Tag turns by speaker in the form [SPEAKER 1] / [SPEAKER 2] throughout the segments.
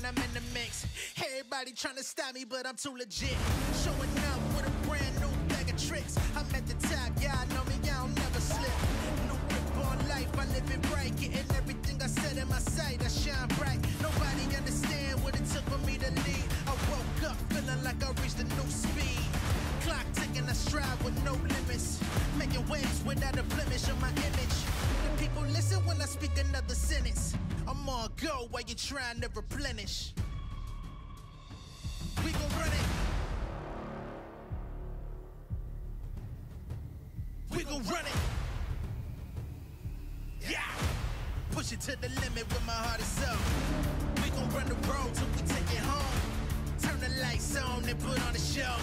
[SPEAKER 1] I'm in the mix. Everybody tryna stop me, but I'm too legit. Showing up with a brand new bag of tricks. I'm at the top, y'all know me, y'all never slip. New grip on life, I live it right. Getting everything I said in my sight, I shine bright. Nobody understand what it took for me to lead. I woke up feeling like I reached a new speed. Clock ticking, I strive with no limits. Making waves without a blemish on my image. The people listen when I speak another sentence. I'm on go while you're trying to replenish. We gon' run it. We gon' run it. Yeah. Push it to the limit with my heart is up. We gon' run the road till we take it home. Turn the lights on and put on a show.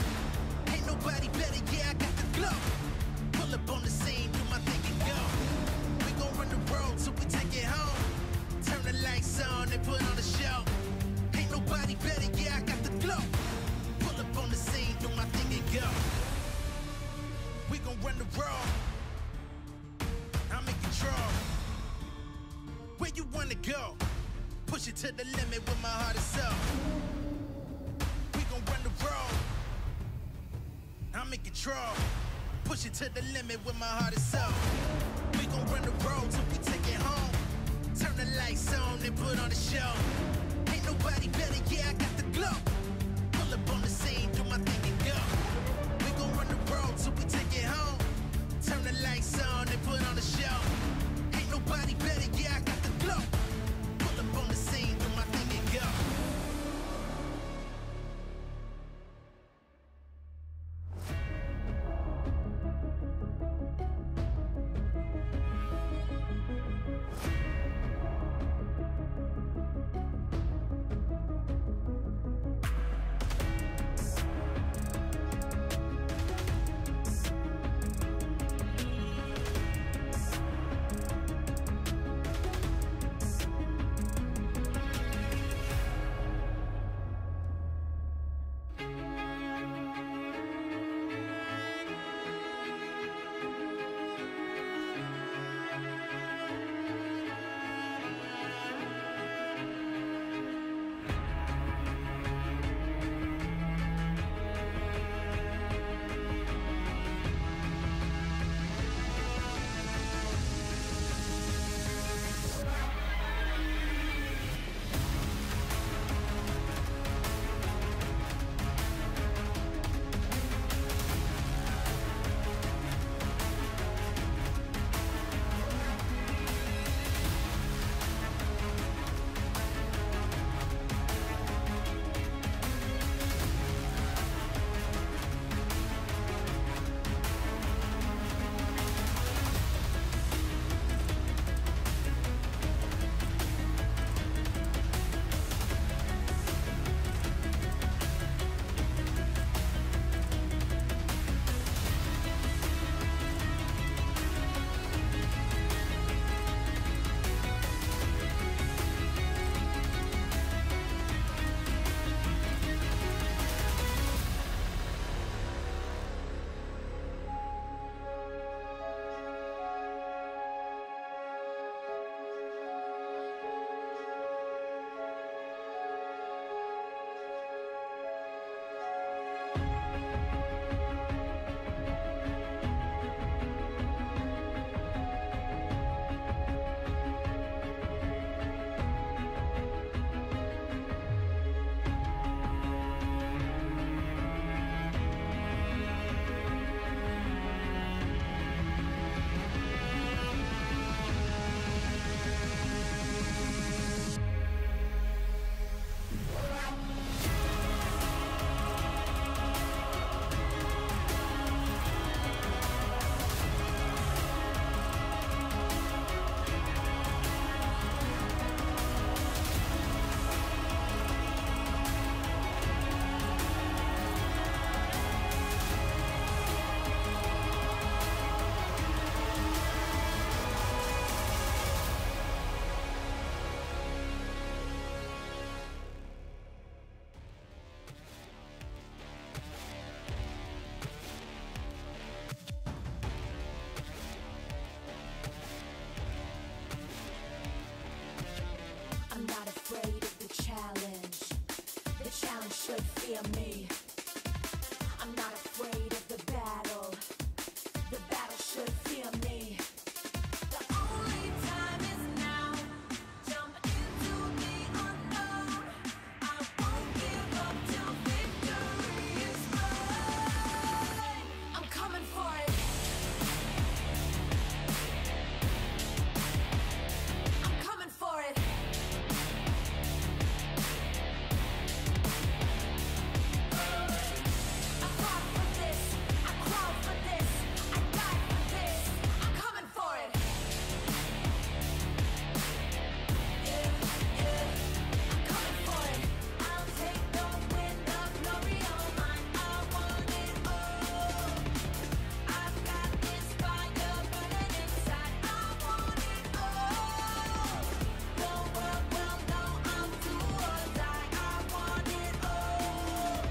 [SPEAKER 1] Ain't nobody better, yeah, I got the glow. Pull up on the scene, do my thing and go. We gon' run the road till we take it home. Turn the lights on and put on a show. Ain't nobody better, yeah, I got the glow. Pull up on the scene, do my thing and go. We gon' run the road. I'm in control. Where you wanna go? Push it to the limit with my heart is up. We gon' run the road. I'm in control. Push it to the limit with my heart is up. We gon' run the road till we take it home. Turn the lights on and put on a show. Ain't nobody better, yeah, I got the glow. Pull up on the scene, do my thing and go. We gon' run the road till we take it home. Turn the lights on and put on a show. Ain't nobody better, yeah, I got the glow. Pull up on the scene, do my thing and go.
[SPEAKER 2] fear me. I'm not afraid of the battle. The battle should fear me. The only time is now. Jump into the unknown. I won't give up till victory is mine. I'm coming for it. I'm coming for it. I fought for this. I crawled for this. I died for this. I'm coming for it. Yeah, yeah. I'm coming for it. I'll take the wind, the glory all mine. I want it all. I've got this fire burning inside. I want it all. The world will know I'm do or die. I want it all.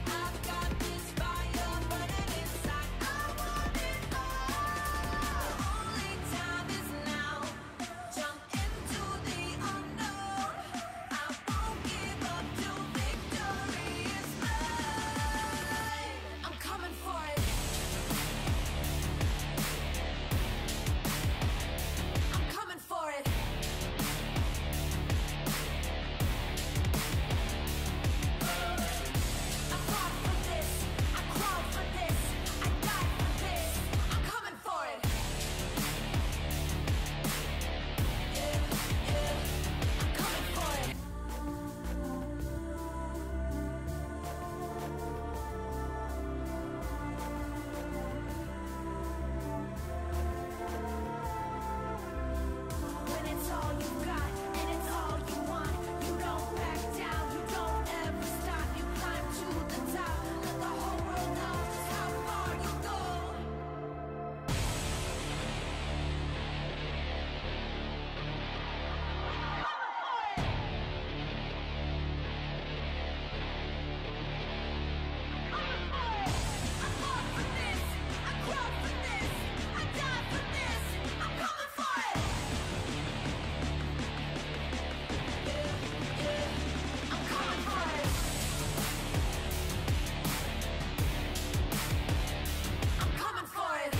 [SPEAKER 2] I've got this fire burning inside. I want it all. Only time is now. Jump into the unknown. I won't give up till victory is mine. I'm coming for it. I'm coming for it. I fought for this. I crawled for this. I died for this. I'm coming for it. Yeah, yeah. I'm coming for it. When it's all you got and it's all you want, you don't back down, you don't ever stop. You climb to the top, let the whole world know just how far you go. I fought for this, I crawled for this, I died for this. I'm coming for it. Yeah, yeah, I'm coming for it. I'm coming for it.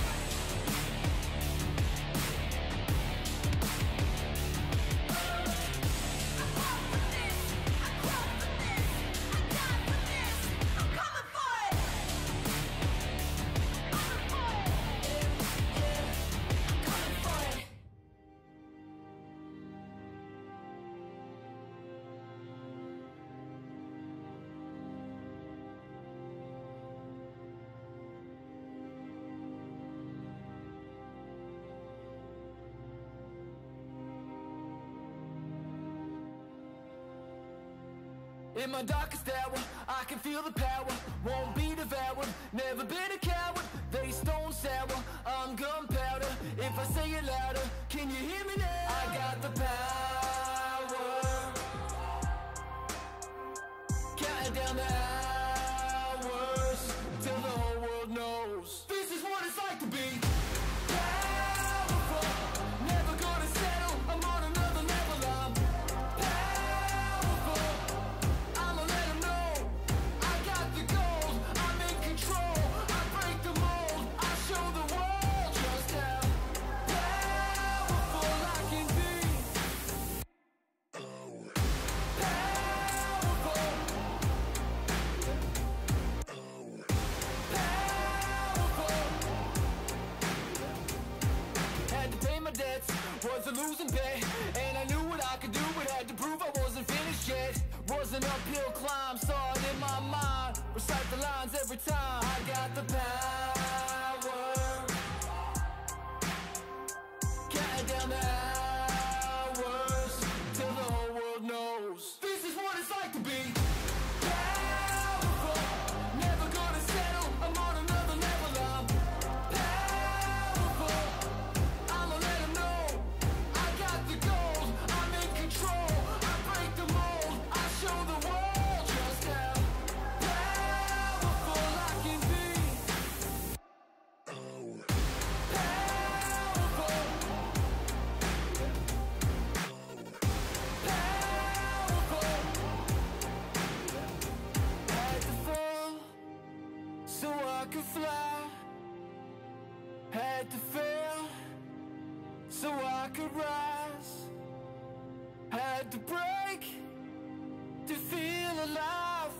[SPEAKER 2] I fought for this, I crawled for this, I died for this. I'm coming for it. Yeah, yeah, I'm coming for it.
[SPEAKER 3] In my darkest hour, I can feel the power. Won't be devoured, never been a coward. They stone sour, I'm gunpowder. If I say it louder, can you hear me now? I got the power. Counting down the hours till the whole world knows this is what it's like to be powerful. Never gonna settle, I'm on another level. I'm powerful. I'ma let 'em know I got the gold. I'm in control. I break the mold. I show the world just how powerful I can be. Powerful. Powerful. Had to pay my debts, was a losing bet, and I knew what I could do, but had to prove I wasn't finished yet. Was an uphill climb, saw it in my mind, recite the lines every time. I got the power, counting down the hours till the whole world knows this is what it's like to be powerful. Never gonna settle, I'm on another level. I'm powerful. I'ma let 'em know I got the gold. I'm in control. I break the mold. I show the world just how powerful I can be. I could rise. Had to break to feel alive.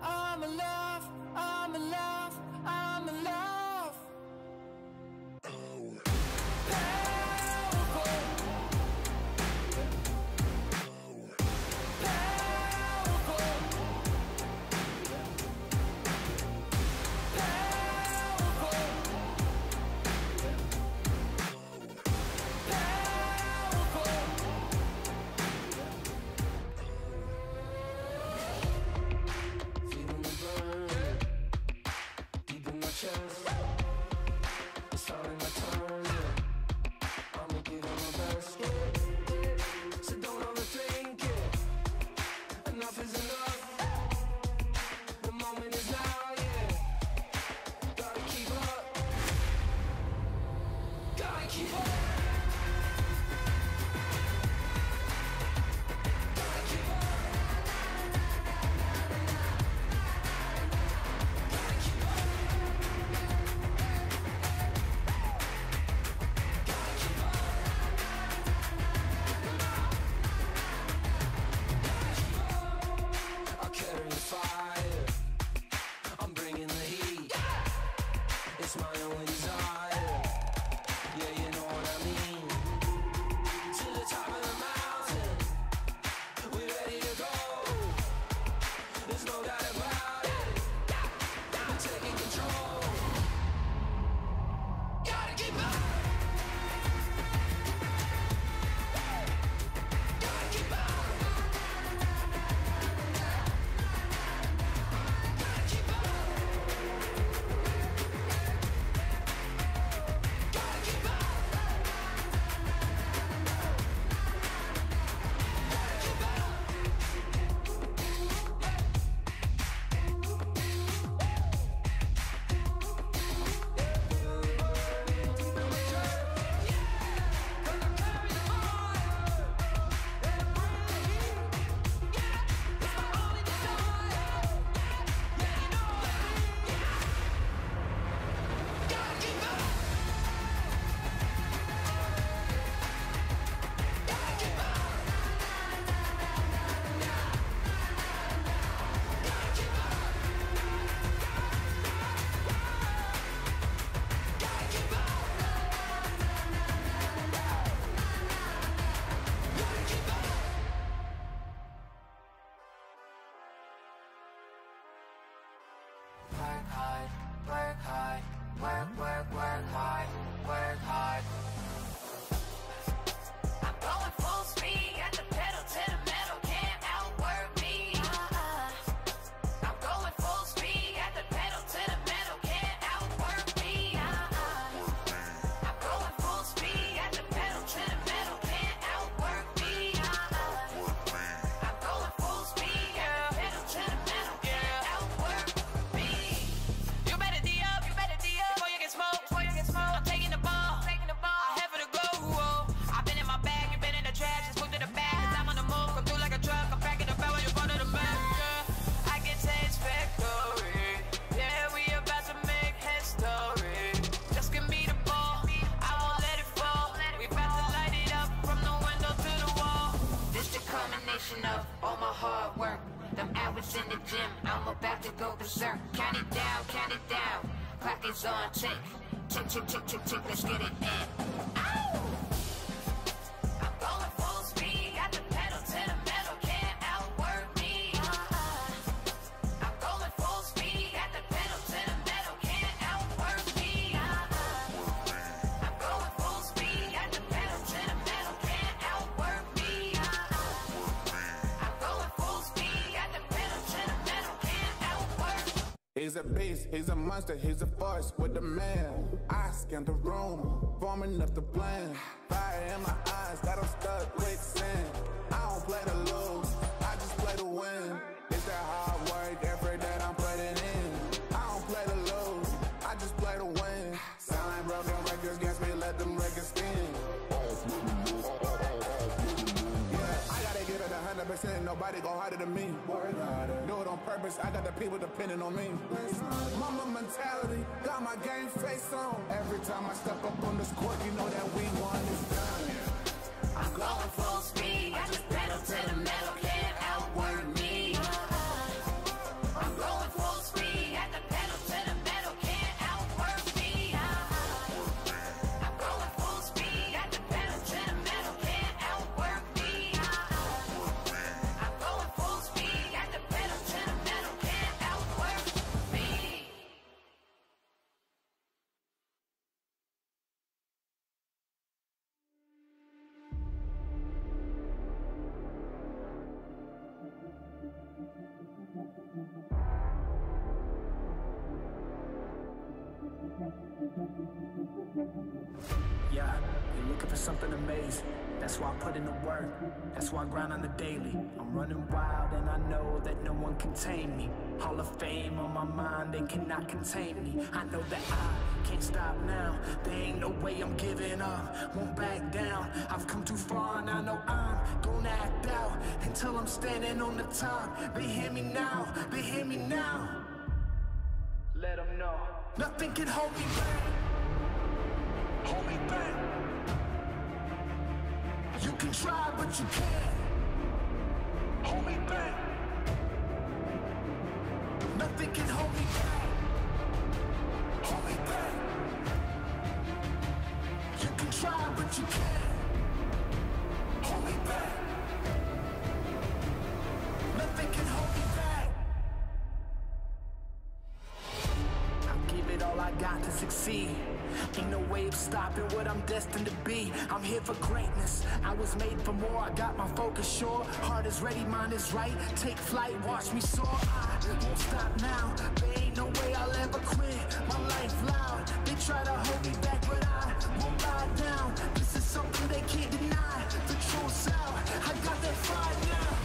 [SPEAKER 3] I'm alive, I'm alive, I'm alive. Powerful. It's all in my turn, yeah. I'ma give it my best, yeah. So don't overthink it. Enough is enough. The moment is now, yeah. Gotta keep up. Gotta keep up. Gotta keep up. Gotta keep up. I carry the fire, I'm bringing the heat. It's my only desire. Yeah, you know what I mean. To the top of the mountain, we're ready to go. There's no doubt about it. We're taking control. Gotta keep up. Gotta keep up. Gotta keep up. Gotta keep up. Work hard, work hard, work hard, work hard. I'm going full speed, got the pedal to the metal, can't outwork me. I'm going full speed, got the pedal to the metal, can't outwork me. I'm going full speed, got the pedal to the metal, can't outwork me. I'm going full speed, got the pedal to the metal, can't outwork me. You better D up before you get smoked. I'm taking the ball, I have for the go. I've been in my bag, you been in the trash, just move to the back. 'Cause I'm on the move, come through like a truck. I'm packing the power, you front of the back. Yeah, I can taste victory. Yeah, we about to make history. Just give me the ball, I won't let it fall. We about to light it up from the window to the wall. This the culmination of all my hard work. Them hours in the gym, I'm about to go berserk. Count it down, clock is on tick. Tick, tick, tick, tick, tick, let's get it in. Ow! I'm going full speed, got the pedal to the metal, can't outwork me. I'm going full speed, got the pedal to the metal, can't outwork me. I'm going full speed, got the pedal to the metal, can't outwork me. I'm going full speed, got the pedal to the metal, can't outwork.
[SPEAKER 4] He's a beast, he's a monster, he's a force with the man. I scanned the room, forming up the plan. Fire in my eyes, got him stuck with sand. I don't play to lose, I just play to win. It's that hard work, effort that I'm putting in. I don't play to lose, I just play to win. Sound like broken records against me, let them records spin. Yeah, I gotta give it 100%. 100%, nobody go harder than me. Do it on purpose, I got the people depending on me. Mama mentality, got my game face on. Every time I step up on this court, you know that we won this time.
[SPEAKER 2] I'm going full speed. I just pedal to the metal, can't outwork me. I'm going full speed. At the pedal to the metal, can't outwork me. I'm going full speed. At the pedal to the metal, can't outwork me. I'm going full speed. At the pedal to the metal, can't outwork me.
[SPEAKER 3] Yeah, you're looking for something amazing. That's why I put in the work. That's why I grind on the daily. I'm running wild and I know that no one can tame me. Hall of Fame on my mind, they cannot contain me. I know that I can't stop now. There ain't no way I'm giving up. Won't back down. I've come too far and I know I'm gonna act out until I'm standing on the top. They hear me now. They hear me now. Let them know. Nothing can hold me back. Hold me back. You can try, but you can't hold me back. Nothing can hold me back. Hold me back. You can try, but you can't hold me back. Nothing can hold me back. I'll give it all I got to succeed. Ain't no way of stopping what I'm destined to be. I'm here for greatness. I was made for more. I got my focus sure. Heart is ready, mind is right. Take flight, watch me soar. I won't stop now. There ain't no way I'll ever quit. My life loud. They try to hold me back, but I won't lie down. This is something they can't deny. The truth's out. I got that fire now.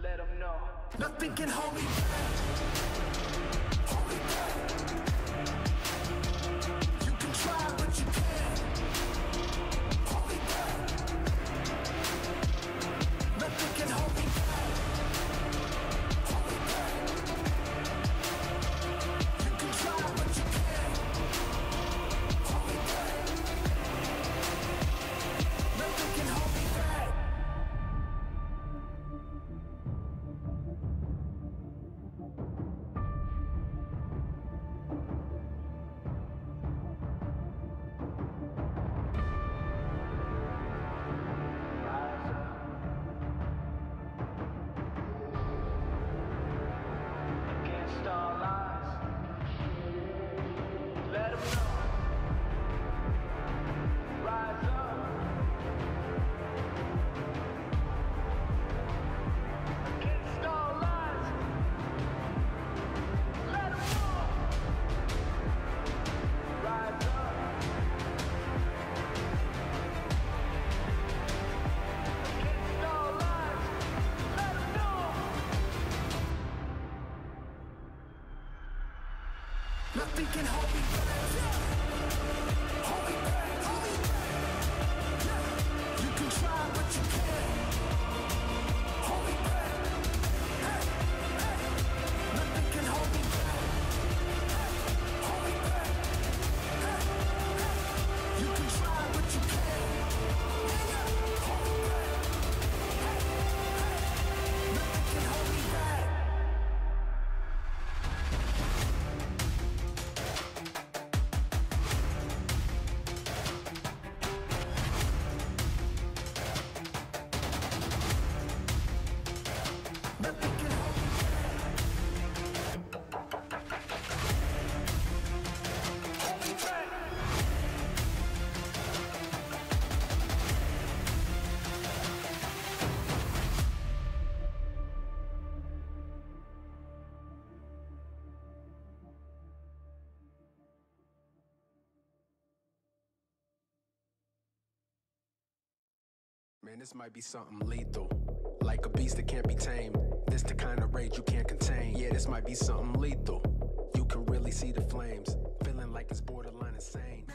[SPEAKER 3] Let them know. Nothing can hold me back. Hold me back. Try, but you can't hold me back. Nothing can hold me back. Hold me back. You can try, but you can't hold me back. Nothing can hold me back. Nothing can hold me back. Hold me back. Hold me back. You can try, but you can't hold me back. Hey, hey. Nothing can hold me back. Hold me back. Hey, hey. You can try, but you can't hold me back. Hey, hey. Nothing can hold me back.
[SPEAKER 5] Man, this might be something lethal. Like a beast that can't be tamed. This the kind of rage you can't contain. Yeah, this might be something lethal. You can really see the flames. Feeling like it's borderline insane.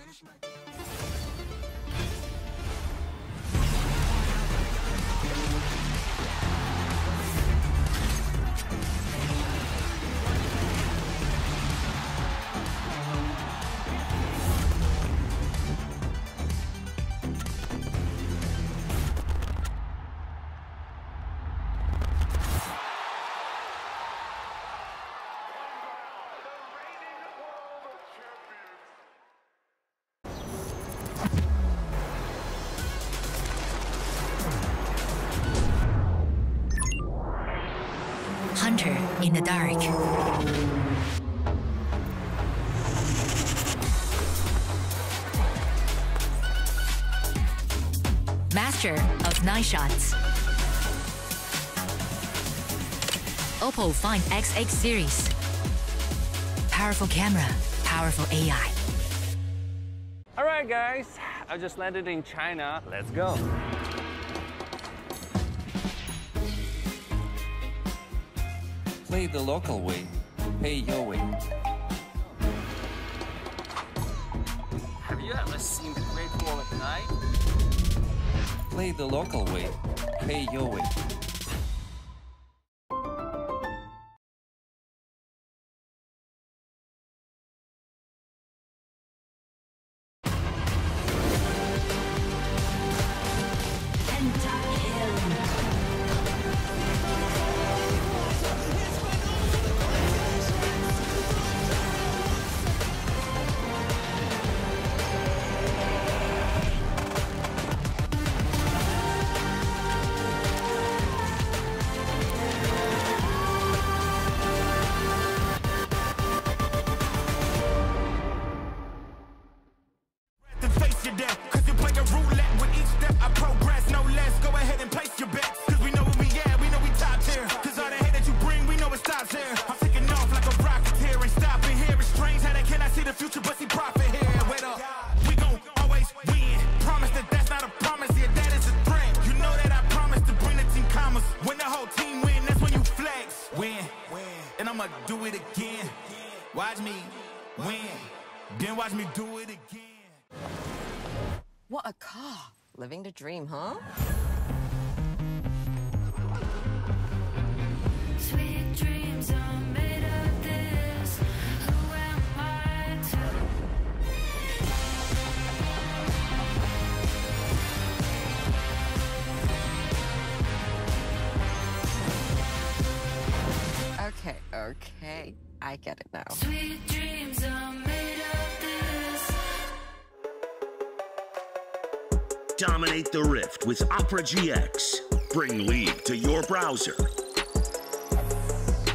[SPEAKER 6] hunter in the dark. Master of night shots. Oppo Find XX series. Powerful camera, powerful AI.
[SPEAKER 7] Alright guys, I just landed in China. Let's go.
[SPEAKER 8] Play the local way, pay your way.
[SPEAKER 7] Have you ever seen the Great Wall at night?
[SPEAKER 8] Play the local way, pay your way.
[SPEAKER 1] Watch me win, then watch me do it again.
[SPEAKER 9] What a car. Living the dream, huh?
[SPEAKER 2] Sweet dreams are made of this. Who am I
[SPEAKER 9] Okay. I get it now.
[SPEAKER 2] Sweet dreams are made of this.
[SPEAKER 10] Dominate the Rift with Opera GX. Bring League to your browser.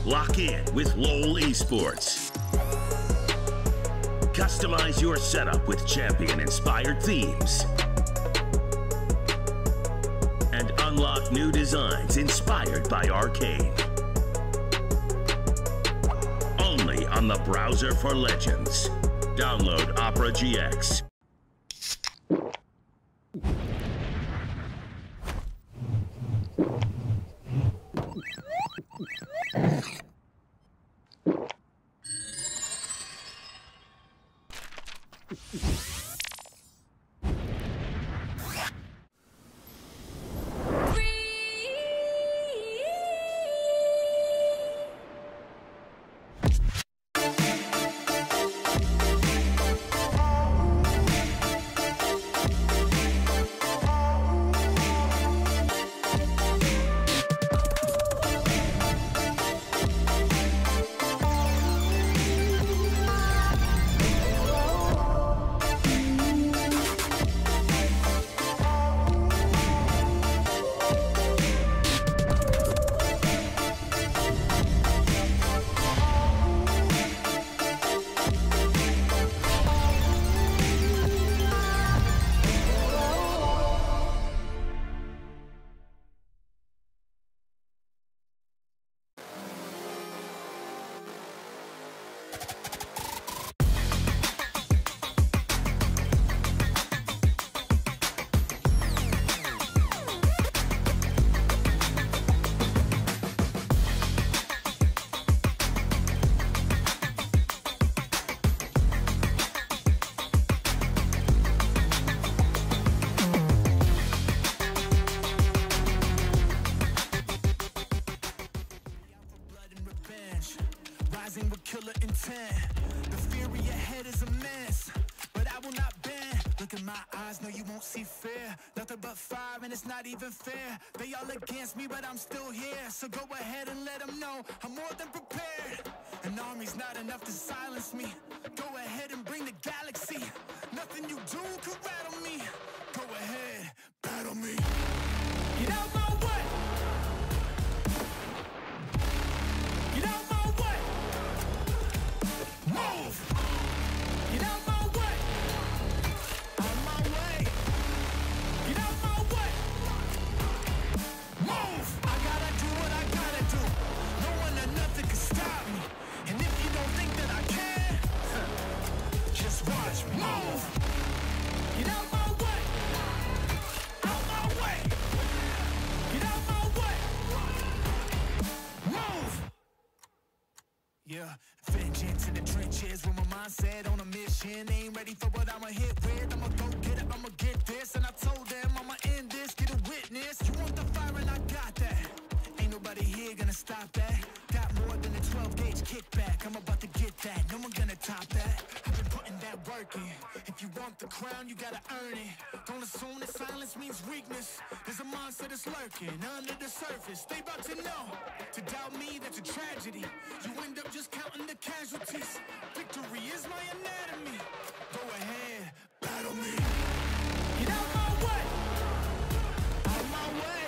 [SPEAKER 10] Lock in with LoL Esports. Customize your setup with champion-inspired themes. And unlock new designs inspired by Arcane. Only on the browser for legends. Download Opera GX.
[SPEAKER 1] Rising with killer intent. The fury ahead is immense, but I will not bend. Look in my eyes, no, you won't see fear. Nothing but fire, and it's not even fair. They all against me, but I'm still here. So go ahead and let them know I'm more than prepared. An army's not enough to silence me. Go ahead and bring the galaxy. Nothing you do can rattle me. Go ahead, battle me. Get out my way.
[SPEAKER 3] Yeah, vengeance in the trenches with my mindset on a mission. Ain't ready for what I'ma hit with. I'ma go get it, I'ma get this. And I told them I'ma end this, get a witness. You want the fire and I got that. Ain't nobody here gonna stop that. Got more than a 12 gauge kickback. I'm about to get that, no one gonna top that. I've been putting that work in. If you want the crown, you gotta earn it. Don't assume that silence means weakness. There's a monster that's lurking under the surface. They about to know. To doubt me, that's a tragedy. You end up just counting the casualties. Victory is my anatomy. Go ahead, battle me. Get out my way. Out my way.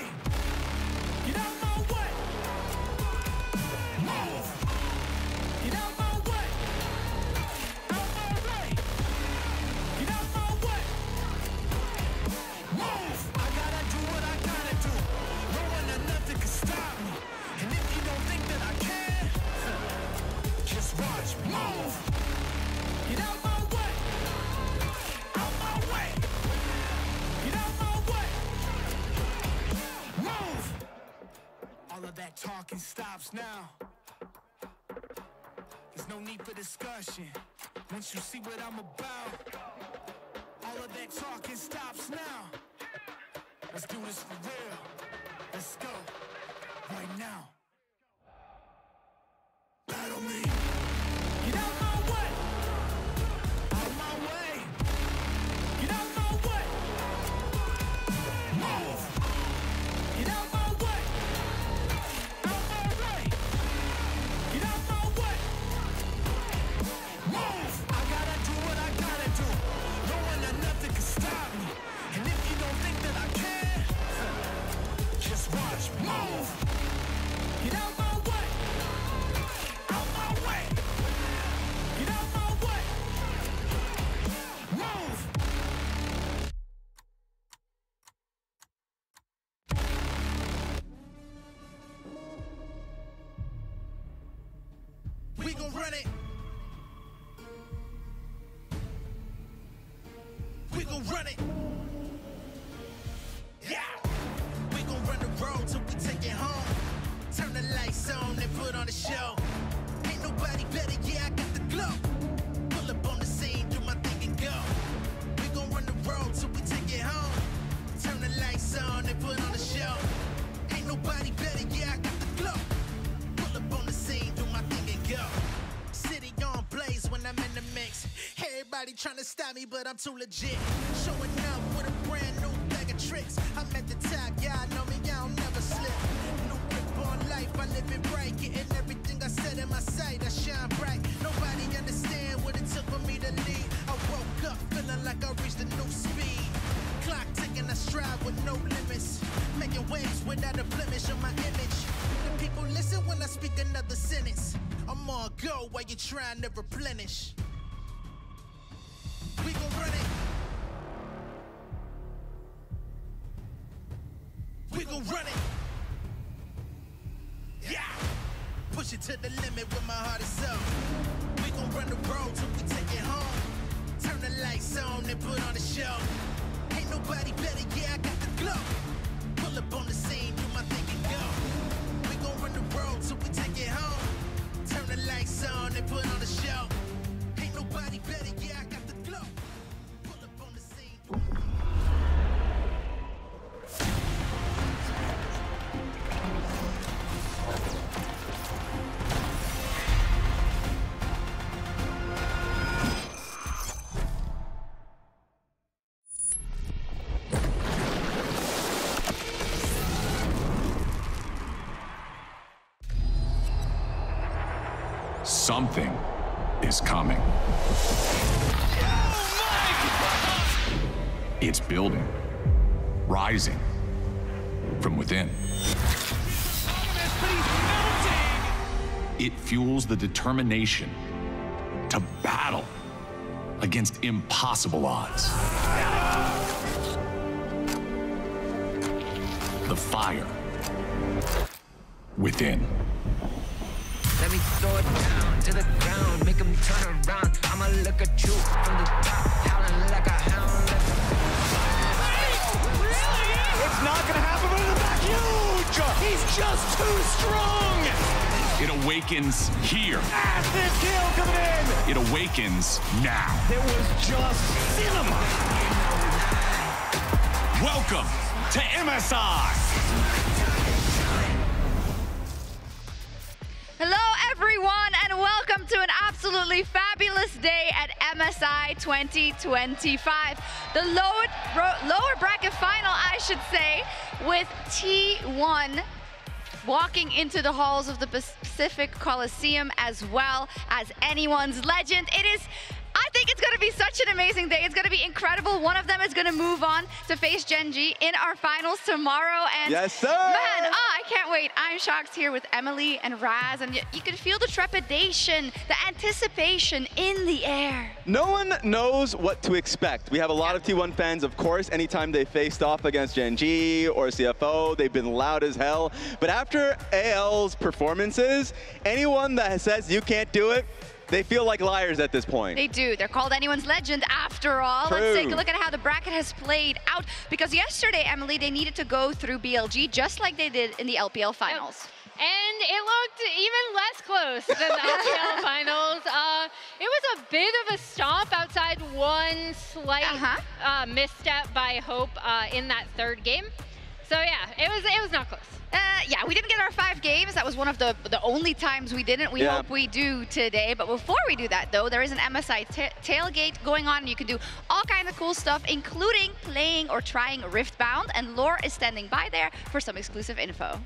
[SPEAKER 3] Get out my way. Move. Get out my way. Out my way. Get out my way. Move. I gotta do what I gotta do. No one or nothing can stop me. And if you don't think that I can, just watch me. Move. Get out my way. Out my way. Get out my way. Move. All of that talking stops now. There's no need for discussion. Once you see what I'm about, all of that talking stops now. Let's do this for real. Let's go. Right now. Battle me. Get out my way. Out my way. Get out my way. Move. Get out my way. Out my way. Get out my way. Move. I gotta do what I gotta do. No one or nothing can stop me. And if you don't think that I can, just watch me. Move. Get out my way. Out my way. Get out my way. Move.
[SPEAKER 1] We gon' run it. We gon' run it. Yeah. We gon' run the road till we take it home. Turn the lights on and put on the show. Ain't nobody better, yeah, I got the glow. Pull up on the scene, do my thing and go. We gon' run the road till we take it home. Turn the lights on and put on the show. Ain't nobody better, yeah, I got the glow. Pull up on the scene, do my thing and go. City on blaze when I'm in the mix. Everybody trying to stop me, but I'm too legit. Showing up with a brand new bag of tricks. I'm at the top, yeah, I know me, yeah, I'll never slip. New grip on life, I live it right. Getting everything I said in my sight, I shine bright. Nobody understand what it took for me to lead. I woke up feeling like I reached a new speed. Clock ticking, I strive with no limits. Making waves without a blemish on my image. The people listen when I speak another sentence. I'm on go while you're trying to replenish. We gon' run it. We gon' run it. Yeah. Push it to the limit with my heart is up. We gon' run the road till we take it home. Turn the lights on and put on the show. Ain't nobody better, yeah, I got the glow. Pull up on the scene, do my thing and go. We gon' run the road till we take it home. Turn the lights on and put on the show. Ain't nobody better, yeah, I got the glow. Pull up on the scene.
[SPEAKER 11] Something is coming. It's building, rising from within. It fuels the determination to battle against impossible odds. The fire within.
[SPEAKER 3] Let me throw it down to the ground, make them turn around. I'ma look at you from the top, howling like a hound.
[SPEAKER 12] It's not gonna happen, but in the back, huge! He's just too strong!
[SPEAKER 11] It awakens here.
[SPEAKER 12] Massive kill coming in.
[SPEAKER 11] It awakens now.
[SPEAKER 12] It was just cinema.
[SPEAKER 11] Welcome to MSI.
[SPEAKER 13] Hello, everyone, and welcome to an absolutely fabulous day at MSI 2025. The lower bracket final, I should say, with T1 walking into the halls of the Pacific Coliseum as well as anyone's legend. I think it's going to be such an amazing day. It's going to be incredible. One of them is going to move on to face Genji in our finals tomorrow. And
[SPEAKER 14] yes, sir!
[SPEAKER 13] Man, I can't wait. I'm shocked here with Emily and Raz, and you can feel the trepidation, the anticipation in the air.
[SPEAKER 14] No one knows what to expect. We have a lot of T1 fans, of course. Anytime they faced off against Genji or CFO, they've been loud as hell. But after AL's performances, anyone that says you can't do it, they feel like liars at this point.
[SPEAKER 13] They do. They're called anyone's legend after all.
[SPEAKER 14] True.
[SPEAKER 13] Let's take a look at how the bracket has played out. Because yesterday, Emily, they needed to go through BLG just like they did in the LPL finals.
[SPEAKER 15] And it looked even less close than the LPL finals. It was a bit of a stomp outside one slight misstep by Hope in that third game. So yeah, it was not close.
[SPEAKER 13] Yeah, we didn't get our 5 games. That was one of the only times we didn't. We hope we do today. But before we do that, though, there is an MSI tailgate going on. You can do all kinds of cool stuff, including playing or trying Riftbound. And Lore is standing by there for some exclusive info.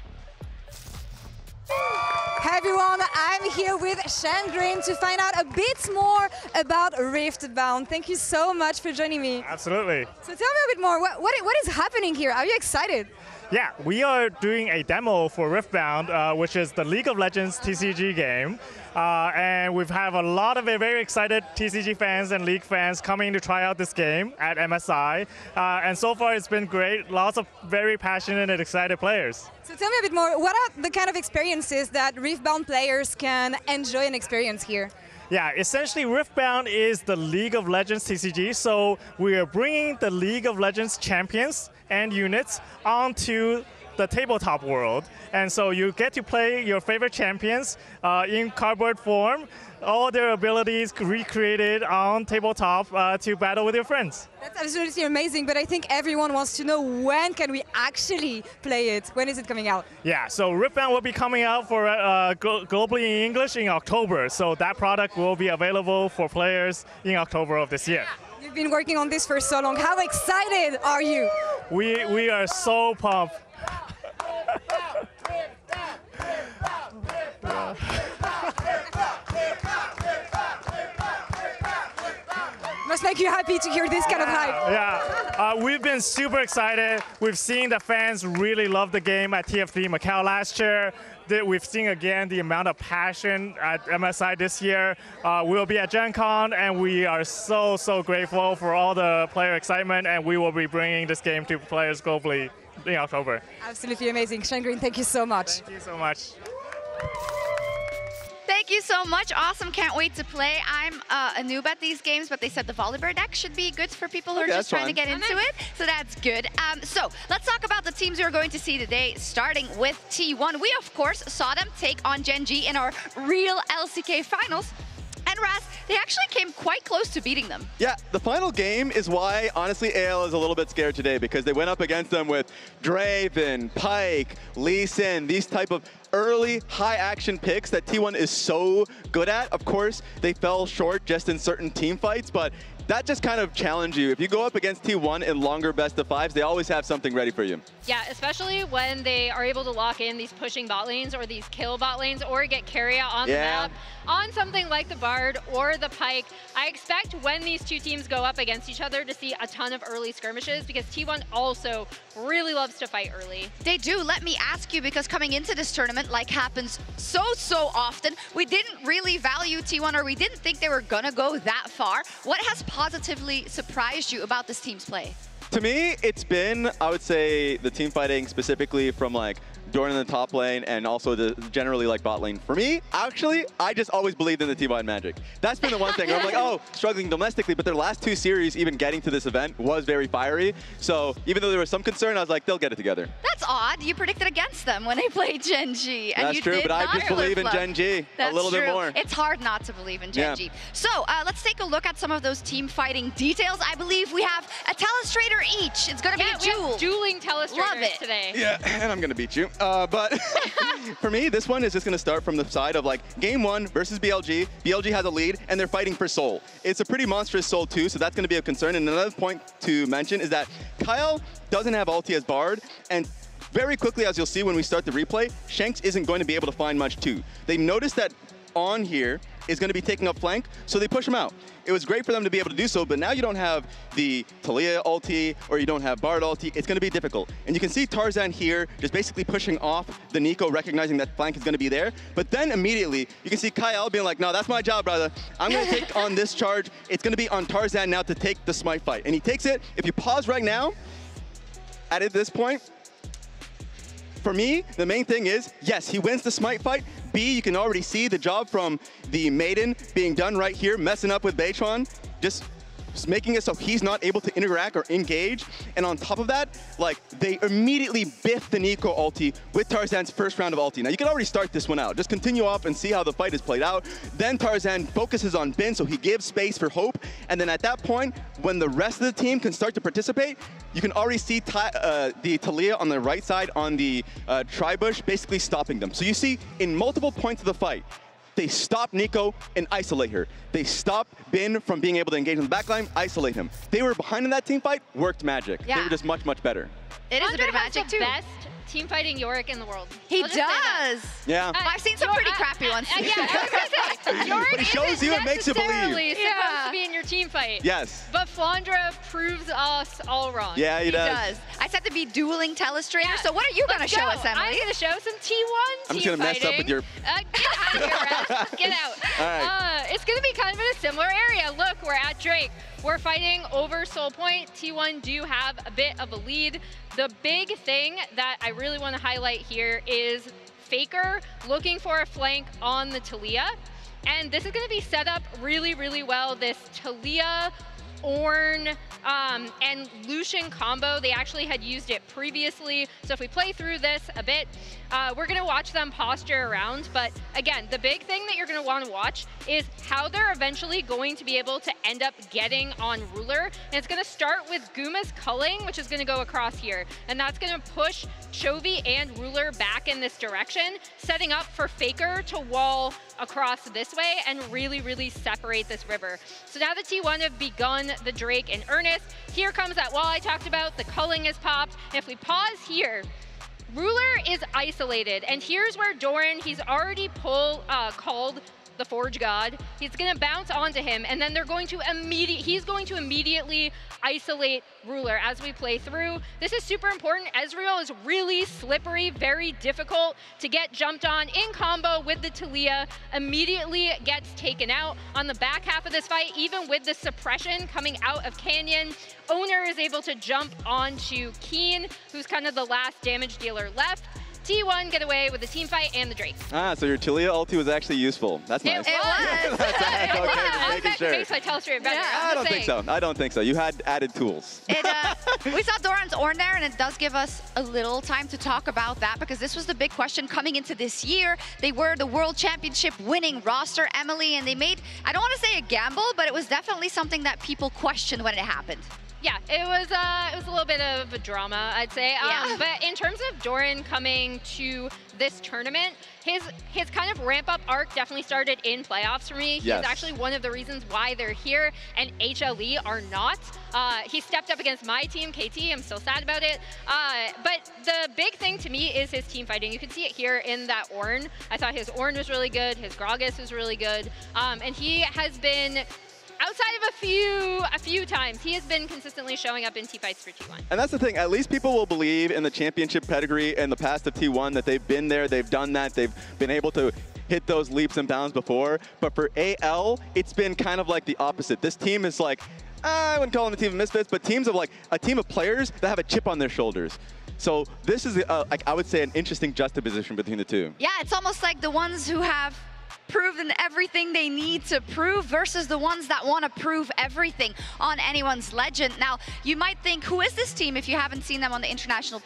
[SPEAKER 16] Hi everyone, I'm here with Shangrin to find out a bit more about Riftbound. Thank you so much for joining me.
[SPEAKER 17] Absolutely.
[SPEAKER 16] So tell me a bit more, what is happening here? Are you excited?
[SPEAKER 17] Yeah, we are doing a demo for Riftbound, which is the League of Legends TCG game. And we've had a lot of very excited TCG fans and League fans coming to try out this game at MSI. And so far it's been great. Lots of very passionate and excited players.
[SPEAKER 16] So tell me a bit more, what are the kind of experiences that Riftbound players can enjoy and experience here?
[SPEAKER 17] Yeah, essentially Riftbound is the League of Legends TCG, so we are bringing the League of Legends champions and units onto the tabletop world. And so you get to play your favorite champions in cardboard form, all their abilities recreated on tabletop to battle with your friends.
[SPEAKER 16] That's absolutely amazing, but I think everyone wants to know, when can we actually play it? When is it coming out?
[SPEAKER 17] Yeah, so Riftbound will be coming out for globally in English in October, so that product will be available for players in October of this year.
[SPEAKER 16] You've been working on this for so long. How excited are you?
[SPEAKER 17] We are so pumped.
[SPEAKER 16] Must make you happy to hear this kind of hype.
[SPEAKER 17] Yeah, we've been super excited. We've seen the fans really love the game at TF3 Macau last year. We've seen again the amount of passion at MSI this year. We'll be at Gen Con, and we are so grateful for all the player excitement, and we will be bringing this game to players globally in October.
[SPEAKER 16] Absolutely amazing. Shangrin, thank you so much.
[SPEAKER 17] Thank you so much.
[SPEAKER 13] Thank you so much. Awesome. Can't wait to play. I'm a noob at these games, but they said the Volibear deck should be good for people who are just trying to get into it. So that's good. So let's talk about the teams we're going to see today, starting with T1. We, of course, saw them take on Genji in our real LCK finals. And Raz, they actually came quite close to beating them.
[SPEAKER 14] Yeah, the final game is why, honestly, AL is a little bit scared today, because they went up against them with Draven, Pyke, Lee Sin, these type of early high-action picks that T1 is so good at. Of course, they fell short just in certain team fights, but that just kind of challenged you. If you go up against T1 in longer best-of-5s, they always have something ready for you.
[SPEAKER 15] Yeah, especially when they are able to lock in these pushing bot lanes or these kill bot lanes or get carry out on the map on something like the Bard or the Pyke. I expect when these two teams go up against each other to see a ton of early skirmishes, because T1 also really loves to fight early.
[SPEAKER 13] They do. Let me ask you, because coming into this tournament, like happens so often, we didn't really value T1, or we didn't think they were gonna go that far. What has positively surprised you about this team's play?
[SPEAKER 14] To me, it's been, I would say, the team fighting specifically from like Doran in the top lane, and also the generally like bot lane. For me, actually, I just always believed in the T1 Magic. That's been the one thing where I'm like, oh, struggling domestically, but their last 2 series, even getting to this event, was very fiery. So even though there was some concern, I was like, they'll get it together.
[SPEAKER 13] That's odd. You predicted against them when they played Gen G. And
[SPEAKER 14] That's
[SPEAKER 13] you
[SPEAKER 14] true,
[SPEAKER 13] did
[SPEAKER 14] but I
[SPEAKER 13] not
[SPEAKER 14] just believe in
[SPEAKER 13] flip-flop.
[SPEAKER 14] Gen G a little bit more.
[SPEAKER 13] It's hard not to believe in Gen G. So let's take a look at some of those team fighting details. I believe we have a telestrator each. It's going to be a duel.
[SPEAKER 15] We have dueling telestrators
[SPEAKER 13] Love it.
[SPEAKER 15] today.
[SPEAKER 14] Yeah, and I'm going to beat you. But for me, this one is just going to start from the side of like game 1 versus BLG. BLG has a lead, and they're fighting for Soul. It's a pretty monstrous Soul too, so that's going to be a concern. And another point to mention is that Kyle doesn't have ulti as Bard, and very quickly, as you'll see when we start the replay, Shanks isn't going to be able to find much too. They noticed that On here is going to be taking up flank, so they push him out. It was great for them to be able to do so, but now you don't have the Talia ulti or you don't have Bard ulti. It's going to be difficult. And you can see Tarzan here just basically pushing off the Nico, recognizing that flank is going to be there. But then immediately, you can see Kyle being like, no, that's my job, brother. I'm going to take on this charge. It's going to be on Tarzan now to take the smite fight. And he takes it. If you pause right now, at this point, for me, the main thing is, yes, he wins the smite fight. B, you can already see the job from the Maiden being done right here, messing up with Beitron, just making it so he's not able to interact or engage. And on top of that, like, they immediately biff the Nico ulti with Tarzan's first round of ulti. Now, you can already start this one out. Just continue off and see how the fight is played out. Then Tarzan focuses on Bin, so he gives space for Hope. And then at that point, when the rest of the team can start to participate, you can already see the Talia on the right side on the Tribush basically stopping them. So you see, in multiple points of the fight, they stop Nico and isolate her. They stop Bin from being able to engage in the backline, isolate him. They were behind in that team fight, worked magic.
[SPEAKER 13] Yeah.
[SPEAKER 14] They were just much, much better.
[SPEAKER 13] It is a bit of magic too.
[SPEAKER 15] Best team fighting Yorick in the world.
[SPEAKER 13] He does.
[SPEAKER 14] Yeah.
[SPEAKER 13] I've seen some pretty crappy ones.
[SPEAKER 15] Yeah, I was gonna say, Yorick
[SPEAKER 14] But he shows you, it makes you believe.
[SPEAKER 15] isn't supposed to be in your team fight.
[SPEAKER 14] Yes.
[SPEAKER 15] But Flandra proves us all wrong.
[SPEAKER 14] Yeah, he does.
[SPEAKER 13] I said to be dueling telestrator. So what are you going to show us, Emily?
[SPEAKER 15] I'm going to show some T1
[SPEAKER 14] I'm just going to mess up with your...
[SPEAKER 15] get out of here, Raz. Get out.
[SPEAKER 14] All right.
[SPEAKER 15] It's going to be kind of in a similar area. Look, we're at Drake. We're fighting over Soul Point. T1 do have a bit of a lead. The big thing that I really want to highlight here is Faker looking for a flank on the Talia. And this is going to be set up really, really well. This Talia, Ornn, and Lucian combo, they actually had used it previously. So if we play through this a bit, we're going to watch them posture around. But again, the big thing that you're going to want to watch is how they're eventually going to be able to end up getting on Ruler. And it's going to start with Guma's culling, which is going to go across here. And that's going to push Chovy and Ruler back in this direction, setting up for Faker to wall across this way and really, really separate this river. So now the T1 have begun the Drake in earnest. Here comes that wall I talked about. The culling is popped. And if we pause here, Ruler is isolated. And here's where Doran, he's already called the Forge God. He's going to bounce onto him, and then they're going to he's going to immediately isolate Ruler as we play through. This is super important. Ezreal is really slippery, very difficult to get jumped on in combo with the Talia. Immediately gets taken out on the back half of this fight, even with the suppression coming out of Canyon. Owner is able to jump onto Keen, who's kind of the last damage dealer left. T1 get away with the team fight and the Drake.
[SPEAKER 14] Ah, so your Talia ulti was actually useful. That's nice.
[SPEAKER 13] It was.
[SPEAKER 14] Okay, making sure.
[SPEAKER 15] Face my telestrator better.
[SPEAKER 13] Yeah.
[SPEAKER 14] I don't think so. I don't think so. You had added tools.
[SPEAKER 13] We saw Doran's Ornn there, and it does give us a little time to talk about that because this was the big question coming into this year. They were the World Championship winning roster, Emily, and they made, I don't want to say a gamble, but it was definitely something that people questioned when it happened.
[SPEAKER 15] Yeah, it was a little bit of a drama, I'd say.
[SPEAKER 13] Yeah.
[SPEAKER 15] But in terms of Doran coming to this tournament, his kind of ramp-up arc definitely started in playoffs for me. He's actually one of the reasons why they're here, and HLE are not. He stepped up against my team, KT. I'm still sad about it. But the big thing to me is his team fighting. You can see it here in that Ornn. I thought his Ornn was really good. His Gragas was really good. And he has been... outside of a few times, he has been consistently showing up in T-fights for T1.
[SPEAKER 14] And that's the thing, at least people will believe in the championship pedigree and the past of T1, that they've been there, they've done that, they've been able to hit those leaps and bounds before. But for AL, it's been kind of like the opposite. This team is like, I wouldn't call them a team of misfits, but teams of like a team of players that have a chip on their shoulders. So this is, like, I would say, an interesting juxtaposition between the two.
[SPEAKER 13] Yeah, it's almost like the ones who have proven everything they need to prove versus the ones that want to prove everything on anyone's legend. Now, you might think, who is this team if you haven't seen them on the international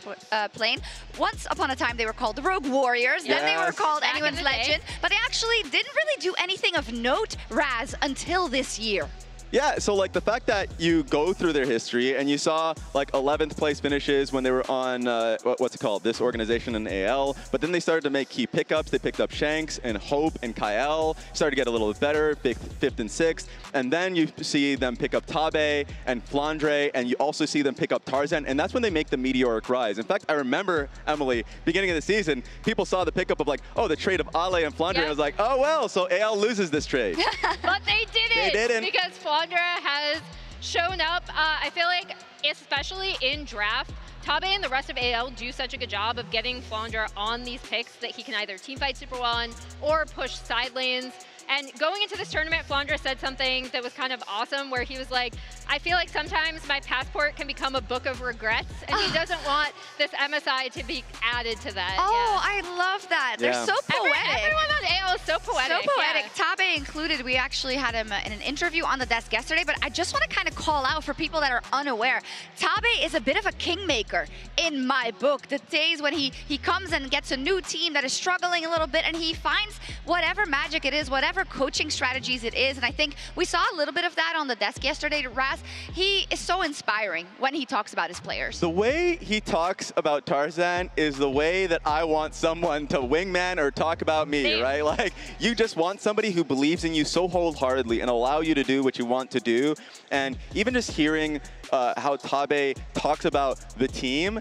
[SPEAKER 13] plane? Once upon a time, they were called the Rogue Warriors. Then they were called anyone's legend. But they actually didn't really do anything of note, Raz, until this year.
[SPEAKER 14] Yeah, so like the fact that you go through their history and you saw like 11th place finishes when they were on, what's it called, this organization in AL, but then they started to make key pickups. They picked up Shanks and Hope and Kyle, started to get a little bit better, 5th and 6th, and then you see them pick up Tabe and Flandre, and you also see them pick up Tarzan, and that's when they make the meteoric rise. In fact, I remember, Emily, beginning of the season, people saw the pickup of like, oh, the trade of Ale and Flandre, and I was like, oh well, so AL loses this trade.
[SPEAKER 15] But they didn't. They didn't. Because Flandre has shown up, I feel like, especially in draft, Tabe and the rest of AL do such a good job of getting Flandre on these picks that he can either teamfight super well on or push side lanes. And going into this tournament, Flandre said something that was kind of awesome, where he was like, I feel like sometimes my passport can become a book of regrets, and he doesn't want this MSI to be added to that.
[SPEAKER 13] Oh, I love that. They're so poetic.
[SPEAKER 15] Everyone on AL is so poetic.
[SPEAKER 13] So poetic. Tabe included. We actually had him in an interview on the desk yesterday, but I just want to kind of call out for people that are unaware. Tabe is a bit of a kingmaker in my book. The days when he comes and gets a new team that is struggling a little bit, and he finds whatever magic it is, whatever coaching strategies it is, and I think we saw a little bit of that on the desk yesterday. Raz, he is so inspiring when he talks about his players.
[SPEAKER 14] The way he talks about Tarzan is the way that I want someone to wingman or talk about me, right? Like, you just want somebody who believes in you so wholeheartedly and allow you to do what you want to do. And even just hearing how Tabe talks about the team,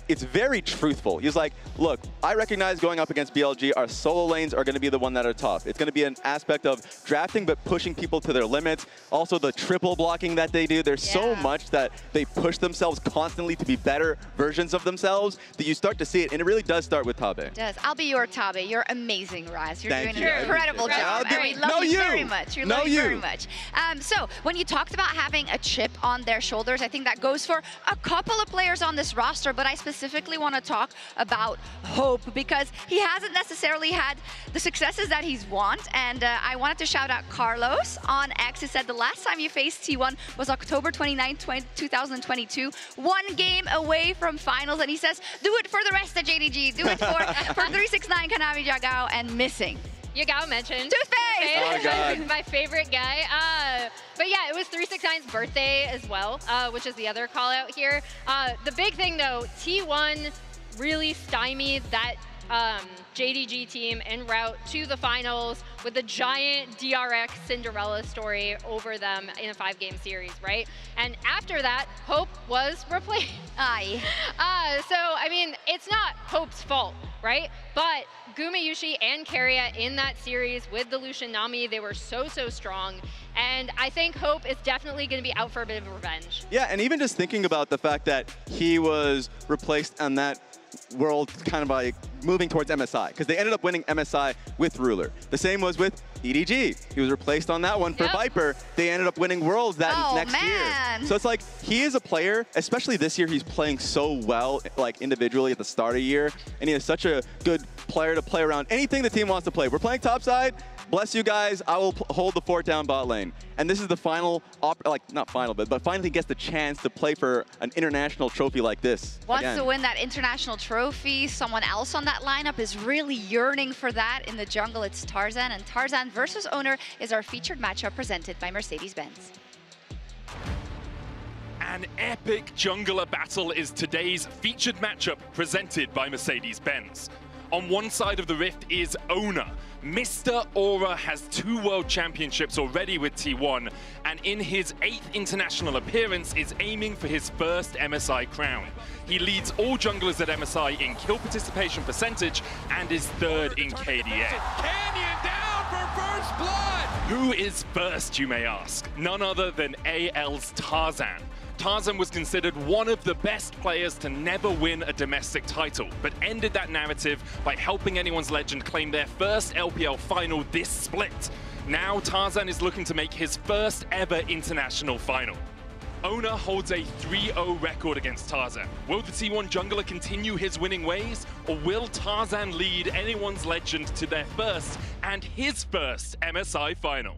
[SPEAKER 14] it's very truthful. He's like, look, I recognize going up against BLG, our solo lanes are going to be the one that are tough. It's going to be an aspect of drafting, but pushing people to their limits. Also, the triple blocking that they do. There's so much that they push themselves constantly to be better versions of themselves that you start to see it, and it really does start with Tabe.
[SPEAKER 13] It does. I'll be your Tabe. You're amazing, Raz. You're
[SPEAKER 14] Thank
[SPEAKER 13] doing
[SPEAKER 14] you.
[SPEAKER 13] an incredible job. And we love you very much. You love you very much. So, when you talked about having a chip on their shoulders, I think that goes for a couple of players on this roster, but I specifically want to talk about Hope, because he hasn't necessarily had the successes that he's want, and I wanted to shout out Carlos on X, who said the last time you faced T1 was October 29, 2022, 1 game away from finals, and he says, do it for the rest of JDG, do it for 369 Kanami Jagao, and missing.
[SPEAKER 15] Yagao mentioned.
[SPEAKER 13] Toothpaste!
[SPEAKER 14] Oh, God.
[SPEAKER 15] My favorite guy. But yeah, it was 369's birthday as well, which is the other call out here. The big thing though, T1 really stymied that JDG team en route to the finals with a giant DRX Cinderella story over them in a 5-game series, right? And after that, Hope was replaced.
[SPEAKER 13] Aye.
[SPEAKER 15] So, I mean, it's not Hope's fault, right? But Gumayushi and Keria in that series with the Lucian Nami, they were so strong. And I think Hope is definitely going to be out for a bit of revenge.
[SPEAKER 14] Yeah, and even just thinking about the fact that he was replaced on that world kind of like moving towards MSI, because they ended up winning MSI with Ruler. The same was with EDG. He was replaced on that one for Viper. They ended up winning Worlds that next year. So it's like, he is a player, especially this year, he's playing so well, like individually at the start of the year, and he is such a good player to play around anything the team wants to play. We're playing topside. Bless you guys, I will hold the fort down bot lane. And this is the final, not final, but finally gets the chance to play for an international trophy like this.
[SPEAKER 13] Wants to win that international trophy. Someone else on that lineup is really yearning for that. In the jungle, it's Tarzan, and Tarzan versus Owner is our featured matchup presented by Mercedes-Benz.
[SPEAKER 18] An epic jungler battle is today's featured matchup presented by Mercedes-Benz. On one side of the rift is Owner. Mr. Aura has 2 world championships already with T1, and in his 8th international appearance is aiming for his first MSI crown. He leads all junglers at MSI in kill participation percentage and is 3rd in KDA.
[SPEAKER 12] Canyon down for first blood!
[SPEAKER 18] Who is first, you may ask? None other than AL's Tarzan. Tarzan was considered one of the best players to never win a domestic title, but ended that narrative by helping anyone's legend claim their first LPL final this split. Now Tarzan is looking to make his first ever international final. Ona holds a 3-0 record against Tarzan. Will the T1 jungler continue his winning ways, or will Tarzan lead anyone's legend to their first and his first MSI final?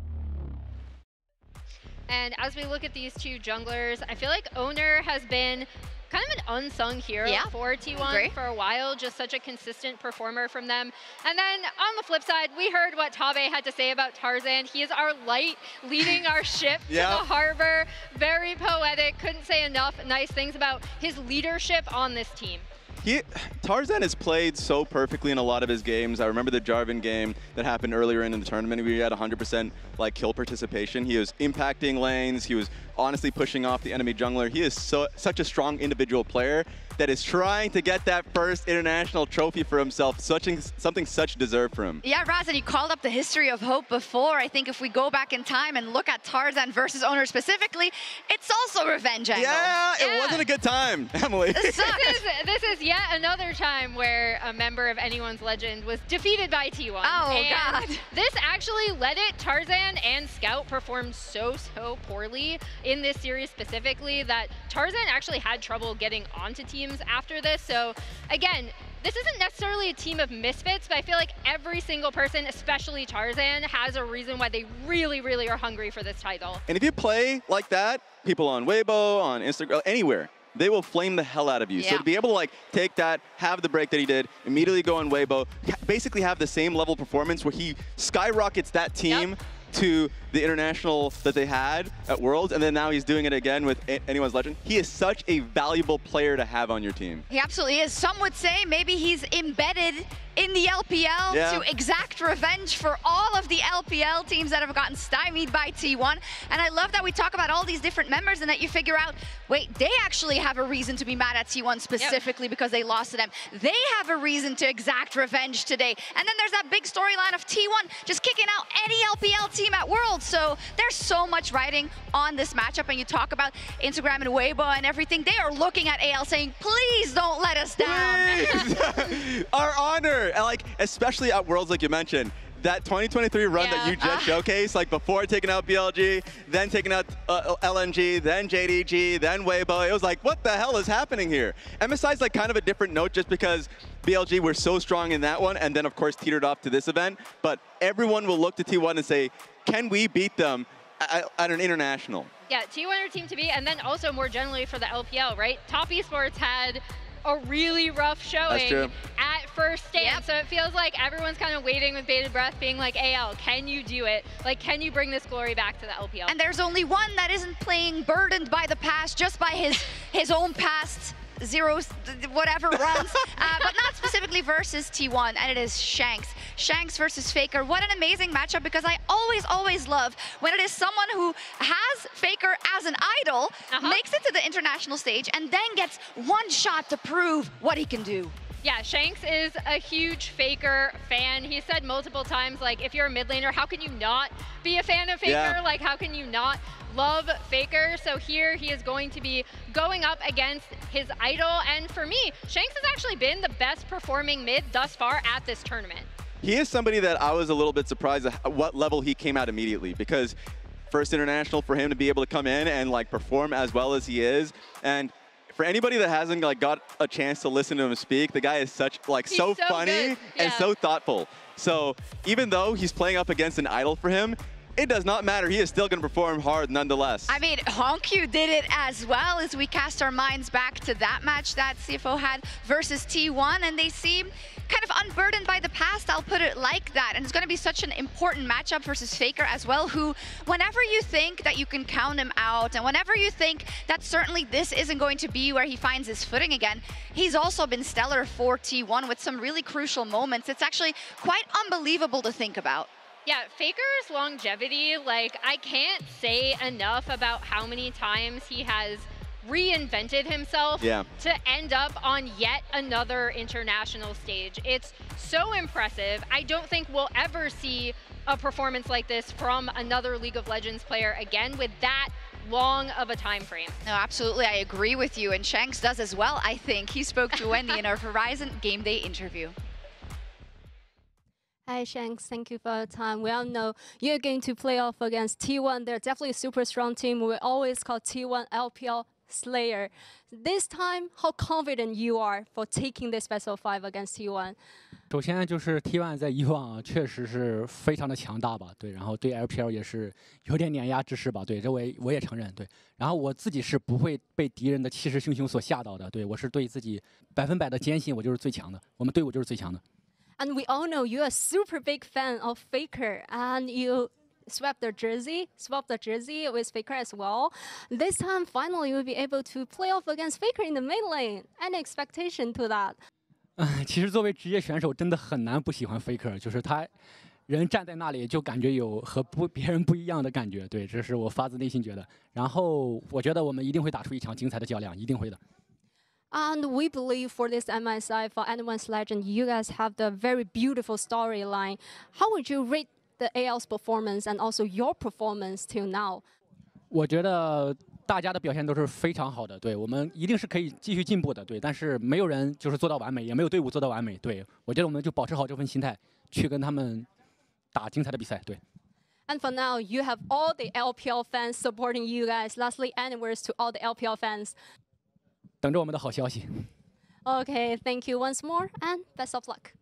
[SPEAKER 15] And as we look at these two junglers, I feel like Owner has been kind of an unsung hero for T1 for a while, just such a consistent performer from them. And then on the flip side, we heard what Tabe had to say about Tarzan. He is our light leading our ship to the harbor. Very poetic, couldn't say enough nice things about his leadership on this team.
[SPEAKER 14] Tarzan has played so perfectly in a lot of his games. I remember the Jarvan game that happened earlier in the tournament where he had 100% like kill participation. He was impacting lanes. He was honestly pushing off the enemy jungler. He is such a strong individual player that is trying to get that first international trophy for himself, something such deserved for him.
[SPEAKER 13] Yeah, Raz, and you called up the history of hope before. I think if we go back in time and look at Tarzan versus Owner specifically, it's also revenge angle.
[SPEAKER 14] Yeah, it wasn't a good time, Emily.
[SPEAKER 15] This is yet another time where a member of anyone's legend was defeated by T1.
[SPEAKER 13] Oh,
[SPEAKER 15] and
[SPEAKER 13] God.
[SPEAKER 15] This actually let it. Tarzan and Scout performed so poorly in this series specifically that Tarzan actually had trouble getting onto teams after this. So again, this isn't necessarily a team of misfits, but I feel like every single person, especially Tarzan, has a reason why they really, really are hungry for this title.
[SPEAKER 14] And if you play like that, people on Weibo, on Instagram, anywhere, they will flame the hell out of you. So to be able to like take that, have the break that he did, immediately go on Weibo, basically have the same level of performance where he skyrockets that team to the international that they had at Worlds, and then now he's doing it again with anyone's legend. He is such a valuable player to have on your team.
[SPEAKER 13] He absolutely is. Some would say maybe he's embedded in the LPL to exact revenge for all of the LPL teams that have gotten stymied by T1. And I love that we talk about all these different members and that you figure out, wait, they actually have a reason to be mad at T1 specifically because they lost to them. They have a reason to exact revenge today. And then there's that big storyline of T1 just kicking out any LPL team at Worlds. So there's so much riding on this matchup. And you talk about Instagram and Weibo and everything. They are looking at AL saying, please don't let us down.
[SPEAKER 14] Our honor. And like, especially at Worlds, like you mentioned, that 2023 run that you just showcased, like before taking out BLG, then taking out LNG, then JDG, then Weibo, it was like, what the hell is happening here? MSI's like kind of a different note just because BLG were so strong in that one, and then of course teetered off to this event, but everyone will look to T1 and say, can we beat them at an international?
[SPEAKER 15] Yeah, T1 are team to beat, and then also more generally for the LPL, right? Top Esports had a really rough showing at first stand. So it feels like everyone's kind of waiting with bated breath, being like, AL, can you do it? Like, can you bring this glory back to the LPL?
[SPEAKER 13] And there's only one that isn't playing burdened by the past, just by his own past whatever runs, but not specifically versus T1, and it is Shanks. Shanks versus Faker. What an amazing matchup, because I always love when it is someone who has Faker as an idol, makes it to the international stage, and then gets one shot to prove what he can do.
[SPEAKER 15] Yeah, Shanks is a huge Faker fan. He said multiple times, like, if you're a mid laner, how can you not be a fan of Faker? Like, how can you not love Faker? So here he is going to be going up against his idol. And for me, Shanks has actually been the best performing mid thus far at this tournament.
[SPEAKER 14] He is somebody that I was a little bit surprised at what level he came out immediately, because first international for him to be able to come in and like perform as well as he is. And for anybody that hasn't like got a chance to listen to him speak, the guy is such like so funny and so thoughtful. So even though he's playing up against an idol for him, it does not matter. He is still going to perform hard nonetheless.
[SPEAKER 13] I mean, Honkyu did it as well, as we cast our minds back to that match that CFO had versus T1, and they seem kind of unburdened by the past, I'll put it like that. And it's going to be such an important matchup versus Faker as well, who, whenever you think that you can count him out, and whenever you think that certainly this isn't going to be where he finds his footing again, he's also been stellar for T1 with some really crucial moments. It's actually quite unbelievable to think about.
[SPEAKER 15] Yeah, Faker's longevity, like, I can't say enough about how many times he has reinvented himself to end up on yet another international stage. It's so impressive. I don't think we'll ever see a performance like this from another League of Legends player again with that long of a time frame.
[SPEAKER 13] No, absolutely, I agree with you, and Shanks does as well, I think. He spoke to Wendy in our Horizon Game Day interview.
[SPEAKER 19] Hi, Shanks. Thank you for your time. We all know you're going to play off against T1. They're definitely a super strong team. We always call T1 LPL Slayer. This time, how confident you are for taking this Best of 5 against T1?
[SPEAKER 20] 首先就是 T1 在以往确实是非常的强大吧，对，然后对 LPL 也是有点碾压之势吧，对，这我也承认，对。然后我自己是不会被敌人的气势汹汹所吓到的，对我是对自己100%的坚信，我就是最强的，我们队伍就是最强的。
[SPEAKER 19] And we all know you're a super big fan of Faker, and you swapped the jersey with Faker as well. This time, finally, you'll be able to play off against Faker in the mid lane. Any expectation to that?
[SPEAKER 20] 其实作为职业选手，真的很难不喜欢 Faker， 就是他人站在那里就感觉有和别人不一样的感觉，对，这是我发自内心觉得。然后我觉得我们一定会打出一场精彩的较量，一定会的。
[SPEAKER 19] And we believe for this MSI, for Anyone's Legend, you guys have the very beautiful storyline. How would you rate the AL's performance and also your performance till now?
[SPEAKER 20] 我觉得大家的表现都是非常好的，对我们一定是可以继续进步的，对。但是没有人就是做到完美，也没有队伍做到完美，对。我觉得我们就保持好这份心态，去跟他们打精彩的比赛，对。
[SPEAKER 19] And for now, you have all the LPL fans supporting you guys. Lastly, any words to all the LPL fans?
[SPEAKER 20] 等着我们的好消息。
[SPEAKER 19] Okay, thank you once more and best of luck.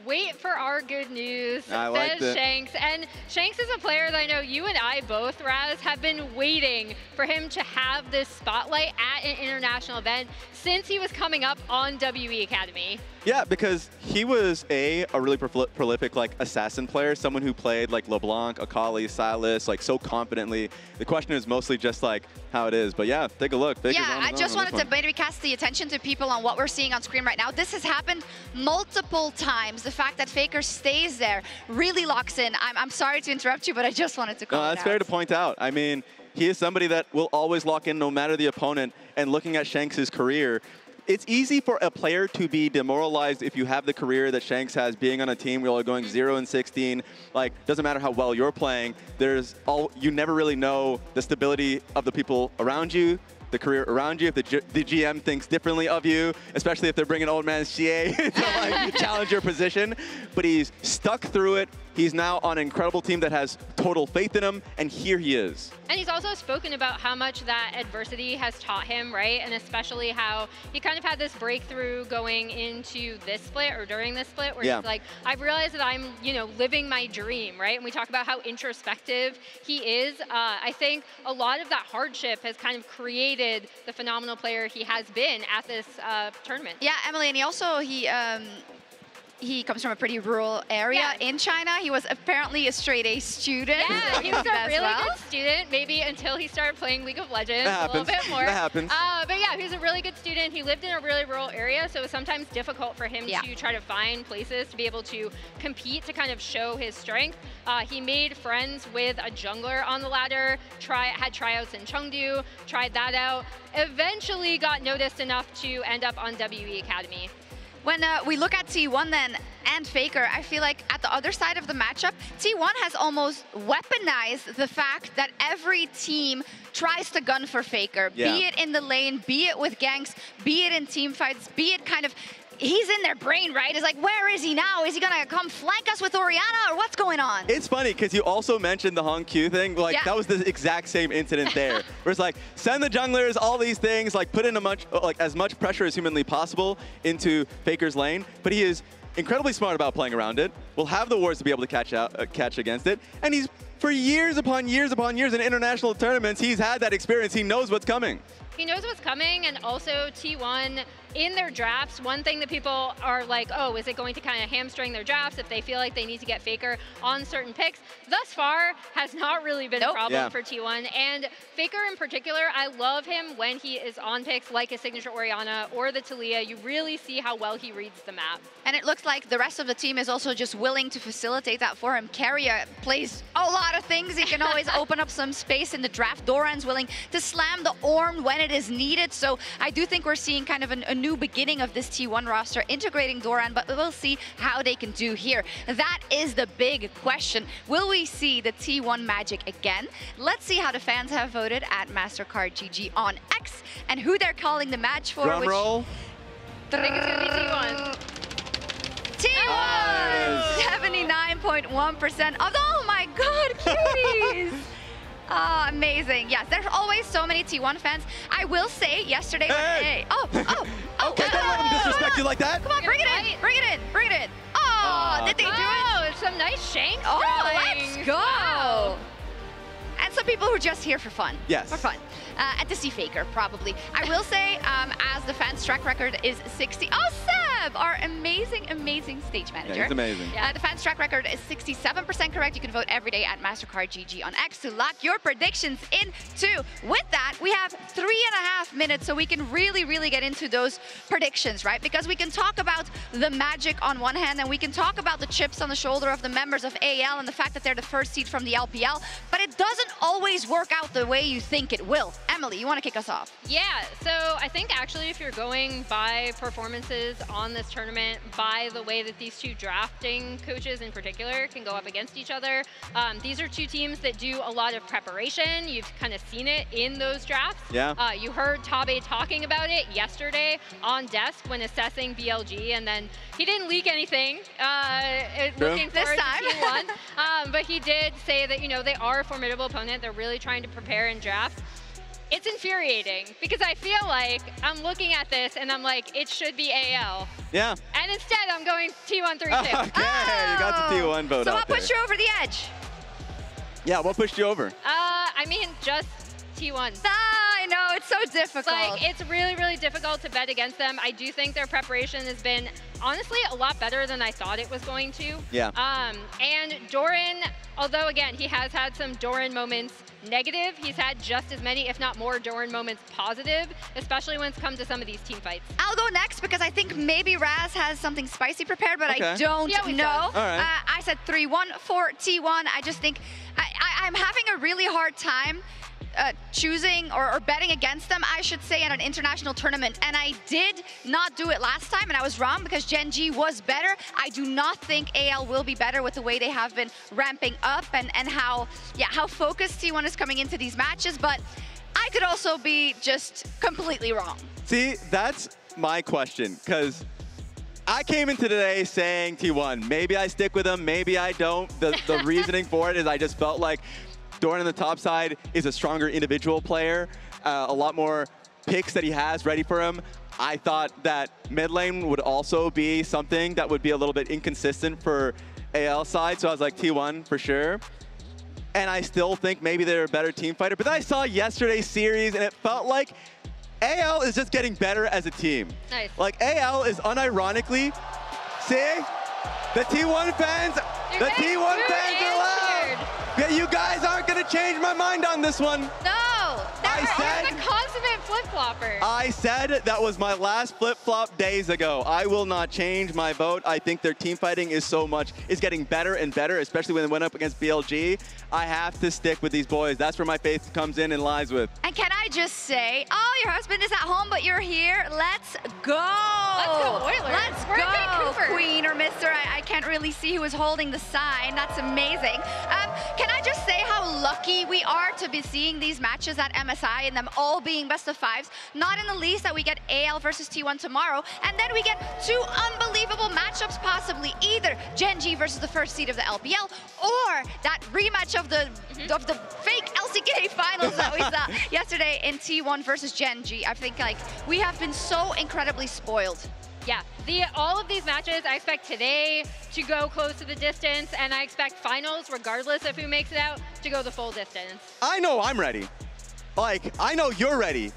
[SPEAKER 15] Wait for our good news,
[SPEAKER 14] says
[SPEAKER 15] Shanks. And Shanks is a player that I know you and I both, Raz, have been waiting for him to have this spotlight at an international event since he was coming up on WE Academy.
[SPEAKER 14] Yeah, because he was a really prolific like assassin player, someone who played like LeBlanc, Akali, Silas like so confidently. The question is mostly just like how it is, but yeah, take a look.
[SPEAKER 13] Yeah, I just wanted to maybe cast the attention to people on what we're seeing on screen right now. This has happened multiple times. The fact that Faker stays there really locks in. I'm sorry to interrupt you, but I just wanted to call it out.
[SPEAKER 14] No, that's fair to point out. I mean, he is somebody that will always lock in no matter the opponent. And looking at Shanks' career, it's easy for a player to be demoralized if you have the career that Shanks has, being on a team where you're going 0-16. Like, doesn't matter how well you're playing. You never really know the stability of the people around you, the career around you, if the GM thinks differently of you, especially if they're bringing old man CA to like challenge your position. But he's stuck through it. He's now on an incredible team that has total faith in him, and here he is.
[SPEAKER 15] And he's also spoken about how much that adversity has taught him, right? And especially how he kind of had this breakthrough going into this split or during this split where he's like, I've realized that I'm, living my dream, right? And we talk about how introspective he is. I think a lot of that hardship has kind of created the phenomenal player he has been at this tournament.
[SPEAKER 13] Yeah, Emily, and he comes from a pretty rural area in China. He was apparently a straight A student.
[SPEAKER 15] Yeah, he was a really good student, maybe until he started playing League of Legends a little bit more.
[SPEAKER 14] That happens.
[SPEAKER 15] But yeah, he was a really good student. He lived in a really rural area, so it was sometimes difficult for him to try to find places to be able to compete, to kind of show his strength. He made friends with a jungler on the ladder, had tryouts in Chengdu, tried that out, eventually got noticed enough to end up on WE Academy.
[SPEAKER 13] When we look at T1 then and Faker, I feel like at the other side of the matchup, T1 has almost weaponized the fact that every team tries to gun for Faker, be it in the lane, be it with ganks, be it in team fights, be it kind of, he's in their brain, right? It's like, where is he now? Is he gonna come flank us with Orianna or what's going on?
[SPEAKER 14] It's funny because you also mentioned the Hong Q thing. Like that was the exact same incident there. Where it's like, send the junglers, all these things, like put in as much pressure as humanly possible into Faker's lane. But he is incredibly smart about playing around it. Will have the wards to be able to catch against it. And he's, for years upon years upon years in international tournaments, he's had that experience. He knows what's coming.
[SPEAKER 15] He knows what's coming, and also T1 in their drafts, one thing that people are like, oh, is it going to kind of hamstring their drafts if they feel like they need to get Faker on certain picks? Thus far, has not really been a problem for T1. And Faker in particular, I love him when he is on picks like his signature Orianna or the Talia. You really see how well he reads the map.
[SPEAKER 13] And it looks like the rest of the team is also just willing to facilitate that for him. Keria plays a lot of things. He can always open up some space in the draft. Doran's willing to slam the Ornn when it is needed. So I do think we're seeing kind of a new beginning of this T1 roster, integrating Doran, but we'll see how they can do here. That is the big question. Will we see the T1 magic again? Let's see how the fans have voted at MasterCard GG on X and who they're calling the match for.
[SPEAKER 14] Drum roll.
[SPEAKER 15] I think it's going to be T1.
[SPEAKER 13] 99.1% of, oh my God, cuties. Amazing. Yes, there's always so many T1 fans. I will say yesterday
[SPEAKER 14] Hey.
[SPEAKER 13] when
[SPEAKER 14] Okay, don't let him disrespect you like that.
[SPEAKER 13] Come on, bring it in, bring it in, bring it in. Oh, did they do it?
[SPEAKER 15] Oh, some nice shanks.
[SPEAKER 13] Oh, let's go.
[SPEAKER 15] Wow.
[SPEAKER 13] And some people who are just here for fun.
[SPEAKER 14] Yes.
[SPEAKER 13] For fun. And to see Faker, probably. I will say, as the fans' track record is 60. Oh, Seb, our amazing, amazing stage manager.
[SPEAKER 14] Yeah, he's amazing.
[SPEAKER 13] The fans' track record is 67% correct. You can vote every day at MasterCardGG on X to lock your predictions in too. With that, we have 3.5 minutes so we can really, really get into those predictions, right? Because we can talk about the magic on one hand, and we can talk about the chips on the shoulder of the members of AL and the fact that they're the first seed from the LPL, but it doesn't always work out the way you think it will. Emily, you want to kick us off?
[SPEAKER 15] Yeah, so I think actually if you're going by performances on this tournament, by the way that these two drafting coaches in particular can go up against each other, these are two teams that do a lot of preparation. You've kind of seen it in those drafts.
[SPEAKER 14] Yeah.
[SPEAKER 15] You heard Tabe talking about it yesterday on desk when assessing BLG, and then he didn't leak anything looking forward to T1. But he did say that, you know, they are a formidable opponent. They're really trying to prepare and draft. It's infuriating because I feel like I'm looking at this and I'm like, it should be AL.
[SPEAKER 14] Yeah.
[SPEAKER 15] And instead I'm going T1 3-2.
[SPEAKER 14] Okay, you got the T1 vote
[SPEAKER 13] So
[SPEAKER 14] out
[SPEAKER 13] what pushed
[SPEAKER 14] there.
[SPEAKER 13] you over the edge?
[SPEAKER 14] Yeah, what pushed you over?
[SPEAKER 15] I mean, just T1.
[SPEAKER 13] I know, it's so difficult.
[SPEAKER 15] Like, it's really, really difficult to bet against them. I do think their preparation has been, honestly, a lot better than I thought it was going to.
[SPEAKER 14] Yeah.
[SPEAKER 15] And Doran, although, again, he has had some Doran moments negative, he's had just as many, if not more, Doran moments positive, especially when it's come to some of these team fights.
[SPEAKER 13] I'll go next because I think maybe Raz has something spicy prepared, but I don't know.
[SPEAKER 14] All right.
[SPEAKER 13] I said 3-1 for T1. I just think I'm having a really hard time choosing or betting against them, I should say, at an international tournament. And I did not do it last time, and I was wrong because Gen G was better. I do not think AL will be better with the way they have been ramping up and how focused T1 is coming into these matches. But I could also be just completely wrong.
[SPEAKER 14] See, that's my question, because I came into today saying T1. Maybe I stick with them, maybe I don't. The reasoning for it is I just felt like Doran on the top side is a stronger individual player, a lot more picks that he has ready for him. I thought that mid lane would also be something that would be a little bit inconsistent for AL side, so I was like T1 for sure. And I still think maybe they're a better team fighter, but then I saw yesterday's series and it felt like AL is just getting better as a team.
[SPEAKER 15] Nice.
[SPEAKER 14] Like AL is unironically, see, the T1 fans, the T1 fans are loud. Yeah, you guys aren't gonna change my mind on this one.
[SPEAKER 15] No,
[SPEAKER 14] I said
[SPEAKER 15] you're the consummate flip-flopper.
[SPEAKER 14] I said that was my last flip-flop days ago. I will not change my vote. I think their team fighting is getting better and better, especially when they went up against BLG. I have to stick with these boys. That's where my faith comes in and lies with.
[SPEAKER 13] And can I just say, oh, your husband is at home, but you're here. Let's go.
[SPEAKER 15] Let's go, Oilers.
[SPEAKER 13] Let's
[SPEAKER 15] We're
[SPEAKER 13] go,
[SPEAKER 15] in Vancouver.
[SPEAKER 13] Queen or Mr. I can't really see who is holding the sign. That's amazing. Can I just say how lucky we are to be seeing these matches at MSI and them all being best of fives? Not in the least that we get AL versus T1 tomorrow, and then we get two unbelievable matchups possibly, either Gen G versus the first seed of the LPL, or that rematch of the fake LCK finals that we saw yesterday in T1 versus Gen G. I think like we have been so incredibly spoiled.
[SPEAKER 15] Yeah, all of these matches, I expect today to go close to the distance, and I expect finals, regardless of who makes it out, to go the full distance.
[SPEAKER 14] I know I'm ready. Like, I know you're ready.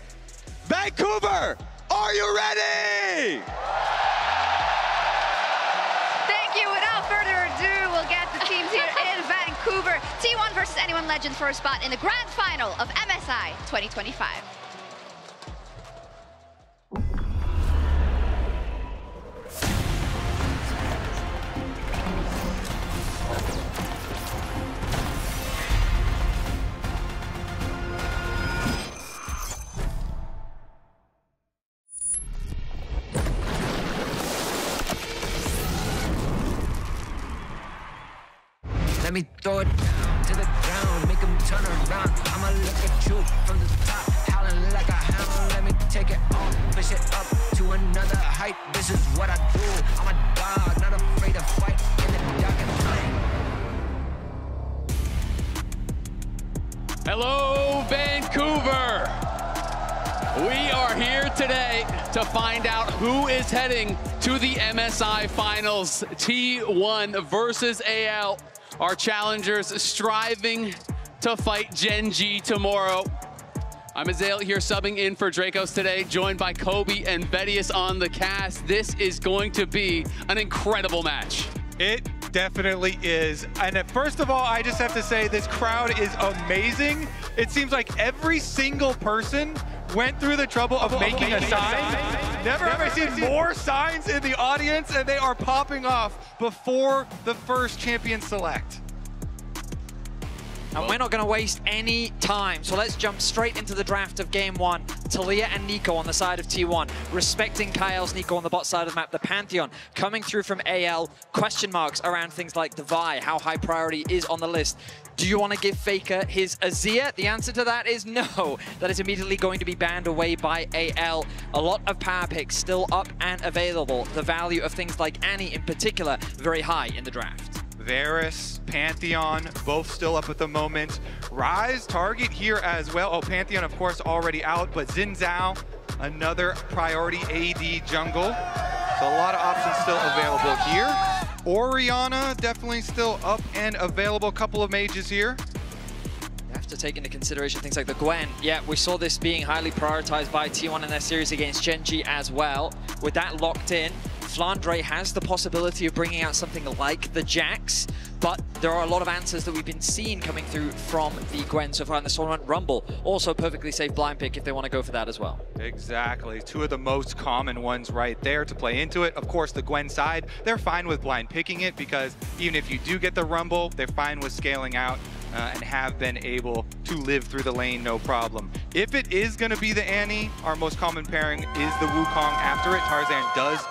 [SPEAKER 14] Vancouver, are you ready?
[SPEAKER 13] Thank you. Without further ado, we'll get the teams here in Vancouver. T1 versus Anyone Legends for a spot in the grand final of MSI 2025.
[SPEAKER 21] Let me throw it down to the ground, make them turn around. I'ma look at you from the top, howling like a hound. Let me take it off, push it up to another height. This is what I do. I'm a dog, not afraid to fight in the dark and night.
[SPEAKER 4] Hello, Vancouver. We are here today to find out who is heading to the MSI Finals. T1 versus AL, our challengers striving to fight Gen G tomorrow. I'm Azale here subbing in for Dracos today, joined by Kobe and Vedius on the cast. This is going to be an incredible match.
[SPEAKER 22] It definitely is. And first of all, I just have to say this crowd is amazing. It seems like every single person went through the trouble of making a sign. Never have I seen more signs in the audience, and they are popping off before the first champion select.
[SPEAKER 23] And we're not going to waste any time, so let's jump straight into the draft of Game 1. Talia and Nico on the side of T1, respecting Kyle's Nico on the bot side of the map. The Pantheon coming through from AL, question marks around things like the Vi, how high priority is on the list. Do you want to give Faker his Azir? The answer to that is no. That is immediately going to be banned away by AL. A lot of power picks still up and available. The value of things like Annie in particular, very high in the draft.
[SPEAKER 22] Varus, Pantheon, both still up at the moment. Ryze, target here as well. Oh, Pantheon, of course, already out, but Xin Zhao, another priority AD jungle. So a lot of options still available here. Orianna, definitely still up and available. Couple of mages here.
[SPEAKER 23] You have to take into consideration things like the Gwen. Yeah, we saw this being highly prioritized by T1 in their series against Gen G as well. With that locked in, Flandre has the possibility of bringing out something like the Jax, but there are a lot of answers that we've been seeing coming through from the Gwen so far in the tournament. Rumble, also perfectly safe blind pick if they want to go for that as well.
[SPEAKER 22] Exactly, two of the most common ones right there to play into it. Of course, the Gwen side, they're fine with blind picking it because even if you do get the Rumble, they're fine with scaling out and have been able to live through the lane, no problem. If it is going to be the Annie, our most common pairing is the Wukong after it. Tarzan does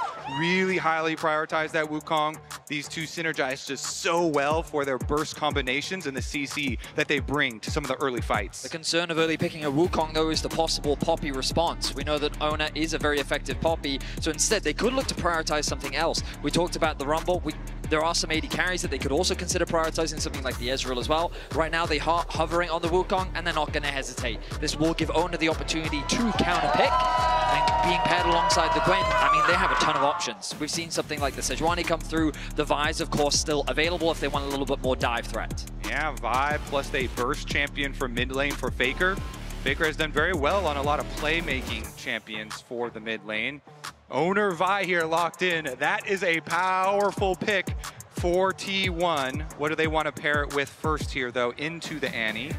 [SPEAKER 22] really highly prioritize that Wukong. These two synergize just so well for their burst combinations and the CC that they bring to some of the early fights.
[SPEAKER 23] The concern of early picking a Wukong, though, is the possible Poppy response. We know that Ona is a very effective Poppy, so instead they could look to prioritize something else. We talked about the Rumble. There are some AD carries that they could also consider prioritizing, something like the Ezreal as well. Right now, they are hovering on the Wukong, and they're not going to hesitate. This will give Ona the opportunity to counter-pick, and being paired alongside the Gwen, I mean, they have a ton of options. We've seen something like the Sejuani come through. The Vi's, of course, still available if they want a little bit more dive threat.
[SPEAKER 22] Yeah, Vi plus they burst champion for mid lane for Faker. Faker has done very well on a lot of playmaking champions for the mid lane. Owner Vi here locked in. That is a powerful pick for T1. What do they want to pair it with first here, though, into the Annie?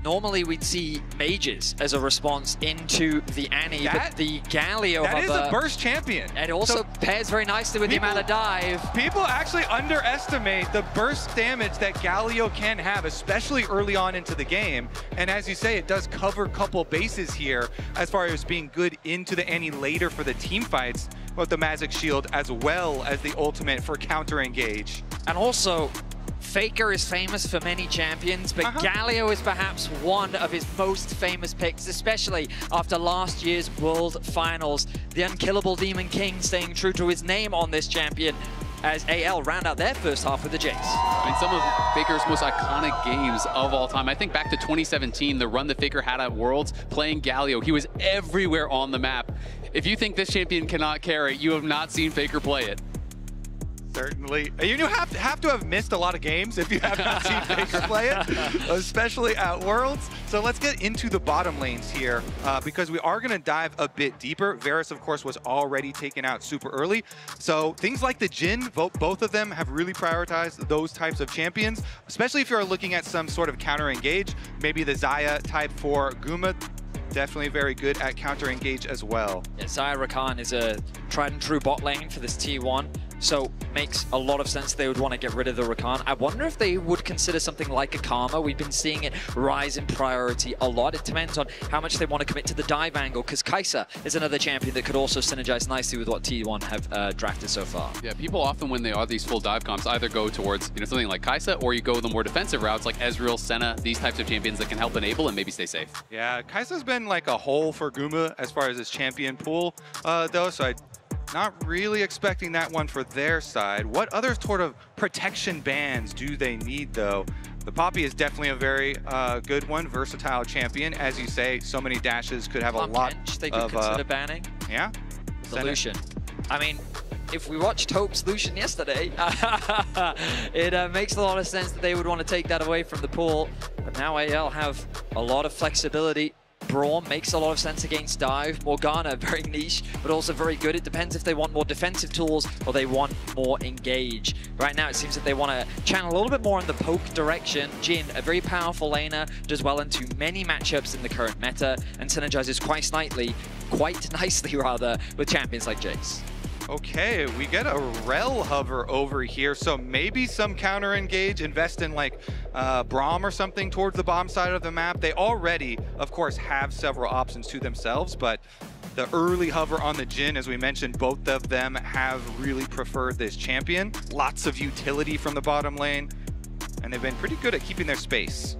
[SPEAKER 23] Normally we'd see mages as a response into the Annie, but the Galio
[SPEAKER 22] that is a burst champion.
[SPEAKER 23] It also pairs very nicely with the amount of dive.
[SPEAKER 22] People actually underestimate the burst damage that Galio can have, especially early on into the game. And as you say, it does cover a couple bases here as far as being good into the Annie later for the team fights with the Magic Shield as well as the ultimate for counter engage.
[SPEAKER 23] And also, Faker is famous for many champions, but Galio is perhaps one of his most famous picks, especially after last year's World Finals. The unkillable Demon King staying true to his name on this champion as AL round out their first half with the Jace.
[SPEAKER 4] I mean, some of Faker's most iconic games of all time. I think back to 2017, the run that Faker had at Worlds playing Galio. He was everywhere on the map. If you think this champion cannot carry, you have not seen Faker play it.
[SPEAKER 22] Certainly. You have to have missed a lot of games if you have not seen Faker play it, especially at Worlds. So let's get into the bottom lanes here because we are going to dive a bit deeper. Varus, of course, was already taken out super early. So things like the Jhin, both of them have really prioritized those types of champions, especially if you're looking at some sort of counter engage. Maybe the Xayah type for Guma. Definitely very good at counter engage as well.
[SPEAKER 23] Yeah, Xayah Rakan is a tried and true bot lane for this T1. So makes a lot of sense they would want to get rid of the Rakan. I wonder if they would consider something like a Karma. We've been seeing it rise in priority a lot. It depends on how much they want to commit to the dive angle, because Kai'Sa is another champion that could also synergize nicely with what T1 have drafted so far.
[SPEAKER 4] Yeah, people often when they are these full dive comps either go towards something like Kai'Sa, or you go the more defensive routes like Ezreal, Senna, these types of champions that can help enable and maybe stay safe.
[SPEAKER 22] Yeah, Kai'Sa's been like a hole for Guma as far as his champion pool, though, so Not really expecting that one for their side. What other sort of protection bans do they need, though? The Poppy is definitely a very good one, versatile champion. As you say, so many dashes could have a lot
[SPEAKER 23] they could consider banning.
[SPEAKER 22] Yeah.
[SPEAKER 23] The Lucian. I mean, if we watched Hope's Lucian yesterday, it makes a lot of sense that they would want to take that away from the pool. But now AL have a lot of flexibility. Braum makes a lot of sense against dive. Morgana, very niche, but also very good. It depends if they want more defensive tools or they want more engage. Right now, it seems that they want to channel a little bit more in the poke direction. Jhin, a very powerful laner, does well into many matchups in the current meta and synergizes quite nicely with champions like Jace.
[SPEAKER 22] Okay, we get a rel hover over here, so maybe some counter engage, invest in like Braum or something towards the bottom side of the map. They already, of course, have several options to themselves, but the early hover on the Jhin, as we mentioned, both of them have really preferred this champion. Lots of utility from the bottom lane, and they've been pretty good at keeping their space.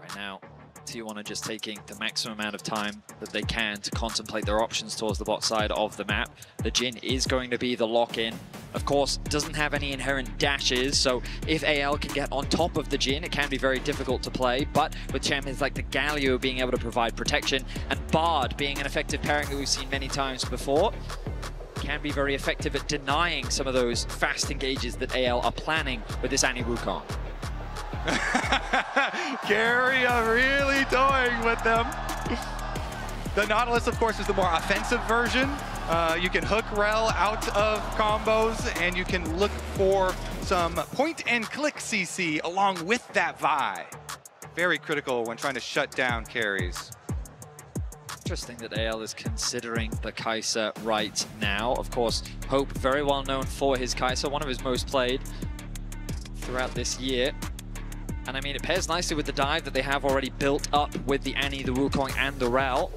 [SPEAKER 23] Right now, T1 are just taking the maximum amount of time that they can to contemplate their options towards the bot side of the map. The Jhin is going to be the lock-in. Of course, doesn't have any inherent dashes, so if AL can get on top of the Jhin, it can be very difficult to play, but with champions like the Galio being able to provide protection, and Bard being an effective pairing that we've seen many times before, can be very effective at denying some of those fast engages that AL are planning with this Annie Wukong.
[SPEAKER 22] Gary really toying with them. The Nautilus, of course, is the more offensive version. You can hook rel out of combos, and you can look for some point-and-click CC along with that Vi. Very critical when trying to shut down carries.
[SPEAKER 23] Interesting that AL is considering the Kai'Sa right now. Of course, Hope, very well known for his Kai'Sa, one of his most played throughout this year. And I mean, it pairs nicely with the dive that they have already built up with the Annie, the Wukong, and the Rel.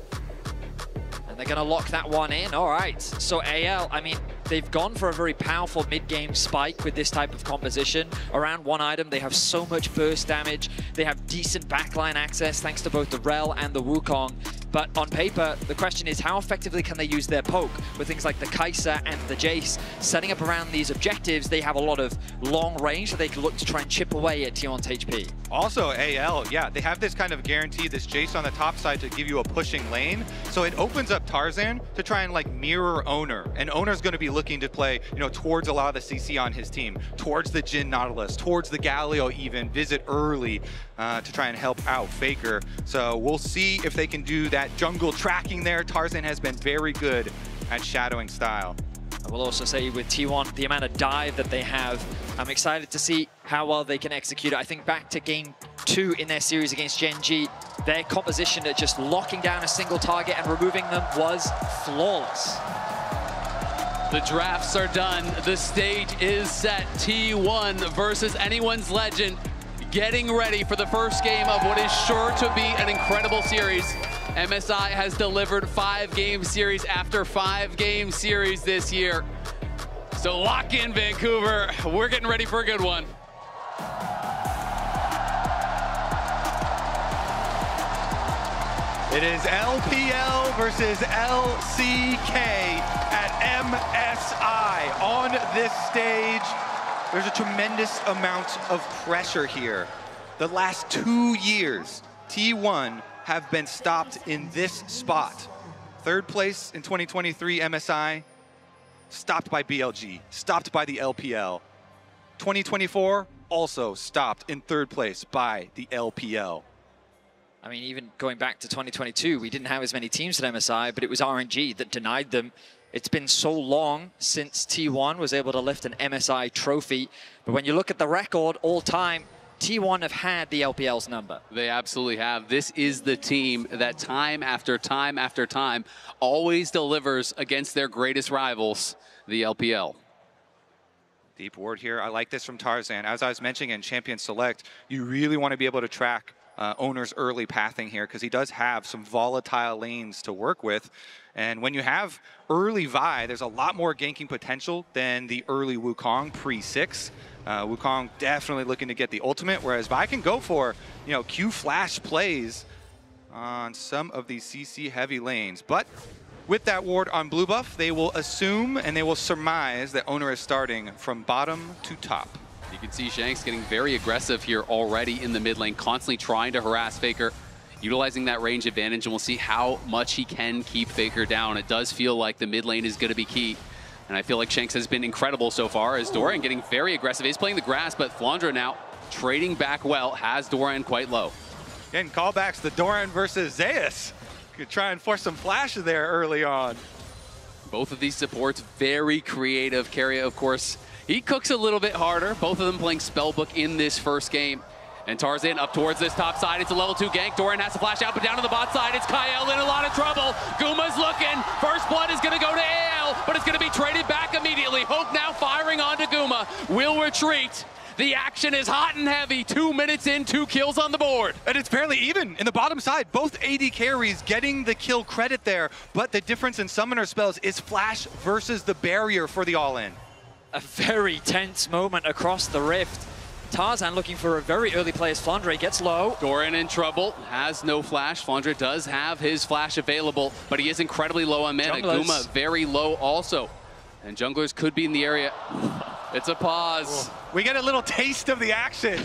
[SPEAKER 23] And they're going to lock that one in. All right. So AL, I mean, they've gone for a very powerful mid-game spike with this type of composition. Around one item, they have so much burst damage. They have decent backline access thanks to both the Rel and the Wukong. But on paper, the question is how effectively can they use their poke with things like the Kai'Sa and the Jace? Setting up around these objectives, they have a lot of long range that they can look to try and chip away at T1's HP.
[SPEAKER 22] Also, AL, yeah, they have this kind of guarantee, this Jace on the top side to give you a pushing lane. So it opens up Tarzan to try and like mirror Owner. And Owner's going to be looking to play, you know, towards a lot of the CC on his team, towards the Jhin Nautilus, towards the Galio even, visit early to try and help out Faker. So we'll see if they can do that jungle tracking there. Tarzan has been very good at shadowing style.
[SPEAKER 23] I will also say with T1, the amount of dive that they have, I'm excited to see how well they can execute it. I think back to game 2 in their series against Gen G, their composition at just locking down a single target and removing them was flawless.
[SPEAKER 4] The drafts are done. The stage is set. T1 versus anyone's legend. Getting ready for the first game of what is sure to be an incredible series. MSI has delivered 5-game series after 5-game series this year. So lock in, Vancouver. We're getting ready for a good one.
[SPEAKER 22] It is LPL versus LCK at MSI. On this stage, there's a tremendous amount of pressure here. The last 2 years, T1 have been stopped in this spot. 3rd place in 2023 MSI, stopped by BLG, stopped by the LPL. 2024, also stopped in 3rd place by the LPL.
[SPEAKER 23] I mean, even going back to 2022, we didn't have as many teams at MSI, but it was RNG that denied them. It's been so long since T1 was able to lift an MSI trophy. But when you look at the record all time, T1 have had the LPL's number.
[SPEAKER 4] They absolutely have. This is the team that time after time after time always delivers against their greatest rivals, the LPL.
[SPEAKER 22] Deep ward here. I like this from Tarzan. As I was mentioning in Champion Select, you really want to be able to track Owner's early pathing here because he does have some volatile lanes to work with. And when you have early Vi, there's a lot more ganking potential than the early Wukong pre-6. Wukong definitely looking to get the ultimate, whereas Vi can go for, you know, Q flash plays on some of these CC heavy lanes. But with that ward on blue buff, they will assume and they will surmise that Owner is starting from bottom to top.
[SPEAKER 4] You can see Shanks getting very aggressive here already in the mid lane, constantly trying to harass Faker, utilizing that range advantage, and we'll see how much he can keep Faker down. It does feel like the mid lane is going to be key. And I feel like Shanks has been incredible so far as Doran getting very aggressive. He's playing the grass, but Flandra now trading back well, has Doran quite low.
[SPEAKER 22] Getting callbacks to Doran versus Zeus. Could try and force some flash there early on.
[SPEAKER 4] Both of these supports very creative. Keria, of course, he cooks a little bit harder. Both of them playing Spellbook in this first game. And Tarzan up towards this top side. It's a level 2 gank. Doran has to flash out, but down to the bot side, it's Kyle in a lot of trouble. Guma's looking. First blood is going to go to AL, but it's going to be traded back immediately. Hope now firing onto Guma. Will retreat. The action is hot and heavy. 2 minutes in, 2 kills on the board.
[SPEAKER 22] And it's fairly even in the bottom side. Both AD carries getting the kill credit there, but the difference in summoner spells is flash versus the barrier for the all-in.
[SPEAKER 23] A very tense moment across the rift. Tarzan looking for a very early play as Flandre gets low.
[SPEAKER 4] Doran in trouble, has no flash. Flandre does have his flash available, but he is incredibly low on mana. Guma very low also. And junglers could be in the area. It's a pause.
[SPEAKER 22] We get a little taste of the action.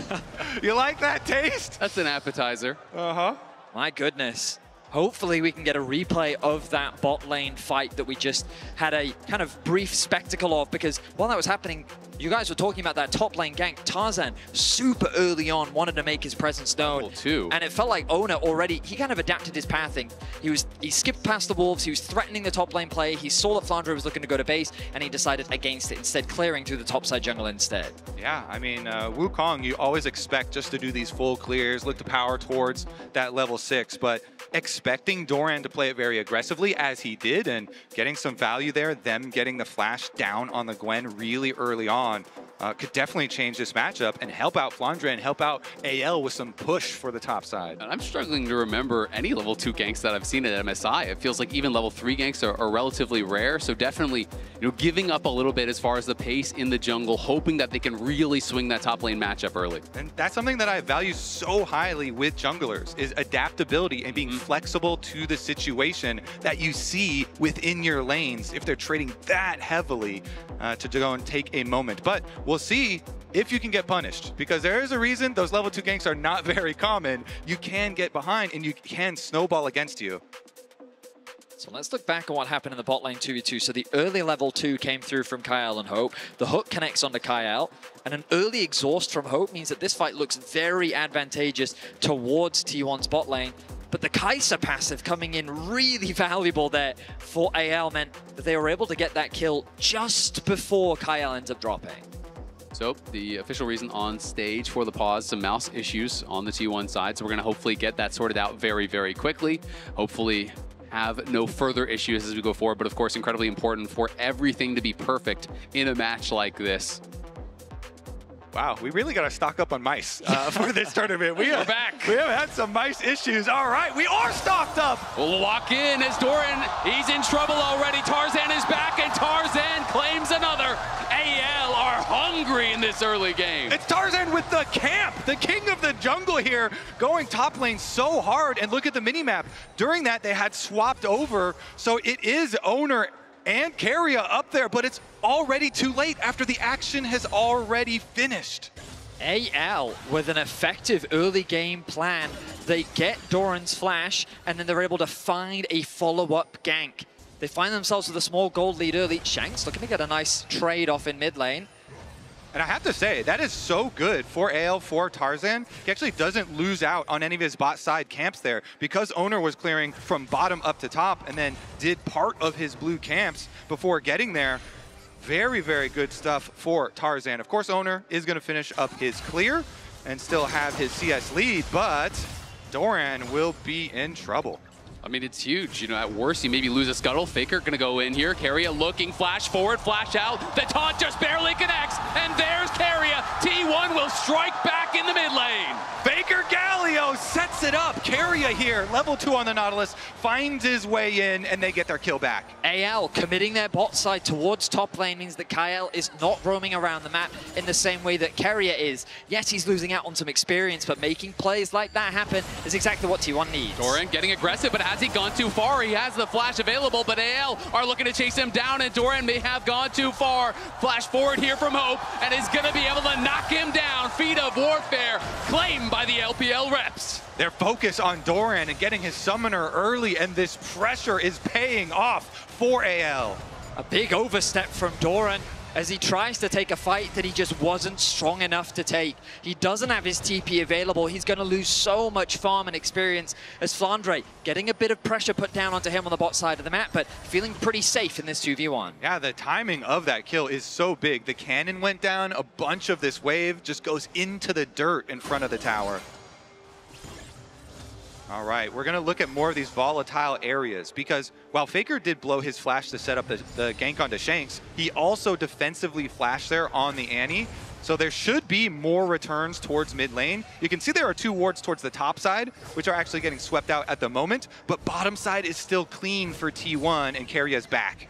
[SPEAKER 22] You like that taste?
[SPEAKER 4] That's an appetizer.
[SPEAKER 22] Uh-huh.
[SPEAKER 23] My goodness. Hopefully we can get a replay of that bot lane fight that we just had a kind of brief spectacle of, because while that was happening, you guys were talking about that top lane gank. Tarzan, super early on, wanted to make his presence known. And it felt like Owner already, he kind of adapted his pathing. He skipped past the wolves, he was threatening the top lane play, he saw that Flandre was looking to go to base, and he decided against it, instead clearing through the top side jungle instead.
[SPEAKER 22] Yeah, I mean, Wukong, you always expect just to do these full clears, look to power towards that level 6, but expecting Doran to play it very aggressively as he did and getting some value there, them getting the flash down on the Gwen really early on, could definitely change this matchup and help out Flandre and help out AL with some push for the top side.
[SPEAKER 4] And I'm struggling to remember any level 2 ganks that I've seen at MSI. It feels like even level 3 ganks are relatively rare, so definitely giving up a little bit as far as the pace in the jungle, hoping that they can really swing that top lane matchup early.
[SPEAKER 22] And that's something that I value so highly with junglers, is adaptability and being flexible to the situation that you see within your lanes if they're trading that heavily to go and take a moment. But we'll see if you can get punished, because there is a reason those level 2 ganks are not very common. You can get behind and you can snowball against you.
[SPEAKER 23] So let's look back at what happened in the bot lane 2v2. So the early level 2 came through from Kyle and Hope. The hook connects onto Kyle, and an early exhaust from Hope means that this fight looks very advantageous towards T1's bot lane. But the Kai'Sa passive coming in really valuable there for AL meant that they were able to get that kill just before Kyle ends up dropping.
[SPEAKER 4] So the official reason on stage for the pause, some mouse issues on the T1 side. So we're going to hopefully get that sorted out very, very quickly. Hopefully have no further issues as we go forward. But of course, incredibly important for everything to be perfect in a match like this.
[SPEAKER 22] Wow, we really got to stock up on mice for this tournament. We're
[SPEAKER 4] back.
[SPEAKER 22] We have had some mice issues. All right, we are stocked up.
[SPEAKER 4] We'll walk in as Doran, he's in trouble already. Tarzan is back, and Tarzan claims another. AL are hungry in this early game.
[SPEAKER 22] It's Tarzan with the camp, the king of the jungle here, going top lane so hard. And look at the minimap. During that, they had swapped over, so it is Owner and Keria up there, but it's already too late after the action has already finished.
[SPEAKER 23] AL with an effective early game plan. They get Doran's flash, and then they're able to find a follow-up gank. They find themselves with a small gold lead early. Shanks looking to get a nice trade off in mid lane.
[SPEAKER 22] And I have to say, that is so good for AL, for Tarzan. He actually doesn't lose out on any of his bot side camps there, because Owner was clearing from bottom up to top and then did part of his blue camps before getting there. Very, very good stuff for Tarzan. Of course, Owner is going to finish up his clear and still have his CS lead, but Doran will be in trouble.
[SPEAKER 4] I mean, it's huge. At worst, you maybe lose a scuttle. Faker gonna go in here. Keria looking, flash forward, flash out. The taunt just barely connects, and there's Keria. T1 will strike back in the mid lane.
[SPEAKER 22] Faker Galio sets it up. Keria here, level 2 on the Nautilus, finds his way in, and they get their kill back.
[SPEAKER 23] AL committing their bot side towards top lane means that Kyle is not roaming around the map in the same way that Keria is. Yes, he's losing out on some experience, but making plays like that happen is exactly what T1 needs.
[SPEAKER 4] Doran getting aggressive, but Has he gone too far? He has the flash available, but AL are looking to chase him down, and Doran may have gone too far. Flash forward here from Hope, and is going to be able to knock him down. Feet of Warfare claimed by the LPL reps.
[SPEAKER 22] Their focus on Doran and getting his summoner early, and this pressure is paying off for AL.
[SPEAKER 23] A big overstep from Doran as he tries to take a fight that he just wasn't strong enough to take. He doesn't have his TP available. He's going to lose so much farm and experience as Flandre getting a bit of pressure put down onto him on the bot side of the map, but feeling pretty safe in this 2v1.
[SPEAKER 22] Yeah, the timing of that kill is so big. The cannon went down, a bunch of this wave just goes into the dirt in front of the tower. All right, we're going to look at more of these volatile areas because while Faker did blow his flash to set up the gank onto Shanks, he also defensively flashed there on the Annie. So there should be more returns towards mid lane. You can see there are 2 wards towards the top side, which are actually getting swept out at the moment, but bottom side is still clean for T1 and Karia's back.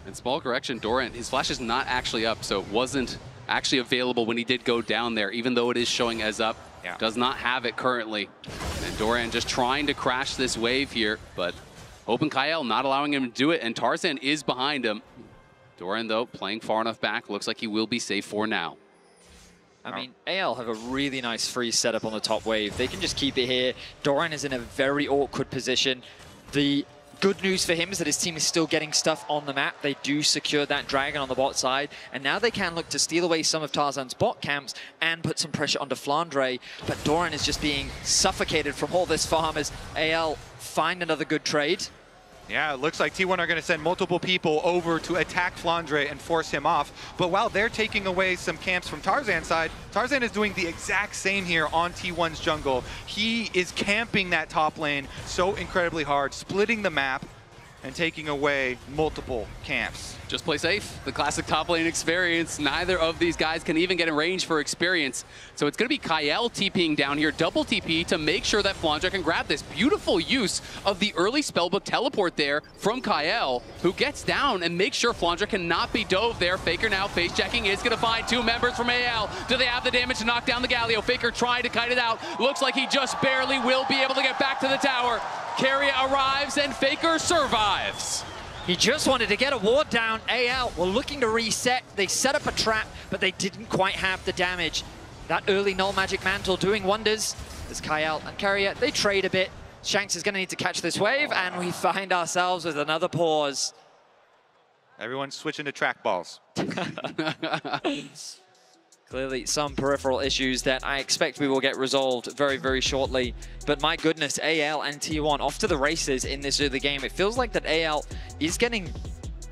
[SPEAKER 4] And small correction, Doran, his flash is not actually up, so it wasn't actually available when he did go down there, even though it is showing as up. Yeah. Does not have it currently. And Doran just trying to crash this wave here, but Hope and Kyle not allowing him to do it, and Tarzan is behind him. Doran, though, playing far enough back, looks like he will be safe for now.
[SPEAKER 23] I mean, AL have a really nice freeze setup on the top wave. They can just keep it here. Doran is in a very awkward position. The good news for him is that his team is still getting stuff on the map. They do secure that dragon on the bot side, and now they can look to steal away some of Tarzan's bot camps and put some pressure onto Flandre. But Doran is just being suffocated from all this farm as AL find another good trade.
[SPEAKER 22] Yeah, it looks like T1 are going to send multiple people over to attack Flandre and force him off. But while they're taking away some camps from Tarzan's side, Tarzan is doing the exact same here on T1's jungle. He is camping that top lane so incredibly hard, splitting the map and taking away multiple camps.
[SPEAKER 4] Just play safe, the classic top lane experience. Neither of these guys can even get in range for experience. So it's going to be Kyle TPing down here, double TP to make sure that Flandre can grab this. Beautiful use of the early spellbook teleport there from Kyle, who gets down and makes sure Flandre cannot be dove there. Faker now face checking, is going to find 2 members from AL. Do they have the damage to knock down the Galio? Faker trying to kite it out. Looks like he just barely will be able to get back to the tower. Keria arrives and Faker survives.
[SPEAKER 23] He just wanted to get a ward down. AL were looking to reset. They set up a trap, but they didn't quite have the damage. That early null magic mantle doing wonders. As Kyle and Keria, they trade a bit. Shanks is going to need to catch this wave, and we find ourselves with another pause.
[SPEAKER 22] Everyone's switching to trackballs.
[SPEAKER 23] Clearly some peripheral issues that I expect we will get resolved very, very shortly. But my goodness, AL and T1 off to the races in this early game. It feels like that AL is getting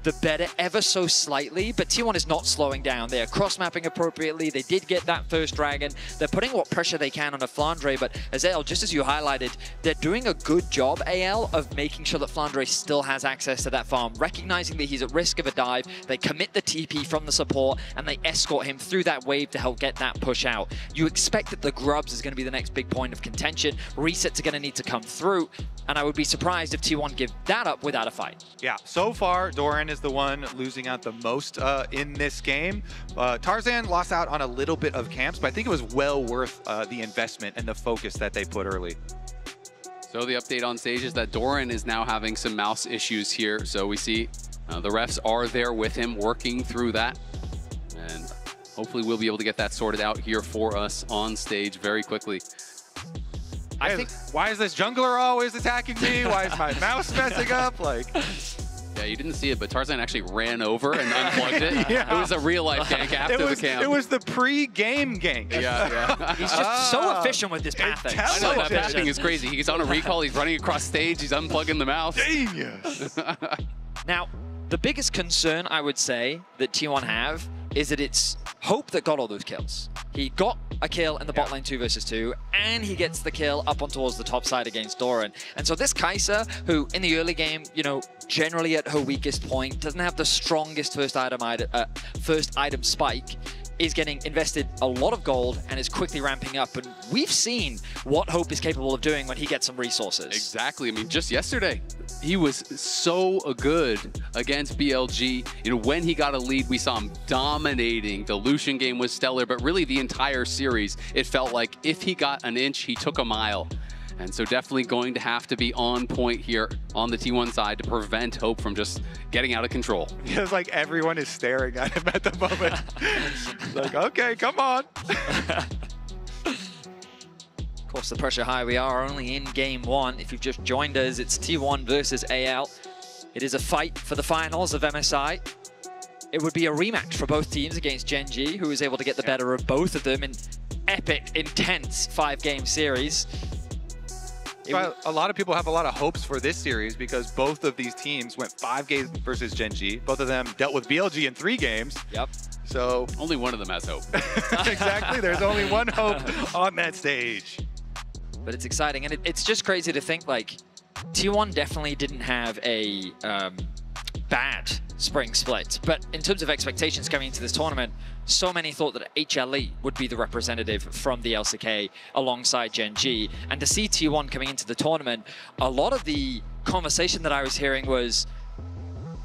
[SPEAKER 23] the better ever so slightly, but T1 is not slowing down. They are cross-mapping appropriately. They did get that first dragon. They're putting what pressure they can on a Flandre, but as AL, just as you highlighted, they're doing a good job, AL, of making sure that Flandre still has access to that farm, recognizing that he's at risk of a dive. They commit the TP from the support, and they escort him through that wave to help get that push out. You expect that the Grubs is going to be the next big point of contention. Resets are going to need to come through, and I would be surprised if T1 give that up without a fight.
[SPEAKER 22] Yeah, so far, Doran is the one losing out the most in this game. Tarzan lost out on a little bit of camps, but I think it was well worth the investment and the focus that they put early.
[SPEAKER 4] So the update on stage is that Doran is now having some mouse issues here. So we see the refs are there with him working through that. And hopefully we'll be able to get that sorted out here for us on stage very quickly.
[SPEAKER 22] I think, why is this jungler always attacking me? Why is my mouse messing up? Like,
[SPEAKER 4] yeah, you didn't see it, but Tarzan actually ran over and unplugged it.
[SPEAKER 22] Yeah.
[SPEAKER 4] It was a real-life gank after the camp.
[SPEAKER 22] It was the pre-game gank.
[SPEAKER 4] Yeah.
[SPEAKER 23] He's just so efficient with this pathing.
[SPEAKER 4] I know, that pathing is crazy. He's on a recall, he's running across stage, he's unplugging the mouse.
[SPEAKER 22] Genius.
[SPEAKER 23] Now, the biggest concern I would say that T1 have is that it's Hope that got all those kills. He got a kill in the bot lane 2 versus 2, and he gets the kill up on towards the top side against Doran. And so this Kai'Sa, who in the early game, you know, generally at her weakest point, doesn't have the strongest first item spike, is getting invested a lot of gold and is quickly ramping up. And we've seen what Hope is capable of doing when he gets some resources.
[SPEAKER 4] Exactly. I mean, just yesterday, he was so good against BLG. You know, when he got a lead, we saw him dominating. The Lucian game was stellar, but really the entire series, it felt like if he got an inch, he took a mile. And so definitely going to have to be on point here on the T1 side to prevent Hope from just getting out of control.
[SPEAKER 22] Feels like everyone is staring at him at the moment. Like, okay, come on.
[SPEAKER 23] Of course, the pressure high. We are only in game 1. If you've just joined us, it's T1 versus AL. It is a fight for the finals of MSI. It would be a rematch for both teams against Gen G, who was able to get the better of both of them in epic, intense 5-game series.
[SPEAKER 22] A lot of people have a lot of hopes for this series because both of these teams went 5 games versus Gen G. Both of them dealt with BLG in 3 games.
[SPEAKER 23] Yep.
[SPEAKER 22] So
[SPEAKER 4] only one of them has hope.
[SPEAKER 22] Exactly. There's only one hope on that stage.
[SPEAKER 23] But it's exciting, and it's just crazy to think, like, T1 definitely didn't have a bad spring split, but in terms of expectations coming into this tournament, so many thought that HLE would be the representative from the LCK alongside Gen G, and to see T1 coming into the tournament, a lot of the conversation that I was hearing was,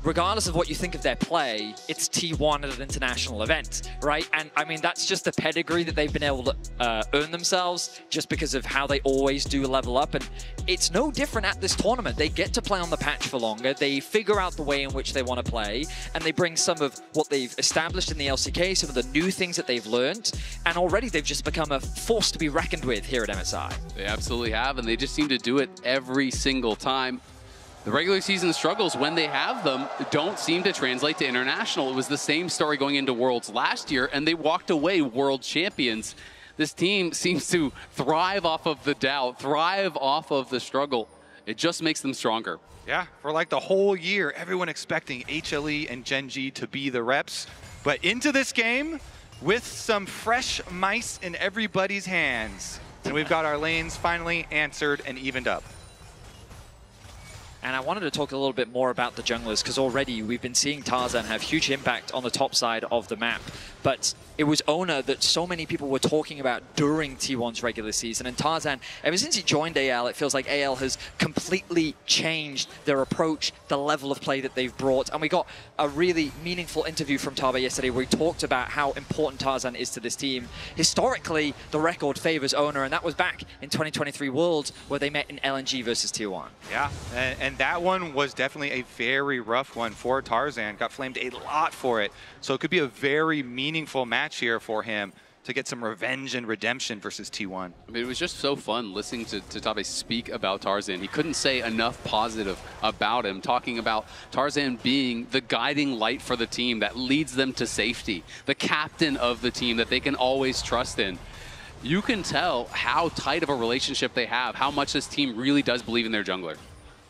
[SPEAKER 23] regardless of what you think of their play, it's T1 at an international event, right? And I mean, that's just the pedigree that they've been able to earn themselves just because of how they always do level up. And it's no different at this tournament. They get to play on the patch for longer. They figure out the way in which they want to play, and they bring some of what they've established in the LCK, some of the new things that they've learned, and already they've just become a force to be reckoned with here at MSI.
[SPEAKER 4] They absolutely have, and they just seem to do it every single time. The regular season struggles, when they have them, don't seem to translate to international. It was the same story going into Worlds last year, and they walked away world champions. This team seems to thrive off of the doubt, thrive off of the struggle. It just makes them stronger.
[SPEAKER 22] Yeah, for like the whole year, everyone expecting HLE and Gen G to be the reps. But into this game, with some fresh mice in everybody's hands. And we've got our lanes finally answered and evened up.
[SPEAKER 23] And I wanted to talk a little bit more about the junglers, because already we've been seeing Tarzan have huge impact on the top side of the map. But it was Ona that so many people were talking about during T1's regular season. And Tarzan, ever since he joined AL, it feels like AL has completely changed their approach, the level of play that they've brought. And we got a really meaningful interview from Taba yesterday where he talked about how important Tarzan is to this team. Historically, the record favors Ona, and that was back in 2023 Worlds where they met in LNG versus T1.
[SPEAKER 22] Yeah, and that one was definitely a very rough one for Tarzan. Got flamed a lot for it. So it could be a very meaningful match here for him to get some revenge and redemption versus T1.
[SPEAKER 4] I mean, it was just so fun listening to Tabe speak about Tarzan. He couldn't say enough positive about him, talking about Tarzan being the guiding light for the team that leads them to safety, the captain of the team that they can always trust in. You can tell how tight of a relationship they have, how much this team really does believe in their jungler.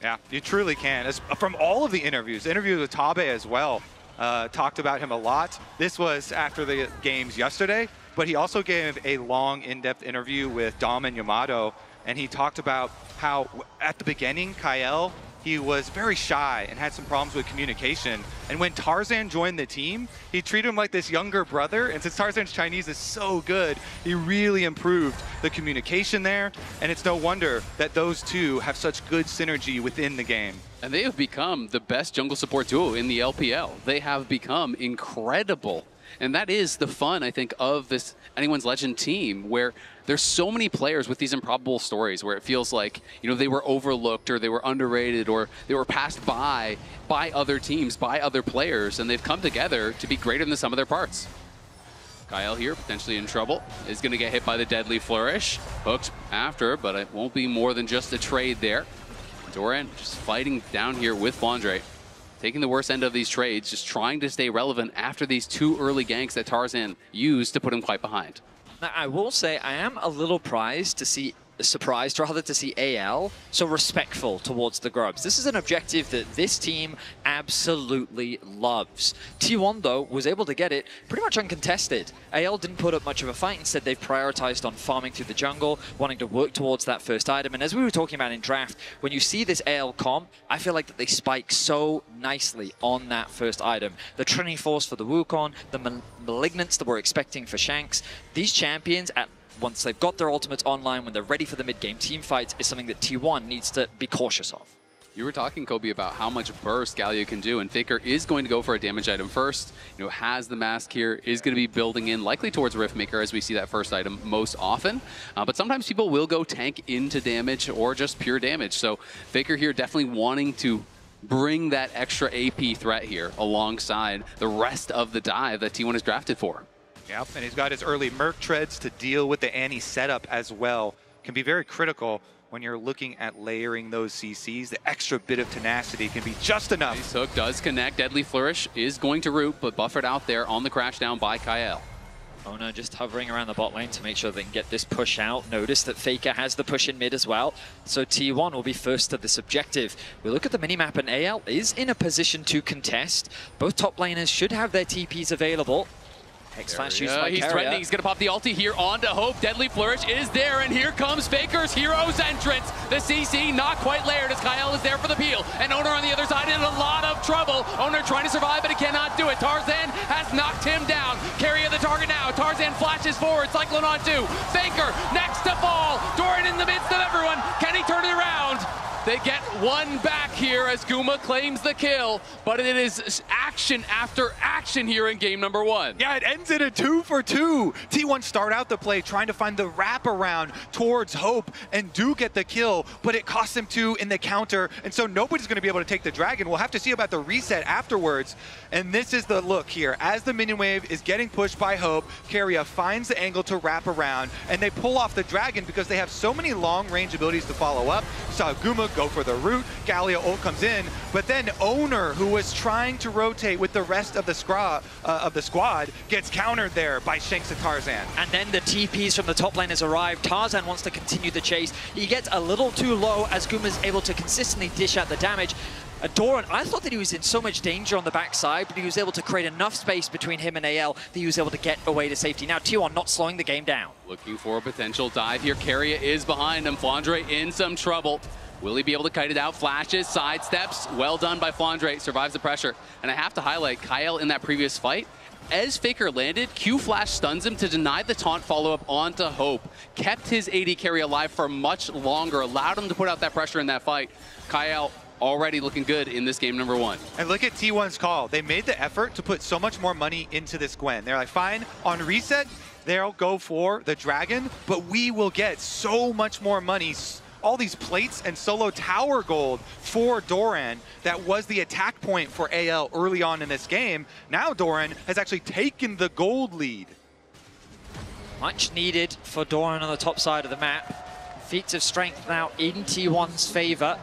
[SPEAKER 22] Yeah, you truly can. As, from all of the interviews with Tabe as well, talked about him a lot. This was after the games yesterday, but he also gave a long, in-depth interview with Dom and Yamato, and he talked about how at the beginning, Kael, he was very shy and had some problems with communication. And when Tarzan joined the team, he treated him like this younger brother. And since Tarzan's Chinese is so good, he really improved the communication there. And it's no wonder that those two have such good synergy within the game.
[SPEAKER 4] And they have become the best jungle support duo in the LPL. They have become incredible. And that is the fun, I think, of this Anyone's Legend team, where there's so many players with these improbable stories where it feels like, you know, they were overlooked or they were underrated or they were passed by other teams, by other players, and they've come together to be greater than the sum of their parts. Kael here, potentially in trouble, is going to get hit by the deadly flourish. Hooked after, but it won't be more than just a trade there. Doran just fighting down here with Fondre. Taking the worst end of these trades, just trying to stay relevant after these two early ganks that Tarzan used to put him quite behind.
[SPEAKER 23] Now, I will say I am a little surprised to see AL so respectful towards the Grubs. This is an objective that this team absolutely loves. T1, though, was able to get it pretty much uncontested. AL didn't put up much of a fight. Instead, they've prioritized on farming through the jungle, wanting to work towards that first item. And as we were talking about in draft, when you see this AL comp, I feel like that they spike so nicely on that first item. The Trinity Force for the Wukong, the Malignants that we're expecting for Shanks. These champions, once they've got their ultimates online, when they're ready for the mid-game team fights, is something that T1 needs to be cautious of.
[SPEAKER 4] You were talking, Kobe, about how much burst Galio can do, and Faker is going to go for a damage item first. You know, has the mask here, is going to be building in, likely towards Riftmaker as we see that first item most often. But sometimes people will go tank into damage or just pure damage. So Faker here definitely wanting to bring that extra AP threat here alongside the rest of the dive that T1 is drafted for.
[SPEAKER 22] Yep, and he's got his early Merc treads to deal with the Annie setup as well. Can be very critical when you're looking at layering those CCs. The extra bit of tenacity can be just enough.
[SPEAKER 4] Nice hook does connect. Deadly Flourish is going to root, but buffered out there on the crash down by Kyle.
[SPEAKER 23] Ona just hovering around the bot lane to make sure they can get this push out. Notice that Faker has the push in mid as well. So T1 will be first to this objective. We look at the minimap and AL is in a position to contest. Both top laners should have their TPs available. X-Flash used by
[SPEAKER 4] He's threatening, he's gonna pop the ulti here onto Hope. Deadly Flourish is there, and here comes Faker's Hero's entrance. The CC not quite layered as Kyle is there for the peel. And Owner on the other side in a lot of trouble. Owner trying to survive, but he cannot do it. Tarzan has knocked him down. Carry of the target now. Tarzan flashes forward, Cyclone on 2. Faker next to fall. Doran in the midst of everyone. Can he turn it around? They get one back here as Guma claims the kill, but it is action after action here in game number 1.
[SPEAKER 22] Yeah, it ends in a 2-for-2. T1 start out the play trying to find the wraparound towards Hope and do get the kill, but it costs him 2 in the counter, and so nobody's going to be able to take the dragon. We'll have to see about the reset afterwards, and this is the look here. As the minion wave is getting pushed by Hope, Keria finds the angle to wrap around, and they pull off the dragon because they have so many long-range abilities to follow up. Saw Guma go for the root, Galio ult comes in, but then Owner, who was trying to rotate with the rest of the squad, gets countered there by Shanks and Tarzan.
[SPEAKER 23] And then the TPs from the top lane has arrived. Tarzan wants to continue the chase. He gets a little too low as Guma's able to consistently dish out the damage. Doran, I thought that he was in so much danger on the backside, but he was able to create enough space between him and AL that he was able to get away to safety. Now T1 not slowing the game down.
[SPEAKER 4] Looking for a potential dive here. Keria is behind him. Flandre in some trouble. Will he be able to kite it out? Flashes, sidesteps. Well done by Flandre. Survives the pressure. And I have to highlight Kyle in that previous fight. As Faker landed, Q-Flash stuns him to deny the taunt follow-up onto Hope. Kept his AD carry alive for much longer. Allowed him to put out that pressure in that fight. Kyle already looking good in this game number 1.
[SPEAKER 22] And look at T1's call. They made the effort to put so much more money into this Gwen. They're like, fine, on reset, they'll go for the dragon, but we will get so much more money. All these plates and solo tower gold for Doran. That was the attack point for AL early on in this game. Now Doran has actually taken the gold lead.
[SPEAKER 23] Much needed for Doran on the top side of the map. Feats of strength now in T1's favor.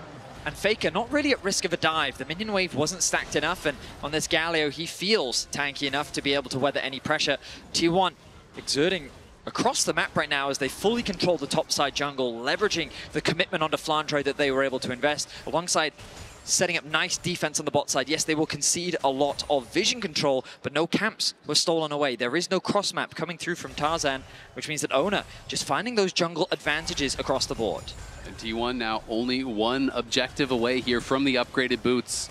[SPEAKER 23] And Faker not really at risk of a dive. The minion wave wasn't stacked enough, and on this Galio he feels tanky enough to be able to weather any pressure. T1 exerting across the map right now as they fully control the top side jungle, leveraging the commitment onto Flandre that they were able to invest, alongside setting up nice defense on the bot side. Yes, they will concede a lot of vision control, but no camps were stolen away. There is no cross map coming through from Tarzan, which means that Ona just finding those jungle advantages across the board.
[SPEAKER 4] And T1 now only one objective away here from the upgraded boots.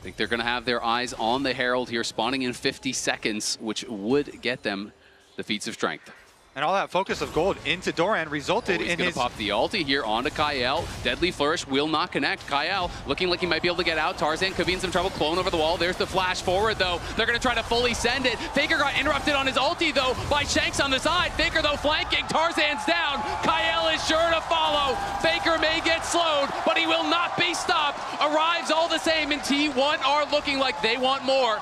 [SPEAKER 4] I think they're going to have their eyes on the Herald here, spawning in 50 seconds, which would get them the feats of strength.
[SPEAKER 22] And all that focus of gold into Doran resulted
[SPEAKER 4] in his...
[SPEAKER 22] He's
[SPEAKER 4] gonna pop the ulti here onto Kyle. Deadly Flourish will not connect. Kyle looking like he might be able to get out. Tarzan could be in some trouble. Clone over the wall. There's the flash forward, though. They're gonna try to fully send it. Faker got interrupted on his ulti, though, by Shanks on the side. Faker, though, flanking. Tarzan's down. Kyle is sure to follow. Faker may get slowed, but he will not be stopped. Arrives all the same, and T1 are looking like they want more.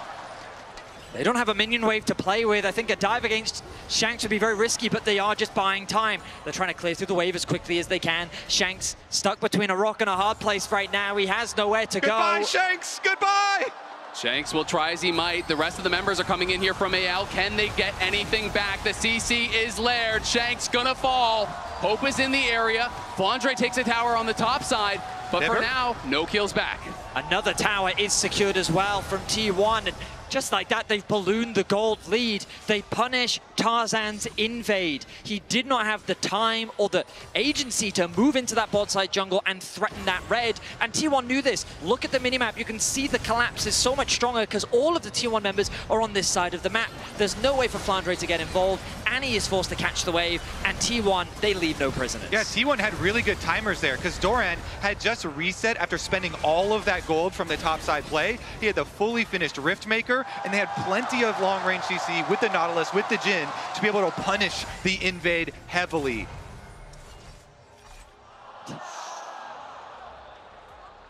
[SPEAKER 23] They don't have a minion wave to play with. I think a dive against Shanks would be very risky, but they are just buying time. They're trying to clear through the wave as quickly as they can. Shanks stuck between a rock and a hard place right now. He has nowhere to go.
[SPEAKER 22] Goodbye, Shanks! Goodbye!
[SPEAKER 4] Shanks will try as he might. The rest of the members are coming in here from AL. Can they get anything back? The CC is layered. Shanks gonna fall. Hope is in the area. Flandre takes a tower on the top side, but for now, no kills back.
[SPEAKER 23] Another tower is secured as well from T1. Just like that, they've ballooned the gold lead. They punish Tarzan's invade. He did not have the time or the agency to move into that bot side jungle and threaten that red. And T1 knew this. Look at the minimap. You can see the collapse is so much stronger because all of the T1 members are on this side of the map. There's no way for Flandre to get involved. Annie is forced to catch the wave, and T1, they leave no prisoners.
[SPEAKER 22] Yeah, T1 had really good timers there because Doran had just reset after spending all of that gold from the top side play. He had the fully finished Rift Maker, and they had plenty of long-range CC with the Nautilus, with the Jhin, to be able to punish the invade heavily.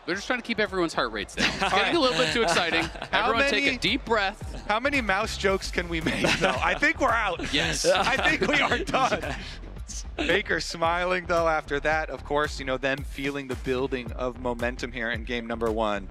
[SPEAKER 4] They're just trying to keep everyone's heart rates down. It's getting a little bit too exciting. Everyone take a deep breath.
[SPEAKER 22] How many mouse jokes can we make, though? I think we're out.
[SPEAKER 4] Yes.
[SPEAKER 22] I think we are done. Baker smiling, though, after that. Of course, you know, them feeling the building of momentum here in game number 1.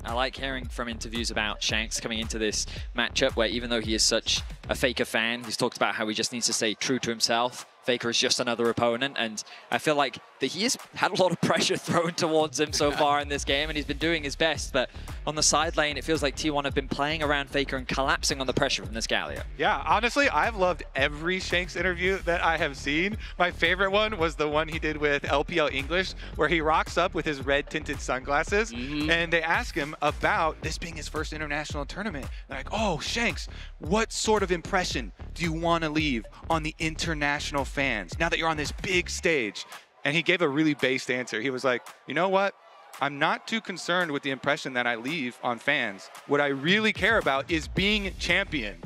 [SPEAKER 23] I like hearing from interviews about Shanks coming into this matchup where even though he is such a Faker fan, he's talked about how he just needs to stay true to himself. Faker is just another opponent, and I feel like that he has had a lot of pressure thrown towards him so far in this game, and he's been doing his best, but on the side lane, it feels like T1 have been playing around Faker and collapsing on the pressure from this Galio.
[SPEAKER 22] Yeah, honestly, I've loved every Shanks interview that I have seen. My favorite one was the one he did with LPL English, where he rocks up with his red tinted sunglasses, and they ask him about this being his first international tournament. They're like, oh, Shanks, what sort of impression do you want to leave on the international fans now that you're on this big stage? And he gave a really based answer. He was like, you know what? I'm not too concerned with the impression that I leave on fans. What I really care about is being champion.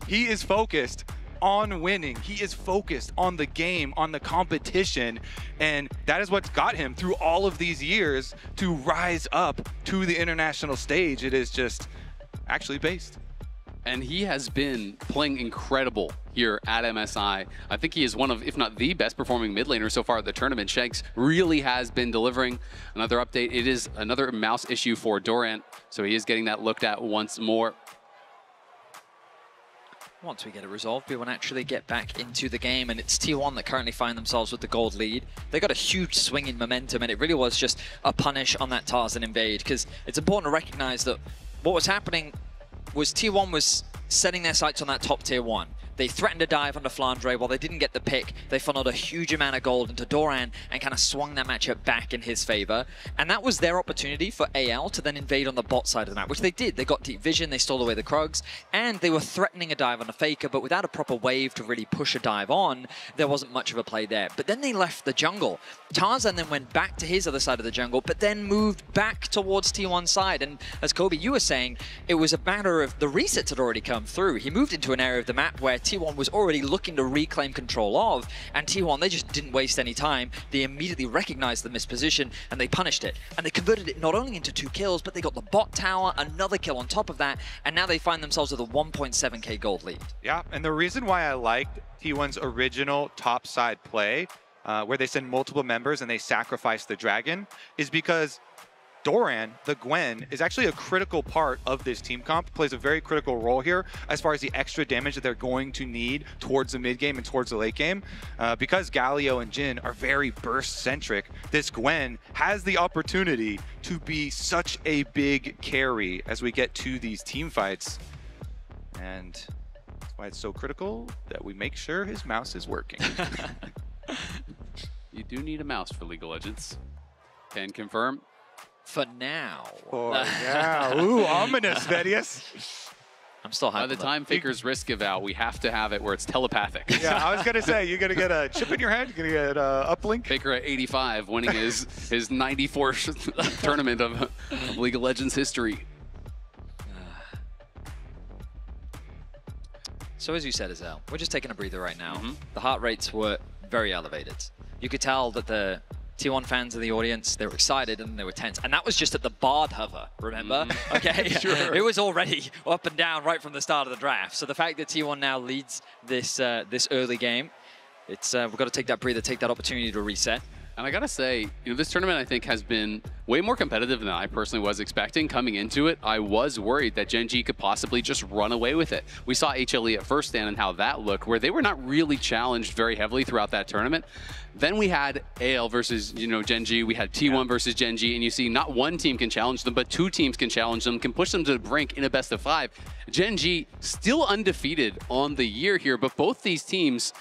[SPEAKER 22] He is focused on winning. He is focused on the game, on the competition, and that is what's got him through all of these years to rise up to the international stage. It is just actually based.
[SPEAKER 4] And he has been playing incredible here at MSI. I think he is one of, if not the best performing mid laner so far at the tournament. Shanks really has been delivering. Another update, it is another mouse issue for Doran, so he is getting that looked at once more.
[SPEAKER 23] Once we get it resolved, we will naturally get back into the game, and it's T1 that currently find themselves with the gold lead. They got a huge swing in momentum, and it really was just a punish on that Tarzan invade, because it's important to recognize that what was happening was T1 was setting their sights on that top tier 1. They threatened a dive onto Flandre. While they didn't get the pick, they funneled a huge amount of gold into Doran and kind of swung that matchup back in his favor. And that was their opportunity for AL to then invade on the bot side of the map, which they did. They got deep vision, they stole away the Krugs, and they were threatening a dive on a Faker, but without a proper wave to really push a dive on, there wasn't much of a play there. But then they left the jungle. Tarzan then went back to his other side of the jungle, but then moved back towards T1's side. And as Kobe, you were saying, it was a matter of the resets had already come through. He moved into an area of the map where T1 was already looking to reclaim control of, and T1, they just didn't waste any time. They immediately recognized the misposition and they punished it. And they converted it not only into 2 kills, but they got the bot tower, another kill on top of that, and now they find themselves with a 1.7k gold lead.
[SPEAKER 22] Yeah, and the reason why I liked T1's original top side play, where they send multiple members and they sacrifice the dragon, is because Doran, the Gwen, is actually a critical part of this team comp, plays a very critical role here as far as the extra damage that they're going to need towards the mid game and towards the late game. Because Galio and Jhin are very burst-centric, this Gwen has the opportunity to be such a big carry as we get to these team fights. And that's why it's so critical that we make sure his mouse is working.
[SPEAKER 4] You do need a mouse for League of Legends. Can confirm.
[SPEAKER 23] For now.
[SPEAKER 22] Oh, yeah. Ooh, ominous, Vedius.
[SPEAKER 23] I'm still hyped.
[SPEAKER 4] By the time Faker's risk give out, we have to have it where it's telepathic.
[SPEAKER 22] Yeah, I was going to say, you're going to get a chip in your head? You're going to get an uplink?
[SPEAKER 4] Faker at 85, winning his 94th tournament of League of Legends history.
[SPEAKER 23] So as you said, Azel, we're just taking a breather right now. The heart rates were very elevated. You could tell that the T1 fans in the audience, they were excited and they were tense. And that was just at the Bard hover, remember? Okay,
[SPEAKER 4] Sure.
[SPEAKER 23] It was already up and down right from the start of the draft. So the fact that T1 now leads this this early game, it's we've got to take that breather, take that opportunity to reset.
[SPEAKER 4] And I gotta say, this tournament I think has been way more competitive than I personally was expecting. Coming into it, I was worried that Gen G could possibly just run away with it. We saw HLE at first stand and how that looked, where they were not really challenged very heavily throughout that tournament. Then we had AL versus, Gen G. We had T1 versus Gen G, and you see not one team can challenge them, but 2 teams can challenge them, can push them to the brink in a best of 5. Gen G still undefeated on the year here, but both these teams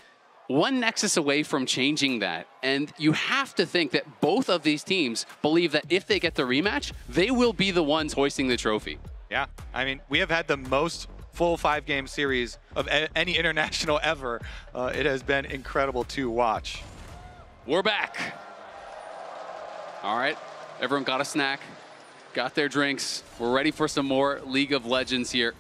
[SPEAKER 4] one Nexus away from changing that. And you have to think that both of these teams believe that if they get the rematch, they will be the ones hoisting the trophy.
[SPEAKER 22] Yeah, I mean, we have had the most full 5-game series of any international ever. It has been incredible to watch.
[SPEAKER 4] We're back. All right, everyone got a snack, got their drinks. We're ready for some more League of Legends here.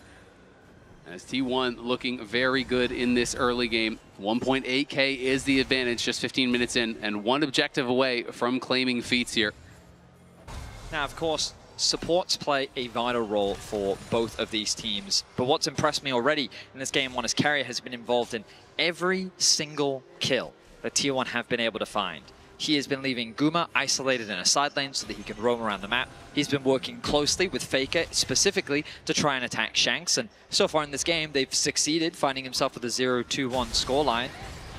[SPEAKER 4] As T1 looking very good in this early game. 1.8K is the advantage, just 15 minutes in, and one objective away from claiming feats here.
[SPEAKER 23] Now, of course, supports play a vital role for both of these teams. But what's impressed me already in this game one is Carrier has been involved in every single kill that T1 have been able to find. He has been leaving Guma isolated in a side lane so that he can roam around the map. He's been working closely with Faker specifically to try and attack Shanks, and so far in this game they've succeeded, finding himself with a 0-2-1 scoreline.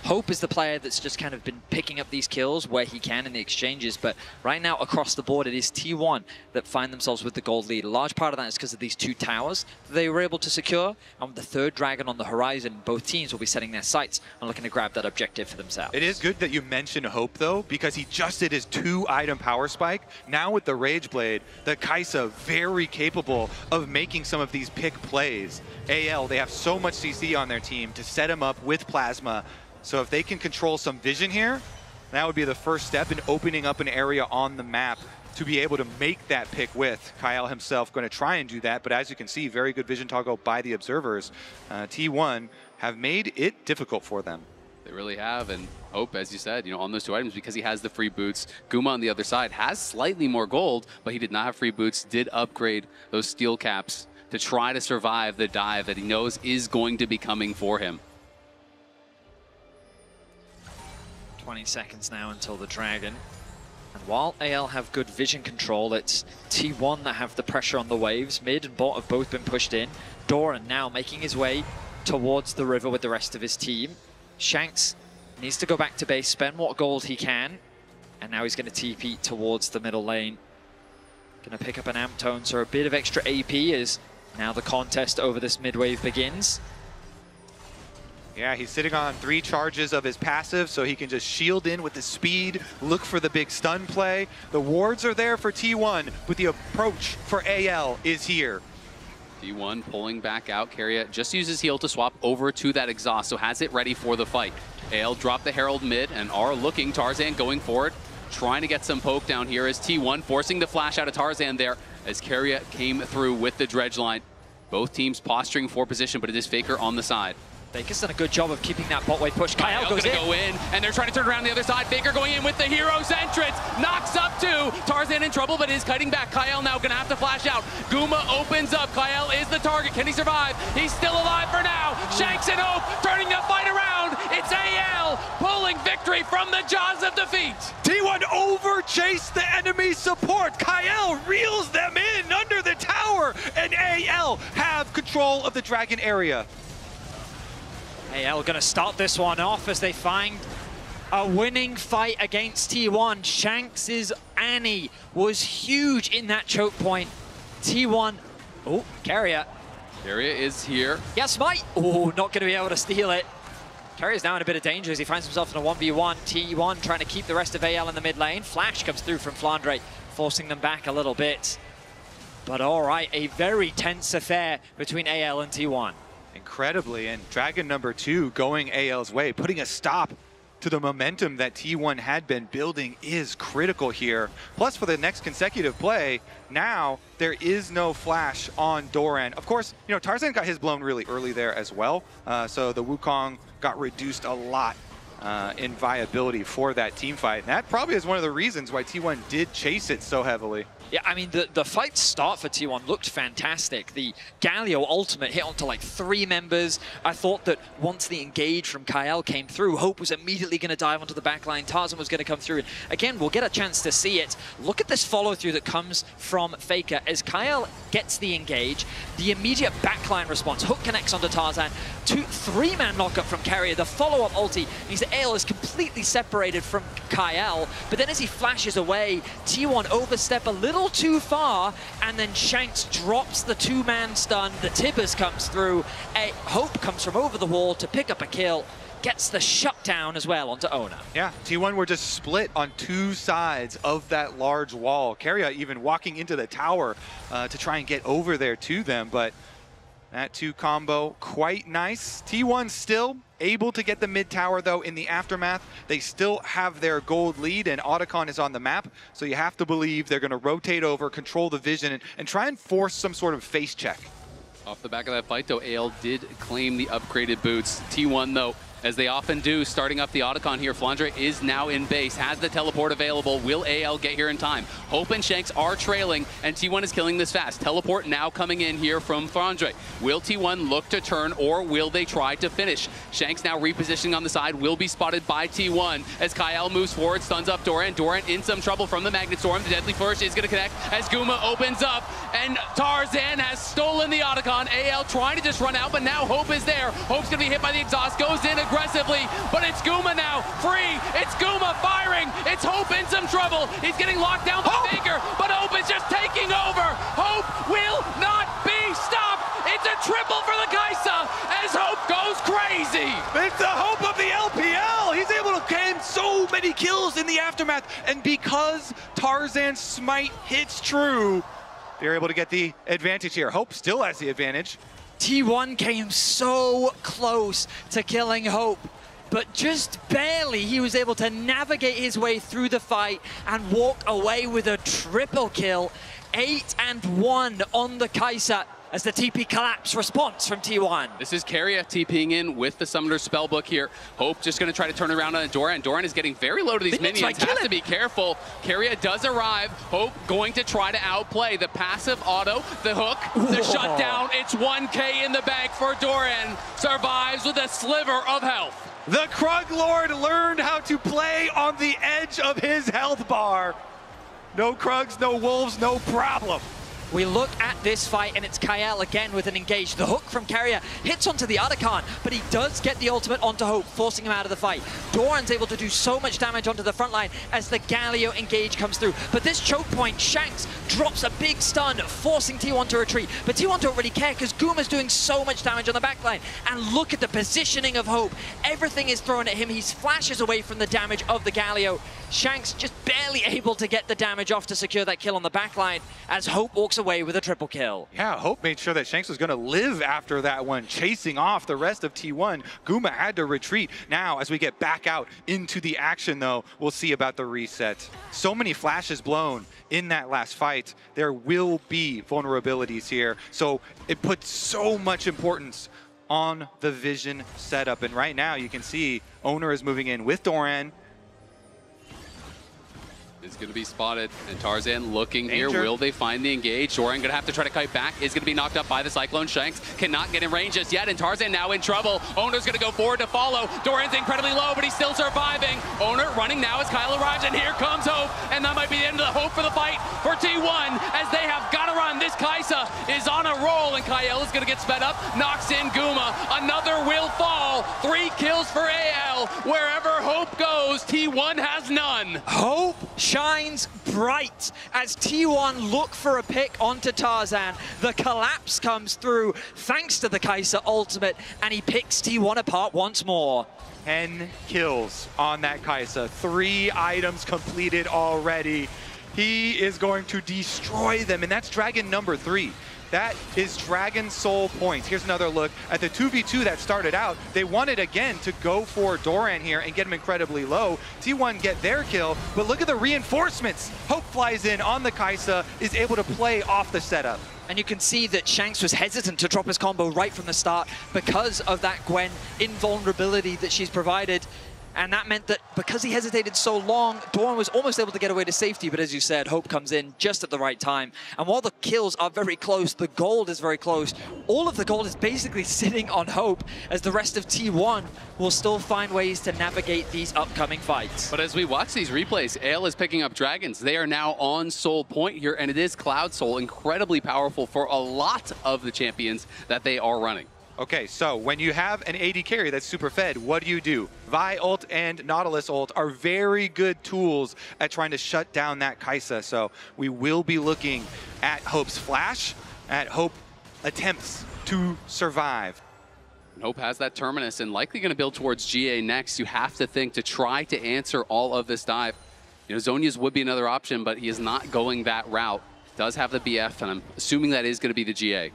[SPEAKER 23] Hope is the player that's just kind of been picking up these kills where he can in the exchanges, but right now across the board it is T1 that find themselves with the gold lead. A large part of that is because of these 2 towers that they were able to secure, and with the 3rd dragon on the horizon, both teams will be setting their sights on looking to grab that objective for themselves.
[SPEAKER 22] It is good that you mention Hope though, because he just did his 2-item power spike. Now with the Rage Blade, the Kai'Sa very capable of making some of these pick plays. AL, they have so much CC on their team to set him up with Plasma. So if they can control some vision here, that would be the first step in opening up an area on the map to be able to make that pick with. Kyle himself going to try and do that, but as you can see, very good vision toggle by the observers. T1 have made it difficult for them.
[SPEAKER 4] They really have, and Hope, as you said, on those 2 items, because he has the free boots. Guma on the other side has slightly more gold, but he did not have free boots, did upgrade those steel caps to try to survive the dive that he knows is going to be coming for him.
[SPEAKER 23] 20 seconds now until the Dragon. And while AL have good vision control, it's T1 that have the pressure on the waves. Mid and bot have both been pushed in. Doran now making his way towards the river with the rest of his team. Shanks needs to go back to base, spend what gold he can. And now he's going to TP towards the middle lane. Going to pick up an amp tone, so a bit of extra AP as now the contest over this mid wave begins.
[SPEAKER 22] Yeah, he's sitting on 3 charges of his passive, so he can just shield in with the speed, look for the big stun play. The wards are there for T1, but the approach for AL is here.
[SPEAKER 4] T1 pulling back out. Carrier just uses heal to swap over to that exhaust, so has it ready for the fight. AL drop the Herald mid and are looking. Tarzan going forward, trying to get some poke down here as T1 forcing the flash out of Tarzan there as Carrier came through with the dredge line. Both teams posturing for position, but it is Faker on the side.
[SPEAKER 23] Faker's done a good job of keeping that bot wave push. Kyle goes in.
[SPEAKER 4] Go in, and they're trying to turn around the other side. Faker going in with the hero's entrance. Knocks up 2. Tarzan in trouble, but is kiting back. Kyle now going to have to flash out. Guma opens up. Kyle is the target. Can he survive? He's still alive for now. Shanks and Hope turning the fight around. It's AL pulling victory from the jaws of defeat.
[SPEAKER 22] T1 overchased the enemy support. Kyle reels them in under the tower, and AL have control of the Dragon area.
[SPEAKER 23] AL going to start this one off as they find a winning fight against T1. Shanks' Annie was huge in that choke point. T1, oh, Carrier.
[SPEAKER 4] Carrier is here.
[SPEAKER 23] Yes, Smite. Oh, not going to be able to steal it. Carrier's now in a bit of danger as he finds himself in a 1v1. T1 trying to keep the rest of AL in the mid lane. Flash comes through from Flandre, forcing them back a little bit. But all right, a very tense affair between AL and T1.
[SPEAKER 22] Incredibly, and Dragon number 2 going AL's way, putting a stop to the momentum that T1 had been building is critical here. Plus, for the next consecutive play, now there is no flash on Doran. Of course, Tarzan got his blown really early there as well, so the Wukong got reduced a lot in viability for that team fight. And that probably is one of the reasons why T1 did chase it so heavily.
[SPEAKER 23] Yeah, I mean, the fight start for T1 looked fantastic. The Galio ultimate hit onto like 3 members. I thought that once the engage from Kyle came through, Hope was immediately going to dive onto the backline. Tarzan was going to come through. And again, we'll get a chance to see it. Look at this follow-through that comes from Faker. As Kyle gets the engage, the immediate backline response. Hook connects onto Tarzan. 3-man knockup from Carrier. The follow-up ulti means that AL is completely separated from Kyle. But then as he flashes away, T1 overstep a little too far, and then Shanks drops the 2-man stun. The Tibbers comes through. Hope comes from over the wall to pick up a kill. Gets the shutdown as well onto Ona.
[SPEAKER 22] Yeah, T1 were just split on 2 sides of that large wall. Carrier even walking into the tower to try and get over there to them, but that 2 combo, quite nice. T1 still able to get the mid tower, though. In the aftermath, they still have their gold lead, and Otacon is on the map, so you have to believe they're going to rotate over, control the vision, and try and force some sort of face check.
[SPEAKER 4] Off the back of that fight, though, AL did claim the upgraded boots. T1, though, as they often do, starting up the Otacon here. Flandre is now in base, has the teleport available. Will AL get here in time? Hope and Shanks are trailing, and T1 is killing this fast. Teleport now coming in here from Flandre. Will T1 look to turn, or will they try to finish? Shanks now repositioning on the side, will be spotted by T1 as Kyle moves forward, stuns up Doran. Doran in some trouble from the Magnet Storm. The Deadly Flourish is going to connect as Guma opens up, and Tarzan has stolen the Otacon. AL trying to just run out, but now Hope is there. Hope's going to be hit by the exhaust, goes in aggressively, but it's Guma now, free. It's Guma firing. It's Hope in some trouble. He's getting locked down by Faker, but Hope is just taking over. Hope will not be stopped. It's a triple for the Kaisa as Hope goes crazy.
[SPEAKER 22] It's the Hope of the LPL. He's able to claim so many kills in the aftermath, and because Tarzan's smite hits true, they're able to get the advantage here. Hope still has the advantage.
[SPEAKER 23] T1 came so close to killing Hope, but just barely. He was able to navigate his way through the fight and walk away with a triple kill. 8-1 on the Kai'Sa as the TP collapse response from T1.
[SPEAKER 4] This is Carrier TPing in with the Summoner's Spellbook here. Hope just going to try to turn around on Doran. Doran is getting very low to these minions. Has to be careful. Carrier does arrive. Hope going to try to outplay the passive auto, the hook, the shutdown. It's 1K in the bank for Doran. Survives with a sliver of health.
[SPEAKER 22] The Krug Lord learned how to play on the edge of his health bar. No Krugs, no Wolves, no problem.
[SPEAKER 23] We look at this fight, and it's Kyle again with an engage. The hook from Carrier hits onto the Otacon, but he does get the ultimate onto Hope, forcing him out of the fight. Doran's able to do so much damage onto the front line as the Galio engage comes through. But this choke point, Shanks drops a big stun, forcing T1 to retreat. But T1 don't really care because Guma's doing so much damage on the backline. And look at the positioning of Hope. Everything is thrown at him. He flashes away from the damage of the Galio. Shanks just barely able to get the damage off to secure that kill on the backline as Hope walks away with a triple kill.
[SPEAKER 22] Yeah, Hope made sure that Shanks was going to live after that one, chasing off the rest of T1. Guma had to retreat. Now, as we get back out into the action, though, we'll see about the reset. So many flashes blown in that last fight. There will be vulnerabilities here. So it puts so much importance on the vision setup. And right now, you can see Owner is moving in with Doran.
[SPEAKER 4] Is going to be spotted, and Tarzan looking here. Will they find the engage? Doran going to have to try to kite back. Is going to be knocked up by the Cyclone. Shanks cannot get in range just yet, and Tarzan now in trouble. Owner's going to go forward to follow. Doran's incredibly low, but he's still surviving. Owner running now as Kyle arrives, and here comes Hope, and that might be the end of the hope for the fight for T1 as they have got to run. This Kaisa is on a roll, and Kyle is going to get sped up. Knocks in Guma. Another will fall. 3 kills for AL. Wherever Hope goes, T1 has none.
[SPEAKER 23] Hope shines bright as T1 look for a pick onto Tarzan. The collapse comes through thanks to the Kai'Sa ultimate, and he picks T1 apart once more.
[SPEAKER 22] 10 kills on that Kaisa. 3 items completed already. He is going to destroy them, and that's Dragon number 3. That is Dragon Soul points. Here's another look at the 2v2 that started out. They wanted again to go for Doran here and get him incredibly low. T1 get their kill, but look at the reinforcements. Hope flies in on the Kaisa, is able to play off the setup.
[SPEAKER 23] And you can see that Shanks was hesitant to drop his combo right from the start because of that Gwen invulnerability that she's provided. And that meant that because he hesitated so long, Doran was almost able to get away to safety. But as you said, Hope comes in just at the right time. And while the kills are very close, the gold is very close. All of the gold is basically sitting on Hope, as the rest of T1 will still find ways to navigate these upcoming fights.
[SPEAKER 4] But as we watch these replays, Ale is picking up dragons. They are now on Soul Point here, and it is Cloud Soul, incredibly powerful for a lot of the champions that they are running.
[SPEAKER 22] Okay, so when you have an AD carry that's super fed, what do? Vi ult and Nautilus ult are very good tools at trying to shut down that Kai'Sa. So we will be looking at Hope's flash, at Hope attempts to survive.
[SPEAKER 4] Hope has that Terminus and likely going to build towards GA next. You have to think to try to answer all of this dive. You know, Zhonya's would be another option, but he is not going that route. Does have the BF, and I'm assuming that is going to be the GA.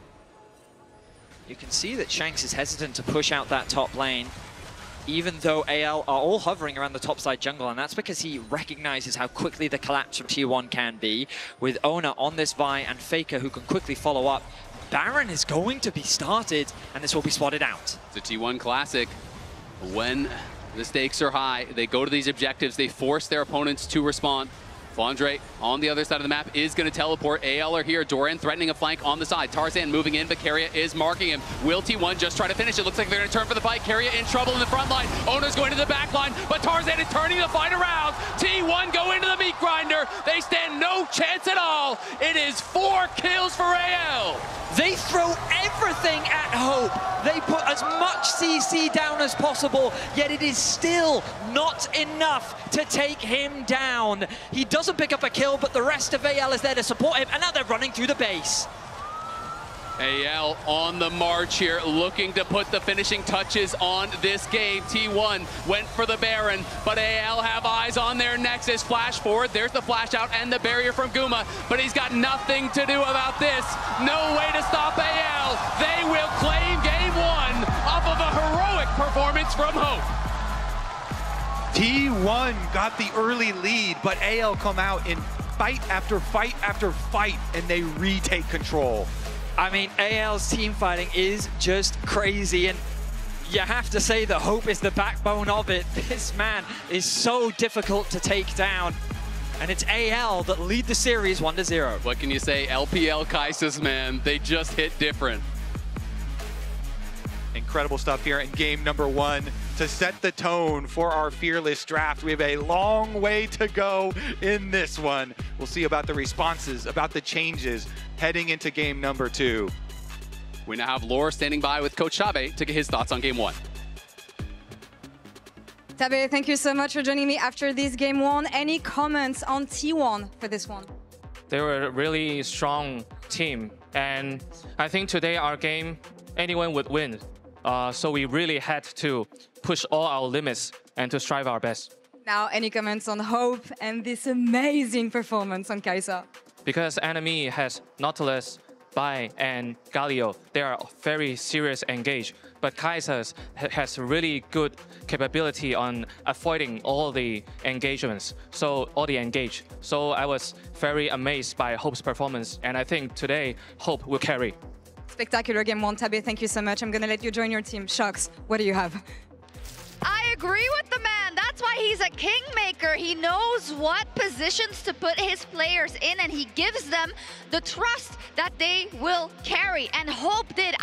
[SPEAKER 23] You can see that Shanks is hesitant to push out that top lane, even though AL are all hovering around the topside jungle, and that's because he recognizes how quickly the collapse from T1 can be. With Ona on this Vi and Faker who can quickly follow up, Baron is going to be started, and this will be spotted out.
[SPEAKER 4] It's a T1 classic. When the stakes are high, they go to these objectives, they force their opponents to respond. Flandre on the other side of the map is going to teleport. AL are here. Doran threatening a flank on the side. Tarzan moving in, but Keria is marking him. Will T1 just try to finish it? Looks like they're going to turn for the fight. Keria in trouble in the front line. Ona's going to the back line, but Tarzan is turning the fight around. T1 go into the meat grinder. They stand no chance at all. It is 4 kills for AL.
[SPEAKER 23] They throw everything at Hope. They put as much CC down as possible, yet it is still not enough to take him down. He doesn't pick up a kill, but the rest of AL is there to support him, and now they're running through the base.
[SPEAKER 4] AL on the march here, looking to put the finishing touches on this game. T1 went for the Baron, but AL have eyes on their nexus. Flash forward, there's the flash out and the barrier from Guma, but he's got nothing to do about this. No way to stop AL. They will claim game 1 off of a heroic performance from Hope.
[SPEAKER 22] T1 got the early lead, but AL come out in fight after fight after fight, and they retake control.
[SPEAKER 23] I mean, AL's team fighting is just crazy, and you have to say that Hope is the backbone of it. This man is so difficult to take down, and it's AL that lead the series 1-0.
[SPEAKER 4] What can you say? LPL Kai'Sas, man, they just hit different.
[SPEAKER 22] Incredible stuff here in game number 1 to set the tone for our Fearless draft. We have a long way to go in this one. We'll see about the responses, about the changes heading into game number 2.
[SPEAKER 4] We now have Laura standing by with Coach Tabe to get his thoughts on game 1.
[SPEAKER 16] Tabe, thank you so much for joining me after this game 1. Any comments on T1 for this one?
[SPEAKER 5] They were a really strong team, and I think today our game, anyone would win. So we really had to push all our limits and to strive our best.
[SPEAKER 16] Now, any comments on Hope and this amazing performance on Kai'Sa?
[SPEAKER 5] Because enemy has Nautilus, Bai, and Galio. They are very serious engaged, but Kai'Sa has really good capability on avoiding all the engagements, so all the engage. So I was very amazed by Hope's performance, and I think today Hope will carry.
[SPEAKER 16] Spectacular game 1, Tabe. Thank you so much. I'm going to let you join your team. Shucks, what do you have?
[SPEAKER 13] I agree with the man. That's why he's a kingmaker. He knows what positions to put his players in, and he gives them the trust that they will carry. And Hope did.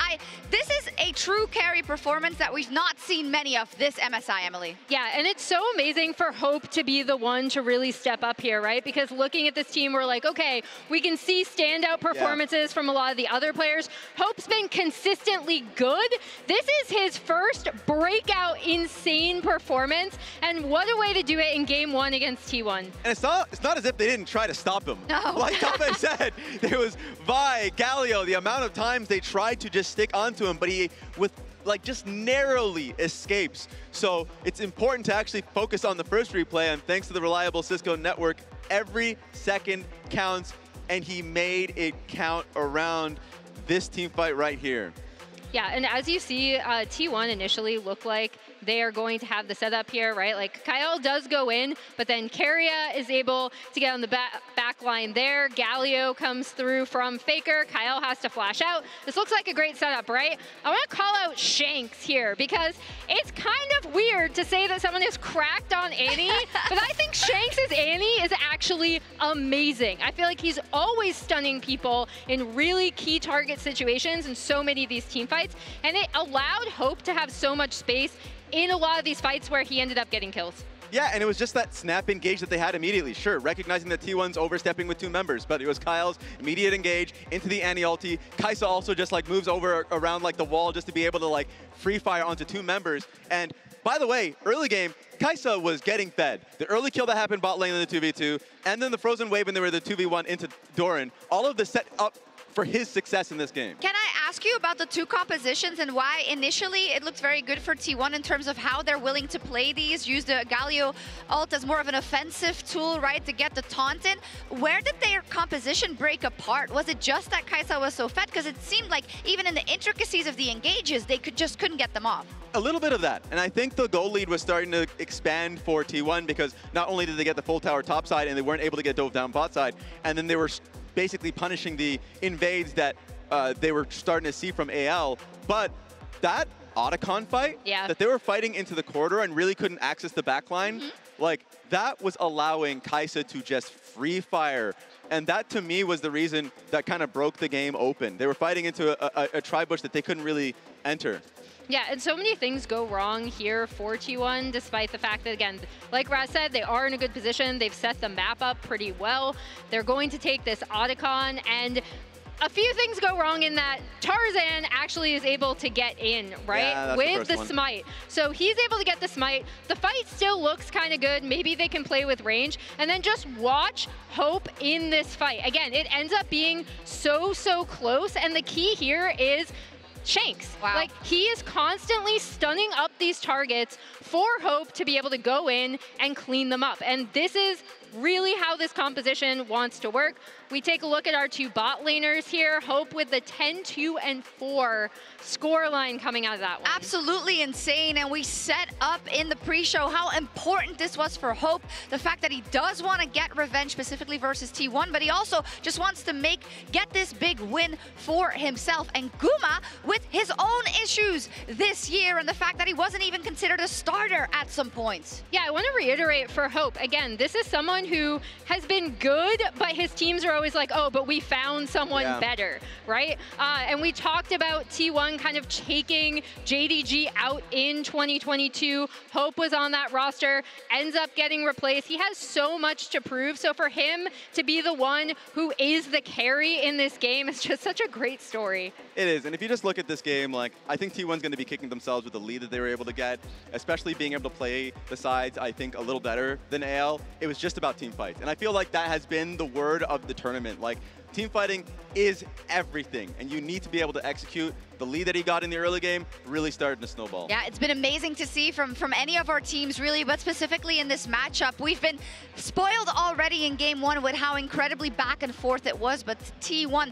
[SPEAKER 13] This is a true carry performance that we've not seen many of this MSI, Emily.
[SPEAKER 15] Yeah, and it's so amazing for Hope to be the one to really step up here, right? Because looking at this team, we're like, okay, we can see standout performances from a lot of the other players. Hope's been consistently good. This is his first breakout insane performance, and what a way to do it in game 1 against T1.
[SPEAKER 14] And it's not as if they didn't try to stop him.
[SPEAKER 13] No.
[SPEAKER 14] Like Tabe said, there was Vi, Galio, the amount of times they tried to just stick onto him, but he just narrowly escapes. So it's important to actually focus on the first replay, and thanks to the reliable Cisco network, every second counts, and he made it count around this team fight right here.
[SPEAKER 15] Yeah, and as you see, T1 initially looked like they are going to have the setup here, right? Like Kyle does go in, but then Keria is able to get on the back line there. Galio comes through from Faker. Kyle has to flash out. This looks like a great setup, right? I want to call out Shanks here because it's kind of weird to say that someone is cracked on Annie, but I think Shanks' Annie is actually amazing. I feel like he's always stunning people in really key target situations in so many of these team fights, and it allowed Hope to have so much space in a lot of these fights where he ended up getting kills.
[SPEAKER 14] Yeah, and it was just that snap engage that they had immediately. Sure, recognizing that T1's overstepping with 2 members, but it was Kyle's immediate engage into the Annie ulti. Kaisa also just like moves over around like the wall just to be able to like free fire onto 2 members. And by the way, early game, Kaisa was getting fed. The early kill that happened bot lane in the 2v2, and then the frozen wave when they were the 2v1 into Doran, all of this set up for his success in this game.
[SPEAKER 13] Can I ask you about the 2 compositions and why initially it looked very good for T1 in terms of how they're willing to play these, use the Galio ult as more of an offensive tool, right, to get the taunt in? Where did their composition break apart? Was it just that Kaisa was so fed? Because it seemed like even in the intricacies of the engages, they just couldn't get them off.
[SPEAKER 14] A little bit of that, and I think the goal lead was starting to expand for T1 because not only did they get the full tower top side and they weren't able to get dove down bot side, and then they were basically punishing the invades that they were starting to see from AL, but that Otacon fight that they were fighting into the corridor and really couldn't access the backline, like that was allowing Kaisa to just free fire. And that to me was the reason that kind of broke the game open. They were fighting into a tri-bush that they couldn't really enter.
[SPEAKER 15] Yeah, and so many things go wrong here for T1, despite the fact that, again, like Raz said, they are in a good position. They've set the map up pretty well. They're going to take this Otacon, and a few things go wrong in that Tarzan actually is able to get in, right, with the smite. So he's able to get the smite. The fight still looks kind of good. Maybe they can play with range. And then just watch Hope in this fight. Again, it ends up being so close, and the key here is Shanks. Wow. Like, he is constantly stunning up these targets for Hope to be able to go in and clean them up. And this is really how this composition wants to work. We take a look at our 2 bot laners here. Hope with the 10-2-4 scoreline coming out of that one.
[SPEAKER 13] Absolutely insane, and we set up in the pre-show how important this was for Hope. The fact that he does want to get revenge specifically versus T1, but he also just wants to get this big win for himself. And Guma with his own issues this year, and the fact that he wasn't even considered a starter at some points.
[SPEAKER 15] Yeah, I want to reiterate for Hope, again, this is someone who has been good, but his teams are always like, oh, but we found someone better, right? And we talked about T1 kind of taking JDG out in 2022. Hope was on that roster, ends up getting replaced. He has so much to prove. So for him to be the one who is the carry in this game is just such a great story.
[SPEAKER 14] It is, and if you just look at this game, like, I think T1's going to be kicking themselves with the lead that they were able to get, especially being able to play the sides, I think, a little better than AL. It was just about team fights, and I feel like that has been the word of the tournament. Like, team fighting is everything, and you need to be able to execute. The lead that he got in the early game really started to snowball.
[SPEAKER 13] Yeah, it's been amazing to see from any of our teams, really, but specifically in this matchup. We've been spoiled already in game 1 with how incredibly back and forth it was, but T1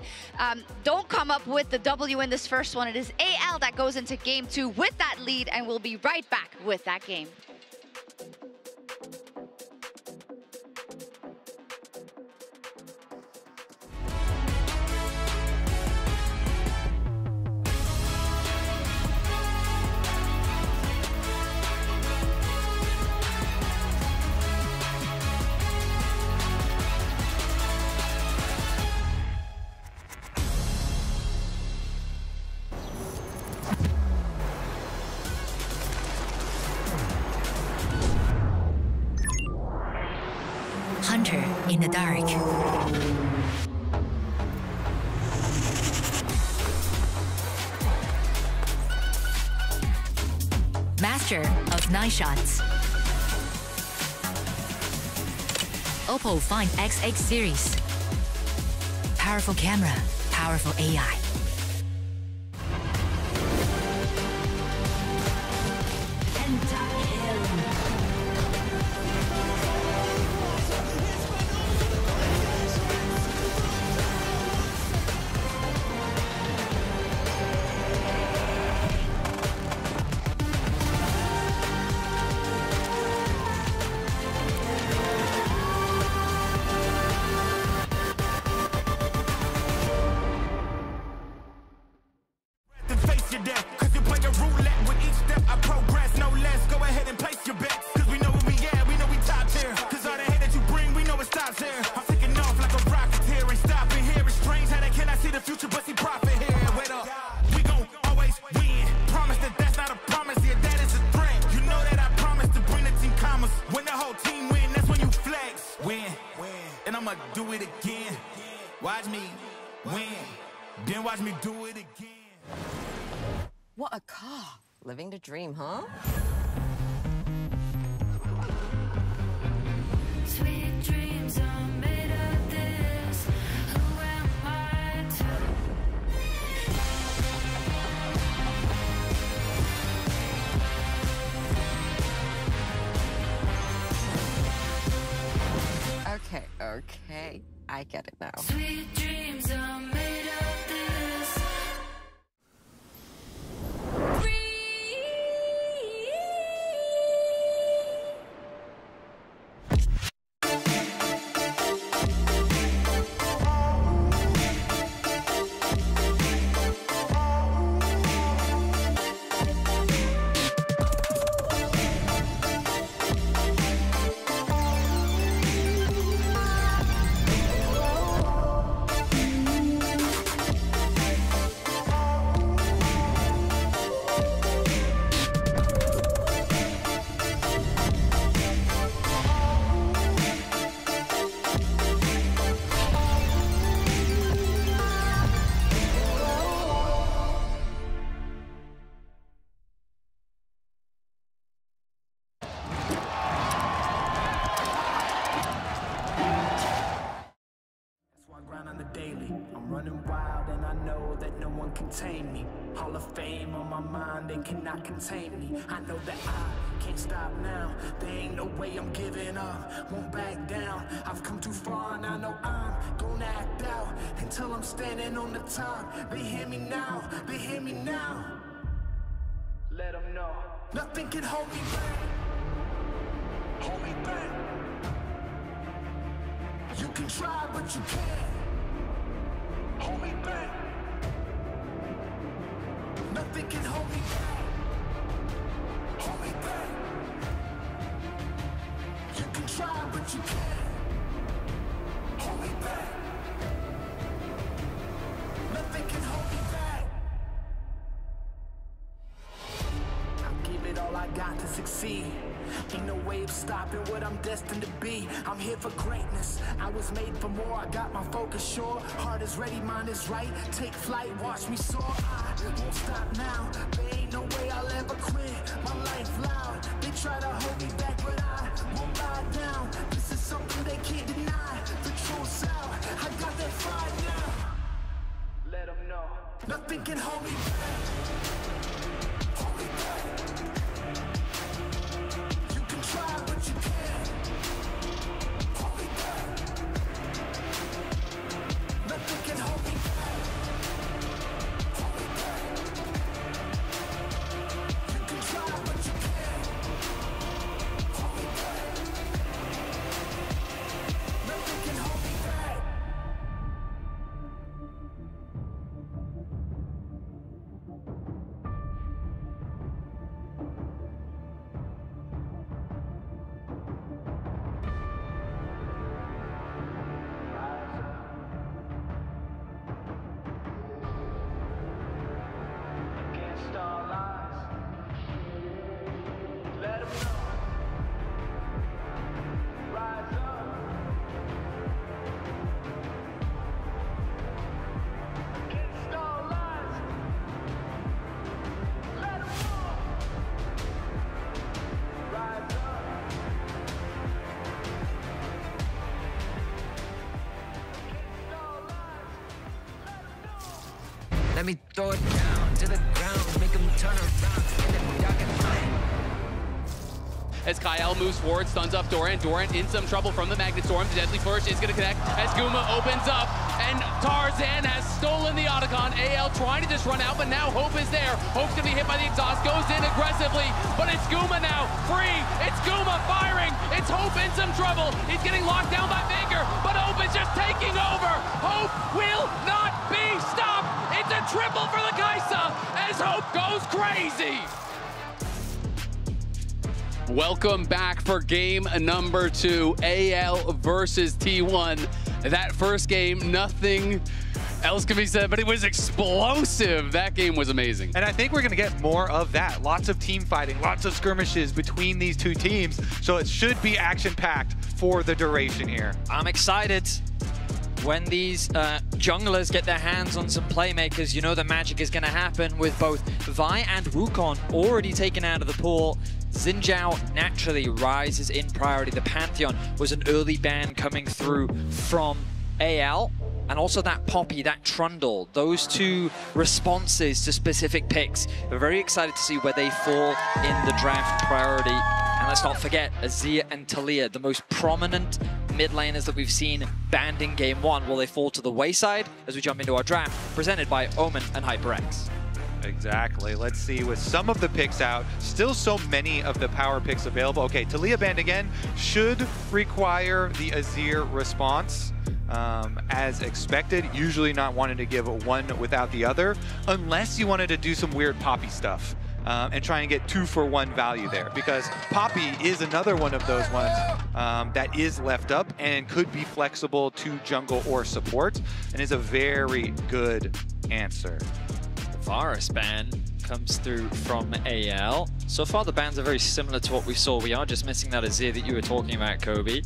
[SPEAKER 13] don't come up with the W in this first one. It is AL that goes into game 2 with that lead, and we'll be right back with that game.
[SPEAKER 6] Hunter in the dark. Master of 9 shots. Oppo Find XX series. Powerful camera, powerful AI.
[SPEAKER 7] What a car. Living the dream, huh?
[SPEAKER 2] Sweet dreams are made of this. Who am I
[SPEAKER 7] Okay, okay. I get it now.
[SPEAKER 2] Sweet dreams are made of this.
[SPEAKER 8] Contain me. Hall of Fame on my mind, they cannot contain me. I know that I can't stop now. There ain't no way I'm giving up. Won't back down. I've come too far and I know I'm gonna act out until I'm standing on the top. They hear me now. They hear me now. Let them know. Nothing can hold me back. Hold me back. You can try, but you can't. Hold me back. Nothing can hold me back. Hold me back. You can try, but you can't. Hold me back. Nothing can hold me back. I'll give it all I got to succeed. Ain't no way of stopping what I'm destined to be. I'm here for greatness. I was made for more. I got my focus sure. Heart is ready, mind is right. Take flight, watch me soar. I won't stop now. There ain't no way I'll ever quit. My life loud. They try to hold me back, but I won't bow down. This is something they can't deny. The truth's out. I got that fire now. Let them know. Nothing can hold me back. Hold me back. Try, but you can't. Hold me back. Nothing can hold me back. Hold me back. You can try, but you can't. Hold me back. Nothing can hold me back.
[SPEAKER 21] Let me throw it down to the ground, make them turn around, and then y'all can find.
[SPEAKER 4] As Kyle moves forward, stuns up Doran. Doran in some trouble from the Magnet Storm. The Deadly Flourish is going to connect as Guma opens up, and Tarzan has stolen the Otacon. AL trying to just run out, but now Hope is there. Hope's going to be hit by the exhaust, goes in aggressively, but it's Guma now, free. It's Guma firing. It's Hope in some trouble. He's getting locked down by Baker, but Hope is just taking over. Hope will not be stopped. It's a triple for the Kaisa as Hope goes crazy. Welcome back for game number 2, AL versus T1. That first game, nothing else can be said, but it was explosive. That game was amazing.
[SPEAKER 22] And I think we're going to get more of that. Lots of team fighting, lots of skirmishes between these two teams. So it should be action-packed for the duration here.
[SPEAKER 23] I'm excited. when these junglers get their hands on some playmakers, you know the magic is going to happen with both Vi and Wukong already taken out of the pool. Xin Zhao naturally rises in priority. The Pantheon was an early ban coming through from AL. And also that Poppy, that Trundle, those two responses to specific picks. We're very excited to see where they fall in the draft priority. And let's not forget, Azir and Talia, the most prominent mid laners that we've seen banned in Game 1. Will they fall to the wayside as we jump into our draft, presented by Omen and HyperX?
[SPEAKER 22] Exactly. Let's see, with some of the picks out, still so many of the power picks available. Okay, Talia banned again, should require the Azir response. As expected, usually not wanting to give one without the other, unless you wanted to do some weird Poppy stuff and try and get 2-for-1 value there, because Poppy is another one of those ones that is left up and could be flexible to jungle or support, and is a very good answer.
[SPEAKER 23] The Varus ban comes through from AL. So far the bans are very similar to what we saw. We are just missing that Azir that you were talking about, Kobe.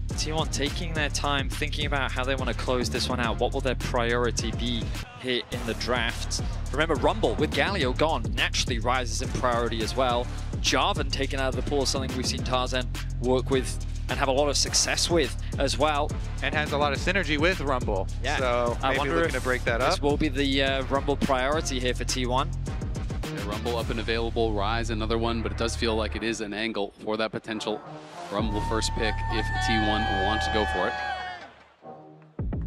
[SPEAKER 23] T1 taking their time, thinking about how they want to close this one out. What will their priority be here in the draft? Remember, Rumble with Galio gone naturally rises in priority as well. Jarvan taken out of the pool, something we've seen Tarzan work with and have a lot of success with as well.
[SPEAKER 22] And has a lot of synergy with Rumble.
[SPEAKER 23] Yeah.
[SPEAKER 22] So maybe looking to break that up.
[SPEAKER 23] This will be the Rumble priority here for T1.
[SPEAKER 4] Yeah, Rumble up and available, Rise another one, but it does feel like it is an angle for that potential Rumble first pick if T1 wants to go for it.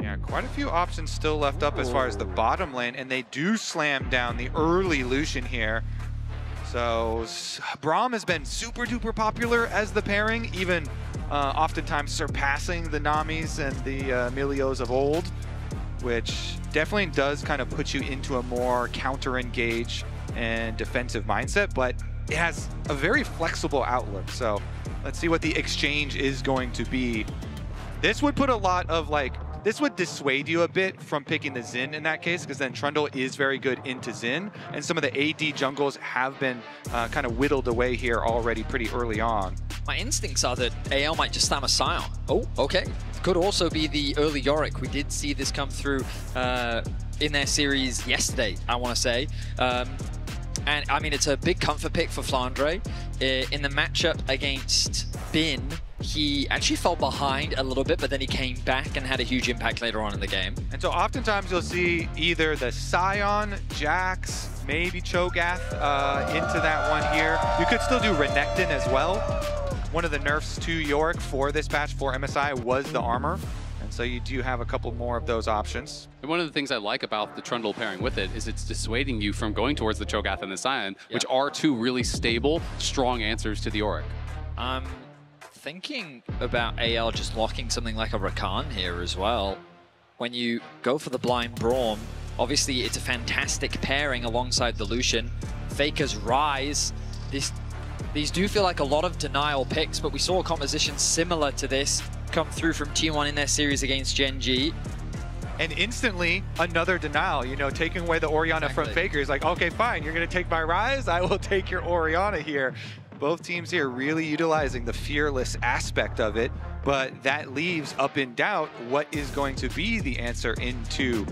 [SPEAKER 22] Yeah, quite a few options still left up as far as the bottom lane, and they do slam down the early Lucian here. So Braum has been super duper popular as the pairing, even oftentimes surpassing the Namis and the Milios of old, which definitely does kind of put you into a more counter-engage and defensive mindset, but it has a very flexible outlook. So let's see what the exchange is going to be. This would put a lot of this would dissuade you a bit from picking the Xin in that case, because then Trundle is very good into Xin, and some of the AD jungles have been kind of whittled away here already pretty early on.
[SPEAKER 23] My instincts are that AL might just slam a Sion. Oh, okay. Could also be the early Yorick. We did see this come through in their series yesterday, I want to say. And I mean, it's a big comfort pick for Flandre. In the matchup against Bin, he actually fell behind a little bit, but then he came back and had a huge impact later on in the game.
[SPEAKER 22] And so oftentimes you'll see either the Sion, Jax, maybe Cho'Gath into that one here. You could still do Renekton as well. One of the nerfs to Yorick for this patch for MSI was the armor. And so you do have a couple more of those options.
[SPEAKER 4] And one of the things I like about the Trundle pairing with it is it's dissuading you from going towards the Cho'Gath and the Sion, which are two really stable, strong answers to the Yorick.
[SPEAKER 23] I'm thinking about AL just locking something like a Rakan here as well. When you go for the blind Braum, obviously it's a fantastic pairing alongside the Lucian. Faker's Rise. These do feel like a lot of denial picks, but we saw a composition similar to this come through from T1 in their series against Gen G.
[SPEAKER 22] And instantly, another denial, you know, taking away the Orianna from Faker. He's like, okay, fine, you're going to take my Rise? I will take your Orianna here. Both teams here really utilizing the fearless aspect of it, but that leaves up in doubt what is going to be the answer into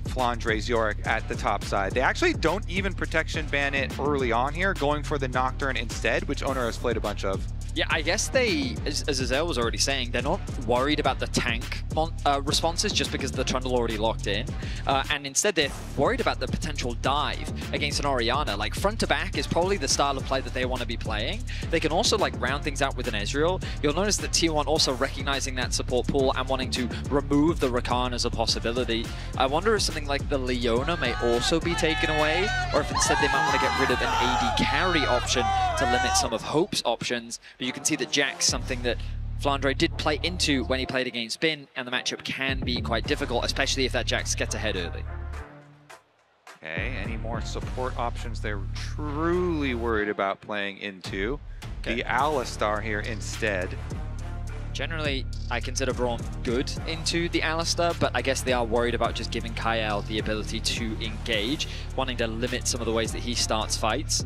[SPEAKER 22] Flandre's Yorick at the top side. They actually don't even protection ban it early on here, going for the Nocturne instead, which Owner has played a bunch of.
[SPEAKER 23] Yeah, I guess they, as Azel was already saying, they're not worried about the tank responses just because the Trundle already locked in. And instead they're worried about the potential dive against an Orianna. Like front to back is probably the style of play that they want to be playing. They can also like round things out with an Ezreal. You'll notice that T1 also recognizing that support pool and wanting to remove the Rakan as a possibility. I wonder if something like the Leona may also be taken away, or if instead they might want to get rid of an AD carry option to limit some of Hope's options. But you can see that Jack's something that Flandre did play into when he played against Bin, and the matchup can be quite difficult, especially if that Jax gets ahead early.
[SPEAKER 22] Okay, any more support options they're truly worried about playing into? Okay. The Alistar here instead.
[SPEAKER 23] Generally, I consider Braum good into the Alistar, but I guess they are worried about just giving Kyle the ability to engage, wanting to limit some of the ways that he starts fights.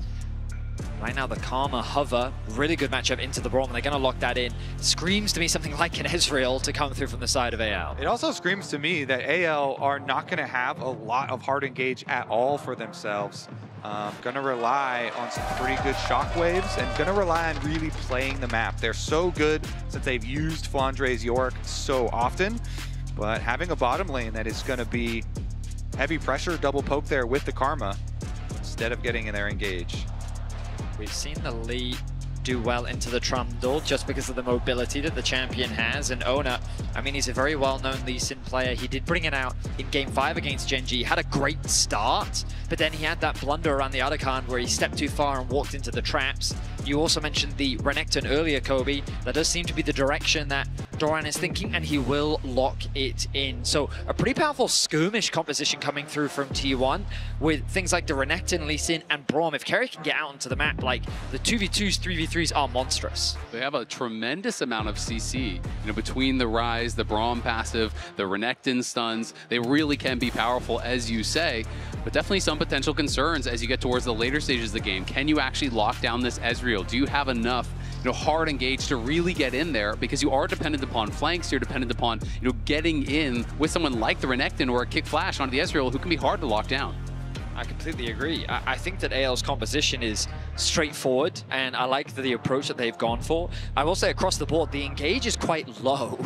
[SPEAKER 23] Right now, the Karma hover, really good matchup into the Braum, and they're going to lock that in. Screams to me something like an Ezreal to come through from the side of AL.
[SPEAKER 22] It also screams to me that AL are not going to have a lot of hard engage at all for themselves. Going to rely on some pretty good shockwaves and going to rely on really playing the map. They're so good since they've used Flandre's York so often, but having a bottom lane that is going to be heavy pressure, double poke there with the Karma instead of getting in their engage.
[SPEAKER 23] We've seen the Lee do well into the Trundle just because of the mobility that the champion has. And Ona, I mean, he's a very well-known Lee Sin player. He did bring it out in Game 5 against Gen G. He had a great start, but then he had that blunder around the Otacon where he stepped too far and walked into the traps. You also mentioned the Renekton earlier, Kobe. That does seem to be the direction that Doran is thinking, and he will lock it in. So a pretty powerful skirmish composition coming through from T1 with things like the Renekton, Lee Sin, and Braum. If Kerry can get out onto the map, like the 2v2s, 3v3s are monstrous.
[SPEAKER 4] They have a tremendous amount of CC, between the Rise, the Braum passive, the Renekton stuns. They really can be powerful, as you say, but definitely some potential concerns as you get towards the later stages of the game. Can you actually lock down this Ezreal? Do you have enough hard engage to really get in there? Because you are dependent upon flanks, you're dependent upon getting in with someone like the Renekton or a kick flash onto the Ezreal who can be hard to lock down.
[SPEAKER 23] I completely agree. I think that AL's composition is straightforward, and I like the approach that they've gone for. I will say across the board, the engage is quite low.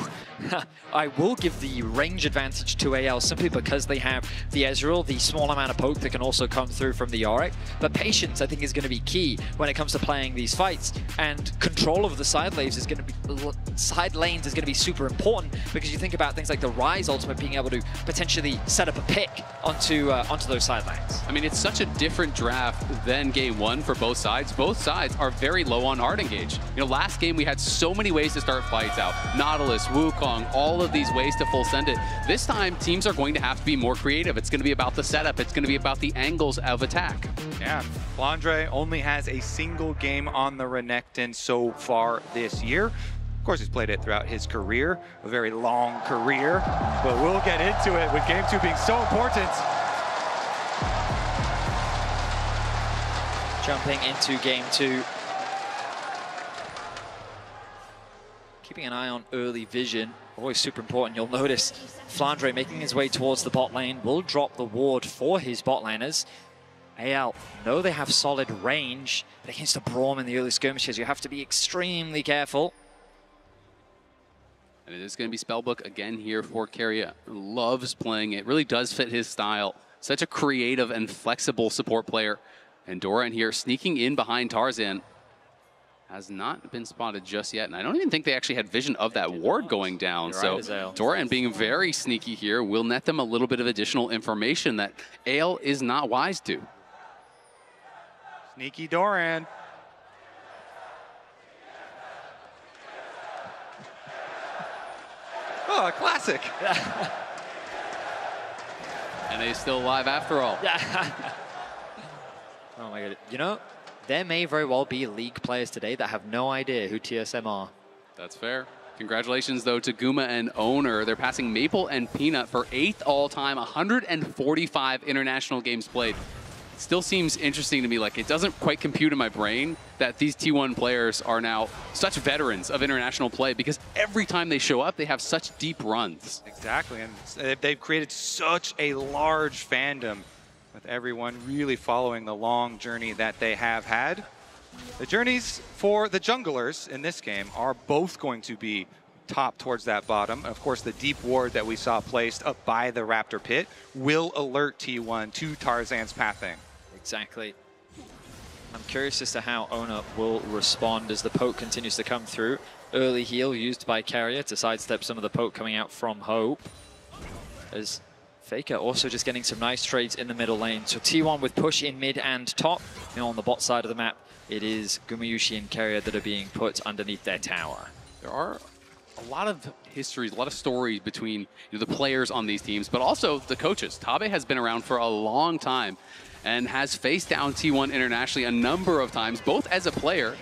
[SPEAKER 23] I will give the range advantage to AL simply because they have the Ezreal, the small amount of poke that can also come through from the Yorick. But patience, I think, is going to be key when it comes to playing these fights. And control of the side lanes is going to be super important, because you think about things like the Rise ultimate being able to potentially set up a pick onto those side lanes.
[SPEAKER 4] I mean, it's such a different draft than Game 1 for both sides. Both sides are very low on hard engage. Last game we had so many ways to start fights out. Nautilus, Wukong, all of these ways to full send it. This time, teams are going to have to be more creative. It's going to be about the setup. It's going to be about the angles of attack.
[SPEAKER 22] Yeah, Flandre only has a single game on the Renekton so far this year. Of course, he's played it throughout his career, a very long career, but we'll get into it with Game 2 being so important.
[SPEAKER 23] Jumping into Game 2. Keeping an eye on early vision, always super important. You'll notice Flandre making his way towards the bot lane will drop the ward for his bot laners. AL know they have solid range, but against the Braum in the early skirmishes, you have to be extremely careful.
[SPEAKER 4] And it is going to be Spellbook again here for Keria. Loves playing it, really does fit his style. Such a creative and flexible support player. And Doran here sneaking in behind Tarzan. Has not been spotted just yet. And I don't even think they actually had vision of that ward going down.
[SPEAKER 23] You're
[SPEAKER 4] so
[SPEAKER 23] right,
[SPEAKER 4] Doran being very sneaky here will net them a little bit of additional information that Ale is not wise to.
[SPEAKER 22] Sneaky Doran. Oh, a classic.
[SPEAKER 4] And he's still alive after all.
[SPEAKER 23] Oh my god. There may very well be League players today that have no idea who TSM are.
[SPEAKER 4] That's fair. Congratulations, though, to Guma and Owner. They're passing Maple and Peanut for 8th all-time, 145 international games played. It still seems interesting to me. Like, it doesn't quite compute in my brain that these T1 players are now such veterans of international play, because every time they show up, they have such deep runs.
[SPEAKER 22] Exactly, and they've created such a large fandom with everyone really following the long journey that they have had. The journeys for the junglers in this game are both going to be top towards that bottom. And of course, the deep ward that we saw placed up by the Raptor pit will alert T1 to Tarzan's pathing.
[SPEAKER 23] Exactly. I'm curious as to how Ona will respond as the poke continues to come through. Early heal used by Carrier to sidestep some of the poke coming out from Hope. As Faker also just getting some nice trades in the middle lane. So T1 with push in mid and top. On the bot side of the map, it is Gumayushi and Carrier that are being put underneath their tower.
[SPEAKER 4] There are a lot of histories, a lot of stories between the players on these teams, but also the coaches. Tabe has been around for a long time and has faced down T1 internationally a number of times, both as a player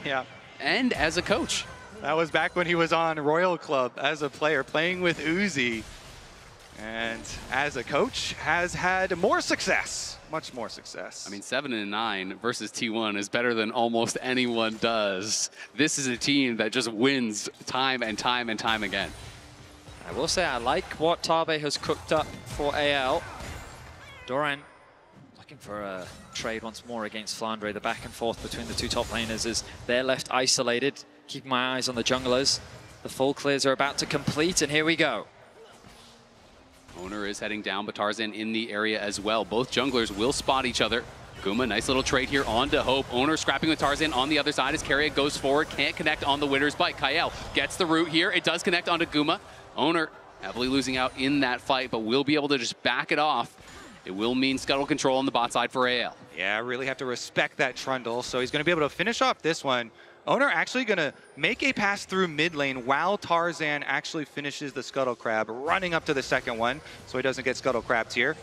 [SPEAKER 4] and as a coach.
[SPEAKER 22] That was back when he was on Royal Club as a player, playing with Uzi. And as a coach, has had more success, much more success.
[SPEAKER 4] I mean, 7-9 versus T1 is better than almost anyone does. This is a team that just wins time and time and time again.
[SPEAKER 23] I will say I like what Tabe has cooked up for AL. Doran looking for a trade once more against Flandre. The back and forth between the two top laners as they're left isolated. Keeping my eyes on the junglers. The full clears are about to complete, and here we go.
[SPEAKER 4] Owner is heading down, but Tarzan in the area as well. Both junglers will spot each other. Guma, nice little trade here onto Hope. Owner scrapping with Tarzan on the other side as Keria goes forward. Can't connect on the winner's bite. Kael gets the root here. It does connect onto Guma. Owner heavily losing out in that fight, but will be able to just back it off. It will mean scuttle control on the bot side for AL.
[SPEAKER 22] Yeah, really have to respect that Trundle. So he's going to be able to finish off this one. Owner actually going to make a pass through mid lane while Tarzan actually finishes the Scuttle Crab, running up to the second one so he doesn't get Scuttle Crabbed here.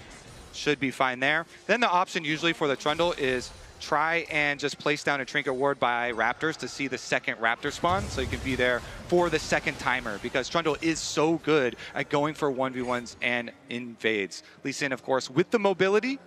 [SPEAKER 22] Should be fine there. Then the option usually for the Trundle is try and just place down a Trinket Ward by Raptors to see the second Raptor spawn so you can be there for the second timer, because Trundle is so good at going for 1v1s and invades. Lee Sin, of course, with the mobility,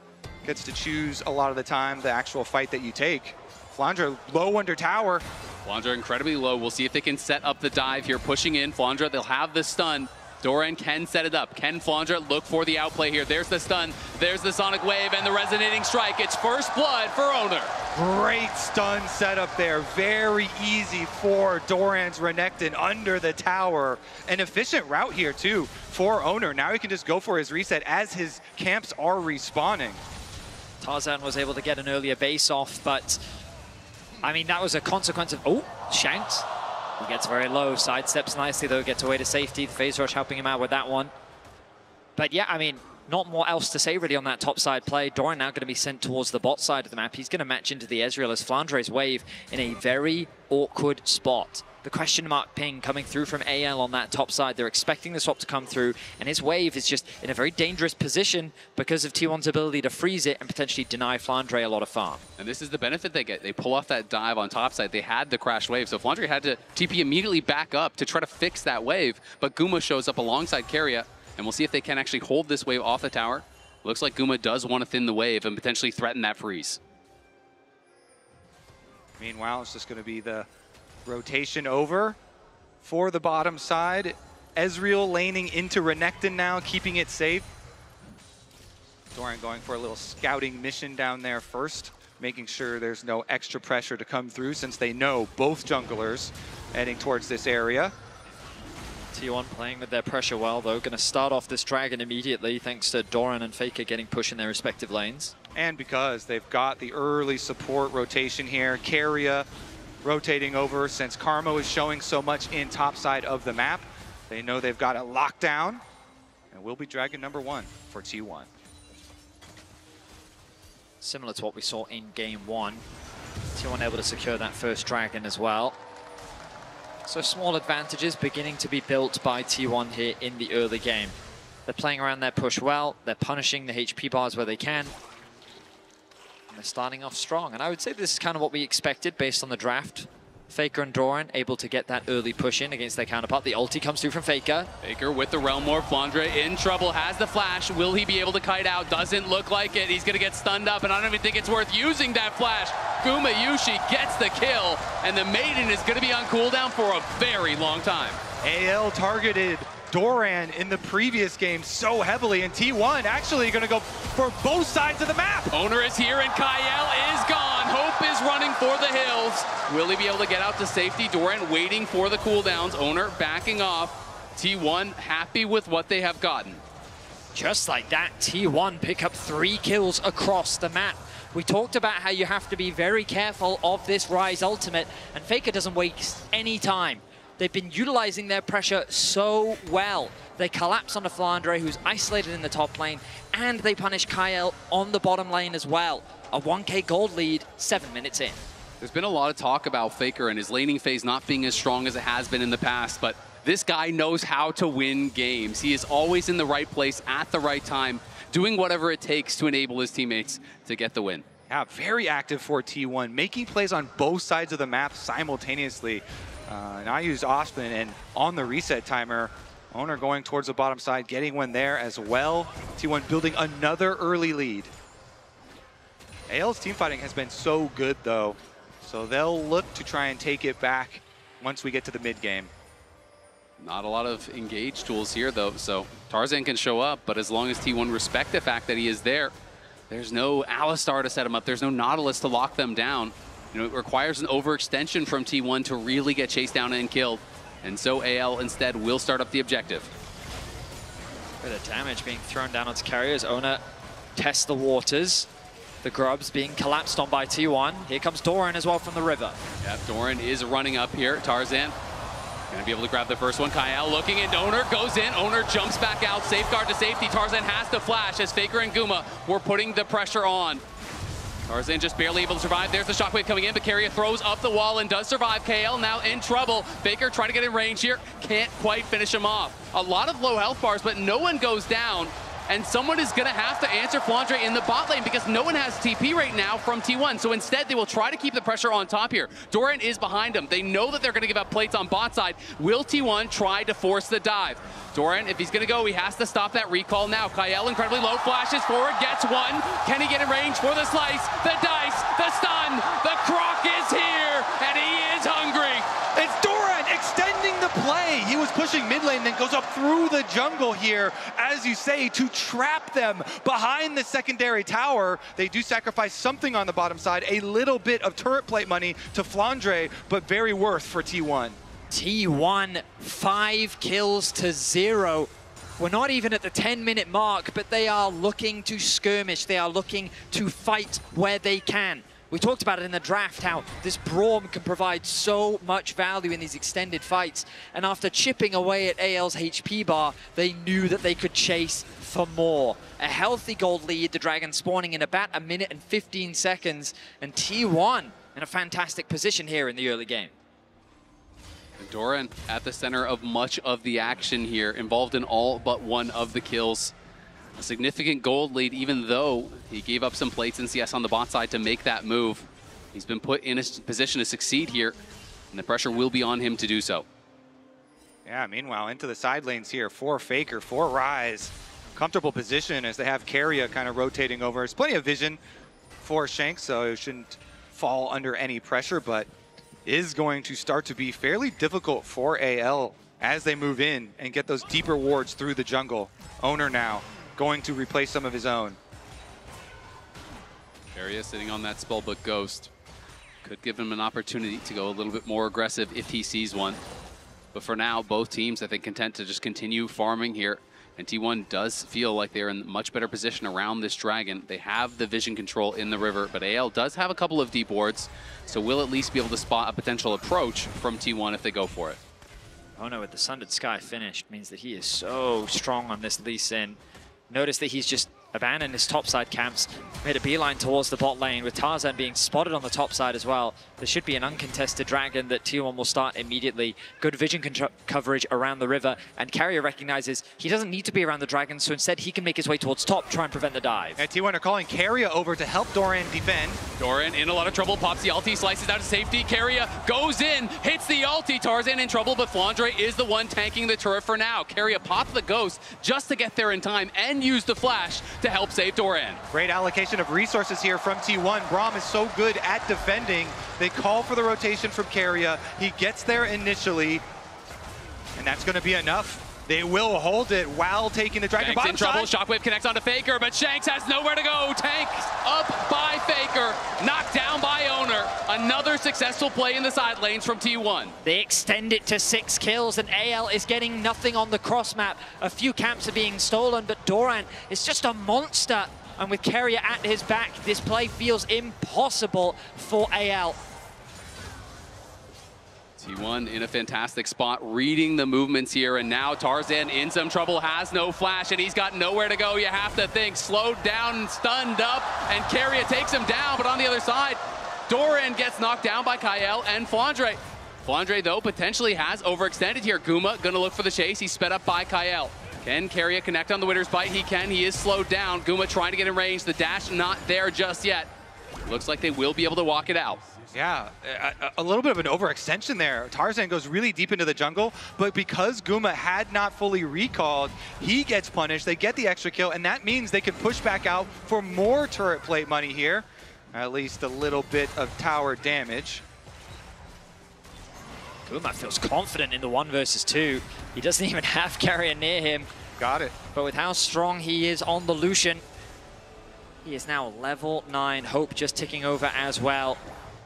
[SPEAKER 22] gets to choose a lot of the time the actual fight that you take. Flandre low under tower.
[SPEAKER 4] Flandre incredibly low. We'll see if they can set up the dive here. Pushing in, Flandre, they'll have the stun. Doran can set it up. Can Flandre look for the outplay here? There's the stun, there's the Sonic Wave, and the resonating strike. It's first blood for Owner.
[SPEAKER 22] Great stun setup there. Very easy for Doran's Renekton under the tower. An efficient route here, too, for Owner. Now he can just go for his reset as his camps are respawning.
[SPEAKER 23] Tarzan was able to get an earlier base off, but I mean, that was a consequence of, oh, shanked. He gets very low, sidesteps nicely though, gets away to safety. The phase rush helping him out with that one. But yeah, I mean, not more else to say really on that top side play. Doran now going to be sent towards the bot side of the map. He's going to match into the Ezreal as Flandre's wave in a very awkward spot. The question mark ping coming through from AL on that top side. They're expecting the swap to come through, and his wave is just in a very dangerous position because of T1's ability to freeze it and potentially deny Flandre a lot of farm.
[SPEAKER 4] And this is the benefit they get. They pull off that dive on top side. They had the crash wave, so Flandre had to TP immediately back up to try to fix that wave, but Guma shows up alongside Keria, and we'll see if they can actually hold this wave off the tower. Looks like Guma does want to thin the wave and potentially threaten that freeze.
[SPEAKER 22] Meanwhile, it's just going to be the rotation over for the bottom side. Ezreal laning into Renekton now, keeping it safe. Doran going for a little scouting mission down there first, making sure there's no extra pressure to come through since they know both junglers heading towards this area.
[SPEAKER 23] T1 playing with their pressure well, though. Going to start off this Dragon immediately, thanks to Doran and Faker getting push in their respective lanes.
[SPEAKER 22] And because they've got the early support rotation here, Keria rotating over since Karma is showing so much in top side of the map. They know they've got it locked down, and will be Dragon number 1 for T1.
[SPEAKER 23] Similar to what we saw in game 1. T1 able to secure that first Dragon as well. So small advantages beginning to be built by T1 here in the early game. They're playing around their push well, they're punishing the HP bars where they can. And they're starting off strong, and I would say this is kind of what we expected based on the draft. Faker and Doran able to get that early push in against their counterpart. The ulti comes through from Faker.
[SPEAKER 4] Faker with the Realm Morph. Flandre in trouble, has the flash. Will he be able to kite out? Doesn't look like it. He's going to get stunned up, and I don't even think it's worth using that flash. Guma Yushi gets the kill, and the Maiden is going to be on cooldown for a very long time.
[SPEAKER 22] AL targeted Doran in the previous game so heavily, and T1 actually going to go for both sides of the map.
[SPEAKER 4] Owner is here, and Kael is gone. Hope is running for the hills. Will he be able to get out to safety? Doran waiting for the cooldowns. Owner backing off. T1 happy with what they have gotten.
[SPEAKER 23] Just like that, T1 pick up 3 kills across the map. We talked about how you have to be very careful of this Ryze ultimate, and Faker doesn't waste any time. They've been utilizing their pressure so well. They collapse onto Flandre, who's isolated in the top lane, and they punish Kael on the bottom lane as well. A 1k gold lead, 7 minutes in.
[SPEAKER 4] There's been a lot of talk about Faker and his laning phase not being as strong as it has been in the past, but this guy knows how to win games. He is always in the right place at the right time, doing whatever it takes to enable his teammates to get the win.
[SPEAKER 22] Yeah, very active for T1, making plays on both sides of the map simultaneously. And I used Osman, and on the reset timer, Owner going towards the bottom side, getting one there as well. T1 building another early lead. AL's team fighting has been so good though, so they'll look to try and take it back once we get to the mid game.
[SPEAKER 4] Not a lot of engage tools here though, so Tarzan can show up, but as long as T1 respect the fact that he is there, there's no Alistar to set him up, there's no Nautilus to lock them down. You know, it requires an overextension from T1 to really get chased down and killed. And so AL instead will start up the objective.
[SPEAKER 23] Bit of damage being thrown down onto Carrier as Ona tests the waters. The grubs being collapsed on by T1. Here comes Doran as well from the river.
[SPEAKER 4] Yeah, Doran is running up here. Tarzan gonna be able to grab the first one. Kyle looking and Owner goes in. Owner jumps back out. Safeguard to safety. Tarzan has to flash as Faker and Guma were putting the pressure on. Tarzan just barely able to survive. There's the shockwave coming in, but Carrier throws up the wall and does survive. KL now in trouble. Faker trying to get in range here. Can't quite finish him off. A lot of low health bars, but no one goes down. And someone is going to have to answer Flandre in the bot lane because no one has TP right now from T1. So instead, they will try to keep the pressure on top here. Doran is behind him. They know that they're going to give up plates on bot side. Will T1 try to force the dive? Doran, if he's going to go, he has to stop that recall now. Kyle incredibly low, flashes forward, gets one. Can he get in range for the slice? The dice, the stun, the croc is here, and he is hungry.
[SPEAKER 22] It's Doran extending the play. He was pushing mid lane, then goes up through the jungle here, as you say, to trap them behind the secondary tower. They do sacrifice something on the bottom side, a little bit of turret plate money to Flandre, but very worth for T1.
[SPEAKER 23] T1, 5 kills to 0. We're not even at the 10-minute mark, but they are looking to skirmish. They are looking to fight where they can. We talked about it in the draft, how this Braum can provide so much value in these extended fights. And after chipping away at AL's HP bar, they knew that they could chase for more. A healthy gold lead, the Dragon spawning in about 1 minute and 15 seconds. And T1 in a fantastic position here in the early game.
[SPEAKER 4] Doran at the center of much of the action here, involved in all but one of the kills. A significant gold lead, even though he gave up some plates in CS on the bot side to make that move. He's been put in a position to succeed here, and the pressure will be on him to do so.
[SPEAKER 22] Yeah, meanwhile, into the side lanes here for Faker, for Rise. Comfortable position as they have Carrier kind of rotating over. There's plenty of vision for Shank, so it shouldn't fall under any pressure, but is going to start to be fairly difficult for AL as they move in and get those deeper wards through the jungle. Owner now going to replace some of his own.
[SPEAKER 4] Carrier sitting on that spellbook Ghost. Could give him an opportunity to go a little bit more aggressive if he sees one. But for now, both teams, I think, content to just continue farming here. And T1 does feel like they're in much better position around this Dragon. They have the vision control in the river, but AL does have a couple of deep wards, so we'll at least be able to spot a potential approach from T1 if they go for it.
[SPEAKER 23] Ono with the Sundered Sky finished means that he is so strong on this Lee Sin. Notice that he's just abandoned his topside camps, made a beeline towards the bot lane, with Tarzan being spotted on the top side as well. There should be an uncontested Dragon that T1 will start immediately. Good vision coverage around the river, and Carrier recognizes he doesn't need to be around the Dragon, so instead he can make his way towards top, try and prevent the dive.
[SPEAKER 22] And T1 are calling Carrier over to help Doran defend.
[SPEAKER 4] Doran in a lot of trouble, pops the ulti, slices out to safety. Carrier goes in, hits the ulti. Tarzan in trouble, but Flandre is the one tanking the turret for now. Carrier popped the Ghost just to get there in time and use the flash to help save Doran.
[SPEAKER 22] Great allocation of resources here from T1. Braum is so good at defending. They call for the rotation from Carrier. He gets there initially, and that's going to be enough. They will hold it while taking the Dragon
[SPEAKER 4] Shanks
[SPEAKER 22] bottom
[SPEAKER 4] in trouble.
[SPEAKER 22] side.
[SPEAKER 4] Shockwave connects onto Faker, but Shanks has nowhere to go. Tank up by Faker, knocked down by Owner. Another successful play in the side lanes from T1.
[SPEAKER 23] They extend it to 6 kills, and AL is getting nothing on the cross map. A few camps are being stolen, but Doran is just a monster. And with Carrier at his back, this play feels impossible for AL.
[SPEAKER 4] T1 in a fantastic spot, reading the movements here, and now Tarzan in some trouble, has no flash, and he's got nowhere to go. You have to think, slowed down, stunned up, and Carrier takes him down, but on the other side, Doran gets knocked down by Kyle and Flandre. Flandre, though, potentially has overextended here. Guma gonna look for the chase. He's sped up by Kyle. Can Carrier connect on the Winter's Bite? He can. He is slowed down. Guma trying to get in range. The dash not there just yet. Looks like they will be able to walk it out.
[SPEAKER 22] Yeah, a little bit of an overextension there. Tarzan goes really deep into the jungle, but because Guma had not fully recalled, he gets punished. They get the extra kill, and that means they can push back out for more turret plate money here. At least a little bit of tower damage.
[SPEAKER 23] Guma feels confident in the 1 versus 2. He doesn't even have carrier near him.
[SPEAKER 22] Got it.
[SPEAKER 23] But with how strong he is on the Lucian, he is now level 9. Hope just ticking over as well.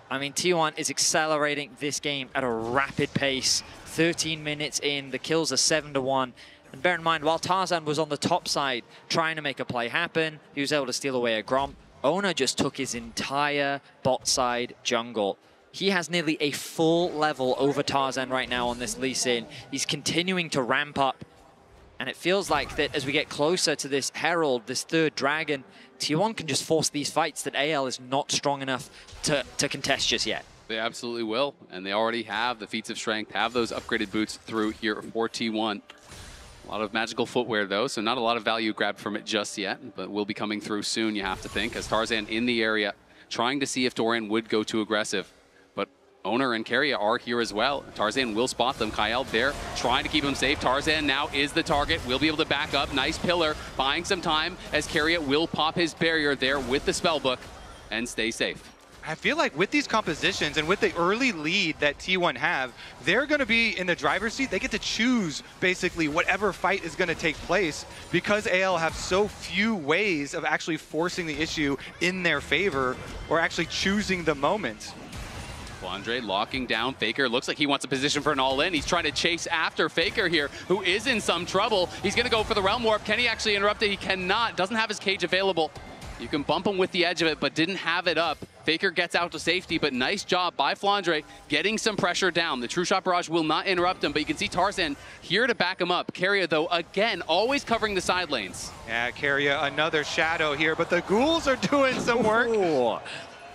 [SPEAKER 23] I mean, T1 is accelerating this game at a rapid pace. 13 minutes in, the kills are 7-1. And bear in mind, while Tarzan was on the top side trying to make a play happen, he was able to steal away a Gromp. Oner just took his entire bot side jungle. He has nearly a full level over Tarzan right now on this Lee Sin. He's continuing to ramp up. And it feels like that as we get closer to this Herald, this 3rd dragon, T1 can just force these fights that AL is not strong enough to contest just yet.
[SPEAKER 4] They absolutely will, and they already have the feats of strength, have those upgraded boots through here for T1. A lot of magical footwear though, so not a lot of value grabbed from it just yet, but will be coming through soon, you have to think, as Tarzan in the area, trying to see if Dorian would go too aggressive. Oner and Keria are here as well. Tarzan will spot them. Kyle there trying to keep him safe. Tarzan now is the target. Will be able to back up. Nice pillar. Buying some time as Keria will pop his barrier there with the spellbook and stay safe.
[SPEAKER 22] I feel like with these compositions and with the early lead that T1 have, they're going to be in the driver's seat. They get to choose basically whatever fight is going to take place because AL have so few ways of actually forcing the issue in their favor or actually choosing the moment.
[SPEAKER 4] Flandre locking down Faker. Looks like he wants a position for an all-in. He's trying to chase after Faker here, who is in some trouble. He's going to go for the Realm Warp. Can he actually interrupt it? He cannot. Doesn't have his cage available. You can bump him with the edge of it, but didn't have it up. Faker gets out to safety, but nice job by Flandre getting some pressure down. The True Shot Barrage will not interrupt him, but you can see Tarzan here to back him up. Keria, though, again, always covering the side lanes.
[SPEAKER 22] Yeah, Keria, another shadow here, but the ghouls are doing some work.
[SPEAKER 23] Ooh.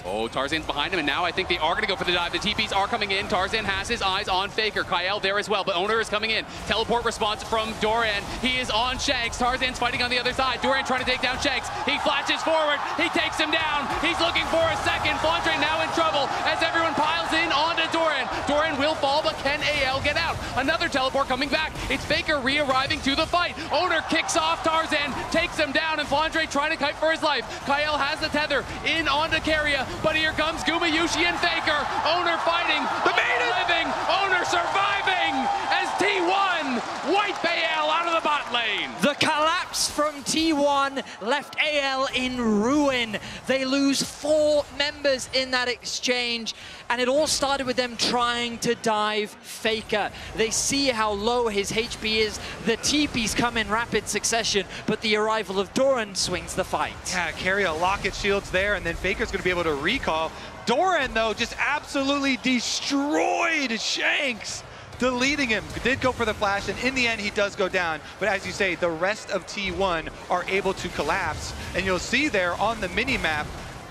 [SPEAKER 4] Oh, Tarzan's behind him, and now I think they are going to go for the dive. The TPs are coming in. Tarzan has his eyes on Faker. Kyle there as well, but Oner is coming in. Teleport response from Doran. He is on Shanks. Tarzan's fighting on the other side. Doran trying to take down Shanks. He flashes forward. He takes him down. He's looking for a second. Flandre now in trouble as everyone piles in onto Doran. Doran will fall, but can AL get out? Another teleport coming back. It's Faker re-arriving to the fight. Oner kicks off Tarzan, takes him down, and Flandre trying to kite for his life. Kyle has the tether in onto Keria. But here comes Guma, Yushi, and Faker. Oner fighting. The maiden living. Oner surviving as T1 wipe AL out of the bot lane.
[SPEAKER 23] The collapse from T1 left AL in ruin. They lose 4 members in that exchange, and it all started with them trying to dive Faker. They see how low his HP is. The TPs come in rapid succession, but the arrival of Doran swings the fight.
[SPEAKER 22] Yeah, Keria locket shields there, and then Faker's going to be able to recall. Doran, though, just absolutely destroyed Shanks, deleting him. Did go for the flash, and in the end, he does go down. But as you say, the rest of T1 are able to collapse, and you'll see there on the mini-map,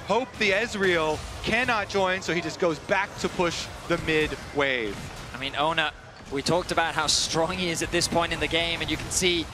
[SPEAKER 22] Hope the Ezreal cannot join, so he just goes back to push the mid wave.
[SPEAKER 23] I mean, Oner, we talked about how strong he is at this point in the game, and you can see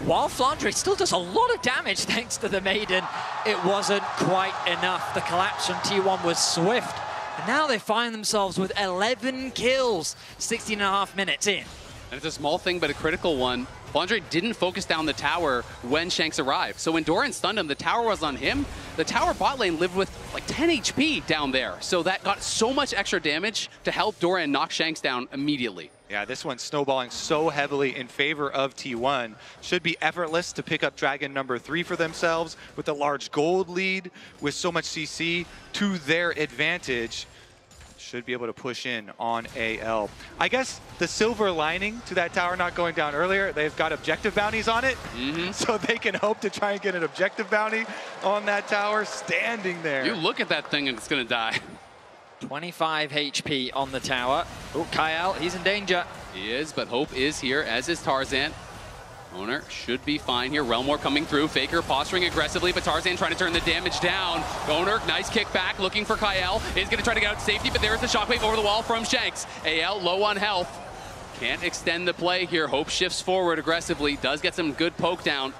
[SPEAKER 23] while Flandre still does a lot of damage thanks to the Maiden, it wasn't quite enough. The collapse from T1 was swift, and now they find themselves with 11 kills, 16.5 minutes in.
[SPEAKER 4] And it's a small thing, but a critical one. Flandre didn't focus down the tower when Shanks arrived. So when Doran stunned him, the tower was on him. The tower bot lane lived with like 10 HP down there. So that got so much extra damage to help Doran knock Shanks down immediately.
[SPEAKER 22] Yeah, this one's snowballing so heavily in favor of T1. Should be effortless to pick up Dragon number 3 for themselves with a large gold lead with so much CC to their advantage. Should be able to push in on AL. I guess the silver lining to that tower not going down earlier, they've got objective bounties on it, so they can hope to try and get an objective bounty on that tower standing there.
[SPEAKER 4] You look at that thing and it's gonna die.
[SPEAKER 23] 25 HP on the tower. Oh, Kyle, he's in danger.
[SPEAKER 4] He is, but Hope is here, as is Tarzan. Oner should be fine here. Realm War coming through. Faker posturing aggressively, but Tarzan trying to turn the damage down. Oner, nice kickback, looking for Kyle. Is going to try to get out to safety, but there's the shockwave over the wall from Shanks. AL low on health. Can't extend the play here. Hope shifts forward aggressively. Does get some good poke down.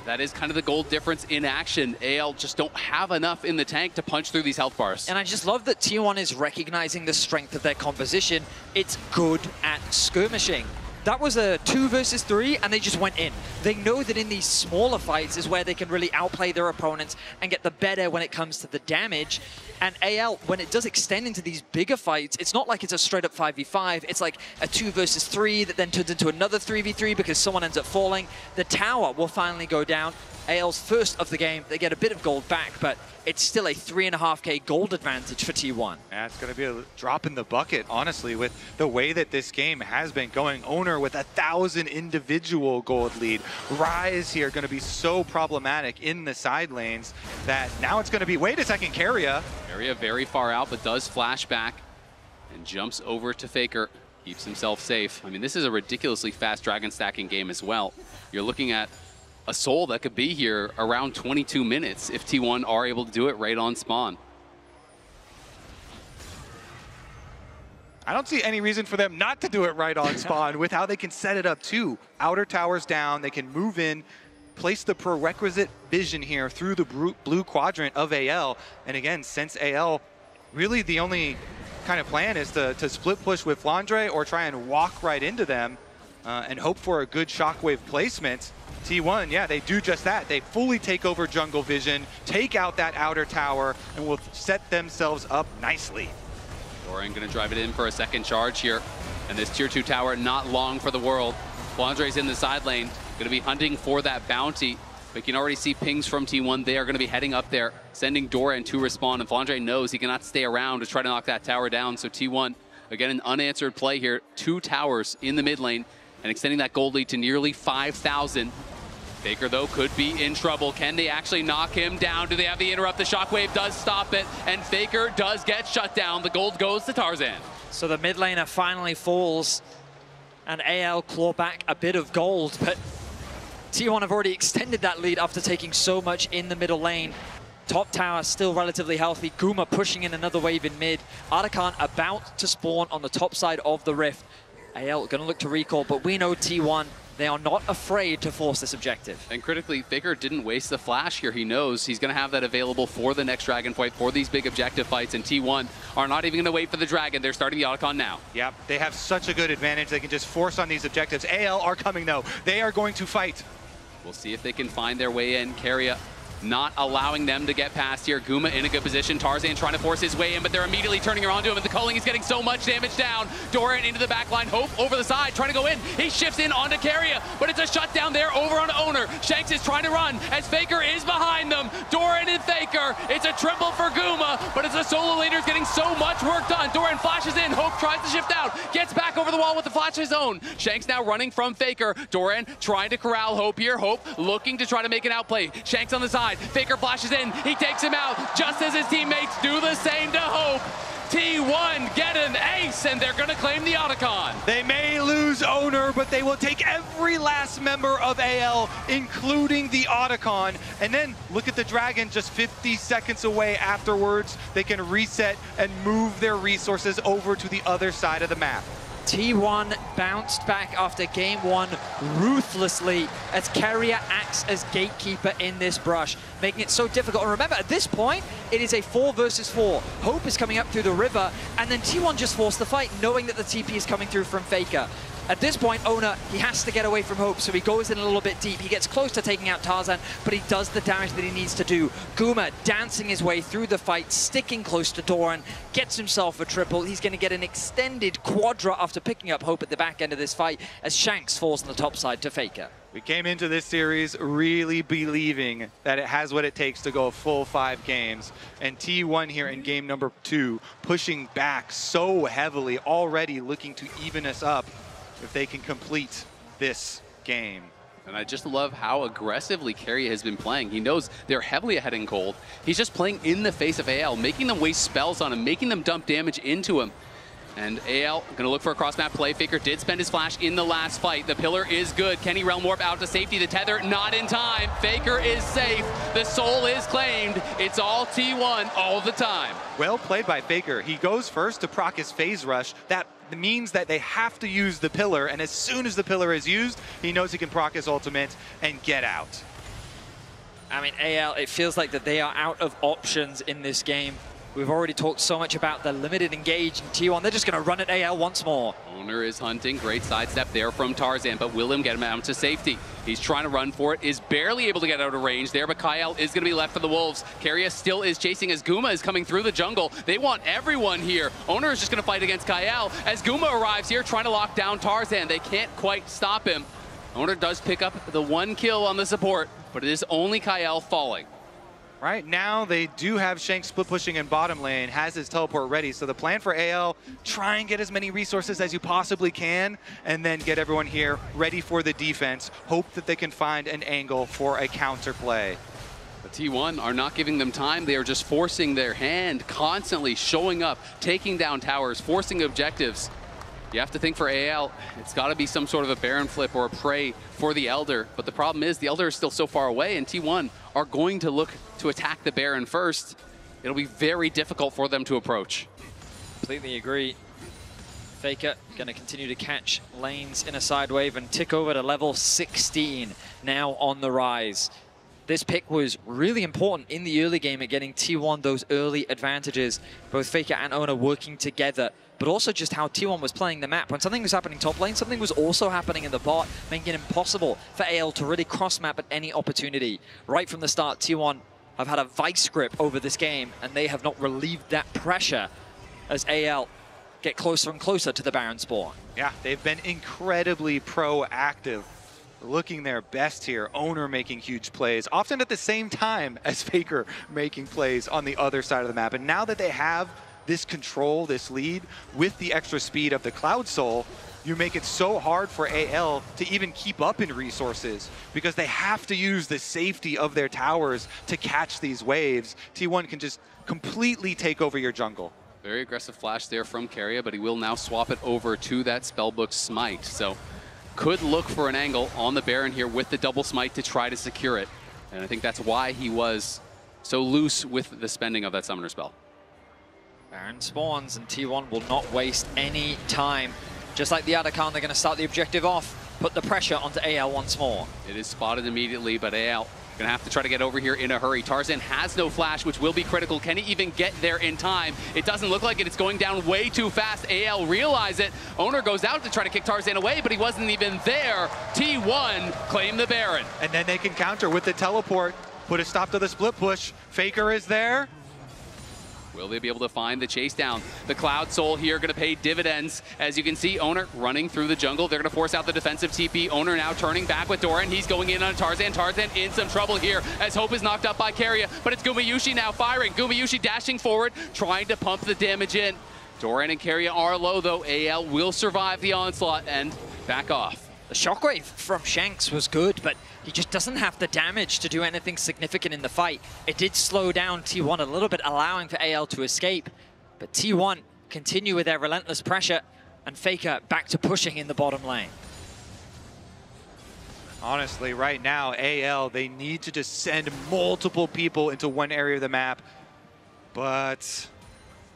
[SPEAKER 4] That is kind of the gold difference in action. AL just don't have enough in the tank to punch through these health bars.
[SPEAKER 23] And I just love that T1 is recognizing the strength of their composition. It's good at skirmishing. That was a 2 versus 3, and they just went in. They know that in these smaller fights is where they can really outplay their opponents and get the better when it comes to the damage. And AL, when it does extend into these bigger fights, it's not like it's a straight-up 5v5. It's like a 2 versus 3 that then turns into another 3v3 because someone ends up falling. The tower will finally go down. AL's first of the game. They get a bit of gold back, but it's still a 3.5k gold advantage for T1.
[SPEAKER 22] Yeah, it's going to be a drop in the bucket, honestly, with the way that this game has been going. Owner with 1,000 individual gold lead. Rise here going to be so problematic in the side lanes that now it's going to be, wait a second, Keria.
[SPEAKER 4] Keria very far out, but does flash back and jumps over to Faker. Keeps himself safe. I mean, this is a ridiculously fast dragon stacking game as well. You're looking at a soul that could be here around 22 minutes if T1 are able to do it right on spawn.
[SPEAKER 22] I don't see any reason for them not to do it right on spawn with how they can set it up too. Outer towers down, they can move in, place the prerequisite vision here through the blue quadrant of AL. And again, since AL, really the only kind of plan is to split push with Flandre or try and walk right into them and hope for a good shockwave placement. T1, yeah, they do just that. They fully take over jungle vision, take out that outer tower, and will set themselves up nicely.
[SPEAKER 4] Doran gonna drive it in for a second charge here. And this tier 2 tower, not long for the world. Flandre's in the side lane, gonna be hunting for that bounty. We can already see pings from T1. They are gonna be heading up there, sending Doran to respawn. And Flandre knows he cannot stay around to try to knock that tower down. So T1, again, an unanswered play here. 2 towers in the mid lane and extending that gold lead to nearly 5,000. Faker, though, could be in trouble. Can they actually knock him down? Do they have the interrupt? The shockwave does stop it, and Faker does get shut down. The gold goes to Tarzan.
[SPEAKER 23] So the mid laner finally falls, and AL claw back a bit of gold, but T1 have already extended that lead after taking so much in the middle lane. Top tower still relatively healthy. Guma pushing in another wave in mid. Artican about to spawn on the top side of the rift. AL gonna look to recall, but we know T1, they are not afraid to force this objective.
[SPEAKER 4] And critically, Faker didn't waste the flash here. He knows he's going to have that available for the next dragon fight, for these big objective fights, and T1 are not even going to wait for the dragon. They're starting the Otacon now.
[SPEAKER 22] Yep, they have such a good advantage. They can just force on these objectives. AL are coming, though. They are going to fight.
[SPEAKER 4] We'll see if they can find their way in. Keria not allowing them to get past here. Guma in a good position. Tarzan trying to force his way in, but they're immediately turning around to him, and the culling is getting so much damage down. Doran into the back line. Hope over the side, trying to go in. He shifts in onto Keria, but it's a shutdown there over on Owner. Shanks is trying to run as Faker is behind them. Doran and Faker. It's a triple for Guma, but it's the solo laners getting so much work done. Doran flashes in. Hope tries to shift out. Gets back over the wall with the flash of his own. Shanks now running from Faker. Doran trying to corral Hope here. Hope looking to try to make an outplay. Shanks on the side. Faker flashes in. He takes him out just as his teammates do the same to Hope. T1 get an ace, and they're going to claim the Otacon.
[SPEAKER 22] They may lose Owner, but they will take every last member of AL, including the Otacon. And then look at the Dragon just 50 seconds away afterwards. They can reset and move their resources over to the other side of the map.
[SPEAKER 23] T1 bounced back after game 1 ruthlessly as Keria acts as gatekeeper in this brush, making it so difficult. And remember, at this point, it is a 4 versus 4. Hope is coming up through the river, and then T1 just forced the fight, knowing that the TP is coming through from Faker. At this point, Owner, he has to get away from Hope, so he goes in a little bit deep. He gets close to taking out Tarzan, but he does the damage that he needs to do. Guma dancing his way through the fight, sticking close to Doran, gets himself a triple. He's going to get an extended quadra after picking up Hope at the back end of this fight as Shanks falls on the top side to Faker.
[SPEAKER 22] We came into this series really believing that it has what it takes to go a full 5 games. And T1 here in game number 2, pushing back so heavily, already looking to even us up if they can complete this game.
[SPEAKER 4] And I just love how aggressively Keria has been playing. He knows they're heavily ahead in gold. He's just playing in the face of AL, making them waste spells on him, making them dump damage into him. And AL gonna look for a cross-map play. Faker did spend his flash in the last fight. The pillar is good. Kenny Realm Warp out to safety. The tether not in time. Faker is safe. The soul is claimed. It's all T1 all the time.
[SPEAKER 22] Well played by Faker. He goes first to proc his phase rush. That means that they have to use the pillar, and as soon as the pillar is used, he knows he can proc his ultimate and get out.
[SPEAKER 23] I mean, AL, it feels like that they are out of options in this game. We've already talked so much about the limited engage in T1. They're just going to run at AL once more.
[SPEAKER 4] Owner is hunting. Great sidestep there from Tarzan, but will him get him out to safety. He's trying to run for it, is barely able to get out of range there, but Kyle is going to be left for the Wolves. Keria still is chasing as Guma is coming through the jungle. They want everyone here. Owner is just going to fight against Kyle as Guma arrives here trying to lock down Tarzan. They can't quite stop him. Owner does pick up the 1 kill on the support, but it is only Kyle falling.
[SPEAKER 22] Right now, they do have Shank split pushing in bottom lane, has his teleport ready. So the plan for AL, try and get as many resources as you possibly can, and then get everyone here ready for the defense. Hope that they can find an angle for a counter play.
[SPEAKER 4] The T1 are not giving them time. They are just forcing their hand, constantly showing up, taking down towers, forcing objectives. You have to think for AL, it's got to be some sort of a Baron flip or a prey for the Elder. But the problem is the Elder is still so far away, and T1 are going to look to attack the Baron first. It'll be very difficult for them to approach.
[SPEAKER 23] Completely agree. Faker going to continue to catch lanes in a side wave and tick over to level 16 now on the rise. This pick was really important in the early game at getting T1 those early advantages. Both Faker and Owner working together, but also just how T1 was playing the map. When something was happening top lane, something was also happening in the bot, making it impossible for AL to really cross map at any opportunity. Right from the start, T1 have had a vice grip over this game, and they have not relieved that pressure as AL get closer and closer to the Baron spawn.
[SPEAKER 22] Yeah, they've been incredibly proactive, looking their best here. Owner making huge plays, often at the same time as Faker making plays on the other side of the map. And now that they have this control, this lead, with the extra speed of the Cloud Soul, you make it so hard for AL to even keep up in resources because they have to use the safety of their towers to catch these waves. T1 can just completely take over your jungle.
[SPEAKER 4] Very aggressive flash there from Keria, but he will now swap it over to that Spellbook Smite. So could look for an angle on the Baron here with the double smite to try to secure it. And I think that's why he was so loose with the spending of that summoner spell.
[SPEAKER 23] Baron spawns and T1 will not waste any time. Just like the Atakan, they're going to start the objective off, put the pressure onto AL once more.
[SPEAKER 4] It is spotted immediately, but AL gonna have to try to get over here in a hurry. Tarzan has no flash, which will be critical. Can he even get there in time? It doesn't look like it. It's going down way too fast. AL realize it. Owner goes out to try to kick Tarzan away, but he wasn't even there. T1 claim the Baron.
[SPEAKER 22] And then they can counter with the teleport, put a stop to the split push. Faker is there.
[SPEAKER 4] Will they be able to find the chase down? The Cloud Soul here going to pay dividends. As you can see, Owner running through the jungle. They're going to force out the defensive TP. Owner now turning back with Doran. He's going in on Tarzan. Tarzan in some trouble here as Hope is knocked up by Keria, but it's Gumayusi now firing. Gumayusi dashing forward, trying to pump the damage in. Doran and Keria are low, though. AL will survive the onslaught and back off.
[SPEAKER 23] The shockwave from Shanks was good, but he just doesn't have the damage to do anything significant in the fight. It did slow down T1 a little bit, allowing for AL to escape. But T1 continue with their relentless pressure, and Faker back to pushing in the bottom lane.
[SPEAKER 22] Honestly, right now, AL, they need to just send multiple people into one area of the map. But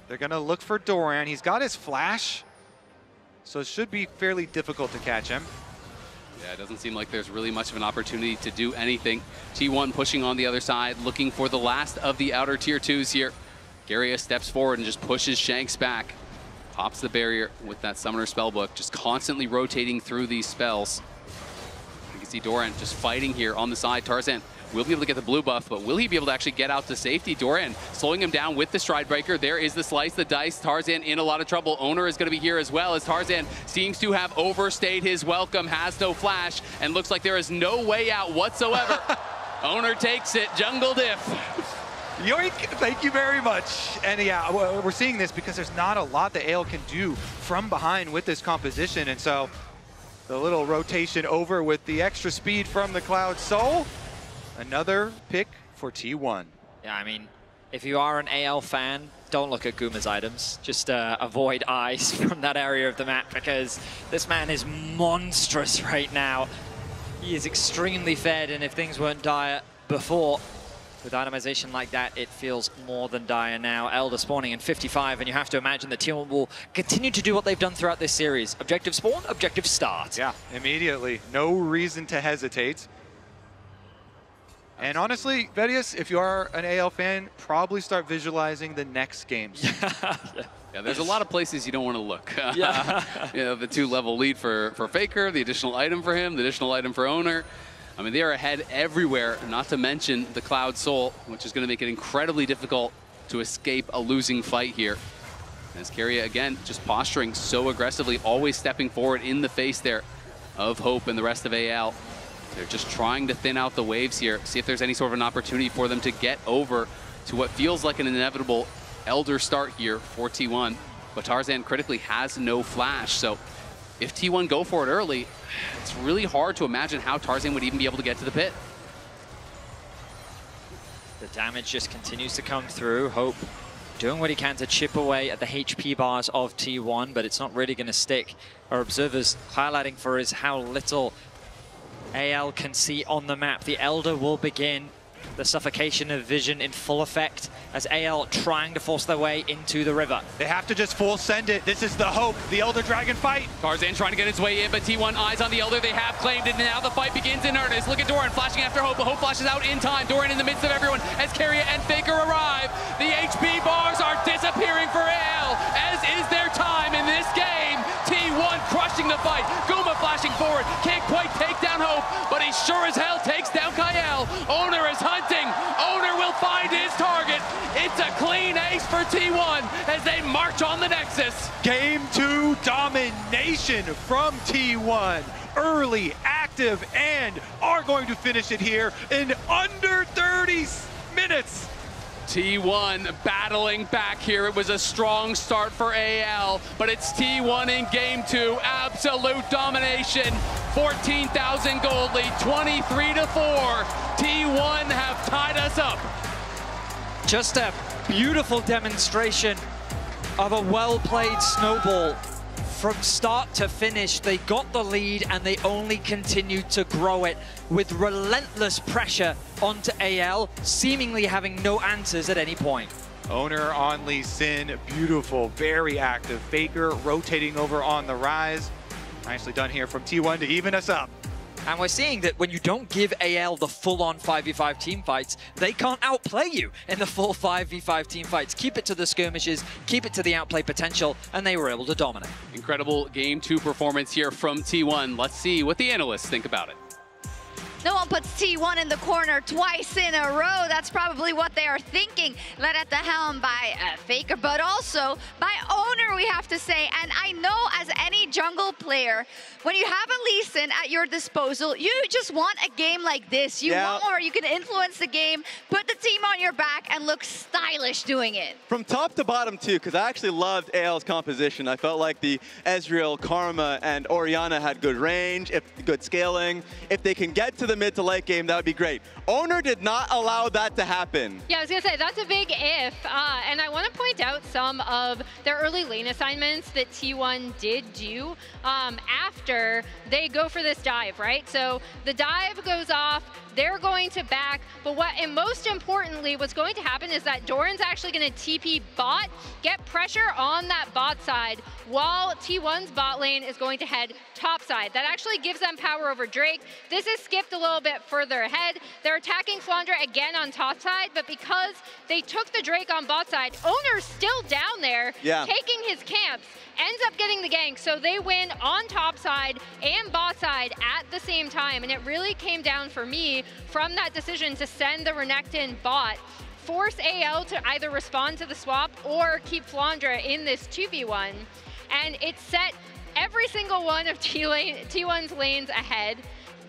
[SPEAKER 22] they're going to look for Doran. He's got his flash, so it should be fairly difficult to catch him.
[SPEAKER 4] Yeah, it doesn't seem like there's really much of an opportunity to do anything. T1 pushing on the other side, looking for the last of the outer tier 2s here. Keria steps forward and just pushes Shanks back. Pops the barrier with that Summoner Spellbook, just constantly rotating through these spells. You can see Doran just fighting here on the side. Tarzan will be able to get the blue buff, but will he be able to actually get out to safety? Doran slowing him down with the Stride Breaker. There is the slice, the dice. Tarzan in a lot of trouble. Owner is going to be here as well, as Tarzan seems to have overstayed his welcome, has no flash, and looks like there is no way out whatsoever. Owner takes it, jungle diff.
[SPEAKER 22] Yoink, thank you very much. And yeah, we're seeing this because there's not a lot that AL can do from behind with this composition, and so the little rotation over with the extra speed from the Cloud Soul. Another pick for T1.
[SPEAKER 23] Yeah, I mean, if you are an AL fan, don't look at Guma's items. Just avoid eyes from that area of the map because this man is monstrous right now. He is extremely fed, and if things weren't dire before, with itemization like that, it feels more than dire now. Elder spawning in 55, and you have to imagine that T1 will continue to do what they've done throughout this series. Objective spawn, objective start.
[SPEAKER 22] Yeah, immediately. No reason to hesitate. And honestly, Vedius, if you are an AL fan, probably start visualizing the next games.
[SPEAKER 4] Yeah, there's a lot of places you don't want to look. Yeah. You know, the 2-level lead for Faker, the additional item for him, the additional item for Owner. I mean, they are ahead everywhere, not to mention the Cloud Soul, which is going to make it incredibly difficult to escape a losing fight here. As Keria, again, just posturing so aggressively, always stepping forward in the face there of Hope and the rest of AL. They're just trying to thin out the waves here, see if there's any sort of an opportunity for them to get over to what feels like an inevitable Elder start here for T1. But Tarzan critically has no flash, so if T1 go for it early, it's really hard to imagine how Tarzan would even be able to get to the pit.
[SPEAKER 23] The damage just continues to come through. Hope doing what he can to chip away at the HP bars of T1, but it's not really going to stick. Our observers highlighting for us how little AL can see on the map. The Elder will begin the suffocation of vision in full effect as AL trying to force their way into the river.
[SPEAKER 22] They have to just full send it. This is the Hope, the Elder Dragon fight.
[SPEAKER 4] Tarzan trying to get his way in, but T1 eyes on the Elder. They have claimed it, and now the fight begins in earnest. Look at Doran flashing after Hope, but Hope flashes out in time. Doran in the midst of everyone as Keria and Faker arrive. The HP bars are disappearing for AL, as is their time in this game. T1 crushing the fight. Guma flashing forward. Can't quite take down Hope, but he sure as hell takes down Kyle. Owner is hunting. Owner will find his target. It's a clean ace for T1 as they march on the Nexus.
[SPEAKER 22] Game 2 domination from T1. Early, active, and are going to finish it here in under 30 minutes.
[SPEAKER 4] T1 battling back here. It was a strong start for AL, but it's T1 in game 2. Absolute domination. 14,000 gold lead, 23-4. T1 have tied us up.
[SPEAKER 23] Just a beautiful demonstration of a well-played snowball. From start to finish, they got the lead and they only continued to grow it with relentless pressure onto AL, seemingly having no answers at any point.
[SPEAKER 22] Owner on Lee Sin, beautiful, very active. Faker rotating over on the rise. Nicely done here from T1 to even us up.
[SPEAKER 23] And we're seeing that when you don't give AL the full-on 5v5 team fights, they can't outplay you in the full 5v5 team fights. Keep it to the skirmishes, keep it to the outplay potential, and they were able to dominate.
[SPEAKER 4] Incredible game 2 performance here from T1. Let's see what the analysts think about it.
[SPEAKER 13] No one puts T1 in the corner twice in a row. That's probably what they are thinking. Led at the helm by Faker, but also by Owner, we have to say. And I know as any jungle player, when you have a Lee Sin at your disposal, you just want a game like this. You want where you can influence the game, put the team on your back, and look stylish doing it.
[SPEAKER 14] From top to bottom, too, because I actually loved AL's composition. I felt like the Ezreal, Karma, and Orianna had good range, good scaling. If they can get to the mid to late game, that would be great. Owner did not allow that to happen.
[SPEAKER 15] Yeah, I was going to say, that's a big if. And I want to point out some of their early lane assignments that T1 did do after they go for this dive, right? So the dive goes off, they're going to back, but and most importantly, what's going to happen is that Doran's actually going to TP bot, get pressure on that bot side, while T1's bot lane is going to head top side. That actually gives them power over Drake. This is skipped a little bit further ahead. They're attacking Flandra again on top side, but because they took the Drake on bot side, Owner's still down there, taking his camps, ends up getting the gank, so they win on top side and bot side at the same time, and it really came down for me from that decision to send the Renekton bot, force AL to either respond to the swap or keep Flandra in this 2v1, and it set every single one of T1's lanes ahead,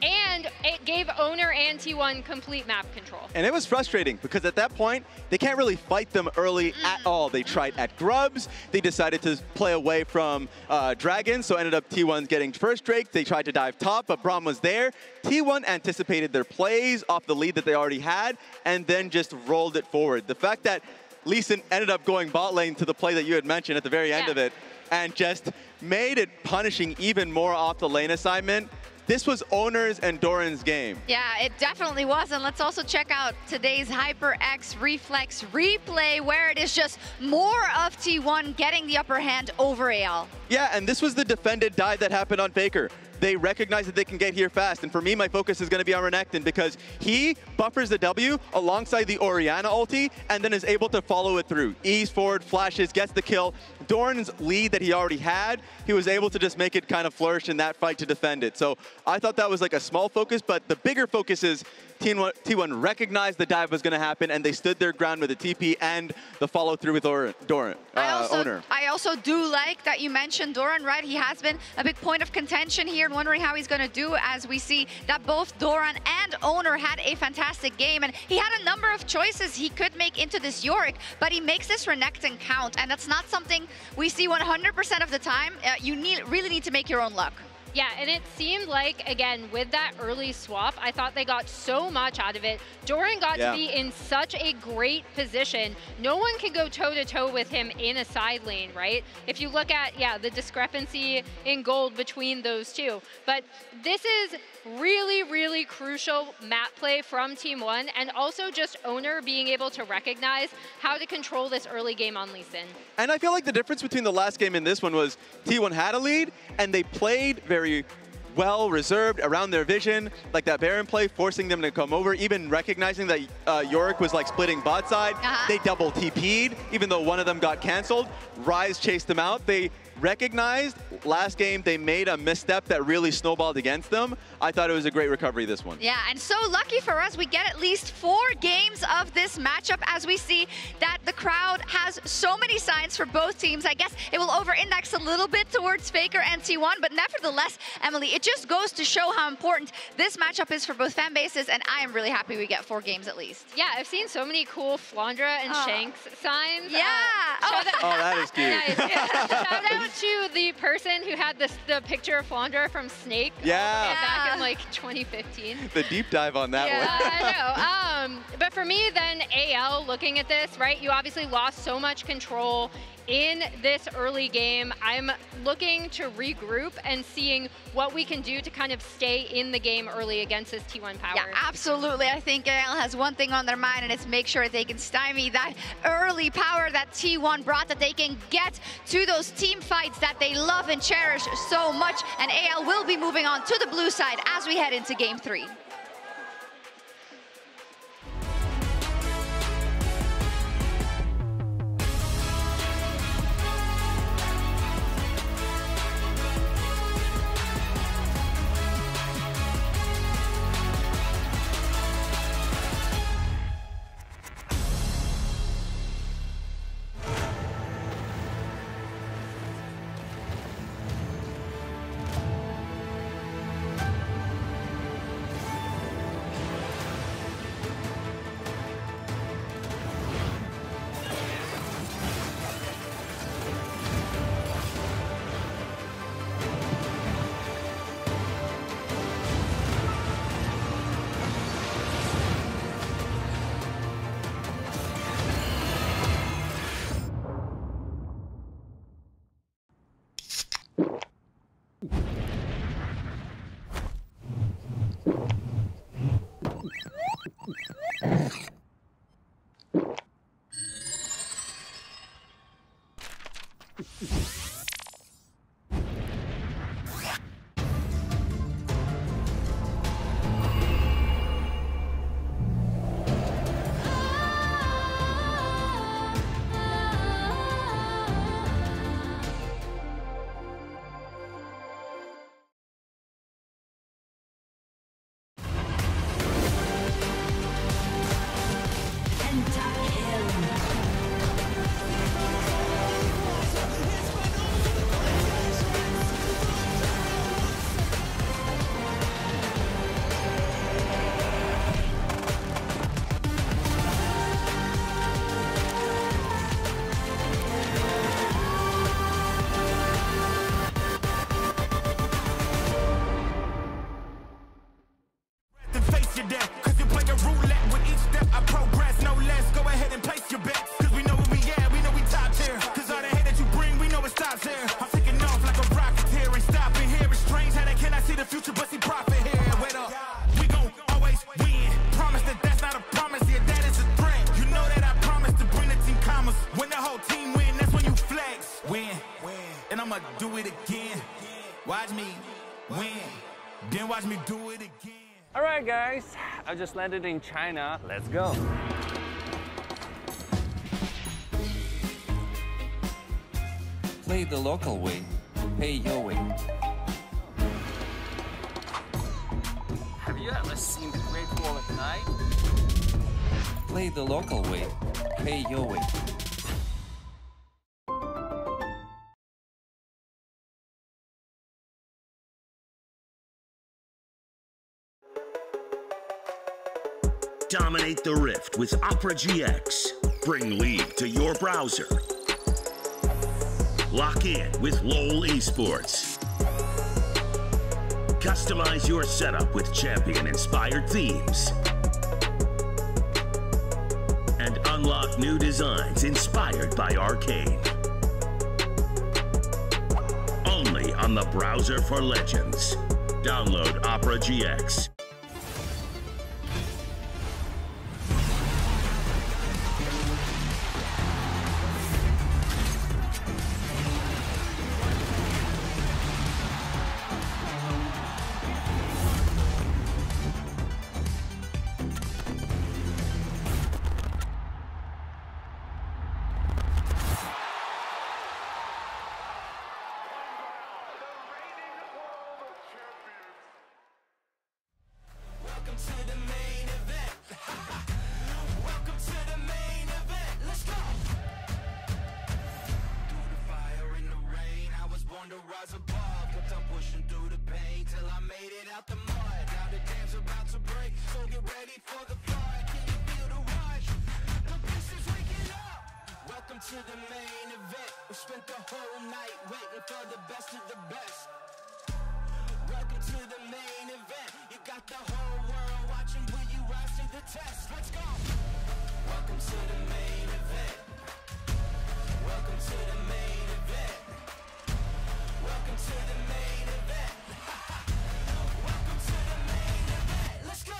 [SPEAKER 15] and it gave Owner and T1 complete map control.
[SPEAKER 14] And it was frustrating because at that point, they can't really fight them early at all. They tried at Grubs. They decided to play away from Dragons, so ended up T1's getting first Drake. They tried to dive top, but Braum was there. T1 anticipated their plays off the lead that they already had and then just rolled it forward. The fact that Lee Sin ended up going bot lane to the play that you had mentioned at the very end of it and just made it punishing even more off the lane assignment. This was Owner's and Doran's game.
[SPEAKER 13] Yeah, it definitely was. And let's also check out today's HyperX Reflex replay, where it is just more of T1 getting the upper hand over AL.
[SPEAKER 14] Yeah, and this was the defended dive that happened on Faker. they recognize that they can get here fast. And for me, my focus is going to be on Renekton because he buffers the W alongside the Orianna ulti and then is able to follow it through. Ease forward, flashes, gets the kill. Doran's lead that he already had, he was able to just make it kind of flourish in that fight to defend it. So I thought that was like a small focus, but the bigger focus is T1 recognized the dive was going to happen, and they stood their ground with the TP and the follow through with Owner.
[SPEAKER 13] I also do like that you mentioned Doran, right? He has been a big point of contention here and wondering how he's going to do as we see that both Doran and Owner had a fantastic game. And he had a number of choices he could make into this Yorick, but he makes this Renekton count. And that's not something we see 100% of the time. You really need to make your own luck.
[SPEAKER 15] Yeah, and it seemed like, again, with that early swap, I thought they got so much out of it. Doran got to be in such a great position. No one can go toe-to-toe with him in a side lane, right? If you look at, the discrepancy in gold between those two. But this is really, really crucial map play from Team 1, and also just Owner being able to recognize how to control this early game on Lee Sin.
[SPEAKER 14] And I feel like the difference between the last game and this one was T1 had a lead, and they played very well reserved around their vision, like that Baron play, forcing them to come over, even recognizing that Yorick was like splitting bot side. They double TP'd, even though one of them got canceled. Ryze chased them out. They recognized last game they made a misstep that really snowballed against them. I thought it was a great recovery this one.
[SPEAKER 13] Yeah, and so lucky for us, we get at least 4 games of this matchup as we see that the crowd has so many signs for both teams. I guess it will over-index a little bit towards Faker and T1, but nevertheless, Emily, it just goes to show how important this matchup is for both fan bases, and I am really happy we get 4 games at least.
[SPEAKER 15] Yeah, I've seen so many cool Flandra and Shanks signs.
[SPEAKER 13] Yeah.
[SPEAKER 14] That is cute.
[SPEAKER 15] Nice. Shout out to the person who had the picture of Flandra from Snake back in like 2015.
[SPEAKER 14] The deep dive on that one.
[SPEAKER 15] I know. But for me, then AL looking at this, right? You obviously lost so much control in this early game. I'm looking to regroup and seeing what we can do to kind of stay in the game early against this T1 power.
[SPEAKER 13] Yeah, absolutely. I think AL has one thing on their mind, and it's make sure they can stymie that early power that T1 brought, that they can get to those team fights that they love and cherish so much. And AL will be moving on to the blue side as we head into game 3.
[SPEAKER 8] And I'ma do it again. Watch me. Win. Then watch me do it again.
[SPEAKER 1] All right, guys, I just landed in China. Let's go.
[SPEAKER 21] Play the local way, pay your way.
[SPEAKER 1] Have you ever seen the Great Wall at night?
[SPEAKER 21] Play the local way, pay your way.
[SPEAKER 9] Dominate the Rift with Opera GX. Bring League to your browser. Lock in with LoL Esports. Customize your setup with champion-inspired themes. And unlock new designs inspired by Arcane. Only on the browser for Legends. Download Opera GX.
[SPEAKER 3] Welcome to the main event. Welcome to the main event. Let's go. Through the fire in the rain, I was born to rise above. Kept on pushing through the pain till I made it out the mud. Now the dam's about to break, so get ready for the flood. Can you feel the rush? The beast is waking up. Welcome to the main event. We spent the whole night waiting for the best of the best. Welcome to the main event. You got the whole world watching. Will you rise to the test? Let's go. Welcome to the main event. Welcome to the main event. Welcome to the main event. Welcome to the main event. Let's go.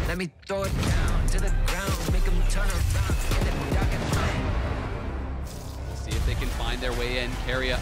[SPEAKER 21] Let me throw it down to the ground, make them turn around in the dark and light.
[SPEAKER 4] See if they can find their way in. Keria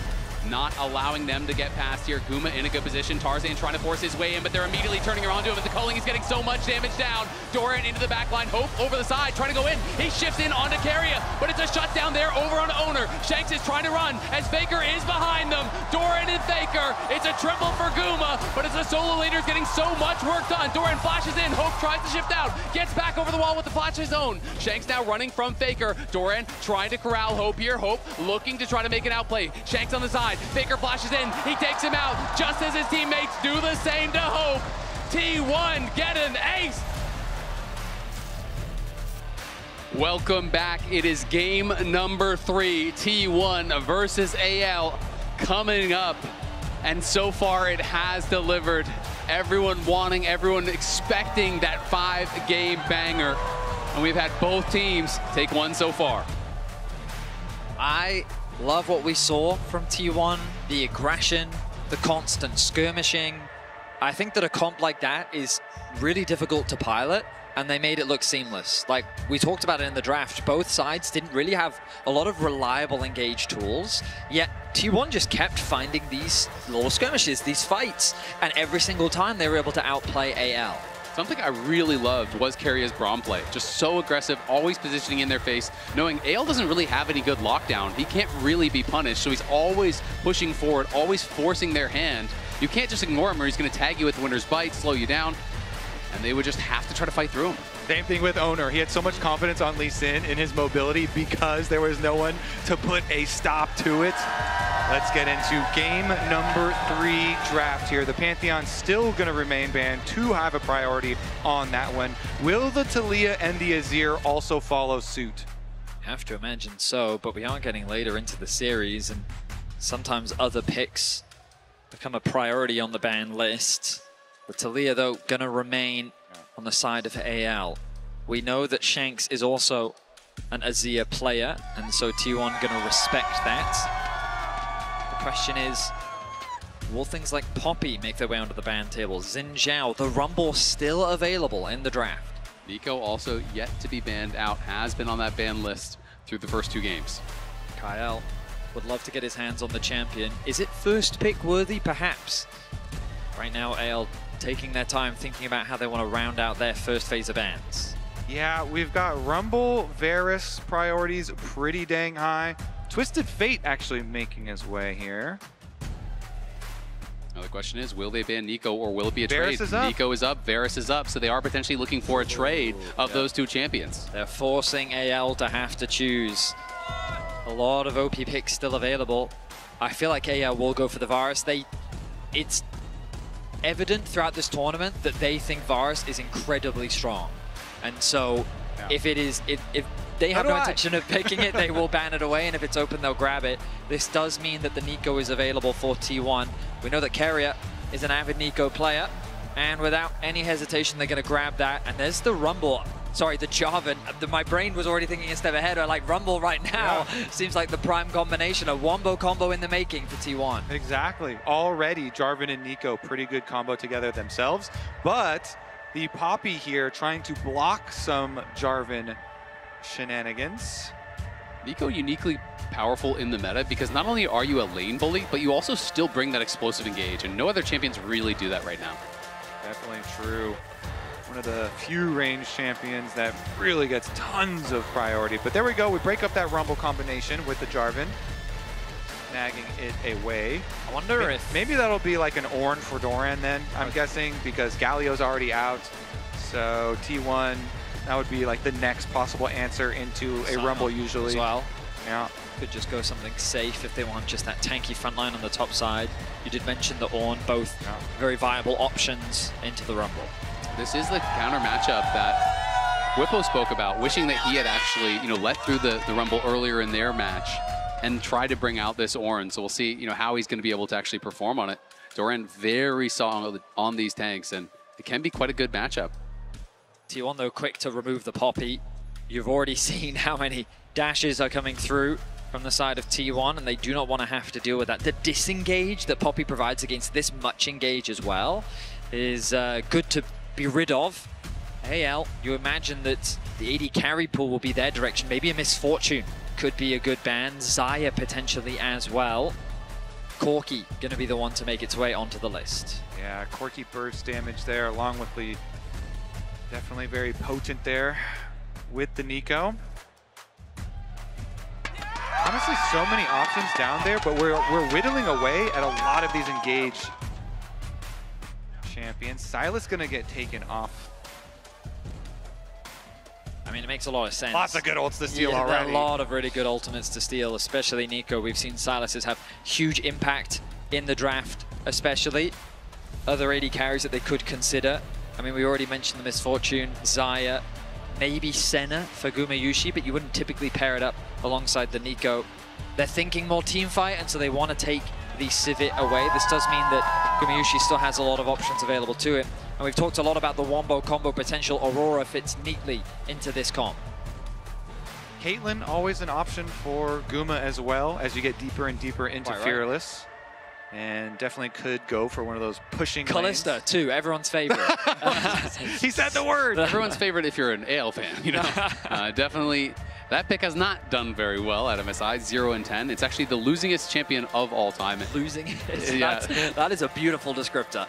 [SPEAKER 4] not allowing them to get past here. Guma in a good position. Tarzan trying to force his way in, but they're immediately turning around to him. The culling is getting so much damage down. Doran into the back line. Hope over the side, trying to go in. He shifts in onto Keria, but it's a shutdown there over on Owner. Shanks is trying to run as Faker is behind them. Doran and Faker. It's a triple for Guma, but it's the solo leaders getting so much work done. Doran flashes in. Hope tries to shift out. Gets back over the wall with the flash of his own. Shanks now running from Faker. Doran trying to corral Hope here. Hope looking to try to make an outplay. Shanks on the side. Faker flashes in. He takes him out just as his teammates do the same to Hope. T1 get an ace. Welcome back. It is game number 3. T1 versus AL. coming up, and so far it has delivered. Everyone wanting, everyone expecting that 5-game banger, and we've had both teams take one so far.
[SPEAKER 23] I love what we saw from T1, the aggression, the constant skirmishing. I think that a comp like that is really difficult to pilot, and they made it look seamless. Like we talked about it in the draft, both sides didn't really have a lot of reliable engage tools, yet T1 just kept finding these little skirmishes, these fights, and every single time they were able to outplay AL.
[SPEAKER 4] Something I really loved was Keiria's Braum play. Just so aggressive, always positioning in their face, knowing AL doesn't really have any good lockdown. He can't really be punished, so he's always pushing forward, always forcing their hand. You can't just ignore him or he's going to tag you with Winner's Bite, slow you down, and they would just have to try to fight through him.
[SPEAKER 22] Same thing with Owner. He had so much confidence on Lee Sin in his mobility because there was no one to put a stop to it. Let's get into game number 3 draft here. The Pantheon still going to remain banned. Too high of a priority on that one. Will the Taliyah and the Azir also follow suit?
[SPEAKER 23] Have to imagine so, but we are getting later into the series, and sometimes other picks become a priority on the ban list. The Taliyah, though, going to remain on the side of AL. We know that Shanks is also an Azir player, and so T1 going to respect that. The question is, will things like Poppy make their way onto the ban table? Xin Zhao, the Rumble still available in the draft.
[SPEAKER 4] Nico also yet to be banned out, has been on that ban list through the first 2 games.
[SPEAKER 23] Kyle would love to get his hands on the champion. Is it first pick worthy? Perhaps. Right now, AL taking their time thinking about how they want to round out their first phase of bans.
[SPEAKER 22] Yeah, we've got Rumble, Varus priorities pretty dang high. Twisted Fate actually making his way here.
[SPEAKER 4] Now the question is, will they ban Nico or will it be a
[SPEAKER 22] Varus
[SPEAKER 4] trade?
[SPEAKER 22] Is up.
[SPEAKER 4] Nico is up, Varus is up, so they are potentially looking for a trade of those 2 champions.
[SPEAKER 23] They're forcing AL to have to choose. A lot of OP picks still available. I feel like AL will go for the Varus. It's evident throughout this tournament that they think Varus is incredibly strong. And so if they have no intention of picking it, they will ban it away, and if it's open, they'll grab it. This does mean that the Nico is available for T1. We know that Keria is an avid Nico player, and without any hesitation, they're going to grab that. And there's the Rumble. Sorry, the Jarvan. My brain was already thinking a step ahead. I like Rumble right now. Seems like the prime combination, a wombo combo in the making for T1.
[SPEAKER 22] Exactly. Already, Jarvan and Nico, pretty good combo together themselves. But the Poppy here trying to block some Jarvan shenanigans.
[SPEAKER 4] Nico uniquely powerful in the meta because not only are you a lane bully, but you also still bring that explosive engage, and no other champions really do that right now.
[SPEAKER 22] Definitely true. One of the few range champions that really gets tons of priority. But there we go, we break up that Rumble combination with the Jarvan, snagging it away.
[SPEAKER 23] I wonder if
[SPEAKER 22] maybe that'll be like an Ornn for Doran then, I'm guessing, because Galio's already out. So T1, that would be like the next possible answer into a Rumble usually.
[SPEAKER 23] As well.
[SPEAKER 22] Yeah.
[SPEAKER 23] Could just go something safe if they want just that tanky front line on the top side. You did mention the Ornn, both very viable options into the Rumble.
[SPEAKER 4] This is the counter matchup that Whippo spoke about, wishing that he had actually, let through the Rumble earlier in their match and tried to bring out this Ornn. So we'll see, how he's going to be able to actually perform on it. Doran very solid on these tanks, and it can be quite a good matchup.
[SPEAKER 23] T1, though, quick to remove the Poppy. You've already seen how many dashes are coming through from the side of T1, and they do not want to have to deal with that. The disengage that Poppy provides against this much engage as well is good to be rid of. AL, you imagine that the AD carry pool will be their direction. Maybe a Misfortune could be a good ban. Xayah potentially as well. Corki going to be the one to make its way onto the list.
[SPEAKER 22] Yeah, Corki burst damage there, along with the definitely very potent there with the Nico. Honestly, so many options down there, but we're whittling away at a lot of these engaged champions. Silas gonna get taken off.
[SPEAKER 23] I mean, it makes a lot of sense.
[SPEAKER 22] Lots of good ults to steal already.
[SPEAKER 23] A lot of really good ultimates to steal, especially Nico. We've seen Silas's have huge impact in the draft, especially. Other AD carries that they could consider. I mean, we already mentioned the Misfortune, Xayah, maybe Senna for Gumayushi, but you wouldn't typically pair it up alongside the Nico. They're thinking more team fight, and so they want to take the Civet away. This does mean that Gumayusi still has a lot of options available to it. And we've talked a lot about the Wombo combo potential. Aurora fits neatly into this comp.
[SPEAKER 22] Caitlyn, always an option for Guma as well as you get deeper and deeper into Fearless. And definitely could go for one of those pushing
[SPEAKER 23] Kalista,
[SPEAKER 22] lanes.
[SPEAKER 23] too, everyone's favorite.
[SPEAKER 22] He said the word.
[SPEAKER 4] Everyone's favorite if you're an AL fan, you know. Definitely, that pick has not done very well at MSI, 0-10. It's actually the losingest champion of all time.
[SPEAKER 23] Losingest?
[SPEAKER 4] Yeah.
[SPEAKER 23] That is a beautiful descriptor.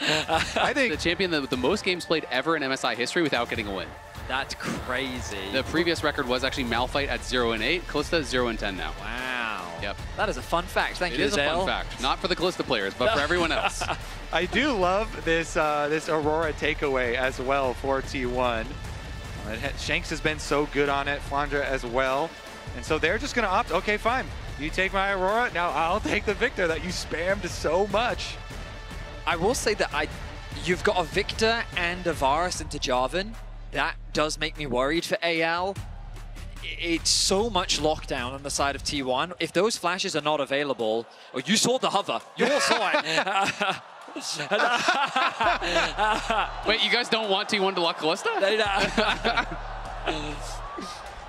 [SPEAKER 4] I think the champion with the most games played ever in MSI history without getting a win.
[SPEAKER 23] That's crazy.
[SPEAKER 4] The previous record was actually Malphite at 0-8. Kalista is 0-10 now.
[SPEAKER 23] Wow.
[SPEAKER 4] Yep.
[SPEAKER 23] That is a fun fact. Thank you,
[SPEAKER 4] It is a fun fact. Not for the Kalista players, but for everyone else.
[SPEAKER 22] I do love this this Aurora takeaway as well for T1. Shanks has been so good on it, Flandra as well. And so they're just going to opt, okay, fine. You take my Aurora, now I'll take the Victor that you spammed so much.
[SPEAKER 23] I will say that you've got a Victor and a Varus into Jarvan. That does make me worried for AL. It's so much lockdown on the side of T1. If those flashes are not available, oh, you saw the hover. You all saw it.
[SPEAKER 4] Wait, you guys don't want T1 to lock Kalista?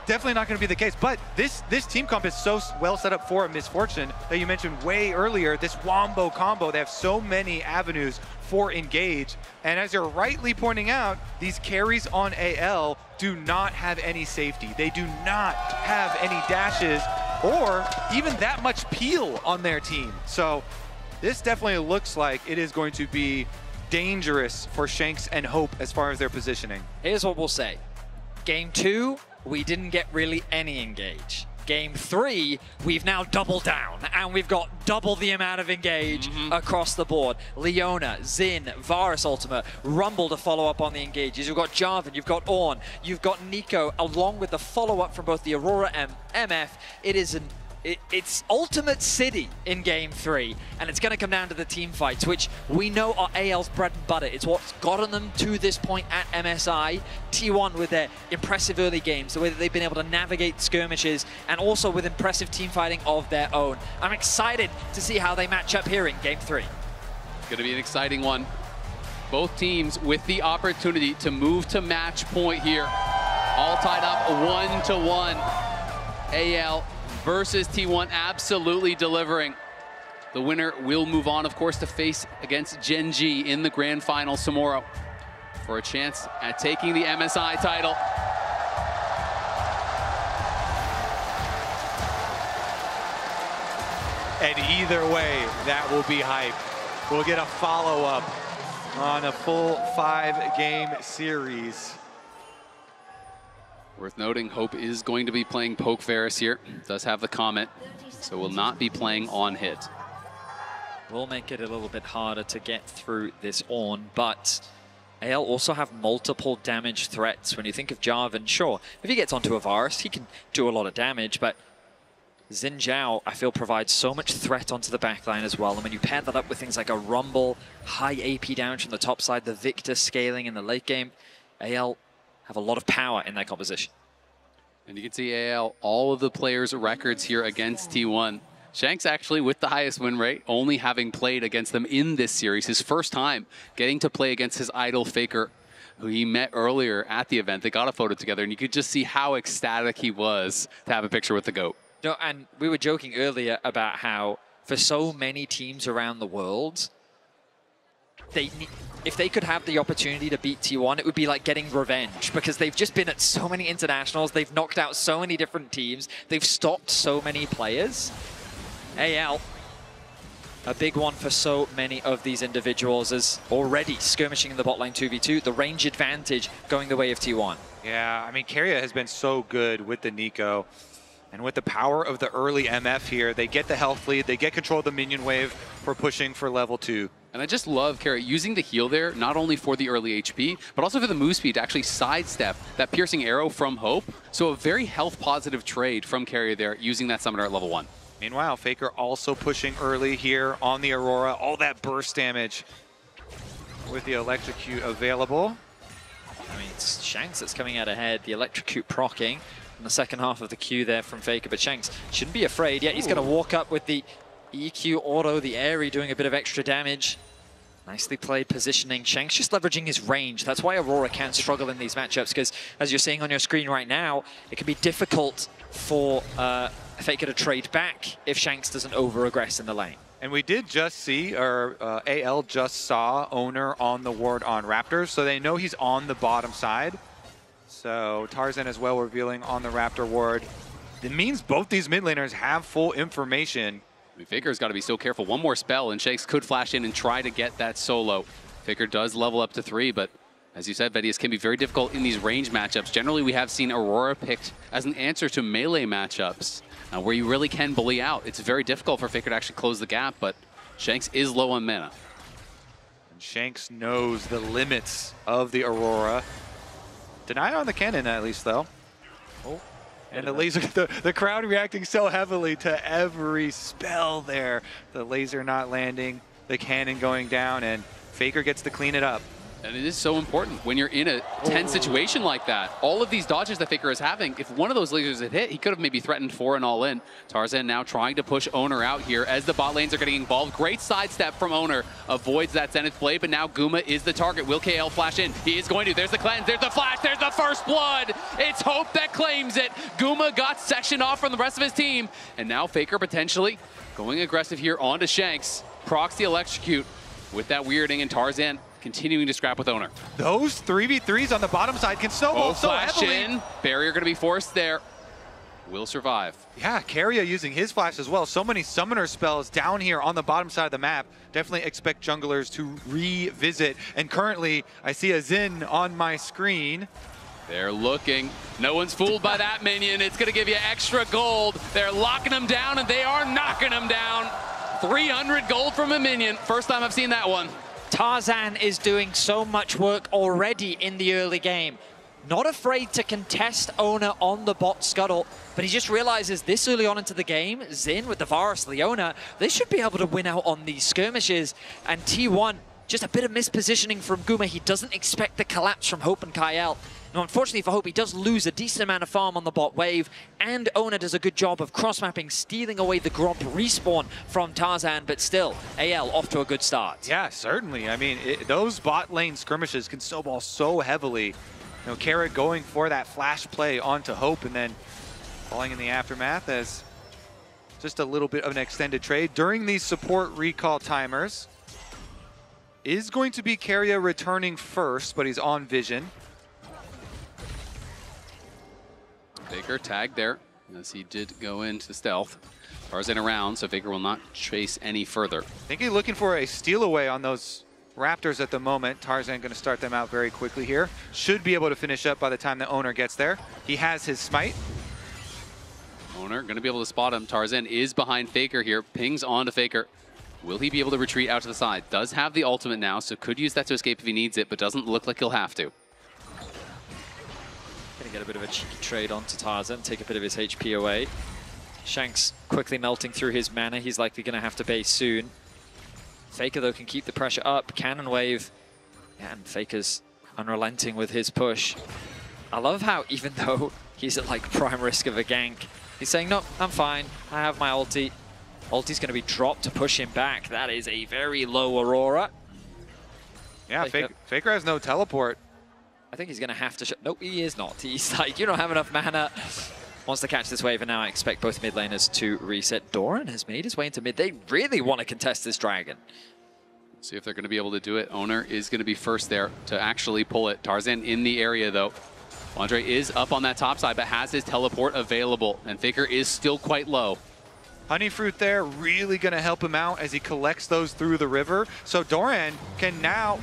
[SPEAKER 22] Definitely not going to be the case, but this team comp is so well set up for a misfortune that you mentioned way earlier, this Wombo combo. They have so many avenues for engage, and as you're rightly pointing out, these carries on AL do not have any safety. They do not have any dashes or even that much peel on their team. So this definitely looks like it is going to be dangerous for Shanks and Hope as far as their positioning.
[SPEAKER 23] Here's what we'll say. Game 2, we didn't get really any engage. Game 3, we've now doubled down, and we've got double the amount of engage across the board. Leona, Xin, Varus Ultimate, Rumble to follow up on the engages. You've got Jarvan, you've got Ornn, you've got Nico, along with the follow-up from both the Aurora and MF. It's Ultimate City in Game 3, and it's going to come down to the team fights, which we know are AL's bread and butter. It's what's gotten them to this point at MSI. T1 with their impressive early games, the way that they've been able to navigate skirmishes, and also with impressive team fighting of their own. I'm excited to see how they match up here in Game 3.
[SPEAKER 4] It's going to be an exciting one. Both teams with the opportunity to move to match point here. All tied up 1-1. AL versus T1 absolutely delivering. The winner will move on, of course, to face against Gen G in the grand final tomorrow for a chance at taking the MSI title.
[SPEAKER 22] And either way, that will be hype. We'll get a follow-up on a full 5-game series.
[SPEAKER 4] Worth noting, Hope is going to be playing Poke Varus here. Does have the comment, so will not be playing on hit.
[SPEAKER 23] Will make it a little bit harder to get through this Ornn, but AL also have multiple damage threats. When you think of Jarvan, sure, if he gets onto a Varus, he can do a lot of damage, but Xin Zhao, I feel, provides so much threat onto the backline as well. And when you pair that up with things like a Rumble, high AP damage from the top side, the Victor scaling in the late game, AL have a lot of power in their composition.
[SPEAKER 4] And you can see AL, all of the players' records here against T1. Shanks actually with the highest win rate, only having played against them in this series. His first time getting to play against his idol Faker, who he met earlier at the event. They got a photo together, and you could just see how ecstatic he was to have a picture with the GOAT.
[SPEAKER 23] No, and we were joking earlier about how for so many teams around the world, if they could have the opportunity to beat T1, it would be like getting revenge, because they've just been at so many internationals, they've knocked out so many different teams, they've stopped so many players. AL, a big one for so many of these individuals, is already skirmishing in the bot lane 2v2, the range advantage going the way of T1.
[SPEAKER 22] Yeah, I mean, Keria has been so good with the Nico. And with the power of the early MF here, they get the health lead, they get control of the minion wave for pushing for level 2.
[SPEAKER 4] And I just love Keria using the heal there, not only for the early HP, but also for the move speed to actually sidestep that piercing arrow from Hope. So a very health positive trade from Keria there, using that summoner at level 1.
[SPEAKER 22] Meanwhile, Faker also pushing early here on the Aurora. All that burst damage with the Electrocute available.
[SPEAKER 23] I mean, it's Shanks that's coming out ahead. The Electrocute proccing. the second half of the Q there from Faker, but Shanks shouldn't be afraid. Yeah, he's going to walk up with the EQ auto, the airy doing a bit of extra damage. Nicely played positioning. Shanks just leveraging his range. That's why Aurora can struggle in these matchups, because as you're seeing on your screen right now, it can be difficult for Faker to trade back if Shanks doesn't over-aggress in the lane.
[SPEAKER 22] And we did just see, or AL just saw Owner on the ward on Raptors, so they know he's on the bottom side. So Tarzan as well revealing on the Raptor ward. It means both these mid laners have full information.
[SPEAKER 4] Faker's got to be so careful. One more spell, and Shanks could flash in and try to get that solo. Faker does level up to 3, but as you said, Vedius, can be very difficult in these range matchups. Generally, we have seen Aurora picked as an answer to melee matchups, where you really can bully out. It's very difficult for Faker to actually close the gap, but Shanks is low on mana.
[SPEAKER 22] And Shanks knows the limits of the Aurora. Deny on the cannon, at least, though. Oh. And the laser, the crowd reacting so heavily to every spell there. The laser not landing, the cannon going down, and Faker gets to clean it up.
[SPEAKER 4] And it is so important when you're in a tense situation like that. All of these dodges that Faker is having, if one of those lasers had hit, he could have maybe threatened for an all-in. Tarzan now trying to push Owner out here as the bot lanes are getting involved. Great sidestep from Owner. Avoids that Zenith blade, but now Guma is the target. Will KL flash in? He is going to. There's the cleanse, there's the flash, there's the first blood. It's Hope that claims it. Guma got sectioned off from the rest of his team. And now Faker potentially going aggressive here onto Shanks. Procs the electrocute with that weirding, and Tarzan continuing to scrap with Owner.
[SPEAKER 22] Those 3v3s on the bottom side can snowball so heavily.
[SPEAKER 4] In. Barrier going to be forced there. Will survive.
[SPEAKER 22] Yeah, Keria using his flash as well. So many summoner spells down here on the bottom side of the map. Definitely expect junglers to revisit. And currently, I see a Xin on my screen.
[SPEAKER 4] They're looking. No one's fooled by that minion. It's going to give you extra gold. They're locking him down, and they are knocking him down. 300 gold from a minion. First time I've seen that one.
[SPEAKER 23] Tarzan is doing so much work already in the early game. Not afraid to contest Owner on the bot scuttle, but he just realizes this early on into the game, Xin with the Varus Leona, they should be able to win out on these skirmishes. And T1, just a bit of mispositioning from Guma. He doesn't expect the collapse from Hope and Kael. Now, unfortunately for Hope, he does lose a decent amount of farm on the bot wave, and Owner does a good job of cross-mapping, stealing away the Gromp respawn from Tarzan, but still, AL off to a good start.
[SPEAKER 22] Yeah, certainly. I mean, those bot lane skirmishes can snowball so heavily. You know, Carrot going for that flash play onto Hope, and then falling in the aftermath as just a little bit of an extended trade. During these support recall timers, is going to be Keria returning first, but he's on vision.
[SPEAKER 4] Faker tagged there, as he did go into stealth. Tarzan around, so Faker will not chase any further.
[SPEAKER 22] I think he's looking for a steal away on those Raptors at the moment. Tarzan going to start them out very quickly here. Should be able to finish up by the time the Owner gets there. He has his smite.
[SPEAKER 4] Owner going to be able to spot him. Tarzan is behind Faker here, pings on to Faker. Will he be able to retreat out to the side? Does have the ultimate now, so could use that to escape if he needs it, but doesn't look like he'll have to.
[SPEAKER 23] Gonna get a bit of a cheeky trade onto Tarzan, take a bit of his HP away. Shanks quickly melting through his mana. He's likely gonna have to base soon. Faker, though, can keep the pressure up. Cannon wave. Yeah, and Faker's unrelenting with his push. I love how, even though he's at like prime risk of a gank, he's saying, no, I'm fine. I have my ulti. Ulti's gonna be dropped to push him back. That is a very low Aurora.
[SPEAKER 22] Yeah, Faker has no teleport.
[SPEAKER 23] I think he's going to have to... No, he is not. He's like, you don't have enough mana. Wants to catch this wave, and now I expect both mid laners to reset. Doran has made his way into mid. They really want to contest this dragon.
[SPEAKER 4] See if they're going to be able to do it. Owner is going to be first there to actually pull it. Tarzan in the area, though. Andre is up on that top side, but has his teleport available, and Faker is still quite low.
[SPEAKER 22] Honeyfruit there really going to help him out as he collects those through the river. So Doran can now...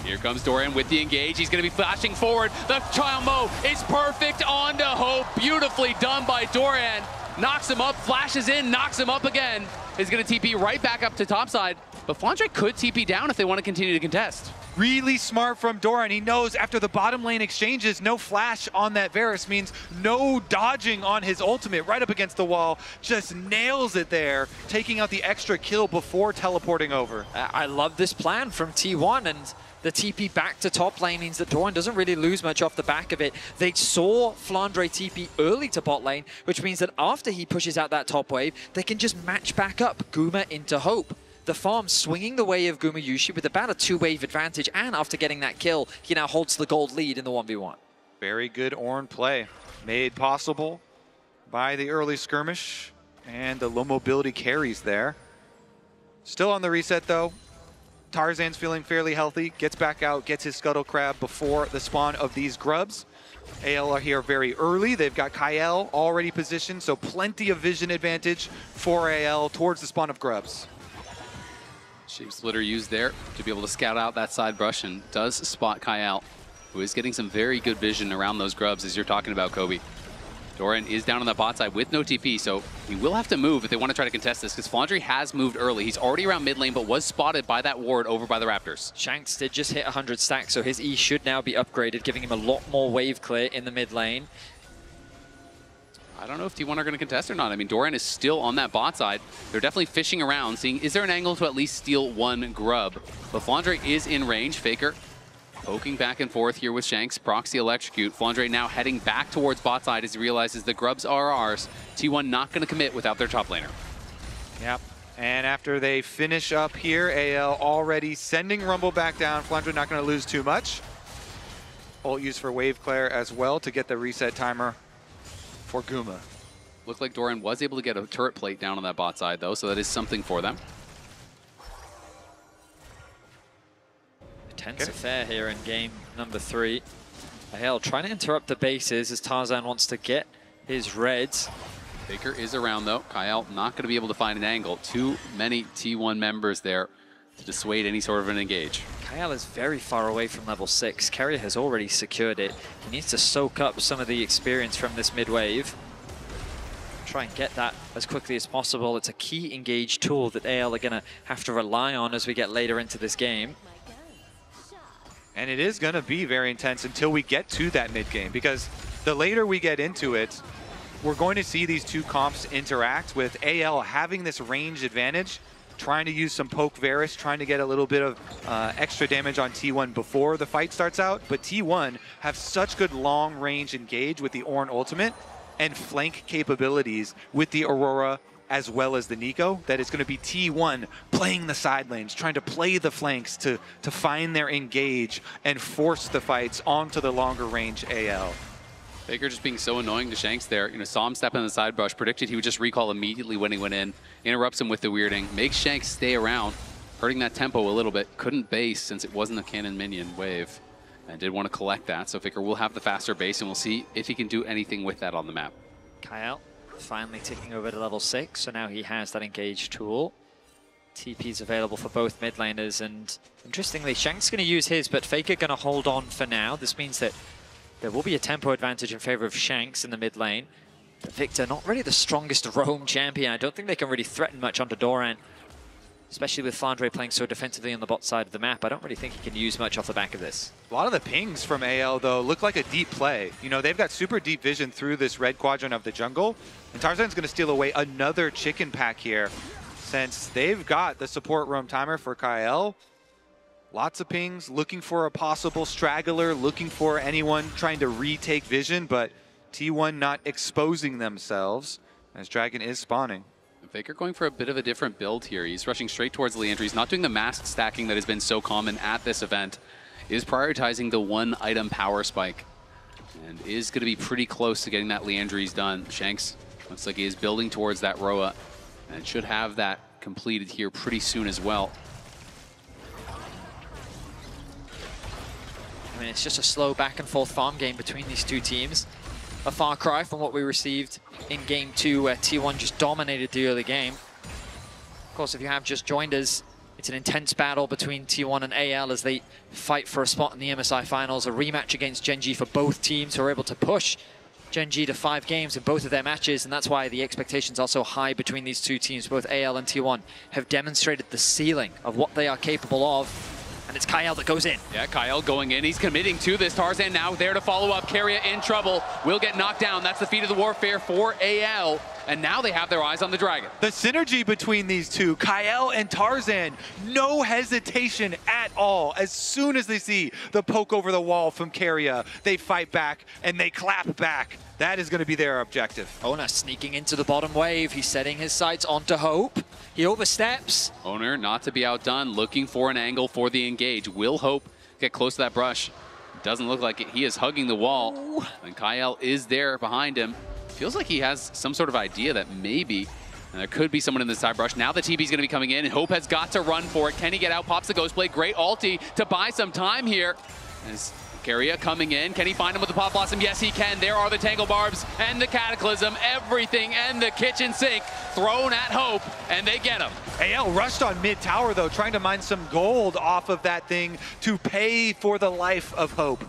[SPEAKER 4] Here comes Dorian with the engage. He's going to be flashing forward. The combo is perfect onto Hope. Beautifully done by Dorian. Knocks him up, flashes in, knocks him up again. Is going to TP right back up to topside. But Flandre could TP down if they want to continue to contest.
[SPEAKER 22] Really smart from Doran. He knows after the bottom lane exchanges, no flash on that Varus means no dodging on his ultimate. Right up against the wall, just nails it there, taking out the extra kill before teleporting over.
[SPEAKER 23] I love this plan from T1, and The TP back to top lane means that Doran doesn't really lose much off the back of it. They saw Flandre TP early to bot lane, which means that after he pushes out that top wave, they can just match back up Guma into Hope. The farm swinging the way of Guma Yushi with about a 2-wave advantage, and after getting that kill, he now holds the gold lead in the 1v1.
[SPEAKER 22] Very good Ornn play, made possible by the early skirmish and the low mobility carries there. Still on the reset though. Tarzan's feeling fairly healthy, gets back out, gets his Scuttle Crab before the spawn of these grubs. AL are here very early. They've got Kyle already positioned, so plenty of vision advantage for AL towards the spawn of grubs.
[SPEAKER 4] Shape Splitter used there to be able to scout out that side brush and does spot Kyle, who is getting some very good vision around those grubs as you're talking about, Kobe. Doran is down on the bot side with no TP, so he will have to move if they want to try to contest this, because Flandre has moved early. He's already around mid lane, but was spotted by that ward over by the Raptors.
[SPEAKER 23] Shanks did just hit 100 stacks, so his E should now be upgraded, giving him a lot more wave clear in the mid lane.
[SPEAKER 4] I don't know if T1 are going to contest or not. I mean, Doran is still on that bot side. They're definitely fishing around, seeing is there an angle to at least steal one grub. But Flandre is in range. Faker poking back and forth here with Shanks. Proxy electrocute. Flandre now heading back towards bot side as he realizes the grubs are ours. T1 not going to commit without their top laner.
[SPEAKER 22] Yep. And after they finish up here, AL already sending Rumble back down. Flandre not going to lose too much. Ult used for wave clear as well to get the reset timer for Guma.
[SPEAKER 4] Looked like Doran was able to get a turret plate down on that bot side though, so that is something for them.
[SPEAKER 23] Tense affair here in game number 3. AL trying to interrupt the bases as Tarzan wants to get his reds.
[SPEAKER 4] Baker is around though. Kyle not going to be able to find an angle. Too many T1 members there to dissuade any sort of an engage.
[SPEAKER 23] Kyle is very far away from level 6. Carrier has already secured it. He needs to soak up some of the experience from this mid wave. Try and get that as quickly as possible. It's a key engage tool that AL are going to have to rely on as we get later into this game.
[SPEAKER 22] And it is going to be very intense until we get to that mid game, because the later we get into it, we're going to see these two comps interact with AL having this range advantage, trying to use some poke Varus, trying to get a little bit of extra damage on T1 before the fight starts out. But T1 have such good long range engage with the Ornn ultimate and flank capabilities with the Aurora as well as the Nico, that it's going to be T1 playing the side lanes, trying to play the flanks to find their engage and force the fights onto the longer range AL.
[SPEAKER 4] Baker just being so annoying to Shanks there. You know, saw him step in the side brush, predicted he would just recall immediately when he went in, interrupts him with the weirding, makes Shanks stay around, hurting that tempo a little bit. Couldn't base since it wasn't a cannon minion wave, and did want to collect that. So Faker will have the faster base, and we'll see if he can do anything with that on the map.
[SPEAKER 23] Kyle finally ticking over to level 6, so now he has that engage tool. TP's available for both mid laners, and interestingly, Shanks going to use his, but Faker going to hold on for now. This means that there will be a tempo advantage in favor of Shanks in the mid lane. But Victor, not really the strongest roam champion. I don't think they can really threaten much onto Doran, especially with Flandre playing so defensively on the bot side of the map. I don't really think he can use much off the back of this.
[SPEAKER 22] A lot of the pings from AL, though, look like a deep play. You know, they've got super deep vision through this red quadrant of the jungle, and Tarzan's going to steal away another chicken pack here, since they've got the support roam timer for Kyle. Lots of pings, looking for a possible straggler, looking for anyone trying to retake vision, but T1 not exposing themselves as Dragon is spawning.
[SPEAKER 4] Faker going for a bit of a different build here. He's rushing straight towards Leandry. He's not doing the mask stacking that has been so common at this event. Is prioritizing the one item power spike, and is going to be pretty close to getting that Leandry's done. Shanks looks like he is building towards that Roa, and should have that completed here pretty soon as well.
[SPEAKER 23] I mean, it's just a slow back and forth farm game between these two teams. A far cry from what we received in game 2, where T1 just dominated the early game. Of course, if you have just joined us, it's an intense battle between T1 and AL as they fight for a spot in the MSI finals, a rematch against Gen G for both teams, who are able to push Gen G to 5 games in both of their matches, and that's why the expectations are so high between these two teams. Both AL and T1 have demonstrated the ceiling of what they are capable of. And it's Kyle that goes in.
[SPEAKER 4] Yeah, Kyle going in. He's committing to this. Tarzan now there to follow up. Keria in trouble. Will get knocked down. That's the feat of the warfare for AL. and now they have their eyes on the Dragon.
[SPEAKER 22] The synergy between these two, Kyle and Tarzan, no hesitation at all. As soon as they see the poke over the wall from Keria, they fight back and they clap back. That is going to be their objective.
[SPEAKER 23] Oner sneaking into the bottom wave. He's setting his sights onto Hope. He oversteps.
[SPEAKER 4] Oner not to be outdone, looking for an angle for the engage. Will Hope get close to that brush? Doesn't look like it. He is hugging the wall, and Kyle is there behind him. Feels like he has some sort of idea that maybe there could be someone in the side brush. Now the TB's going to be coming in, and Hope has got to run for it. Can he get out? Pops the Ghost Blade. Great ulti to buy some time here. As Keria coming in. Can he find him with the Pop Blossom? Yes, he can. There are the Tangle Barbs and the Cataclysm. Everything and the kitchen sink thrown at Hope, and they get him.
[SPEAKER 22] AL rushed on mid tower, though, trying to mine some gold off of that thing to pay for the life of Hope.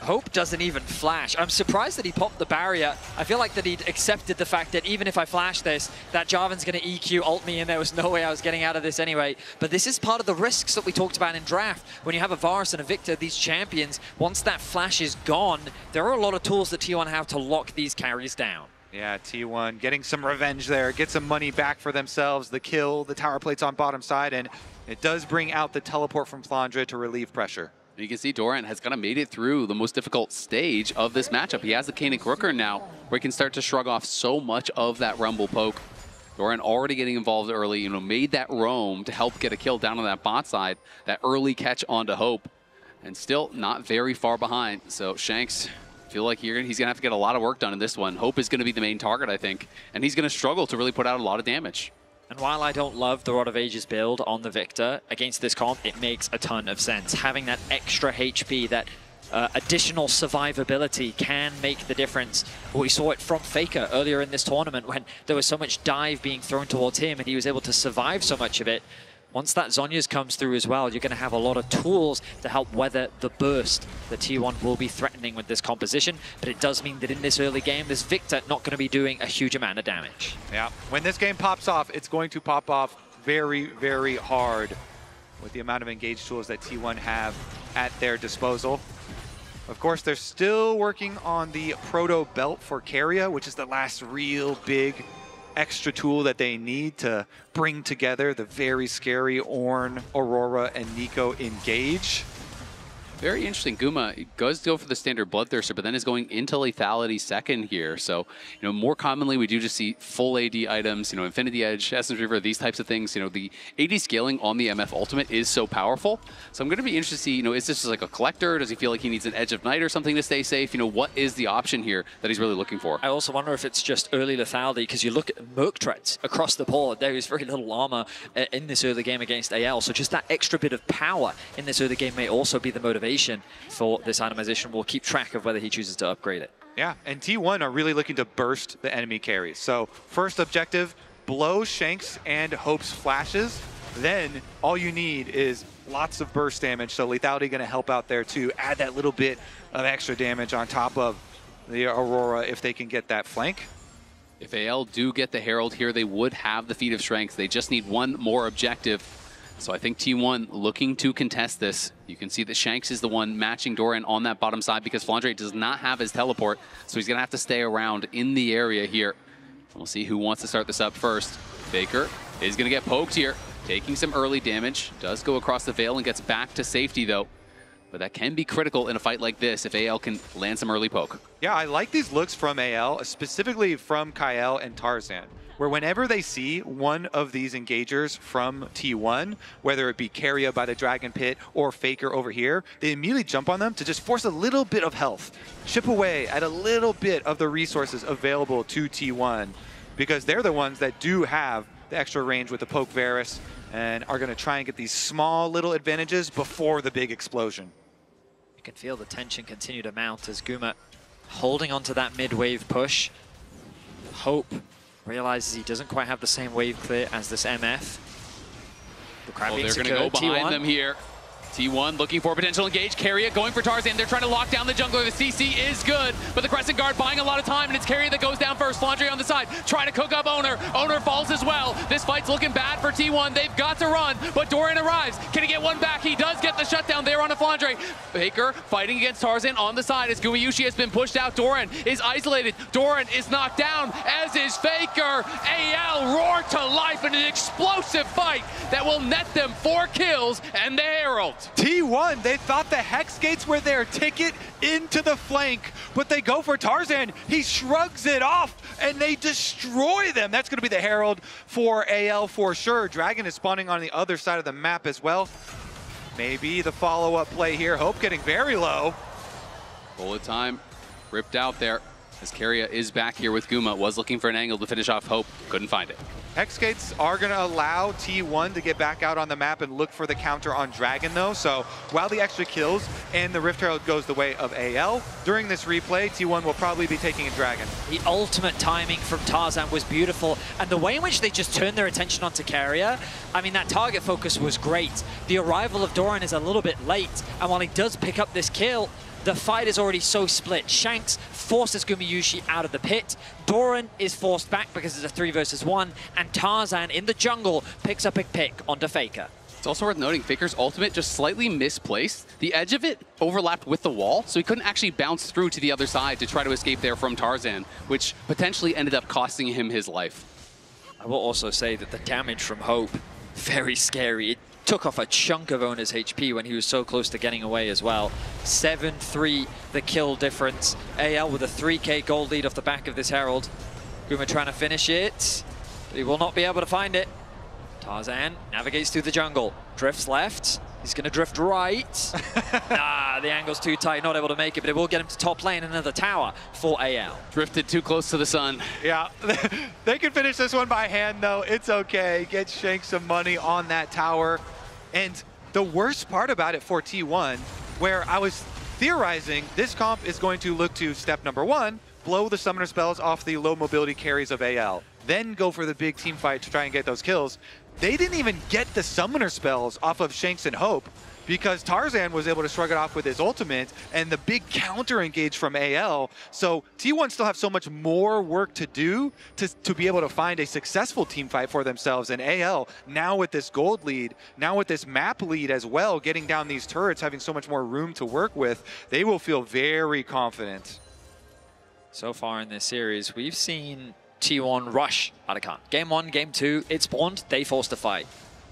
[SPEAKER 23] Hope doesn't even flash. I'm surprised that he popped the barrier. I feel like that he'd accepted the fact that even if I flash this, that Jarvan's going to EQ ult me, and there was no way I was getting out of this anyway. But this is part of the risks that we talked about in draft. When you have a Varus and a Victor, these champions, once that flash is gone, there are a lot of tools that T1 have to lock these carries down.
[SPEAKER 22] Yeah, T1 getting some revenge there, get some money back for themselves. The kill, the tower plates on bottom side, and it does bring out the teleport from Flandre to relieve pressure.
[SPEAKER 4] You can see Doran has kind of made it through the most difficult stage of this matchup. He has the Kanik Rooker now, where he can start to shrug off so much of that Rumble poke. Doran already getting involved early, made that roam to help get a kill down on that bot side, that early catch onto Hope, and still not very far behind. So Shanks, feel like he's going to have to get a lot of work done in this one. Hope is going to be the main target, I think, and he's going to struggle to really put out a lot of damage.
[SPEAKER 23] And while I don't love the Rod of Ages build on the Victor, against this comp, it makes a ton of sense. Having that extra HP, that additional survivability can make the difference. We saw it from Faker earlier in this tournament when there was so much dive being thrown towards him and he was able to survive so much of it. Once that Zhonya's comes through as well, you're going to have a lot of tools to help weather the burst that T1 will be threatening with this composition. But it does mean that in this early game, this Victor not going to be doing a huge amount of damage.
[SPEAKER 22] Yeah, when this game pops off, it's going to pop off very, very hard with the amount of engaged tools that T1 have at their disposal. Of course, they're still working on the Proto Belt for Keria, which is the last real big extra tool that they need to bring together the very scary Ornn, Aurora, and Nico engage.
[SPEAKER 4] Very interesting. Guma does go for the standard Bloodthirster, but then is going into lethality second here. So, more commonly we do just see full AD items, Infinity Edge, Essence Reaver, these types of things. The AD scaling on the MF Ultimate is so powerful. So I'm going to be interested to see, is this just like a collector? Does he feel like he needs an Edge of Night or something to stay safe? What is the option here that he's really looking for?
[SPEAKER 23] I also wonder if it's just early lethality, because you look at Merc Treads across the board, there is very little armor in this early game against AL. So just that extra bit of power in this early game may also be the motivation for this itemization. We'll keep track of whether he chooses to upgrade it.
[SPEAKER 22] Yeah, and T1 are really looking to burst the enemy carries. So first objective, blow Shanks and Hope's flashes. Then all you need is lots of burst damage. So lethality going to help out there too. Add that little bit of extra damage on top of the Aurora if they can get that flank.
[SPEAKER 4] If AL do get the Herald here, they would have the Feat of Strength. They just need one more objective. So I think T1 looking to contest this. You can see that Shanks is the one matching Doran on that bottom side because Flandre does not have his teleport, so he's going to have to stay around in the area here. We'll see who wants to start this up first. Faker is going to get poked here, taking some early damage. Does go across the veil and gets back to safety, though. But that can be critical in a fight like this if AL can land some early poke.
[SPEAKER 22] Yeah, I like these looks from AL, specifically from Kyle and Tarzan, where whenever they see one of these engagers from T1, whether it be Keria by the Dragon Pit or Faker over here, they immediately jump on them to just force a little bit of health, chip away at a little bit of the resources available to T1, because they're the ones that do have the extra range with the poke Varus and are going to try and get these small little advantages before the big explosion.
[SPEAKER 23] You can feel the tension continue to mount as Guma holding onto that mid-wave push. Hope realizes he doesn't quite have the same wave clear as this MF. The
[SPEAKER 4] they're going to go behind them here. T1 looking for potential engage. Carrier going for Tarzan. They're trying to lock down the jungler. The CC is good, but the Crescent Guard buying a lot of time, and it's Carrier that goes down first. Flandre on the side, trying to cook up Owner. Owner falls as well. This fight's looking bad for T1. They've got to run, but Doran arrives. Can he get one back? He does get the shutdown there on a Flandre. Faker fighting against Tarzan on the side as Gumayushi has been pushed out. Doran is isolated. Doran is knocked down, as is Faker. AL roar to life in an explosive fight that will net them 4 kills and the Herald.
[SPEAKER 22] T1, they thought the Hex Gates were their ticket into the flank, but they go for Tarzan. He shrugs it off, and they destroy them. That's going to be the Herald for AL for sure. Dragon is spawning on the other side of the map as well. Maybe the follow-up play here. Hope getting very low.
[SPEAKER 4] Bullet time ripped out there as Carrier is back here with Guma. Was looking for an angle to finish off Hope. Couldn't find it.
[SPEAKER 22] Hex Gates are going to allow T1 to get back out on the map and look for the counter on Dragon, though. So while the extra kills and the Rift Herald goes the way of AL, during this replay, T1 will probably be taking a Dragon.
[SPEAKER 10] The ultimate timing from Tarzan was beautiful, and the way in which they just turned their attention onto Carrier, I mean, that target focus was great. The arrival of Doran is a little bit late, and while he does pick up this kill, the fight is already so split. Shanks forces Gumayushi out of the pit. Doran is forced back because it's a 3 versus 1, and Tarzan in the jungle picks up a pick onto Faker.
[SPEAKER 4] It's also worth noting Faker's ultimate just slightly misplaced. The edge of it overlapped with the wall, so he couldn't actually bounce through to the other side to try to escape there from Tarzan, which potentially ended up costing him his life.
[SPEAKER 23] I will also say that the damage from Hope, very scary. It took off a chunk of Owner's HP when he was so close to getting away as well. 7-3 the kill difference. AL with a 3k gold lead off the back of this Herald. Guma trying to finish it, but he will not be able to find it. Tarzan navigates through the jungle, drifts left. He's going to drift right. Nah, the angle's too tight, not able to make it, but it will get him to top lane, another tower for AL.
[SPEAKER 4] Drifted too close to the sun.
[SPEAKER 22] Yeah, they can finish this one by hand, though. It's okay. Get Shank some money on that tower. And the worst part about it for T1, where I was theorizing this comp is going to look to step number 1, blow the summoner spells off the low mobility carries of AL, then go for the big team fight to try and get those kills. They didn't even get the summoner spells off of Shanks and Hope because Tarzan was able to shrug it off with his ultimate and the big counter engage from AL. So T1 still have so much more work to do to be able to find a successful team fight for themselves. And AL, now with this gold lead, now with this map lead as well, getting down these turrets, having so much more room to work with, they will feel very confident.
[SPEAKER 23] So far in this series, we've seen T1 rush Arakan. Game 1, Game 2, it spawned, they forced a fight.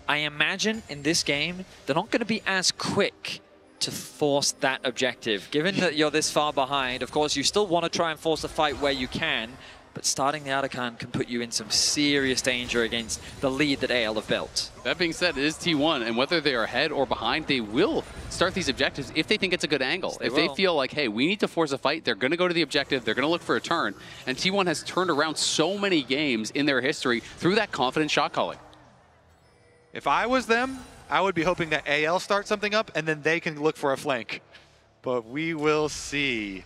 [SPEAKER 23] I imagine in this game, they're not going to be as quick to force that objective. Given that you're this far behind, of course, you still want to try and force a fight where you can, but starting the Arakan can put you in some serious danger against the lead that AL have built.
[SPEAKER 4] That being said, it is T1, and whether they are ahead or behind, they will start these objectives if they think it's a good angle. If they feel like, hey, we need to force a fight, they're going to go to the objective, they're going to look for a turn. And T1 has turned around so many games in their history through that confident shot calling.
[SPEAKER 22] If I was them, I would be hoping that AL starts something up and then they can look for a flank. But we will see.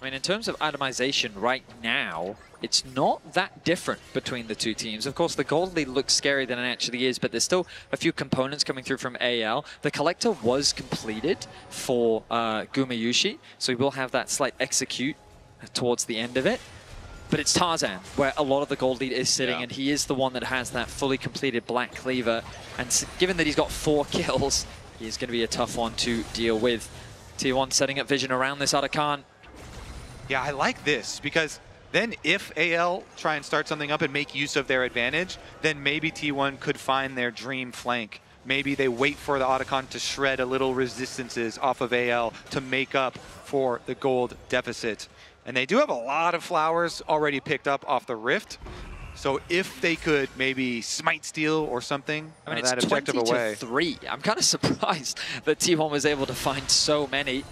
[SPEAKER 23] I mean, in terms of itemization right now, it's not that different between the two teams. Of course, the gold lead looks scarier than it actually is, but there's still a few components coming through from AL. The collector was completed for Gumayushi, so we will have that slight execute towards the end of it. But it's Tarzan, where a lot of the gold lead is sitting, and he is the one that has that fully completed Black Cleaver. And given that he's got 4 kills, he's going to be a tough one to deal with. T1 setting up vision around this Arakan.
[SPEAKER 22] Yeah, I like this, because then if AL try and start something up and make use of their advantage, then maybe T1 could find their dream flank. Maybe they wait for the Arakan to shred a little resistances off of AL to make up for the gold deficit. And they do have a lot of flowers already picked up off the Rift. So if they could maybe smite steal or something,
[SPEAKER 23] I mean,
[SPEAKER 22] that
[SPEAKER 23] it's
[SPEAKER 22] objective
[SPEAKER 23] 20
[SPEAKER 22] away.
[SPEAKER 23] to 3. I'm kind of surprised that T1 was able to find so many.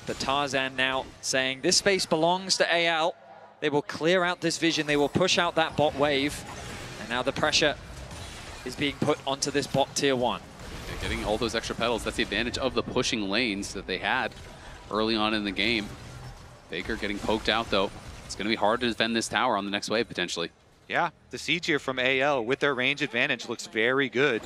[SPEAKER 23] But Tarzan now saying this space belongs to AL. They will clear out this vision. They will push out that bot wave. And now the pressure is being put onto this bot tier 1.
[SPEAKER 4] They're getting all those extra petals. That's the advantage of the pushing lanes that they had early on in the game. Baker getting poked out, though. It's going to be hard to defend this tower on the next wave, potentially.
[SPEAKER 22] Yeah, the siege here from AL with their range advantage looks very good.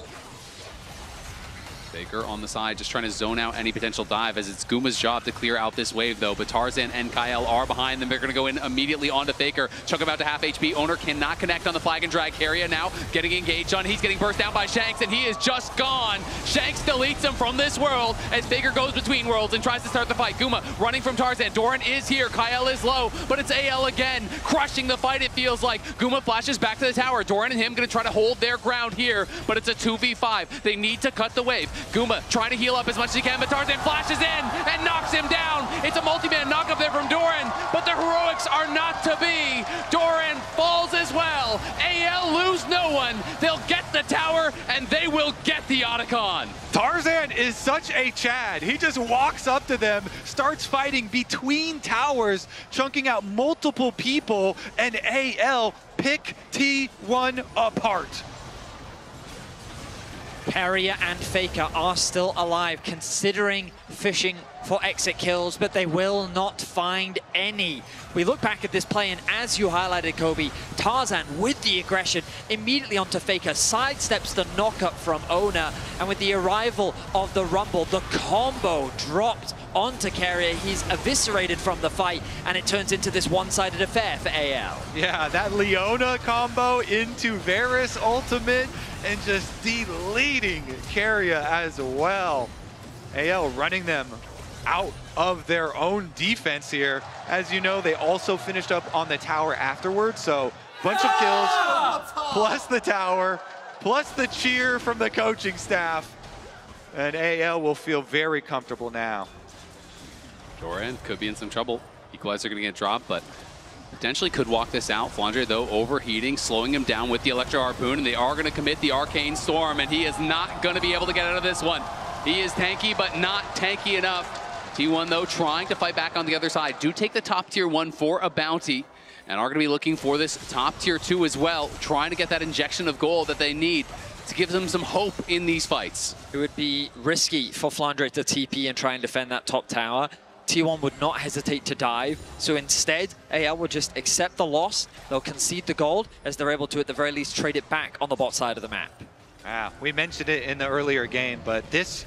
[SPEAKER 4] Faker on the side, just trying to zone out any potential dive, as it's Guma's job to clear out this wave, though. But Tarzan and Kyle are behind them. They're going to go in immediately onto Faker. Chunk about to half HP. Owner cannot connect on the flag and drag. Carrier now getting engaged on. He's getting burst down by Shanks, and he is just gone. Shanks deletes him from this world as Faker goes between worlds and tries to start the fight. Guma running from Tarzan. Doran is here. Kyle is low, but it's AL again, crushing the fight, it feels like. Guma flashes back to the tower. Doran and him going to try to hold their ground here, but it's a 2v5. They need to cut the wave. Guma trying to heal up as much as he can, but Tarzan flashes in and knocks him down. It's a multi-man knock up there from Doran, but the heroics are not to be. Doran falls as well. AL lose no one. They'll get the tower, and they will get the Otacon.
[SPEAKER 22] Tarzan is such a Chad. He just walks up to them, starts fighting between towers, chunking out multiple people, and AL pick T1 apart.
[SPEAKER 10] Carrier and Faker are still alive, considering fishing for exit kills, but they will not find any. We look back at this play, and as you highlighted, Kobe, Tarzan with the aggression immediately onto Faker, sidesteps the knockup from Ona, and with the arrival of the Rumble, the combo dropped onto Carrier. He's eviscerated from the fight, and it turns into this one-sided affair for AL.
[SPEAKER 22] Yeah, that Leona combo into Varus ultimate, and just deleting Carrier as well. AL running them out of their own defense here. As you know, they also finished up on the tower afterwards, so bunch of kills, plus the tower, plus the cheer from the coaching staff. And AL will feel very comfortable now.
[SPEAKER 4] Doran could be in some trouble. Equalizer going to get dropped, but potentially could walk this out. Flandre, though, overheating, slowing him down with the Electro Harpoon, and they are going to commit the Arcane Storm, and he is not going to be able to get out of this one. He is tanky, but not tanky enough. T1, though, trying to fight back on the other side. Do take the top tier 1 for a bounty, and are going to be looking for this top tier 2 as well, trying to get that injection of gold that they need to give them some hope in these fights.
[SPEAKER 10] It would be risky for Flandre to TP and try and defend that top tower. T1 would not hesitate to dive, so instead, AL would just accept the loss. They'll concede the gold, as they're able to, at the very least, trade it back on the bot side of the map.
[SPEAKER 22] We mentioned it in the earlier game, but this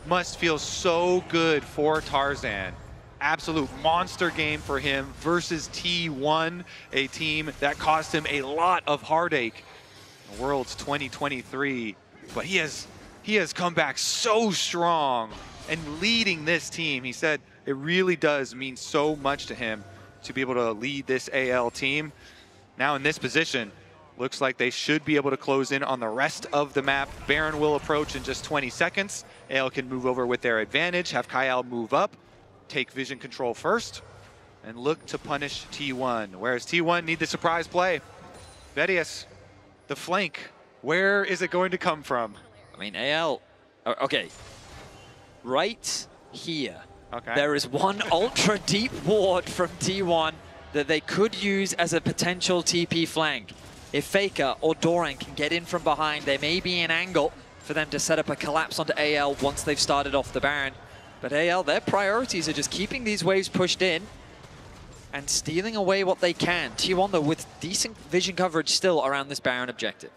[SPEAKER 22] must feel so good for Tarzan. Absolute monster game for him versus T1, a team that cost him a lot of heartache in Worlds 2023. But he has come back so strong and leading this team. He said it really does mean so much to him to be able to lead this AL team. Now in this position, looks like they should be able to close in on the rest of the map. Baron will approach in just 20 seconds. AL can move over with their advantage, have Kyle move up, take vision control first, and look to punish T1. Whereas T1 need the surprise play. Vedius, the flank, where is it going to come from?
[SPEAKER 10] I mean, AL, okay. Right here,
[SPEAKER 22] okay.
[SPEAKER 10] There is one ultra deep ward from T1 that they could use as a potential TP flank. If Faker or Doran can get in from behind, there may be an angle for them to set up a collapse onto AL once they've started off the Baron. But AL, their priorities are just keeping these waves pushed in and stealing away what they can. T1, though, with decent vision coverage still around this Baron objective.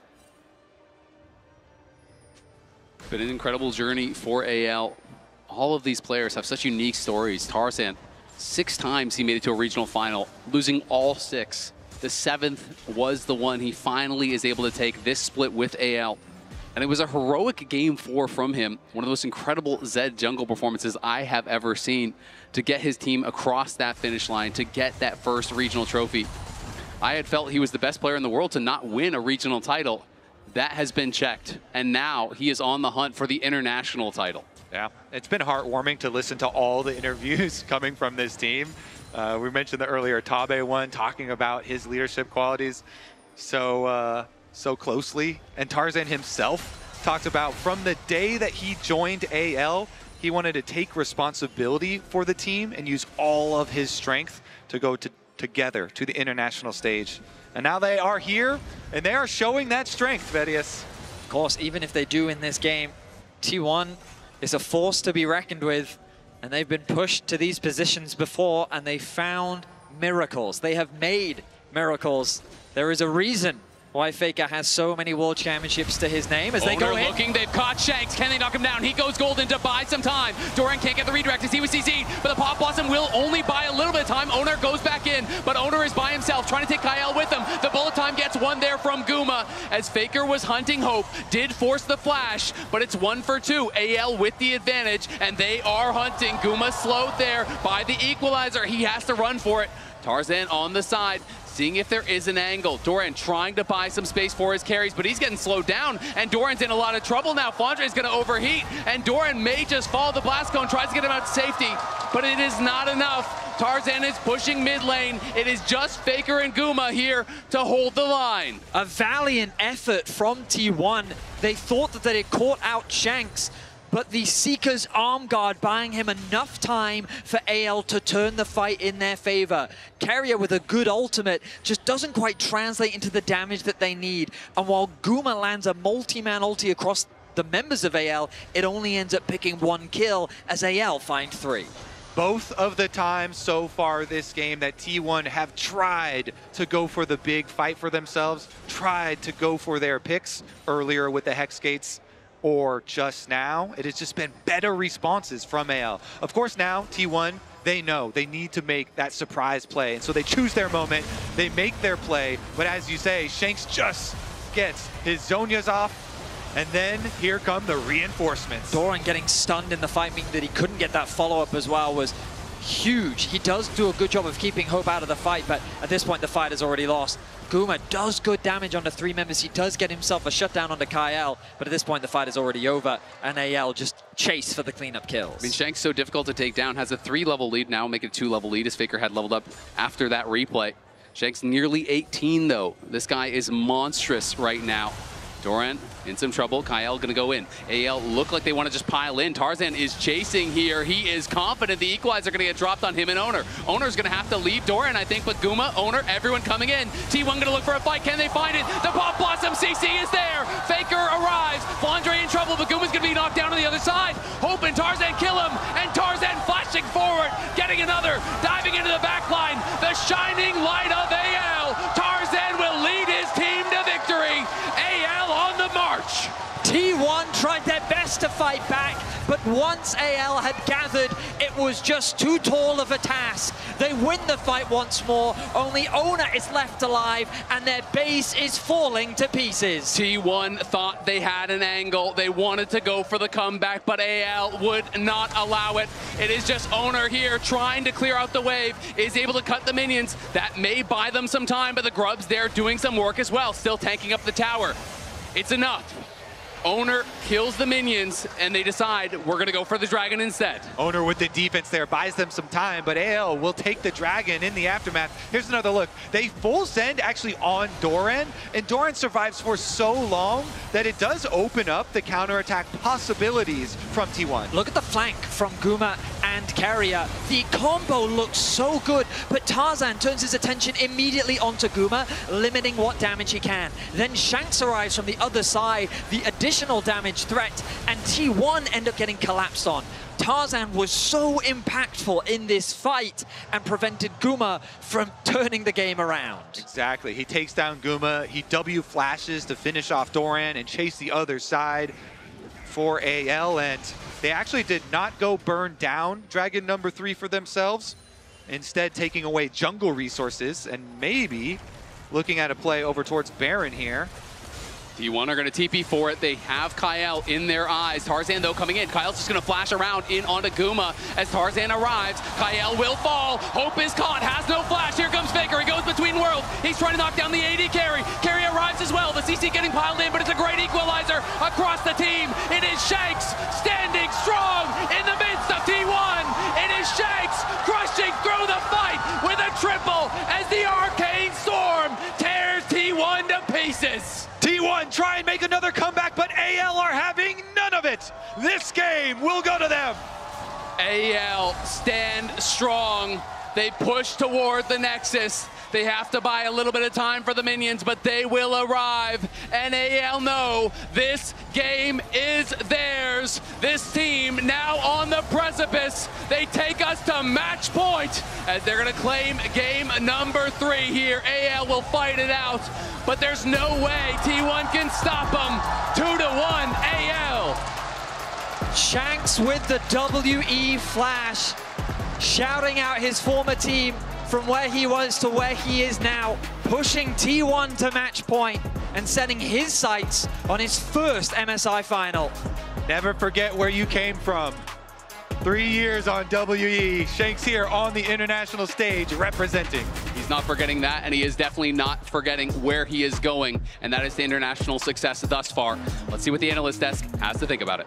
[SPEAKER 4] Been an incredible journey for AL. All of these players have such unique stories. Tarzan, 6 times he made it to a regional final, losing all 6. The 7th was the one he finally is able to take this split with AL. And it was a heroic game 4 from him. One of the most incredible Zed jungle performances I have ever seen to get his team across that finish line, to get that first regional trophy. I had felt he was the best player in the world to not win a regional title. That has been checked. And now he is on the hunt for the international title.
[SPEAKER 22] Yeah, it's been heartwarming to listen to all the interviews coming from this team. We mentioned the earlier Tabe one, talking about his leadership qualities so closely. And Tarzan himself talked about from the day that he joined AL, he wanted to take responsibility for the team and use all of his strength to go together to the international stage. And now they are here, and they are showing that strength, Vedius.
[SPEAKER 10] Of course, even if they do in this game, T1 is a force to be reckoned with. And they've been pushed to these positions before, and they found miracles. They have made miracles. There is a reason why Faker has so many world championships to his name as they go in.
[SPEAKER 4] Looking, they've caught Shanks. Can they knock him down? He goes golden to buy some time. Doran can't get the redirect as he was CC'd, but the Pop Blossom will only buy a little bit of time. Oner goes back in, but Oner is by himself, trying to take Kyle with him. The bullet time gets one there from Guma, as Faker was hunting Hope, did force the flash, but it's 1 for 2. AL with the advantage, and they are hunting. Guma slowed there by the equalizer. He has to run for it. Tarzan on the side, seeing if there is an angle. Doran trying to buy some space for his carries, but he's getting slowed down, and Doran's in a lot of trouble now. Flandre is going to overheat, and Doran may just follow the blast cone, tries to get him out to safety, but it is not enough. Tarzan is pushing mid lane. It is just Faker and Guma here to hold the line.
[SPEAKER 10] A valiant effort from T1. They thought that they had caught out Shanks, but the Seeker's arm guard buying him enough time for AL to turn the fight in their favor. Carrier with a good ultimate just doesn't quite translate into the damage that they need. And while Guma lands a multi-man ulti across the members of AL, it only ends up picking 1 kill as AL find 3.
[SPEAKER 22] Both of the times so far this game that T1 have tried to go for the big fight for themselves, tried to go for their picks earlier with the Hex Gates, or just now, it has just been better responses from AL. Of course now, T1, they know they need to make that surprise play, and so they choose their moment, they make their play, but as you say, Shanks just gets his Zhonya's off, and then here come the reinforcements.
[SPEAKER 10] Doran getting stunned in the fight, meaning that he couldn't get that follow-up as well, was huge. He does do a good job of keeping Hope out of the fight, but at this point the fight is already lost. Guma does good damage onto 3 members. He does get himself a shutdown onto Kyle, but at this point the fight is already over, and AL just chase for the cleanup kills.
[SPEAKER 4] I mean, Shanks so difficult to take down, has a 3-level lead now, make it a 2-level lead as Faker had leveled up after that replay. Shanks nearly 18 though. This guy is monstrous right now. Doran in some trouble. Kyle gonna go in. AL look like they want to just pile in. Tarzan is chasing here. He is confident the equalizer gonna get dropped on him and Oner. Oner's gonna have to leave Doran, I think, but Guma, Oner, everyone coming in. T1 gonna look for a fight. Can they find it? The Pop Blossom CC is there. Faker arrives. Flandre in trouble, but Guma's gonna be knocked down on the other side. Hope and Tarzan kill him, and Tarzan flashing forward, getting another, diving into the back line. The shining light of AL. Tarzan will lead his team to victory. AL on the march.
[SPEAKER 10] T1 tried their best to fight back, but once AL had gathered, it was just too tall of a task. They win the fight once more, only Oner is left alive, and their base is falling to pieces.
[SPEAKER 4] T1 thought they had an angle. They wanted to go for the comeback, but AL would not allow it. It is just Oner here trying to clear out the wave, is able to cut the minions. That may buy them some time, but the Grubs there doing some work as well, still tanking up the tower. It's enough. Oner kills the minions, and they decide we're going to go for the dragon instead.
[SPEAKER 22] Oner with the defense there buys them some time, but AL will take the dragon in the aftermath. Here's another look. They full send actually on Doran, and Doran survives for so long that it does open up the counterattack possibilities from T1.
[SPEAKER 10] Look at the flank from Guma and Carrier. The combo looks so good, but Tarzan turns his attention immediately onto Guma, limiting what damage he can. Then Shanks arrives from the other side, the additional damage threat, and T1 end up getting collapsed on. Tarzan was so impactful in this fight and prevented Guma from turning the game around.
[SPEAKER 22] Exactly. He takes down Guma, he W flashes to finish off Doran and chase the other side for AL, and they actually did not go burn down Dragon number 3 for themselves, instead taking away jungle resources and maybe looking at a play over towards Baron here.
[SPEAKER 4] T1 are going to TP for it. They have Kyle in their eyes. Tarzan, though, coming in. Kyle's just going to flash around in onto Guma as Tarzan arrives. Kyle will fall. Hope is caught. Has no flash. Here comes Faker. He goes between worlds. He's trying to knock down the AD carry. Carry arrives as well. The CC getting piled in, but it's a great equalizer across the team. It is Shanks standing strong in the midst of T1. It is Shanks crushing through the fight with a triple as the Arcane Storm tears T1 to pieces.
[SPEAKER 22] T1 try and make another comeback, but AL are having none of it. This game will go to them.
[SPEAKER 4] AL stand strong. They push toward the Nexus. They have to buy a little bit of time for the minions, but they will arrive. And AL know this game is theirs. This team now on the precipice. They take us to match point as they're gonna claim game number 3 here. AL will fight it out, but there's no way T1 can stop them. 2-1 AL.
[SPEAKER 10] Shanks with the WE flash, shouting out his former team from where he was to where he is now, pushing T1 to match point and setting his sights on his first MSI final.
[SPEAKER 22] Never forget where you came from. 3 years on WE. Shanks here on the international stage representing.
[SPEAKER 4] He's not forgetting that, and he is definitely not forgetting where he is going, and that is the international success thus far. Let's see what the analyst desk has to think about it.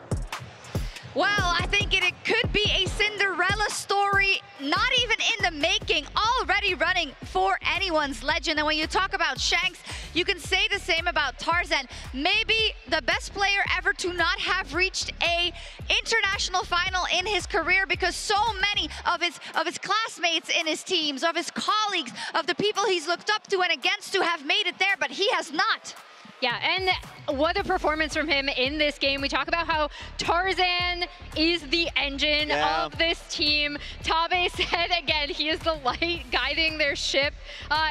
[SPEAKER 13] Well, I think it could be a Cinderella story, not even in the making, already running for anyone's legend. And when you talk about Shanks, you can say the same about Tarzan. Maybe the best player ever to not have reached a international final in his career, because so many of his classmates in his teams, of his colleagues, of the people he's looked up to and against to have made it there, but he has not.
[SPEAKER 15] Yeah, and what a performance from him in this game. We talk about how Tarzan is the engine of this team. Tabe said again, he is the light guiding their ship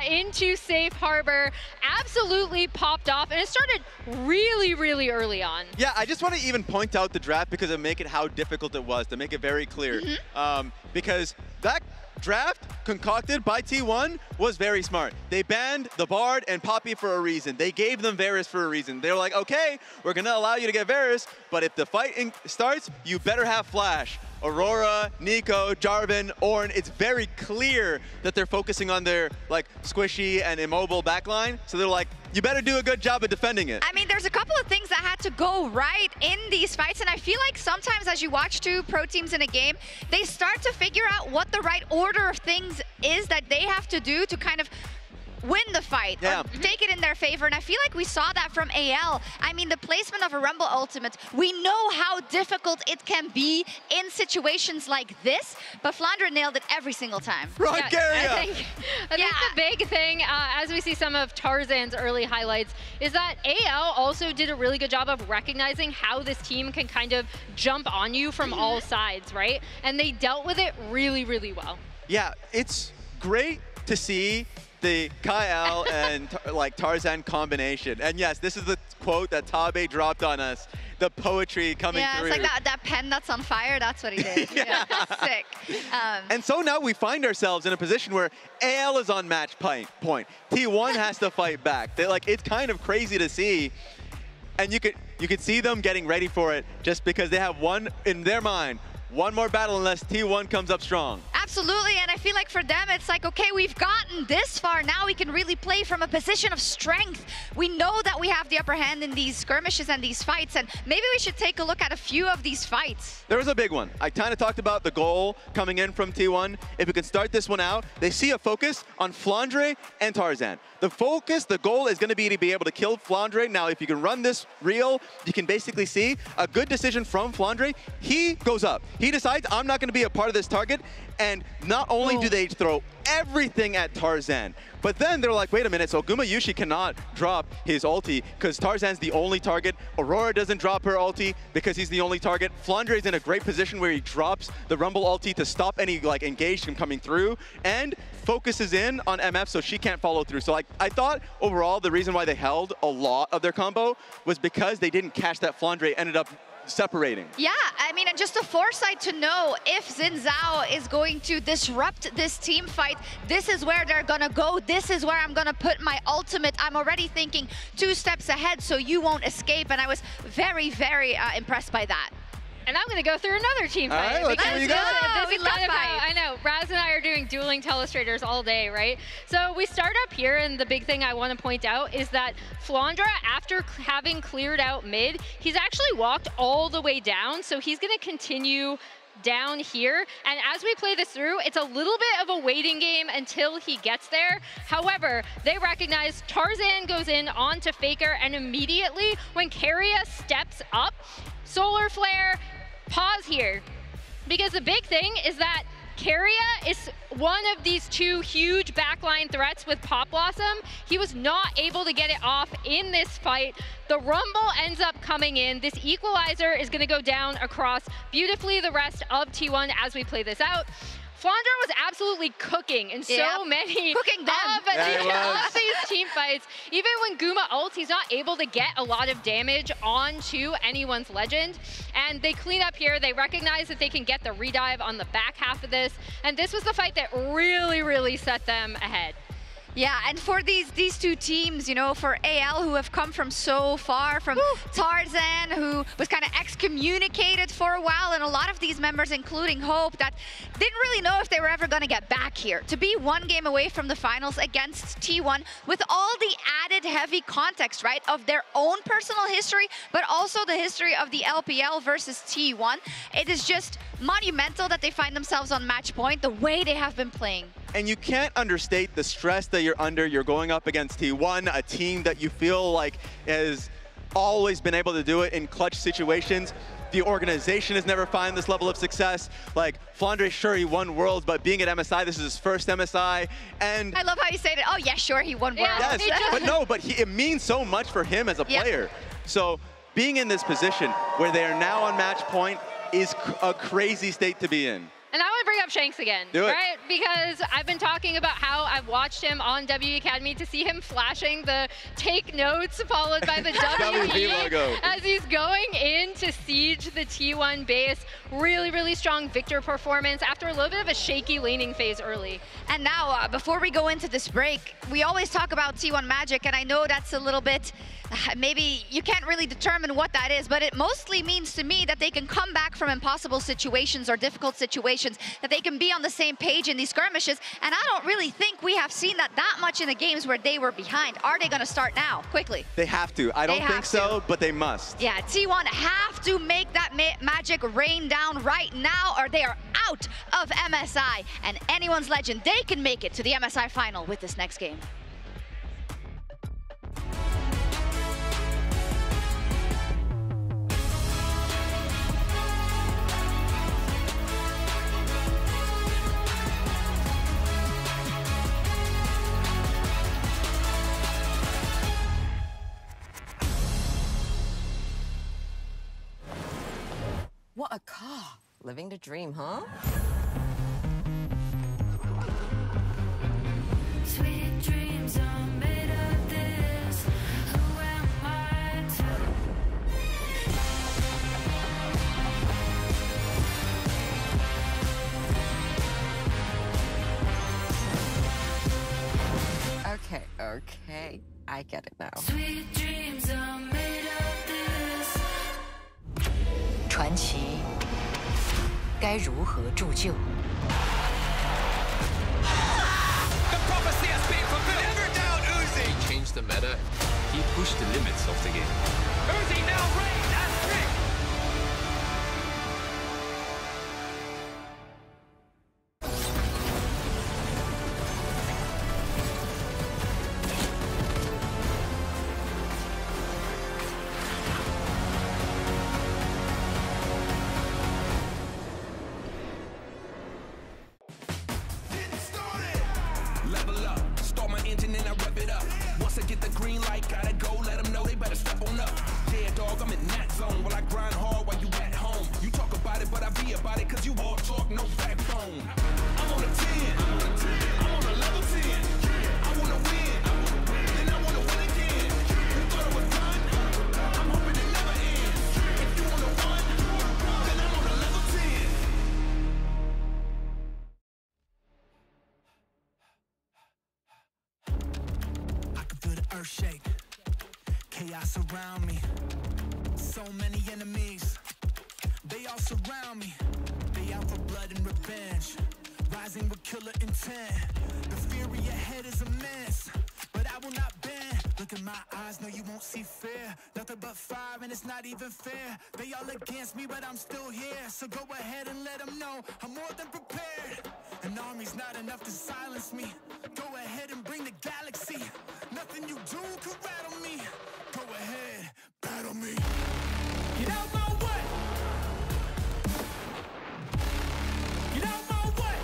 [SPEAKER 15] into safe harbor. Absolutely popped off, and it started really, really early on.
[SPEAKER 14] Yeah, I just want to even point out the draft because it make it how difficult it was, to make it very clear. Because that draft concocted by T1 was very smart. They banned the Bard and Poppy for a reason. They gave them Varus for a reason. They were like, okay, we're gonna allow you to get Varus, but if the fight starts, you better have Flash. Aurora, Nico, Jarvan, Ornn, it's very clear that they're focusing on their like squishy and immobile backline. So they're like, you better do a good job of defending it.
[SPEAKER 13] I mean, there's a couple of things that had to go right in these fights, and I feel like sometimes as you watch two pro teams in a game, they start to figure out what the right order of things is that they have to do to kind of win the fight, or take it in their favor, and I feel like we saw that from AL. I mean, the placement of a Rumble ultimate, we know how difficult it can be in situations like this, but Flandre nailed it every single time.
[SPEAKER 15] I think the big thing, as we see some of Tarzan's early highlights, is that AL also did a really good job of recognizing how this team can kind of jump on you from all sides, right? And they dealt with it really, really well.
[SPEAKER 14] Yeah, it's great to see the Kyle and Tarzan combination. And yes, this is the quote that Tabe dropped on us. The poetry coming through.
[SPEAKER 13] Yeah, it's like that pen that's on fire, that's what he did. Yeah, sick.
[SPEAKER 14] And so now we find ourselves in a position where AL is on match point. T1 has to fight back. It's kind of crazy to see. And you could see them getting ready for it just because they have in their mind, one more battle unless T1 comes up strong.
[SPEAKER 13] Absolutely, and I feel like for them, it's like, okay, we've gotten this far. Now we can really play from a position of strength. We know that we have the upper hand in these skirmishes and these fights, and maybe we should take a look at a few of these fights.
[SPEAKER 14] There was a big one. I kind of talked about the goal coming in from T1. If we can start this one out, they see a focus on Flandre and Tarzan. The goal is going to be able to kill Flandre. Now, if you can run this reel, you can basically see a good decision from Flandre. He goes up. He decides, I'm not going to be a part of this target. And not only do they throw everything at Tarzan, but then they're like, wait a minute, so Gumayushi cannot drop his ulti because Tarzan's the only target. Aurora doesn't drop her ulti because he's the only target. Flandre is in a great position where he drops the Rumble ulti to stop any engage from coming through and focuses in on MF so she can't follow through. So I thought overall the reason why they held a lot of their combo was because they didn't catch that Flandre ended up separating.
[SPEAKER 13] Yeah, I mean, and just the foresight to know if Xin Zhao is going to disrupt this team fight, this is where they're gonna go, this is where I'm gonna put my ultimate. I'm already thinking 2 steps ahead so you won't escape, and I was very, very impressed by that.
[SPEAKER 15] And I'm going to go through another team fight.
[SPEAKER 14] All right, let's see what you got.
[SPEAKER 15] This is kind of how, I know, Raz and I are doing dueling telestrators all day, right? So we start up here, and the big thing I want to point out is that Flandre, after having cleared out mid, he's actually walked all the way down, so he's going to continue down here. And as we play this through, it's a little bit of a waiting game until he gets there. However, they recognize Tarzan goes in onto Faker, and immediately when Keria steps up, Solar Flare, pause here, because the big thing is that Keria is one of these two huge backline threats with Pop Blossom. He was not able to get it off in this fight. The Rumble ends up coming in. This equalizer is going to go down across beautifully the rest of T1 as we play this out. Flandre was absolutely cooking in so many of these team fights. Even when Guma ults, he's not able to get a lot of damage onto anyone's legend. And they clean up here. They recognize that they can get the redive on the back half of this. And this was the fight that really, really set them ahead.
[SPEAKER 13] Yeah, and for these two teams, you know, for AL, who have come from so far, from Tarzan, who was kind of excommunicated for a while, and a lot of these members, including Hope, that didn't really know if they were ever going to get back here. To be one game away from the finals against T1 with all the added heavy context, right, of their own personal history, but also the history of the LPL versus T1, it is just monumental that they find themselves on match point the way they have been playing.
[SPEAKER 14] And you can't understate the stress that you're under. You're going up against T1, a team that you feel like has always been able to do it in clutch situations. The organization has never found this level of success. Like, Flandre, sure, he won Worlds, but being at MSI, this is his first MSI. And
[SPEAKER 13] I love how you say that. Oh, yeah, sure, he won Worlds.
[SPEAKER 14] Yes, but no, but it means so much for him as a player. So being in this position where they are now on match point is a crazy state to be in.
[SPEAKER 15] And I want to bring up Shanks again, right? Because I've been talking about how I've watched him on WE Academy to see him flashing the take notes followed by the WE
[SPEAKER 14] logo
[SPEAKER 15] as he's going in to siege the T1 base. Really, really strong Victor performance after a little bit of a shaky laning phase early.
[SPEAKER 13] And now, before we go into this break, we always talk about T1 Magic, and I know that's a little bit, maybe you can't really determine what that is, but it mostly means to me that they can come back from impossible situations or difficult situations, that they can be on the same page in these skirmishes, and I don't really think we have seen that much in the games where they were behind. Are they going to start now, quickly?
[SPEAKER 14] They have to. I don't think so, but they must.
[SPEAKER 13] Yeah, T1 have to make that magic rain down right now, or they are out of MSI, and anyone's legend, they can make it to the MSI final with this next game.
[SPEAKER 7] What a car. Living the dream, huh?
[SPEAKER 2] Sweet dreams are made of this. Who am I
[SPEAKER 7] Okay, I get it now.
[SPEAKER 2] Sweet dreams are made of this.
[SPEAKER 6] 传奇该如何铸就？
[SPEAKER 3] The prophecy has been fulfilled. Never doubt Uzi.
[SPEAKER 1] He changed the meta. He pushed the limits of the game.
[SPEAKER 3] Uzi now reigns as king.
[SPEAKER 8] Level up, start my engine and I rev it up. Once I get the green light, gotta go, let them know they better step on up. Yeah, dog, I'm in that zone. While I grind hard while you at home. You talk about it, but I be about it, cause you all talk, no backbone. I'm on a 10, I'm on a level 10. I wanna win, then I wanna win again. You thought it was done? I'm hoping it never ends. If you wanna run, then I'm on a level 10. Feel the earth shake, chaos around me. So many enemies, they all surround me. They out for blood and revenge, rising with killer intent. The fury ahead is immense, but I will not bend. Look in my eyes, no, you won't see fear. Nothing but fire, and it's not even fair. They all against me, but I'm still here. So go ahead and let them know I'm more than prepared. An army's not enough to silence me. Go ahead and bring the galaxy. Nothing you do could rattle me. Go ahead, battle me. Get out my way. Get out my way.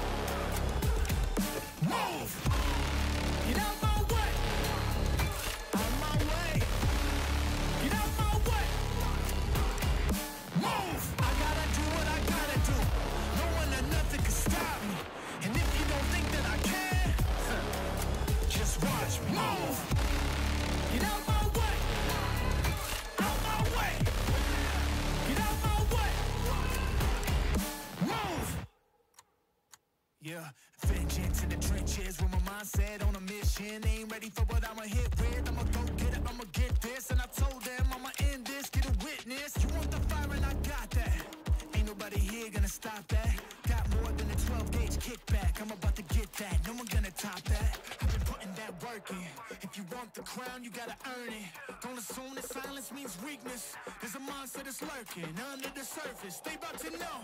[SPEAKER 8] Yeah, vengeance in the trenches with my mindset on a mission. Ain't ready for what I'ma hit with. I'ma go get it, I'ma get this. And I told them I'ma end this, get a witness. You want the fire and I got that. Ain't nobody here gonna stop that. Got more than a 12-gauge kickback. I'm about to get that, no one gonna top that. I've been putting that work in. If you want the crown, you gotta earn it. Don't assume that silence means weakness. There's a monster that's lurking under the surface. They about to know.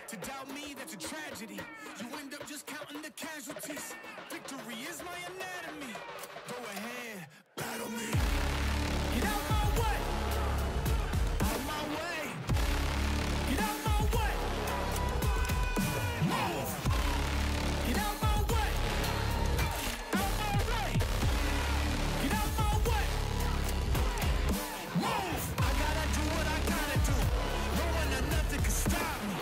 [SPEAKER 8] To doubt me, that's a tragedy. You end up just counting the casualties. Victory is my anatomy. Go ahead, battle me. Get out my way. Out my way. Get out my way. Move. Get out my way. Out my way. Get out my way. Move. I gotta do what I gotta do. No one or nothing can stop me.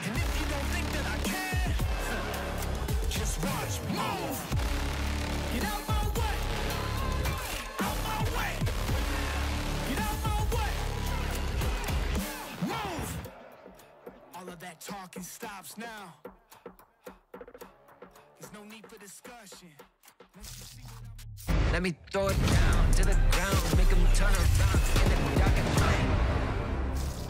[SPEAKER 8] And if you don't think that I can, just watch me. Move. Get out my way. Out my way. Get out my way. Move. All of that talking stops now. There's no need for discussion. Once you see what I'm...
[SPEAKER 21] Let me throw it down to the ground, make them turn around in the dark and light.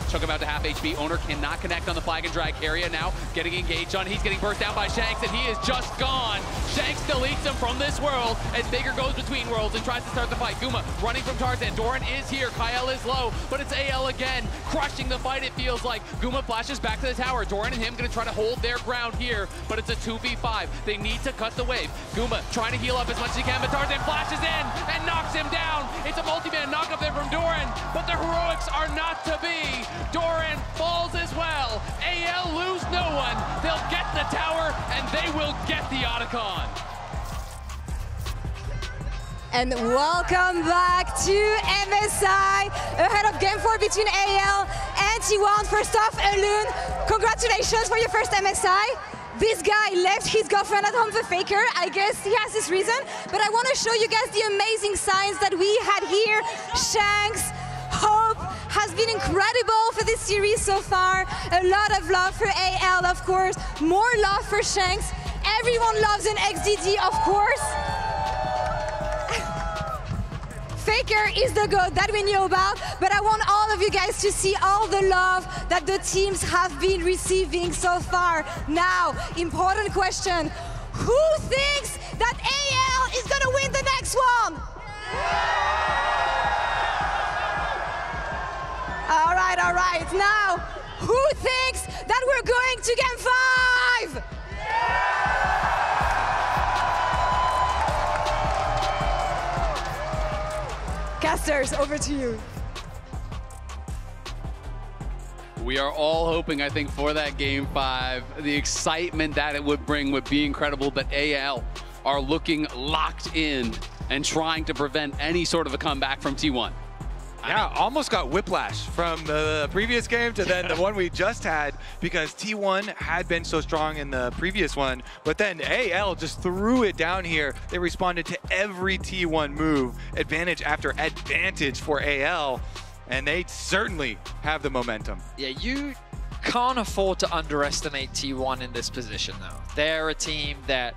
[SPEAKER 4] Chuck him out to half HP. Owner cannot connect on the flag and drag area now. Getting engaged on. He's getting burst down by Shanks, and he is just gone. Shanks deletes him from this world as Baker goes between worlds and tries to start the fight. Guma running from Tarzan. Doran is here. Kyle is low, but it's AL again. Crushing the fight, it feels like. Guma flashes back to the tower. Doran and him going to try to hold their ground here, but it's a 2v5. They need to cut the wave. Guma trying to heal up as much as he can, but Tarzan flashes in and knocks him down. It's a multi-man knock up there from Doran, but the heroics are not to be. Doran falls as well. AL lose no one. They'll get the tower, and they will get the Otacon.
[SPEAKER 16] And welcome back to MSI, ahead of Game 4 between AL and T1. First off, Alun, congratulations for your first MSI. This guy left his girlfriend at home for Faker. I guess he has his reason, but I want to show you guys the amazing signs that we had here. Shanks, Hope has been incredible for this series so far. A lot of love for AL, of course. More love for Shanks. Everyone loves an XDD, of course. Faker is the GOAT that we knew about, but I want all of you guys to see all the love that the teams have been receiving so far. Now, important question. Who thinks that AL is gonna win the next one? All right. Now, who thinks that we're going to Game 5? Casters, over to you.
[SPEAKER 4] We are all hoping, I think, for that Game 5. The excitement that it would bring would be incredible, but AL are looking locked in and trying to prevent any sort of a comeback from T1.
[SPEAKER 22] Yeah, almost got whiplash from the previous game to then the one we just had, because T1 had been so strong in the previous one, but then AL just threw it down here. They responded to every T1 move, advantage after advantage for AL, and they certainly have the momentum.
[SPEAKER 23] Yeah, you can't afford to underestimate T1 in this position, though. They're a team that,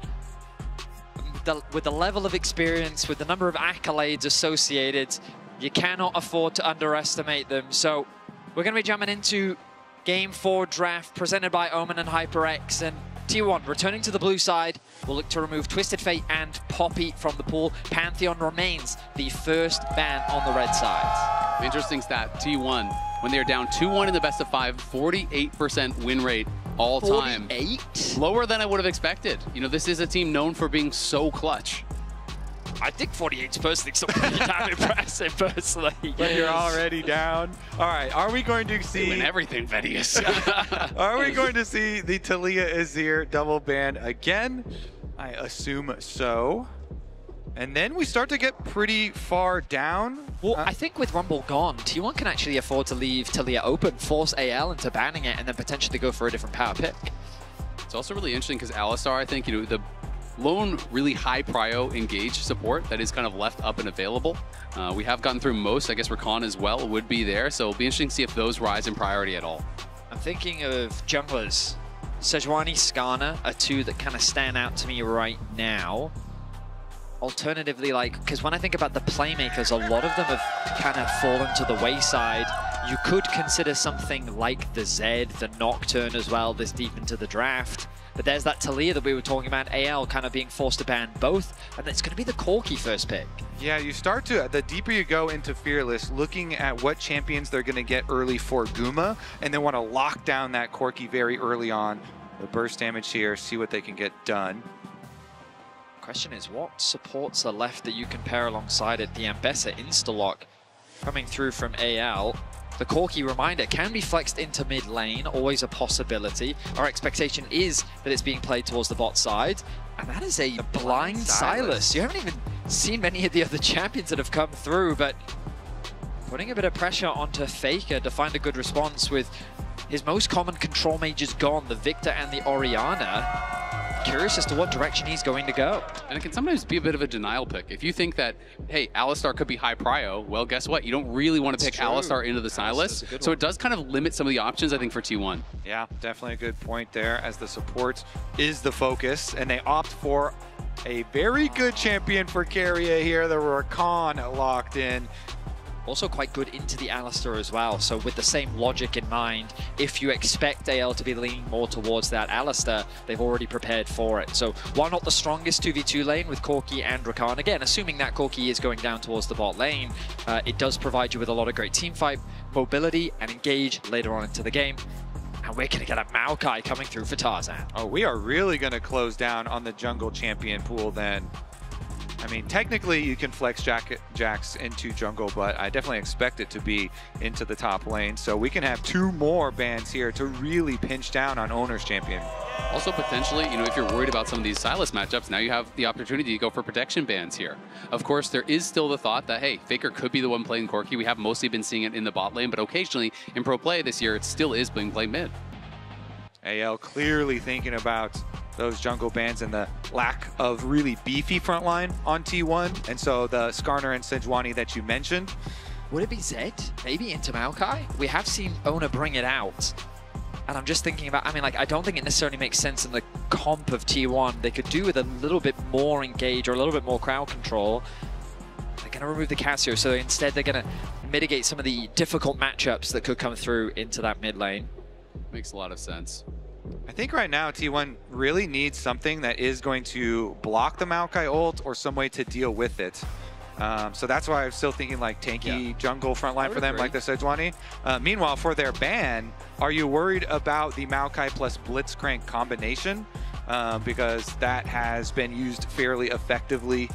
[SPEAKER 23] with the level of experience, with the number of accolades associated, you cannot afford to underestimate them. So we're going to be jumping into Game 4 draft presented by Omen and HyperX. And T1 returning to the blue side will look to remove Twisted Fate and Poppy from the pool. Pantheon remains the first ban on the red side.
[SPEAKER 4] Interesting stat, T1, when they are down 2-1 in the best of 5, 48% win rate all time.
[SPEAKER 23] 48?
[SPEAKER 4] Lower than I would have expected. You know, this is a team known for being so clutch.
[SPEAKER 23] I think 48 is personally something damn impressive, personally.
[SPEAKER 22] But you're already down. All right, are we going to see...
[SPEAKER 4] They win everything, Vedius.
[SPEAKER 22] Are we going to see the Talia Azir double ban again? I assume so. And then we start to get pretty far down.
[SPEAKER 23] Well, I think with Rumble gone, T1 can actually afford to leave Talia open, force AL into banning it, and then potentially go for a different power pick.
[SPEAKER 4] It's also really interesting because Alistar, I think, you know, the lone really high prio engage support that is kind of left up and available. We have gotten through most. I guess Rakan as well would be there, so it'll be interesting to see if those rise in priority at all.
[SPEAKER 23] I'm thinking of junglers. Sejuani, Skarner are two that kind of stand out to me right now. Alternatively, like, because when I think about the playmakers, a lot of them have kind of fallen to the wayside. You could consider something like the Zed, the Nocturne as well, this deep into the draft. But there's that Talia that we were talking about, AL kind of being forced to ban both, and it's going to be the Corki first pick.
[SPEAKER 22] Yeah, you start to, the deeper you go into Fearless, looking at what champions they're going to get early for Guma, and they want to lock down that Corki very early on. The burst damage here, see what they can get done.
[SPEAKER 23] Question is, what supports are left that you can pair alongside it? The Ambessa Instalock coming through from AL. The Corki, reminder, can be flexed into mid lane, always a possibility. Our expectation is that it's being played towards the bot side, and that is a blind Sylas. You haven't even seen many of the other champions that have come through, but putting a bit of pressure onto Faker to find a good response with his most common control mages gone, the Victor and the Orianna. Curious as to what direction he's going to go.
[SPEAKER 4] And it can sometimes be a bit of a denial pick. If you think that, hey, Alistar could be high prio, well, guess what? You don't really want to pick Alistar into the Sylas. So it does kind of limit some of the options, I think, for T1.
[SPEAKER 22] Yeah, definitely a good point there, as the support is the focus, and they opt for a very good champion for Keria here, the Rakan locked in.
[SPEAKER 23] Also quite good into the Alistar as well. So with the same logic in mind, if you expect AL to be leaning more towards that Alistar, they've already prepared for it. So while not the strongest 2v2 lane with Corki and Rakan, again, assuming that Corki is going down towards the bot lane, it does provide you with a lot of great teamfight, mobility, and engage later on into the game. And we're going to get a Maokai coming through for Tarzan.
[SPEAKER 22] Oh, we are really going to close down on the jungle champion pool then. I mean, technically you can flex Jax into jungle, but I definitely expect it to be into the top lane. So we can have 2 more bans here to really pinch down on Owner's champion.
[SPEAKER 4] Also, potentially, you know, if you're worried about some of these Sylas matchups, now you have the opportunity to go for protection bans here. Of course, there is still the thought that, hey, Faker could be the one playing Corki. We have mostly been seeing it in the bot lane, but occasionally in pro play this year, it still is being played mid.
[SPEAKER 22] AL clearly thinking about those jungle bans and the lack of really beefy frontline on T1. And so the Skarner and Sejuani that you mentioned.
[SPEAKER 23] Would it be Zed? Maybe into Maokai? We have seen Owner bring it out. And I'm just thinking about, I mean, like, I don't think it necessarily makes sense in the comp of T1. They could do with a little bit more engage or a little bit more crowd control. They're going to remove the Cassio, so instead they're going to mitigate some of the difficult matchups that could come through into that mid lane.
[SPEAKER 4] Makes a lot of sense.
[SPEAKER 22] I think right now T1 really needs something that is going to block the Maokai ult or some way to deal with it. So that's why I'm still thinking like tanky jungle frontline for them, like the Sejuani. Meanwhile, for their ban, are you worried about the Maokai plus Blitzcrank combination? Because that has been used fairly effectively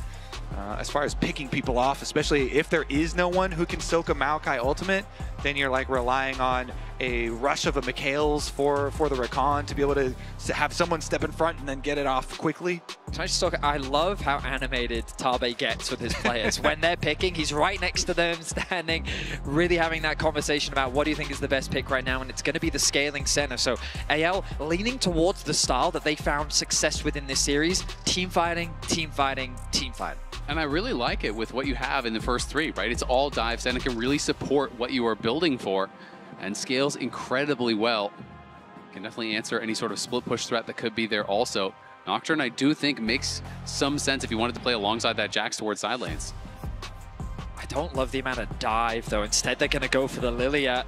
[SPEAKER 22] as far as picking people off, especially if there is no one who can soak a Maokai ultimate, then you're like relying on a rush of a Mikhail's for the Rakan to be able to have someone step in front and then get it off quickly.
[SPEAKER 23] Can I just talk? I love how animated Tabe gets with his players. When they're picking, he's right next to them, standing, really having that conversation about what do you think is the best pick right now, and it's going to be the scaling center. So AL leaning towards the style that they found success with in this series, team fighting, team fighting, team fighting.
[SPEAKER 4] And I really like it with what you have in the first 3, right? It's all dives and it can really support what you are building for and scales incredibly well. Can definitely answer any sort of split push threat that could be there also. Nocturne, I do think, makes some sense if you wanted to play alongside that Jax towards side lanes.
[SPEAKER 23] I don't love the amount of dive, though. Instead, they're going to go for the Lilia.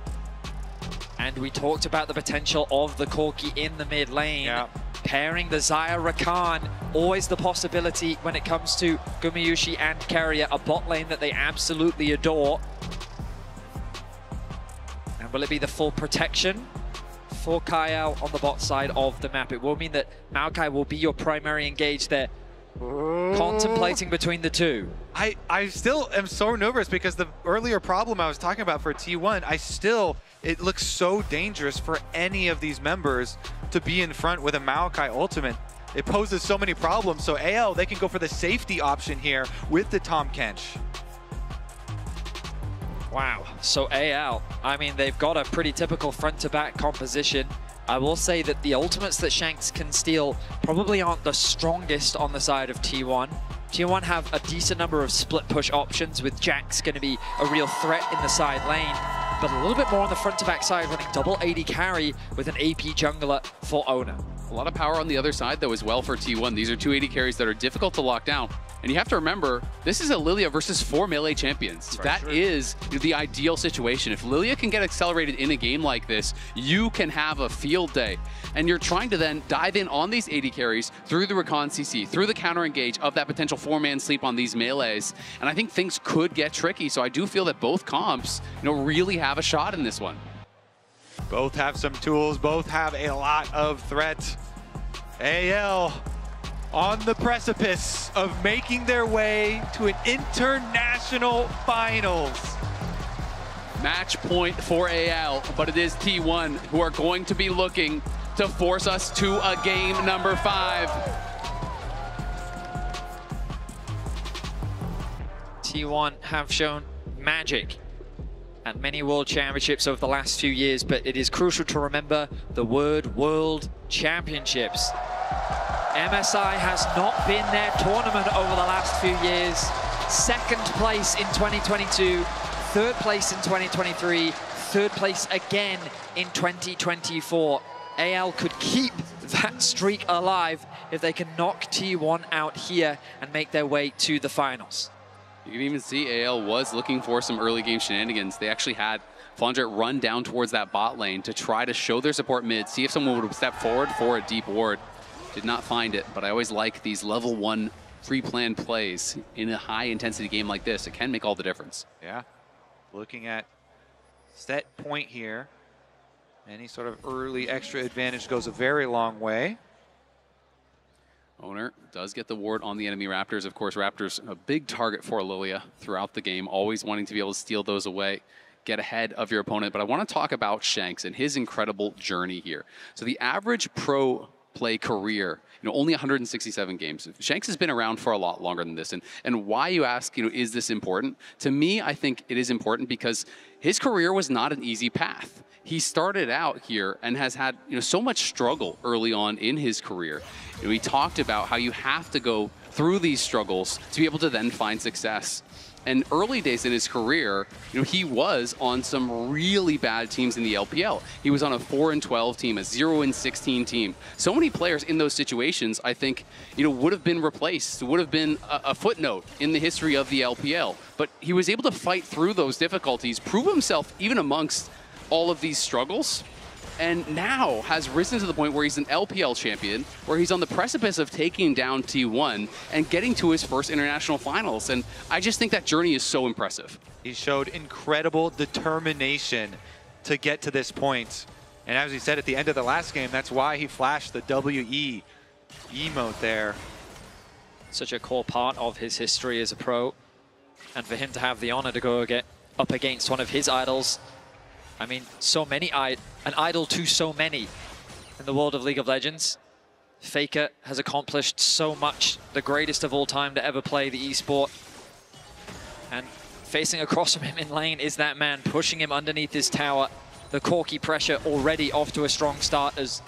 [SPEAKER 23] And we talked about the potential of the Corki in the mid lane. Yeah. Pairing the Xayah Rakan, always the possibility when it comes to Gumayusi and Keria, a bot lane that they absolutely adore. And will it be the full protection for Kyle on the bot side of the map? It will mean that Maokai will be your primary engage there. Contemplating between the two.
[SPEAKER 22] I still am so nervous because the earlier problem I was talking about for T1, it looks so dangerous for any of these members to be in front with a Maokai ultimate. It poses so many problems. So AL, they can go for the safety option here with the Tahm Kench.
[SPEAKER 23] Wow, so AL, I mean, they've got a pretty typical front-to-back composition. I will say that the ultimates that Shanks can steal probably aren't the strongest on the side of T1. T1 have a decent number of split push options, with Jax going to be a real threat in the side lane. but a little bit more on the front to back side, running double AD carry with an AP jungler for Oner.
[SPEAKER 4] A lot of power on the other side, though, as well for T1. These are 2 AD carries that are difficult to lock down. And you have to remember, this is a Lilia versus 4 melee champions. That is the ideal situation. If Lilia can get accelerated in a game like this, you can have a field day. And you're trying to then dive in on these AD carries through the recon CC, through the counter engage of that potential 4-man sleep on these melees. And I think things could get tricky. So I do feel that both comps, really have a shot in this one.
[SPEAKER 22] Both have some tools, both have a lot of threat. AL on the precipice of making their way to an international finals.
[SPEAKER 4] Match point for AL, but it is T1 who are going to be looking to force us to a game number 5.
[SPEAKER 23] T1 have shown magic at many World Championships over the last few years, but it is crucial to remember the word World Championships. MSI has not been their tournament over the last few years. 2nd place in 2022, 3rd place in 2023, 3rd place again in 2024. AL could keep that streak alive if they can knock T1 out here and make their way to the finals.
[SPEAKER 4] You can even see AL was looking for some early game shenanigans. They actually had Flandre run down towards that bot lane to try to show their support mid, see if someone would step forward for a deep ward. Did not find it, but I always like these level 1 pre-planned plays in a high-intensity game like this. It can make all the difference.
[SPEAKER 22] Yeah, looking at set point here. Any sort of early extra advantage goes a very long way.
[SPEAKER 4] Oner does get the ward on the enemy Raptors. Of course, Raptors a big target for Lilia throughout the game, always wanting to be able to steal those away, get ahead of your opponent. But I want to talk about Shanks and his incredible journey here. So the average pro play career, only 167 games. Shanks has been around for a lot longer than this. And why, you ask, is this important? To me, I think it is important because his career was not an easy path. He started out here and has had so much struggle early on in his career. He talked about how you have to go through these struggles to be able to then find success. And early days in his career, he was on some really bad teams in the LPL. He was on a 4-12 team, a 0-16 team. So many players in those situations, I think, would have been replaced, would have been a footnote in the history of the LPL. But he was able to fight through those difficulties, prove himself even amongst all of these struggles, and now has risen to the point where he's an LPL champion, where he's on the precipice of taking down T1 and getting to his first international finals. And I just think that journey is so impressive.
[SPEAKER 22] He showed incredible determination to get to this point. And as he said at the end of the last game, that's why he flashed the WE emote there.
[SPEAKER 23] Such a core part of his history as a pro. And for him to have the honor to go up against one of his idols. I mean, so many, an idol to so many in the world of League of Legends. Faker has accomplished so much, the greatest of all time to ever play the esport. And facing across from him in lane is that man, pushing him underneath his tower. The Corki pressure already off to a strong start as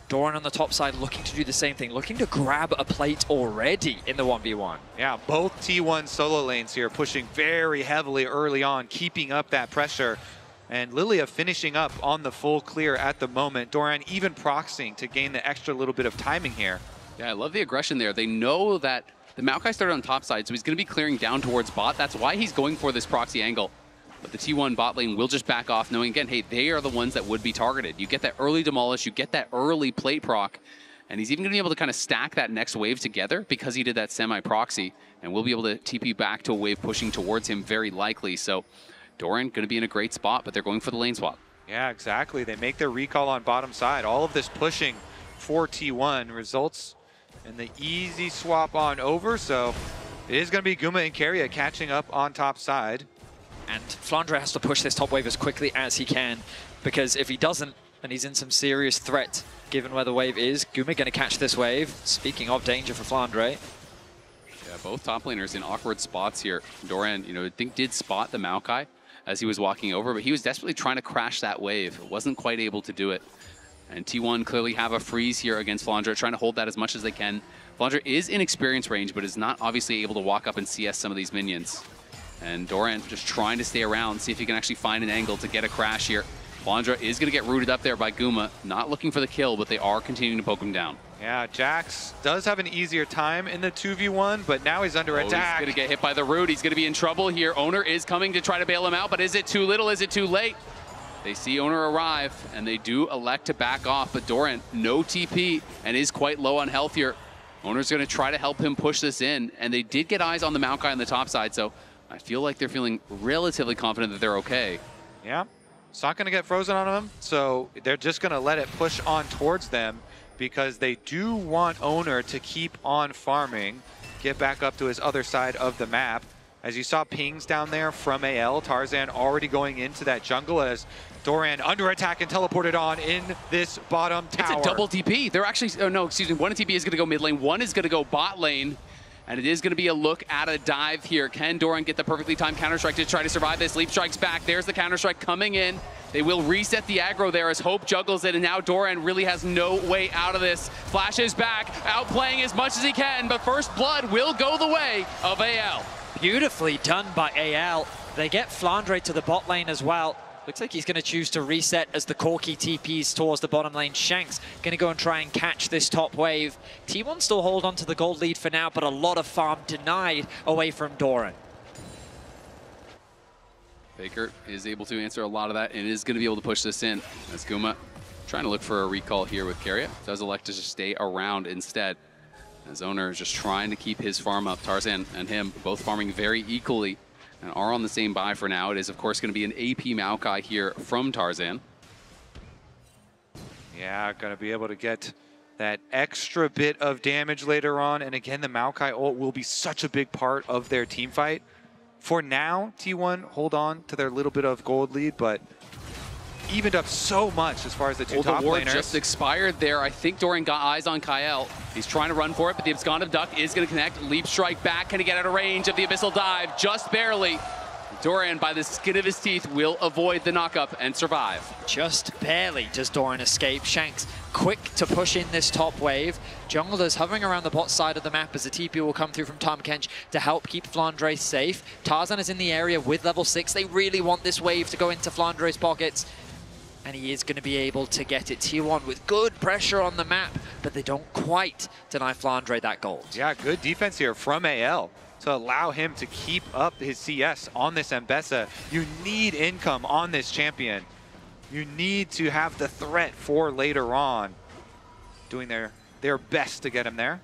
[SPEAKER 23] Doran on the top side looking to do the same thing, looking to grab a plate already in the 1v1.
[SPEAKER 22] Yeah, both T1 solo lanes here pushing very heavily early on, keeping up that pressure. And Lilia finishing up on the full clear at the moment. Doran even proxying to gain the extra little bit of timing here.
[SPEAKER 4] Yeah, I love the aggression there. They know that the Maokai started on top side, so he's going to be clearing down towards bot. That's why he's going for this proxy angle. But the T1 bot lane will just back off, knowing, again, hey, they are the ones that would be targeted. You get that early demolish, you get that early plate proc, and he's even going to be able to kind of stack that next wave together because he did that semi-proxy, and we'll be able to TP back to a wave pushing towards him very likely. So Doran going to be in a great spot, but they're going for the lane swap.
[SPEAKER 22] Yeah, exactly. They make their recall on bottom side. All of this pushing for T1 results in the easy swap on over. So it is going to be Guma and Keria catching up on top side.
[SPEAKER 23] And Flandre has to push this top wave as quickly as he can, because if he doesn't, then he's in some serious threat given where the wave is. Guma going to catch this wave. Speaking of danger for Flandre.
[SPEAKER 4] Yeah, both top laners in awkward spots here. Doran, I think did spot the Maokai as he was walking over, but he was desperately trying to crash that wave. Wasn't quite able to do it. And T1 clearly have a freeze here against Flandre, trying to hold that as much as they can. Flandre is in experience range, but is not obviously able to walk up and CS some of these minions. And Doran just trying to stay around, see if he can actually find an angle to get a crash here. Flandre is going to get rooted up there by Guma. Not looking for the kill, but they are continuing to poke him down.
[SPEAKER 22] Yeah, Jax does have an easier time in the 2v1, but now he's under attack.
[SPEAKER 4] He's going to get hit by the root. He's going to be in trouble here. Owner is coming to try to bail him out, but is it too little? Is it too late? They see Owner arrive, and they do elect to back off, but Doran, no TP, and is quite low on health here. Owner's going to try to help him push this in, and they did get eyes on the Maokai on the top side, so I feel like they're feeling relatively confident that they're okay.
[SPEAKER 22] Yeah, it's not going to get frozen on them, so they're just going to let it push on towards them because they do want Owner to keep on farming, get back up to his other side of the map. As you saw pings down there from AL, Tarzan already going into that jungle as Doran under attack and teleported on in this bottom tower.
[SPEAKER 4] It's a double TP. They're actually, oh no, excuse me, one TP is going to go mid lane, one is going to go bot lane. And it is going to be a look at a dive here. Can Doran get the perfectly timed Counter-Strike to try to survive this? Leap Strike's back. There's the Counter-Strike coming in. They will reset the aggro there as Hope juggles it, and now Doran really has no way out of this. Flash is back, outplaying as much as he can, but first blood will go the way of AL.
[SPEAKER 10] Beautifully done by AL. They get Flandre to the bot lane as well. Looks like he's going to choose to reset as the Corki TPs towards the bottom lane. Shanks going to go and try and catch this top wave. T1 still hold on to the gold lead for now, but a lot of farm denied away from Doran.
[SPEAKER 4] Faker is able to answer a lot of that and is going to be able to push this in. As Guma trying to look for a recall here with Keria. Does elect to just stay around instead. As Owner is just trying to keep his farm up. Tarzan and him both farming very equally and are on the same buy for now. It is, of course, going to be an AP Maokai here from Tarzan.
[SPEAKER 22] Yeah, going to be able to get that extra bit of damage later on. And again, the Maokai ult will be such a big part of their team fight. For now, T1 hold on to their little bit of gold lead, but evened up so much as far as the two top
[SPEAKER 4] The ward
[SPEAKER 22] laners.
[SPEAKER 4] just expired there. I think Doran got eyes on Kyle. He's trying to run for it, but the Absconded Duck is going to connect. Leap Strike back. Can he get out of range of the Abyssal Dive? Just barely. Doran, by the skin of his teeth, will avoid the knockup and survive.
[SPEAKER 10] Just barely does Doran escape. Shanks quick to push in this top wave. Junglers hovering around the bot side of the map as the TP will come through from Tom Kench to help keep Flandre safe. Tarzan is in the area with level 6. They really want this wave to go into Flandre's pockets. And he is going to be able to get it. T1 with good pressure on the map, but they don't quite deny Flandre that gold.
[SPEAKER 22] Yeah, good defense here from AL to allow him to keep up his CS on this Mbessa. You need income on this champion. You need to have the threat for later on. Doing their best to get him there.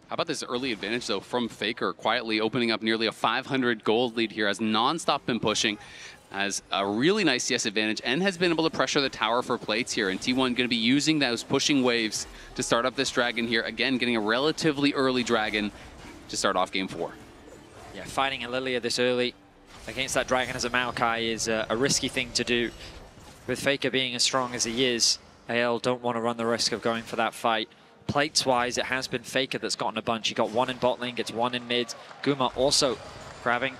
[SPEAKER 4] How about this early advantage, though, from Faker, quietly opening up nearly a 500 gold lead here, has non-stop been pushing, has a really nice CS advantage, and has been able to pressure the tower for plates here. And T1 going to be using those pushing waves to start up this dragon here. Again, getting a relatively early dragon to start off game 4.
[SPEAKER 10] Yeah, fighting a Lilia this early against that dragon as a Maokai is a risky thing to do. With Faker being as strong as he is, AL don't want to run the risk of going for that fight. Plates-wise, it has been Faker that's gotten a bunch. He got one in bot lane, gets one in mid. Guma also grabbing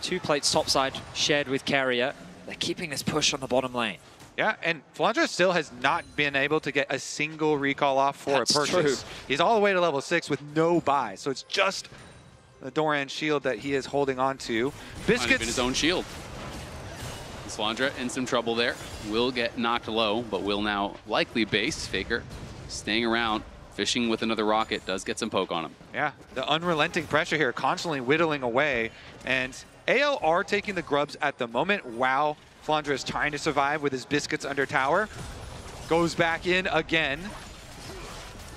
[SPEAKER 10] 2 plates topside, shared with Keria. They're keeping this push on the bottom lane.
[SPEAKER 22] Yeah, and Flandre still has not been able to get a single recall off for
[SPEAKER 10] That's
[SPEAKER 22] a purchase.
[SPEAKER 10] true.
[SPEAKER 22] He's all the way to level 6 with no buy, so it's just the Doran shield that he is holding on to.
[SPEAKER 4] Might have been his own shield. Flandre in some trouble there. Will get knocked low, but will now likely base. Faker staying around, fishing with another rocket, does get some poke on him.
[SPEAKER 22] Yeah, the unrelenting pressure here, constantly whittling away. And AL are taking the grubs at the moment while Flandre is trying to survive with his biscuits under tower. Goes back in again.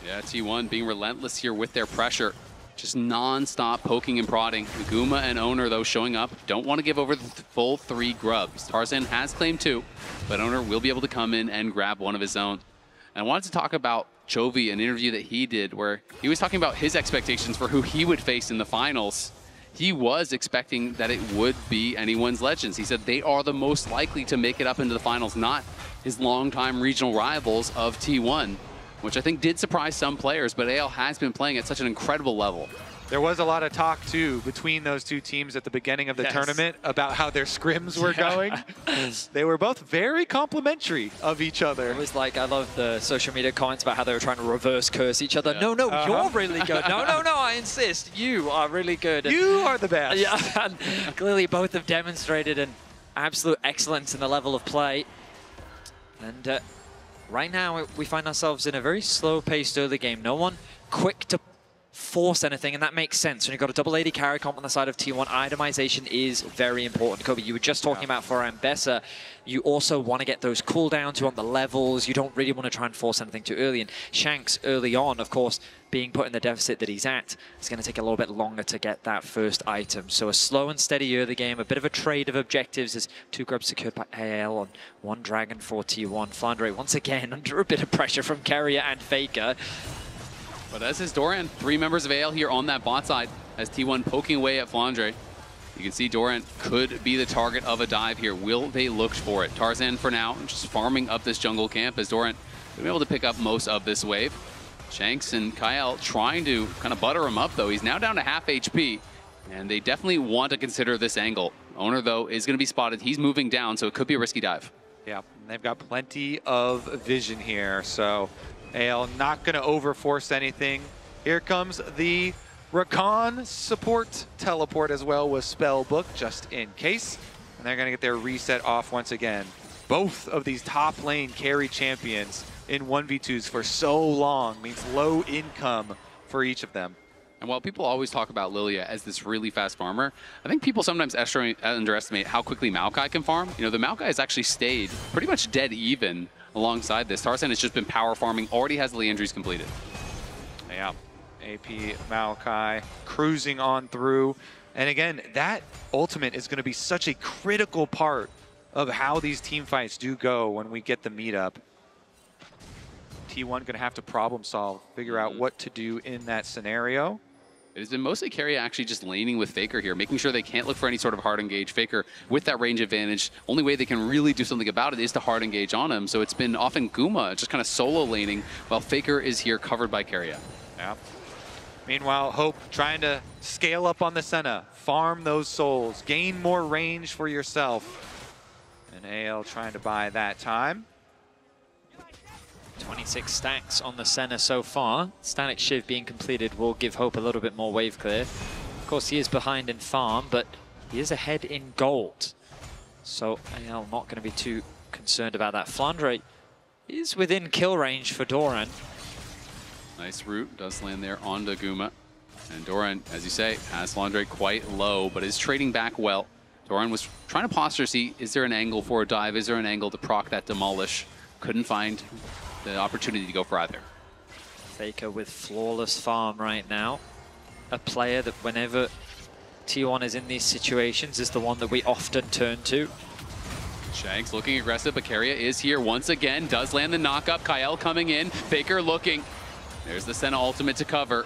[SPEAKER 4] Yeah, T1 being relentless here with their pressure. Just non-stop poking and prodding. Guma and Owner, though, showing up. Don't want to give over the full 3 grubs. Tarzan has claimed 2, but Owner will be able to come in and grab one of his own. And I wanted to talk about Chovy, an interview that he did where he was talking about his expectations for who he would face in the finals. He was expecting that it would be anyone's Legends. He said they are the most likely to make it up into the finals, not his longtime regional rivals of T1, which I think did surprise some players, but AL has been playing at such an incredible level.
[SPEAKER 22] There was a lot of talk, too, between those two teams at the beginning of the tournament about how their scrims were going. They were both very complimentary of each other.
[SPEAKER 23] It was like, I love the social media comments about how they were trying to reverse curse each other. No, no, you're really good. No, no, no, I insist. You are really good. And
[SPEAKER 22] you are the best.
[SPEAKER 23] Yeah, and clearly both have demonstrated an absolute excellence in the level of play. And right now, we find ourselves in a very slow-paced early game. No one quick to force anything, and that makes sense. When you've got a double AD carry comp on the side of T1, itemization is very important. Kobe, you were just talking about for Ambessa, you also want to get those cooldowns, you want the levels, you don't really want to try and force anything too early. And Shanks early on, of course, being put in the deficit that he's at, it's going to take a little bit longer to get that first item. So a slow and steady early game, a bit of a trade of objectives as 2 grubs secured by AL on 1 dragon for T1. Flandre once again under a bit of pressure from Carrier and Faker.
[SPEAKER 4] But as is Doran, 3 members of AL here on that bot side as T1 poking away at Flandre. You can see Doran could be the target of a dive here. Will they look for it? Tarzan for now just farming up this jungle camp as Doran will be able to pick up most of this wave. Shanks and Kyle trying to kind of butter him up though. He's now down to half HP and they definitely want to consider this angle. Owner though is going to be spotted. He's moving down, so it could be a risky dive.
[SPEAKER 22] Yeah, they've got plenty of vision here, so AL not going to overforce anything. Here comes the Rakan support teleport as well with Spellbook, just in case. And they're going to get their reset off once again. Both of these top lane carry champions in 1v2s for so long means low income for each of them.
[SPEAKER 4] And while people always talk about Lilia as this really fast farmer, I think people sometimes underestimate how quickly Maokai can farm. You know, the Maokai has actually stayed pretty much dead even alongside this. Tarzan has just been power farming, already has the Leandries completed.
[SPEAKER 22] Yeah, AP Maokai cruising on through. And again, that ultimate is going to be such a critical part of how these team fights do go when we get the meetup. T1 going to have to problem solve, figure out what to do in that scenario.
[SPEAKER 4] It has been mostly Carrier actually just laning with Faker here, making sure they can't look for any sort of hard engage. Faker with that range advantage, only way they can really do something about it is to hard engage on him. So it's been often Guma just kind of solo laning while Faker is here covered by Carrier.
[SPEAKER 22] Yeah. Meanwhile, Hope trying to scale up on the Senna, farm those souls, gain more range for yourself. And AL trying to buy that time.
[SPEAKER 10] 26 stacks on the Senna so far. Static Shiv being completed will give Hope a little bit more wave clear. Of course, he is behind in farm, but he is ahead in gold. So AL not going to be too concerned about that. Flandre is within kill range for Doran.
[SPEAKER 4] Nice root does land there onto Guma. And Doran, as you say, has Flandre quite low, but is trading back well. Doran was trying to posture, see, is there an angle for a dive? Is there an angle to proc that demolish? Couldn't find the opportunity to go for either.
[SPEAKER 10] Faker with flawless farm right now. A player that whenever T1 is in these situations is the one that we often turn to.
[SPEAKER 4] Shanks looking aggressive, but Carrier is here once again. Does land the knock-up. Kyle coming in. Faker looking. There's the Senna ultimate to cover.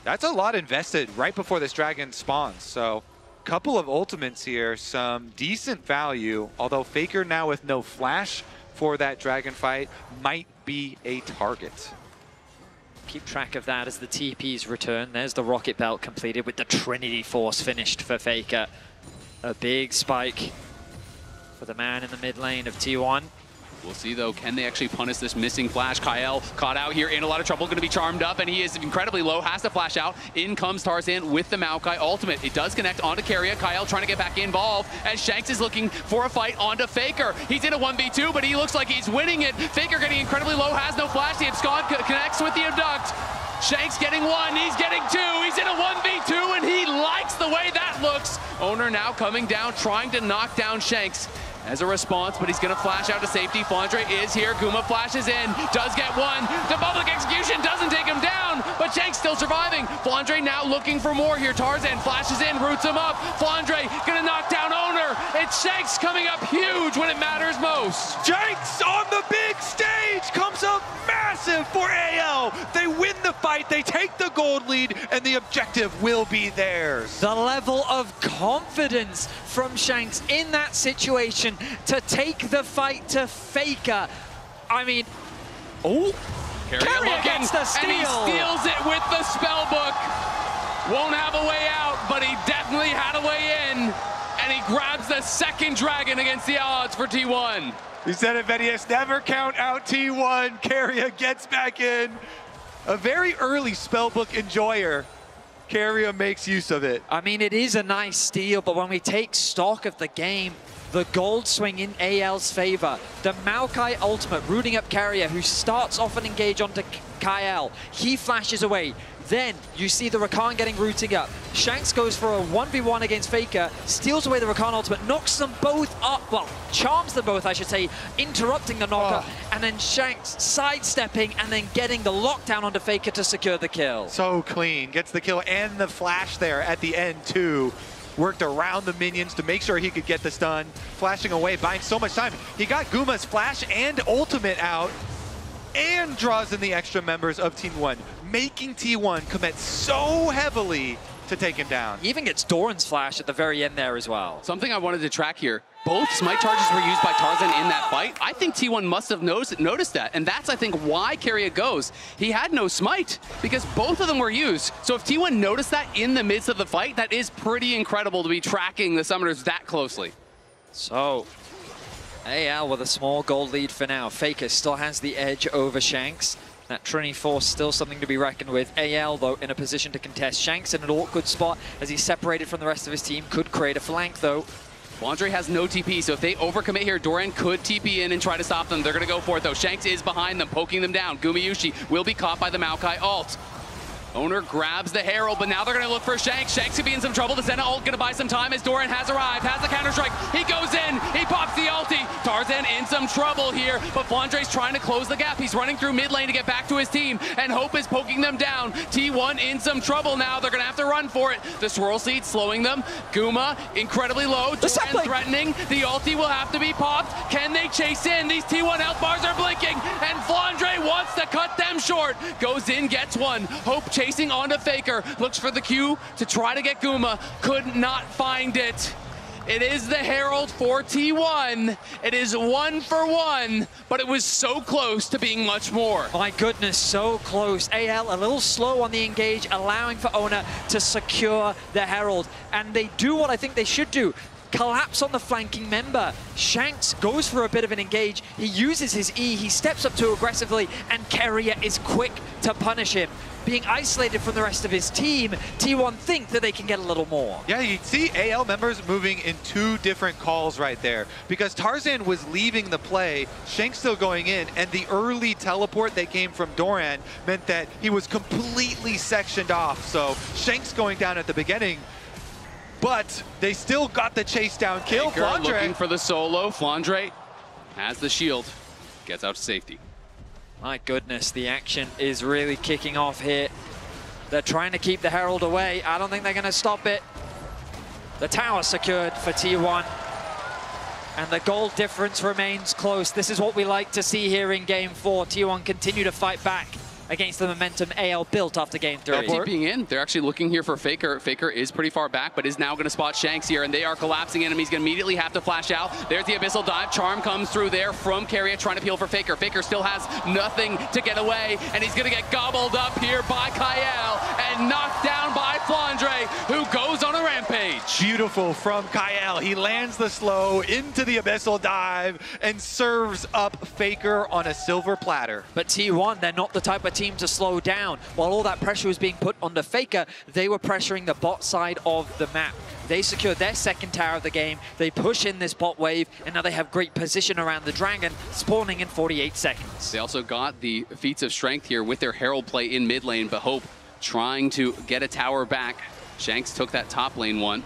[SPEAKER 22] That's a lot invested right before this dragon spawns. So a couple of ultimates here, some decent value. Although Faker now with no flash for that dragon fight might be a target.
[SPEAKER 10] Keep track of that as the TPs return. There's the rocket belt completed with the Trinity Force finished for Faker. A big spike for the man in the mid lane of T1.
[SPEAKER 4] We'll see, though, can they actually punish this missing flash? Kyle caught out here in a lot of trouble, going to be charmed up, and he is incredibly low, has to flash out. In comes Tarzan with the Maokai ultimate. It does connect onto Carrier. Kyle trying to get back involved, and Shanks is looking for a fight onto Faker. He's in a 1v2, but he looks like he's winning it. Faker getting incredibly low, has no flash. The Abscond connects with the Abduct. Shanks getting one, he's getting two, he's in a 1v2, and he likes the way that looks. Owner now coming down, trying to knock down Shanks as a response, but he's going to flash out to safety. Flandre is here. Guma flashes in, does get one. The public execution doesn't take him down, but Shanks still surviving. Flandre now looking for more here. Tarzan flashes in, roots him up. Flandre going to knock down Owner. It's Shanks coming up huge when it matters most.
[SPEAKER 22] Shanks on the big stage comes up massive for AL. They win the fight, they take the gold lead, and the objective will be theirs.
[SPEAKER 10] The level of confidence from Shanks in that situation to take the fight to Faker. I mean, oh,
[SPEAKER 4] Carrier
[SPEAKER 10] gets the steal.
[SPEAKER 4] and he steals it with the spell book. Won't have a way out, but he definitely had a way in. And he grabs the second dragon against the odds for T1.
[SPEAKER 22] You said it, Venius. Never count out T1. Carrier gets back in. A very early spellbook enjoyer. Carrier makes use of it.
[SPEAKER 10] I mean, it is a nice steal, but when we take stock of the game, the gold swing in AL's favor. The Maokai ultimate rooting up Carrier, who starts off an engage onto Kyle. He flashes away. Then you see the Rakan getting rooting up. Shanks goes for a 1v1 against Faker, steals away the Rakan ultimate, knocks them both up, well, charms them both, I should say, interrupting the knockup, and then Shanks sidestepping and then getting the lockdown onto Faker to secure the kill.
[SPEAKER 22] So clean, gets the kill and the flash there at the end too. Worked around the minions to make sure he could get the stun, flashing away, buying so much time. He got Guma's flash and ultimate out, and draws in the extra members of Team 1, making T1 commit so heavily to take him down.
[SPEAKER 10] He even gets Doran's flash at the very end there as well.
[SPEAKER 4] Something I wanted to track here. Both smite charges were used by Tarzan in that fight. I think T1 must have noticed that, and that's, I think, why Carrier goes. He had no smite, because both of them were used. So if T1 noticed that in the midst of the fight, that is pretty incredible to be tracking the summoners that closely.
[SPEAKER 10] So, AL with a small gold lead for now. Faker still has the edge over Shanks. That Trinity Force still something to be reckoned with. AL, though, in a position to contest. Shanks in an awkward spot as he's separated from the rest of his team. Could create a flank, though.
[SPEAKER 4] Flandre has no TP, so if they overcommit here, Doran could TP in and try to stop them. They're going to go for it, though. Shanks is behind them, poking them down. Gumayushi will be caught by the Maokai ult. Owner grabs the Herald, but now they're going to look for Shanks. Shanks could be in some trouble. The Senna ult going to buy some time as Doran has arrived, has the counter-strike. He goes in, he pops the ulti. Tarzan in some trouble here, but Flandre's trying to close the gap. He's running through mid lane to get back to his team, and Hope is poking them down. T1 in some trouble now. They're going to have to run for it. The Swirl Seed slowing them. Guma incredibly low. Doran threatening. The ulti will have to be popped. Can they chase in? These T1 health bars are blinking, and Flandre wants to cut them short. Goes in, gets one. Hope chasing onto Faker, looks for the Q to try to get Guma, could not find it. It is the Herald for T1. It is 1 for 1, but it was so close to being much more.
[SPEAKER 10] My goodness, so close. AL a little slow on the engage, allowing for Ona to secure the Herald. And they do what I think they should do. Collapse on the flanking member. Shanks goes for a bit of an engage. He uses his E, he steps up too aggressively, and Carrier is quick to punish him. Being isolated from the rest of his team, T1 think that they can get a little more.
[SPEAKER 22] Yeah, you see AL members moving in two different calls right there, because Tarzan was leaving the play, Shanks still going in, and the early teleport that came from Doran meant that he was completely sectioned off. So Shanks going down at the beginning, but they still got the chase down kill.
[SPEAKER 4] Flandre looking for the solo. Flandre has the shield, gets out to safety.
[SPEAKER 10] My goodness, the action is really kicking off here. They're trying to keep the Herald away. I don't think they're going to stop it. The tower secured for T1. And the goal difference remains close. This is what we like to see here in Game 4. T1 continue to fight back against the momentum AL built after Game 3.
[SPEAKER 4] They're being in. They're actually looking here for Faker. Faker is pretty far back, but is now going to spot Shanks here, and they are collapsing in him. He's going to immediately have to flash out. There's the Abyssal Dive. Charm comes through there from Carrier, trying to peel for Faker. Faker still has nothing to get away, and he's going to get gobbled up here by Kyle and knocked down by Flandre, who goes on a rampage.
[SPEAKER 22] Beautiful from Kyle. He lands the slow into the Abyssal Dive and serves up Faker on a silver platter.
[SPEAKER 10] But T1, they're not the type of team to slow down. While all that pressure was being put onto Faker, they were pressuring the bot side of the map. They secured their second tower of the game, they push in this bot wave, and now they have great position around the dragon, spawning in 48 seconds.
[SPEAKER 4] They also got the feats of strength here with their Herald play in mid lane, but Hope trying to get a tower back. Shanks took that top lane one.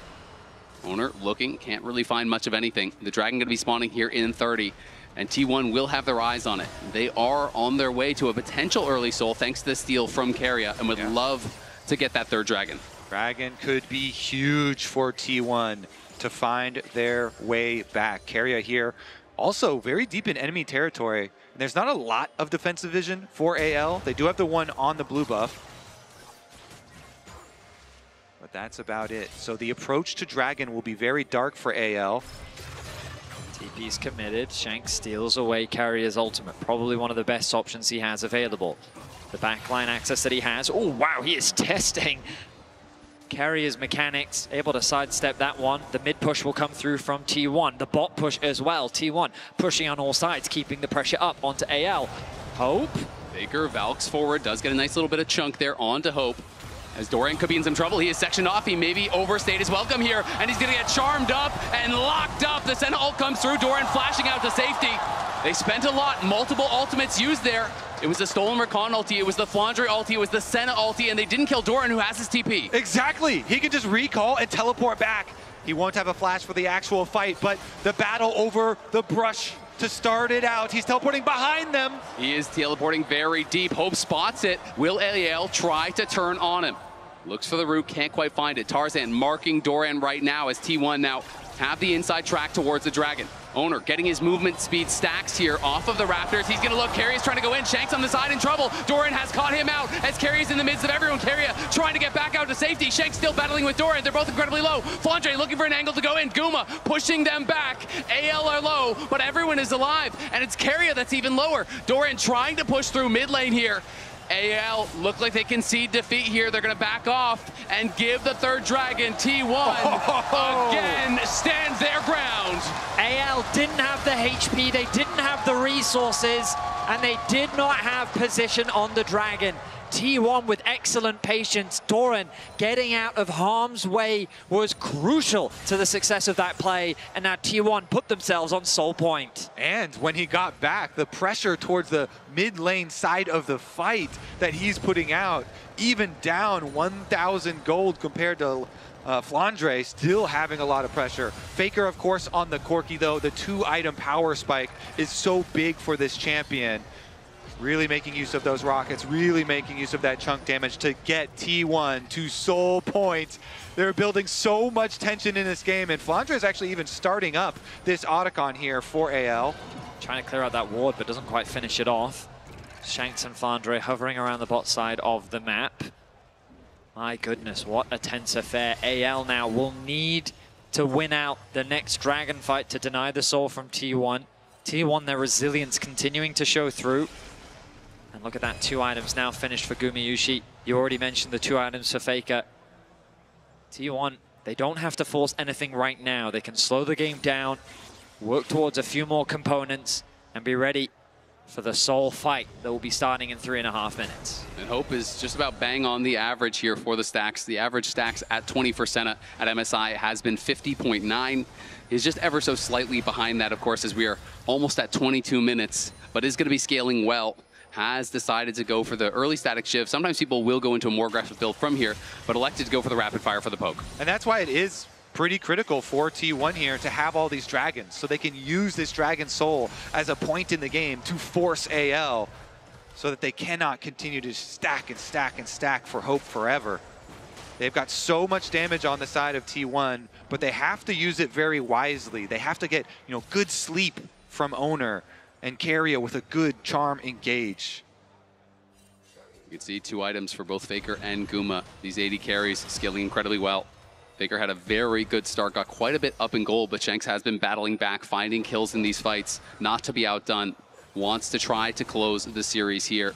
[SPEAKER 4] Owner looking, can't really find much of anything. The dragon going to be spawning here in 30. And T1 will have their eyes on it. They are on their way to a potential early soul thanks to the steal from Carrier, and would love to get that third dragon.
[SPEAKER 22] Dragon could be huge for T1 to find their way back. Carrier here also very deep in enemy territory. And there's not a lot of defensive vision for AL. They do have the one on the blue buff. But that's about it. So the approach to Dragon will be very dark for AL.
[SPEAKER 23] TP's committed. Shanks steals away Carrier's ultimate. Probably one of the best options he has available. The backline access that he has. Oh, wow, he is testing Carrier's mechanics. Able to sidestep that one. The mid push will come through from T1. The bot push as well. T1 pushing on all sides, keeping the pressure up onto AL. Hope.
[SPEAKER 4] Faker valks forward, does get a nice little bit of chunk there onto Hope. As Dorian could be in some trouble, he is sectioned off. He maybe overstayed his welcome here, and he's gonna get charmed up and locked up. The Senna ult comes through, Dorian flashing out to safety. They spent a lot, multiple ultimates used there. It was the stolen Recon ulti, it was the Flandre ulti, it was the Senna ulti, and they didn't kill Dorian, who has his TP.
[SPEAKER 22] Exactly, he can just recall and teleport back. He won't have a flash for the actual fight, but the battle over the brush to start it out. He's teleporting behind them.
[SPEAKER 4] He is teleporting very deep. Hope spots it. Will AL try to turn on him? Looks for the root, can't quite find it. Tarzan marking Dorian right now as T1 now have the inside track towards the Dragon. Owner getting his movement speed stacks here off of the Raptors. He's gonna look, Carrier's trying to go in. Shanks on the side in trouble. Dorian has caught him out as Carrier's in the midst of everyone. Carrier trying to get back out to safety. Shanks still battling with Dorian. They're both incredibly low. Flandre looking for an angle to go in. Guma pushing them back. AL are low, but everyone is alive. And it's Carrier that's even lower. Dorian trying to push through mid lane here. AL look like they concede defeat here. They're gonna back off and give the third Dragon. T1 again stands their ground.
[SPEAKER 10] AL didn't have the HP, they didn't have the resources, and they did not have position on the Dragon. T1 with excellent patience. Doran getting out of harm's way was crucial to the success of that play, and now T1 put themselves on soul point.
[SPEAKER 22] And when he got back, the pressure towards the mid lane side of the fight that he's putting out, even down 1,000 gold compared to Flandre, still having a lot of pressure. Faker, of course, on the Corki, though. The 2-item power spike is so big for this champion. Really making use of those rockets, really making use of that chunk damage to get T1 to soul point. They're building so much tension in this game, and Flandre is actually even starting up this Otacon here for AL.
[SPEAKER 23] Trying to clear out that ward, but doesn't quite finish it off. Shanks and Flandre hovering around the bot side of the map. My goodness, what a tense affair. AL now will need to win out the next Dragon fight to deny the soul from T1. T1, their resilience continuing to show through. And look at that, 2 items now finished for Gumayushi. You already mentioned the 2 items for Faker. T1, they don't have to force anything right now. They can slow the game down, work towards a few more components, and be ready for the soul fight that will be starting in 3.5 minutes.
[SPEAKER 4] And Hope is just about bang on the average here for the stacks. The average stacks at 20 for Senna at MSI has been 50.9. Is just ever so slightly behind that, of course, as we are almost at 22 minutes, but is going to be scaling well. Has decided to go for the early static shift. Sometimes people will go into a more aggressive build from here, but elected to go for the rapid fire for the poke.
[SPEAKER 22] And that's why it is pretty critical for T1 here to have all these dragons, so they can use this Dragon Soul as a point in the game to force AL, so that they cannot continue to stack and stack and stack for Hope forever. They've got so much damage on the side of T1, but they have to use it very wisely. They have to get, good sleep from Owner and Carrier with a good charm engage.
[SPEAKER 4] You can see 2 items for both Faker and Guma. These 80 carries scaling incredibly well. Faker had a very good start, got quite a bit up in gold, but Shanks has been battling back, finding kills in these fights, not to be outdone. Wants to try to close the series here.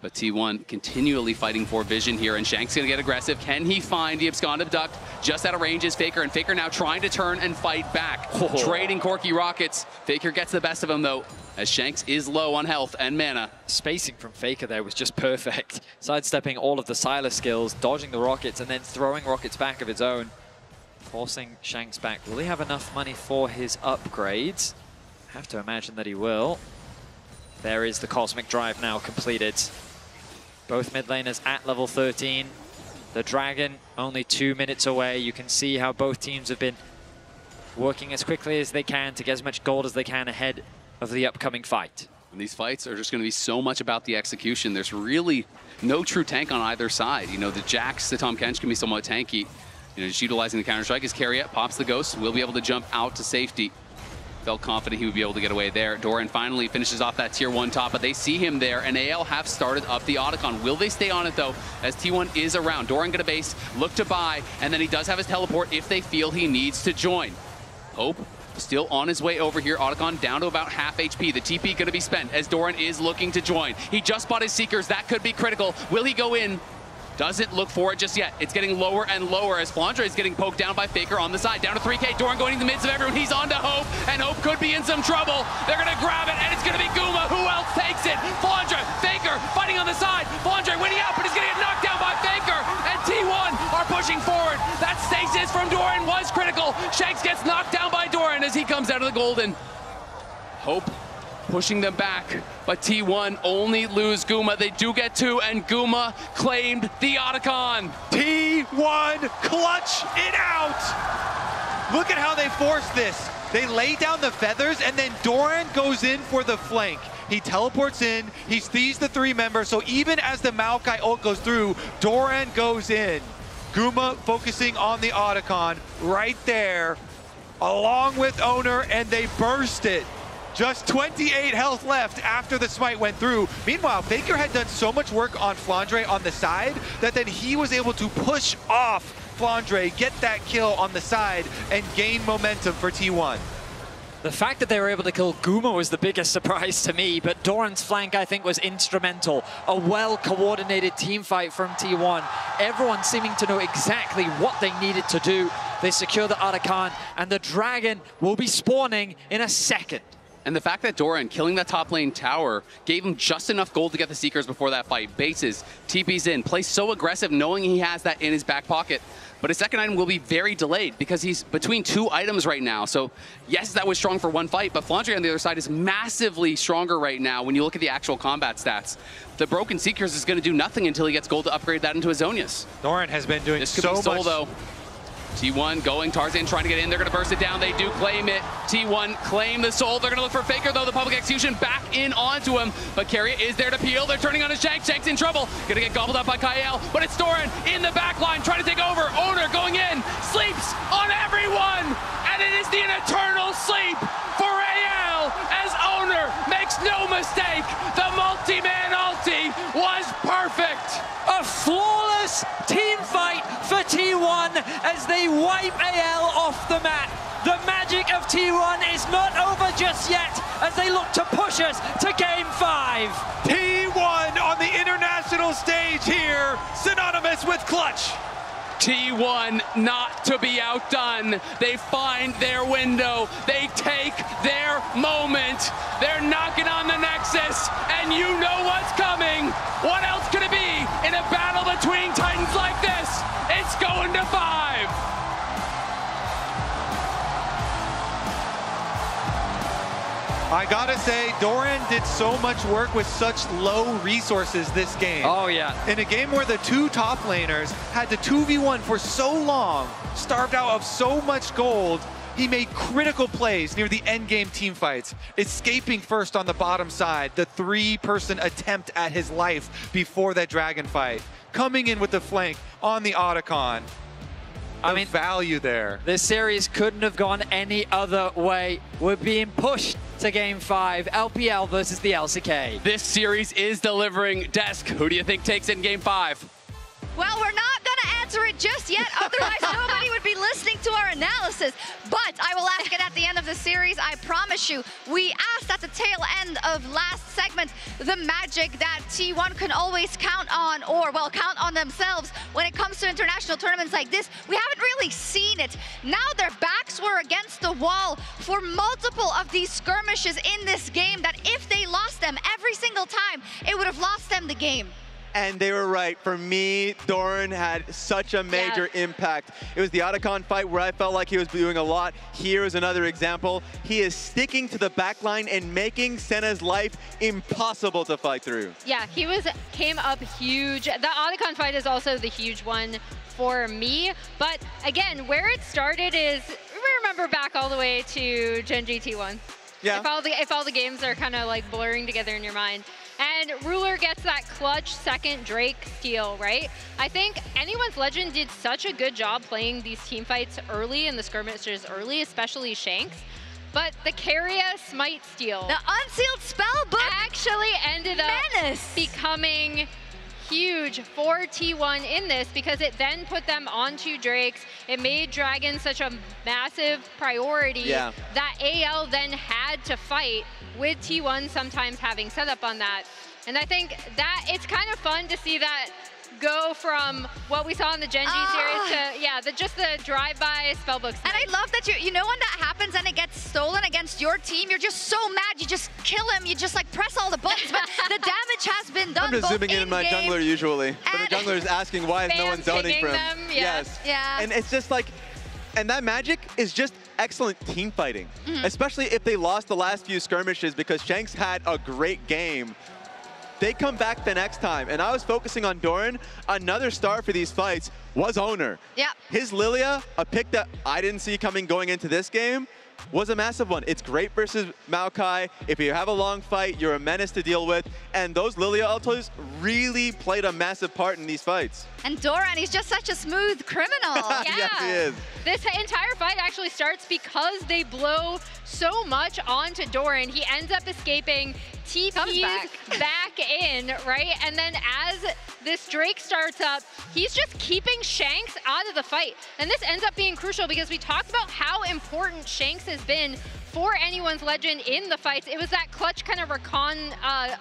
[SPEAKER 4] But T1 continually fighting for vision here, and Shanks gonna get aggressive. Can he find the Abscond Abduct? Just out of range is Faker, and Faker now trying to turn and fight back. Trading Corki rockets. Faker gets the best of him though, as Shanks is low on health and mana.
[SPEAKER 23] Spacing from Faker there was just perfect. Sidestepping all of the Silas skills, dodging the rockets, and then throwing rockets back of his own. Forcing Shanks back. Will he have enough money for his upgrades? Have to imagine that he will. There is the Cosmic Drive now completed. Both mid laners at level 13. The Dragon only 2 minutes away. You can see how both teams have been working as quickly as they can to get as much gold as they can ahead of the upcoming fight.
[SPEAKER 4] And these fights are just going to be so much about the execution. There's really no true tank on either side. The Jax, the Tahm Kench can be somewhat tanky. Just utilizing the Counter-Strike as Carrier pops the Ghost, will be able to jump out to safety. Felt confident he would be able to get away there. Doran finally finishes off that tier 1 top, but they see him there, and AL have started up the Otacon. Will they stay on it, though, as T1 is around? Doran gonna base, look to buy, and then he does have his teleport if they feel he needs to join. Hope still on his way over here. Otacon down to about half HP. The TP going to be spent as Doran is looking to join. He just bought his Seekers. That could be critical. Will he go in? Doesn't look for it just yet. It's getting lower and lower as Flandre is getting poked down by Faker on the side. Down to 3K. Doran going in the midst of everyone. He's on to Hope, and Hope could be in some trouble. They're going to grab it, and it's going to be Guma. Who else takes it? Flandre, Faker fighting on the side. Flandre winning out, but he's going to get knocked down by Faker, and T1 are pushing forward. That stasis from Doran was critical. Shanks gets knocked down by Doran as he comes out of the golden. Hope pushing them back, but T1 only lose Guma. They do get 2, and Guma claimed the Otacon.
[SPEAKER 22] T1 clutch it out. Look at how they force this. They lay down the feathers, and then Doran goes in for the flank. He teleports in, he sees the 3 members, so even as the Maokai ult goes through, Doran goes in. Guma focusing on the Otacon right there, along with Owner, and they burst it. Just 28 health left after the smite went through. Meanwhile, Faker had done so much work on Flandre on the side that then he was able to push off Flandre, get that kill on the side, and gain momentum for T1.
[SPEAKER 10] The fact that they were able to kill Guma was the biggest surprise to me, but Doran's flank, I think, was instrumental. A well-coordinated team fight from T1. Everyone seeming to know exactly what they needed to do. They secure the Otacon, and the Dragon will be spawning in a second.
[SPEAKER 4] And the fact that Doran killing that top lane tower gave him just enough gold to get the Seekers before that fight. Bases, TP's in, plays so aggressive knowing he has that in his back pocket. But his second item will be very delayed because he's between 2 items right now. So yes, that was strong for one fight, but Flandre on the other side is massively stronger right now when you look at the actual combat stats. The broken Seekers is going to do nothing until he gets gold to upgrade that into his Zonius.
[SPEAKER 22] Doran has been doing
[SPEAKER 4] this could
[SPEAKER 22] so
[SPEAKER 4] be Soul,
[SPEAKER 22] much.
[SPEAKER 4] though. T1 going, Tarzan trying to get in, they're going to burst it down, they do claim it. T1 claim the soul, they're going to look for Faker though, the public execution back in onto him, but Carrier is there to peel, they're turning on his Shanks, Shanks in trouble, going to get gobbled up by Kael, but it's Doran in the back line trying to take over, Owner going in, sleeps on everyone, and it is the eternal sleep for AL as Owner makes no mistake, the multi-man ulti was perfect.
[SPEAKER 10] A flawless team fight for T1 as they wipe AL off the map. The magic of T1 is not over just yet as they look to push us to Game 5.
[SPEAKER 22] T1 on the international stage here, synonymous with clutch.
[SPEAKER 4] T1 not to be outdone. They find their window. They take their moment. They're knocking on the Nexus, and you know what's coming. What else could it be in a battle between Titans like this? It's going to 5.
[SPEAKER 22] I gotta say, Doran did so much work with such low resources this game.
[SPEAKER 10] Oh, yeah.
[SPEAKER 22] In a game where the 2 top laners had to 2v1 for so long, starved out of so much gold, he made critical plays near the end game team fights, escaping first on the bottom side, the 3-person attempt at his life before that dragon fight, coming in with the flank on the Otacon. I mean, value there.
[SPEAKER 10] This series couldn't have gone any other way. We're being pushed to Game 5, LPL versus the LCK.
[SPEAKER 4] This series is delivering. Desk, who do you think takes it in Game 5?
[SPEAKER 13] Well, we're not going to answer it just yet, otherwise nobody would be listening to our analysis. But I will ask it at the end of the series, I promise you. We asked at the tail end of last segment the magic that T1 can always count on, or, well, count on themselves when it comes to international tournaments like this. We haven't really seen it. Now their backs were against the wall for multiple of these skirmishes in this game that if they lost them every single time, it would have lost them the game.
[SPEAKER 14] And they were right. For me, Doran had such a major impact. It was the Otacon fight where I felt like he was doing a lot. Here is another example. He is sticking to the back line and making Senna's life impossible to fight through.
[SPEAKER 15] Yeah, he came up huge. The Otacon fight is also the huge one for me. But again, where it started is, remember back all the way to Gen G T1.
[SPEAKER 14] Yeah.
[SPEAKER 15] If all the games are kind of like blurring together in your mind. And Ruler gets that clutch second Drake steal, right? I think Anyone's Legend did such a good job playing these team fights early and the skirmishes early, especially Shanks. But the Keria Smite steal,
[SPEAKER 13] the unsealed spellbook,
[SPEAKER 15] actually ended up becoming huge for T1 in this because it then put them onto Drakes. It made Dragon such a massive priority that AL then had to fight with T1 sometimes having setup on that. And I think that it's kind of fun to see that go from what we saw in the Genji series to, just the drive-by spellbooks.
[SPEAKER 13] And I love that you know when that happens and it gets stolen against your team, you're just so mad, you just kill him, you just like press all the buttons, but the damage has been done.
[SPEAKER 14] I'm just zooming in my jungler usually, but the jungler is asking why is no one zoning for him.
[SPEAKER 13] Yes. Yeah.
[SPEAKER 14] And it's just like, and that magic is just excellent team fighting, especially if they lost the last few skirmishes because Shanks had a great game. They come back the next time, and I was focusing on Doran. Another star for these fights was Owner.
[SPEAKER 13] Yeah.
[SPEAKER 14] His Lilia, a pick that I didn't see coming going into this game, was a massive one. It's great versus Maokai. If you have a long fight, you're a menace to deal with, and those Lilia ultos really played a massive part in these fights.
[SPEAKER 13] And Doran, he's just such a smooth criminal.
[SPEAKER 14] Yes, he is.
[SPEAKER 15] This entire fight actually starts because they blow so much onto Doran. He ends up escaping, TP's back in, right? And then as this Drake starts up, he's just keeping Shanks out of the fight. And this ends up being crucial because we talked about how important Shanks has been for anyone's legend in the fights. It was that clutch kind of recon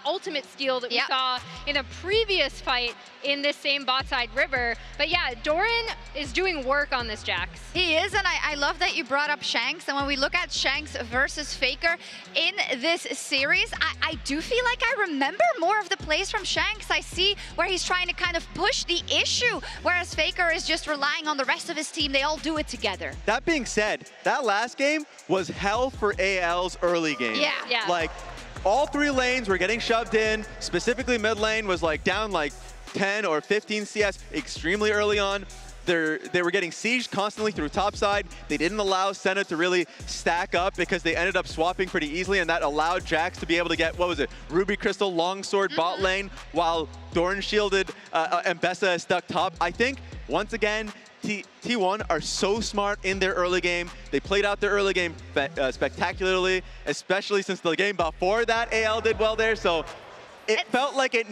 [SPEAKER 15] ultimate steal that we saw in a previous fight in this same bot side river. But yeah, Doran is doing work on this Jax.
[SPEAKER 13] He is, and I love that you brought up Shanks. And when we look at Shanks versus Faker in this series, I do feel like I remember more of the plays from Shanks. I see where he's trying to kind of push the issue, whereas Faker is just relying on the rest of his team. They all do it together.
[SPEAKER 14] That being said, that last game was hell for AL's early game.
[SPEAKER 13] Yeah.
[SPEAKER 14] Like, all 3 lanes were getting shoved in. Specifically, mid lane was like down like 10 or 15 CS extremely early on. They were getting sieged constantly through topside. They didn't allow Senna to really stack up because they ended up swapping pretty easily, and that allowed Jax to be able to get, what was it, Ruby Crystal longsword bot lane while Doran shielded and Bessa is stuck top. I think, once again, T1 are so smart in their early game. They played out their early game spectacularly, especially since the game before that AL did well there. So it felt like it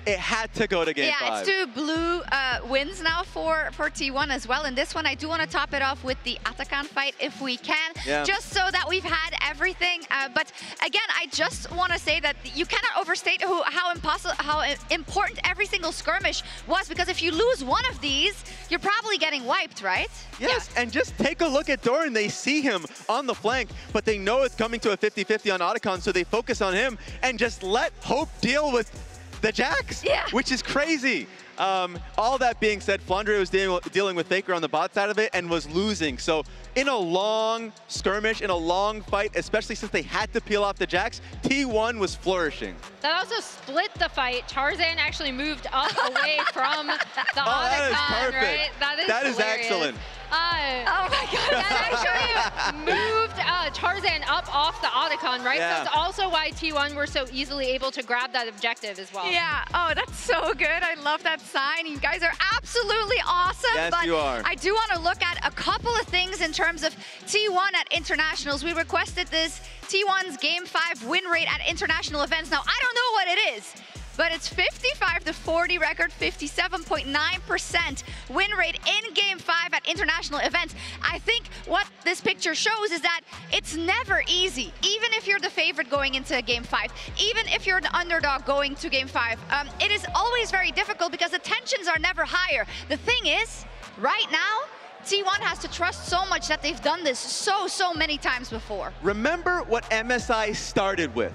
[SPEAKER 14] had to go to game 5.
[SPEAKER 13] Yeah, it's 2 blue wins now for T1 as well. And this one, I do want to top it off with the Atakan fight if we can, just so that we've had everything. But again, I just want to say that you cannot overstate how important every single skirmish was, because if you lose one of these, you're probably getting wiped, right?
[SPEAKER 14] Yes, and just take a look at Doran. They see him on the flank, but they know it's coming to a 50-50 on Otacon, so they focus on him and just let Hope deal with the Jax, which is crazy. All that being said, Flandre was dealing with Faker on the bot side of it and was losing. So in a long skirmish, in a long fight, especially since they had to peel off the Jax, T1 was flourishing.
[SPEAKER 15] That also split the fight. Tarzan actually moved up away from the Otacon, right?
[SPEAKER 14] That is excellent.
[SPEAKER 13] Oh my God.
[SPEAKER 15] That actually moved Tarzan up off the Otacon, right? So it's also why T1 were so easily able to grab that objective as well.
[SPEAKER 13] Yeah. Oh, that's so good. I love that sign. You guys are absolutely awesome.
[SPEAKER 14] Yes,
[SPEAKER 13] but
[SPEAKER 14] you are.
[SPEAKER 13] I do want to look at a couple of things in terms of T1 at internationals. We requested this T1's Game 5 win rate at international events. Now, I don't know what it is, but it's 55-40 record, 57.9% win rate in Game 5 at international events. I think what this picture shows is that it's never easy, even if you're the favorite going into Game 5, even if you're the underdog going to Game 5. It is always very difficult because the tensions are never higher. The thing is, right now, T1 has to trust so much that they've done this so many times before.
[SPEAKER 14] Remember what MSI started with?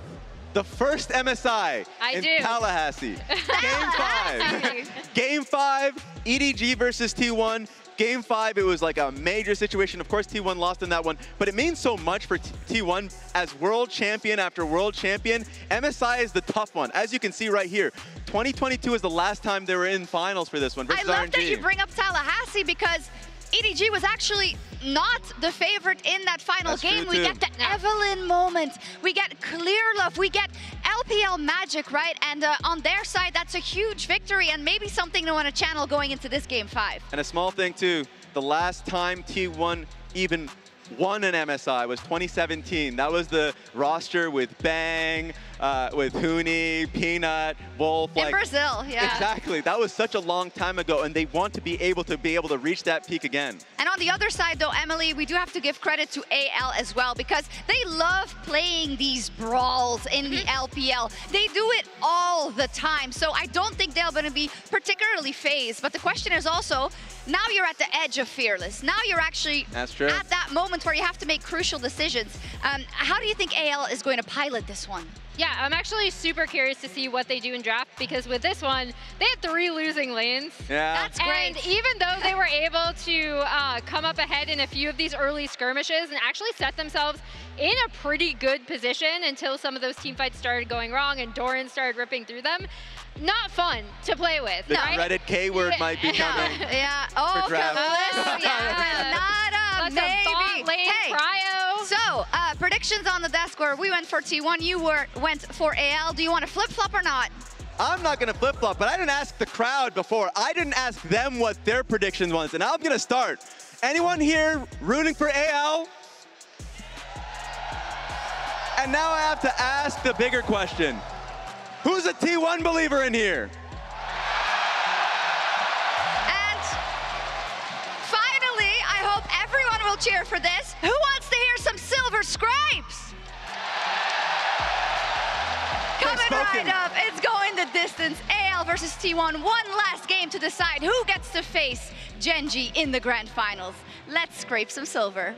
[SPEAKER 14] The first MSI in Tallahassee. Game 5. Game 5, EDG versus T1. Game 5, it was like a major situation. Of course, T1 lost in that one, but it means so much for T1 as world champion after world champion. MSI is the tough one. As you can see right here, 2022 is the last time they were in finals for this one versus
[SPEAKER 13] I love
[SPEAKER 14] RNG.
[SPEAKER 13] that you bring up Tallahassee because EDG was actually not the favorite in that final game. We get the Evelyn moment. We get Clear Love. We get LPL Magic, right? And on their side, that's a huge victory and maybe something to want to channel going into this Game 5.
[SPEAKER 14] And a small thing too, the last time T1 even won an MSI was 2017. That was the roster with Bang, with Hooney, Peanut, Wolf.
[SPEAKER 13] In Brazil, yeah.
[SPEAKER 14] Exactly. That was such a long time ago, and they want to be able to reach that peak again.
[SPEAKER 13] And on the other side, though, Emily, we do have to give credit to AL as well, because they love playing these brawls in the LPL. They do it all the time, so I don't think they're going to be particularly phased. But the question is also, now you're at the edge of Fearless. Now you're actually
[SPEAKER 14] at
[SPEAKER 13] that moment where you have to make crucial decisions. How do you think AL is going to pilot this one?
[SPEAKER 15] Yeah, I'm actually super curious to see what they do in draft, because with this one, they had 3 losing lanes.
[SPEAKER 14] Yeah.
[SPEAKER 13] That's great.
[SPEAKER 15] And even though they were able to come up ahead in a few of these early skirmishes and actually set themselves in a pretty good position until some of those team fights started going wrong and Doran started ripping through them, not fun to play with.
[SPEAKER 14] The
[SPEAKER 15] right?
[SPEAKER 14] Reddit K-word might be coming.
[SPEAKER 13] Yeah. Oh, Nada, maybe.
[SPEAKER 15] Hey. Cryo.
[SPEAKER 13] So, predictions on the desk where we went for T1, you went for AL. Do you want to flip-flop or not?
[SPEAKER 14] I'm not going to flip-flop, but I didn't ask the crowd before. I didn't ask them what their predictions was, and I'm going to start. Anyone here rooting for AL? And now I have to ask the bigger question. Who's a T1 believer in here?
[SPEAKER 13] And finally, I hope everyone will cheer for this. Who wants to hear some Silver Scribes? Coming right up, it's going the distance. AL versus T1, one last game to decide who gets to face Genji in the grand finals. Let's scrape some silver.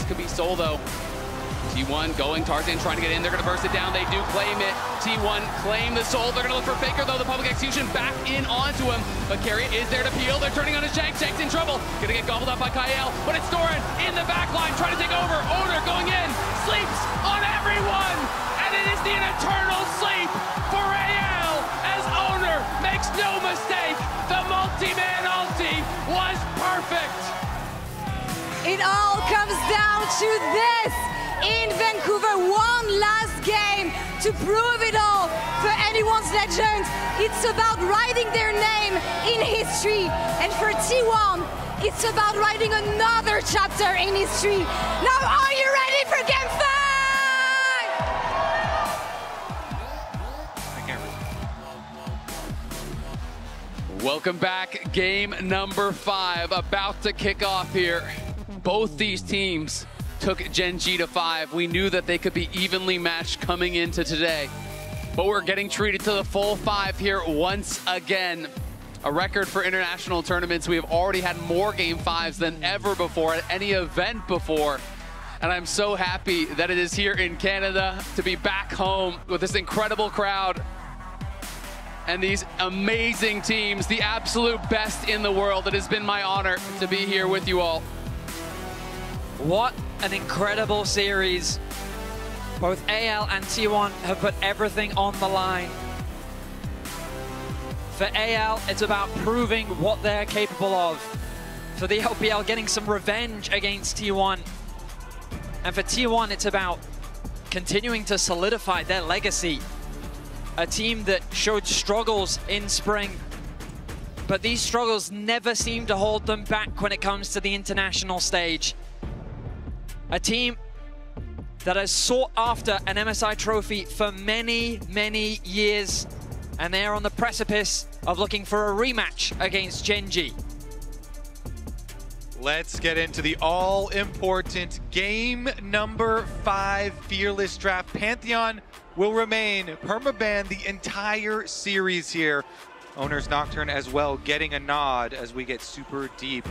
[SPEAKER 4] Could be Soul though. T1 going, Tarzan trying to get in, they're gonna burst it down, they do claim it. T1 claim the Soul, they're gonna look for Faker though, the public execution back in onto him. But Carriot is there to peel, they're turning on his Shanks, Shanks in trouble. Gonna get gobbled up by Kael, but it's Doran in the back line trying to take over. Owner going in, sleeps on every everyone, and it is the eternal sleep for AL as owner makes no mistake. The multi-man ulti was perfect.
[SPEAKER 16] It all comes down to this. In Vancouver, one last game to prove it all for anyone's legends. It's about writing their name in history. And for T1, it's about writing another chapter in history. Now, are you ready for Game 5?
[SPEAKER 4] Welcome back. Game number 5 about to kick off here. Both these teams took Gen G to 5. We knew that they could be evenly matched coming into today, but we're getting treated to the full 5 here once again. A record for international tournaments. We have already had more Game 5s than ever before at any event before. And I'm so happy that it is here in Canada to be back home with this incredible crowd and these amazing teams, the absolute best in the world. It has been my honor to be here with you all.
[SPEAKER 10] What an incredible series. Both AL and T1 have put everything on the line. For AL, it's about proving what they're capable of. For the LPL, getting some revenge against T1. And for T1, it's about continuing to solidify their legacy. A team that showed struggles in spring, but these struggles never seem to hold them back when it comes to the international stage. A team that has sought after an MSI trophy for many, many years, and they are on the precipice of looking for a rematch against Gen G.
[SPEAKER 22] Let's get into the all-important game number 5 Fearless Draft. Pantheon will remain permabanned the entire series here. Owner's Nocturne as well getting a nod as we get super deep.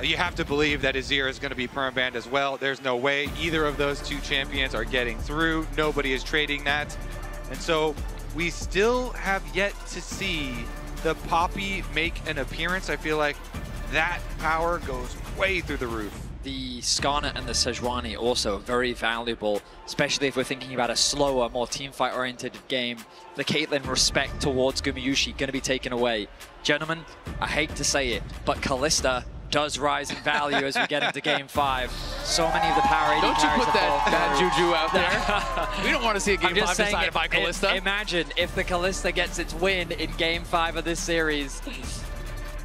[SPEAKER 22] You have to believe that Azir is going to be permabanned as well. There's no way either of those two champions are getting through. Nobody is trading that. And so we still have yet to see the Poppy make an appearance. I feel like that power goes way through the roof.
[SPEAKER 10] The Skarner and the Sejuani also very valuable, especially if we're thinking about a slower, more teamfight-oriented game. The Caitlyn respect towards Gumayusi going to be taken away. Gentlemen, I hate to say it, but Kalista does rise in value as we get into Game 5. So many of the power 80
[SPEAKER 4] Don't you put that bad juju out there. We don't want to see a Game 5 decided by Kalista.
[SPEAKER 10] Imagine if the Kalista gets its win in Game 5 of this series.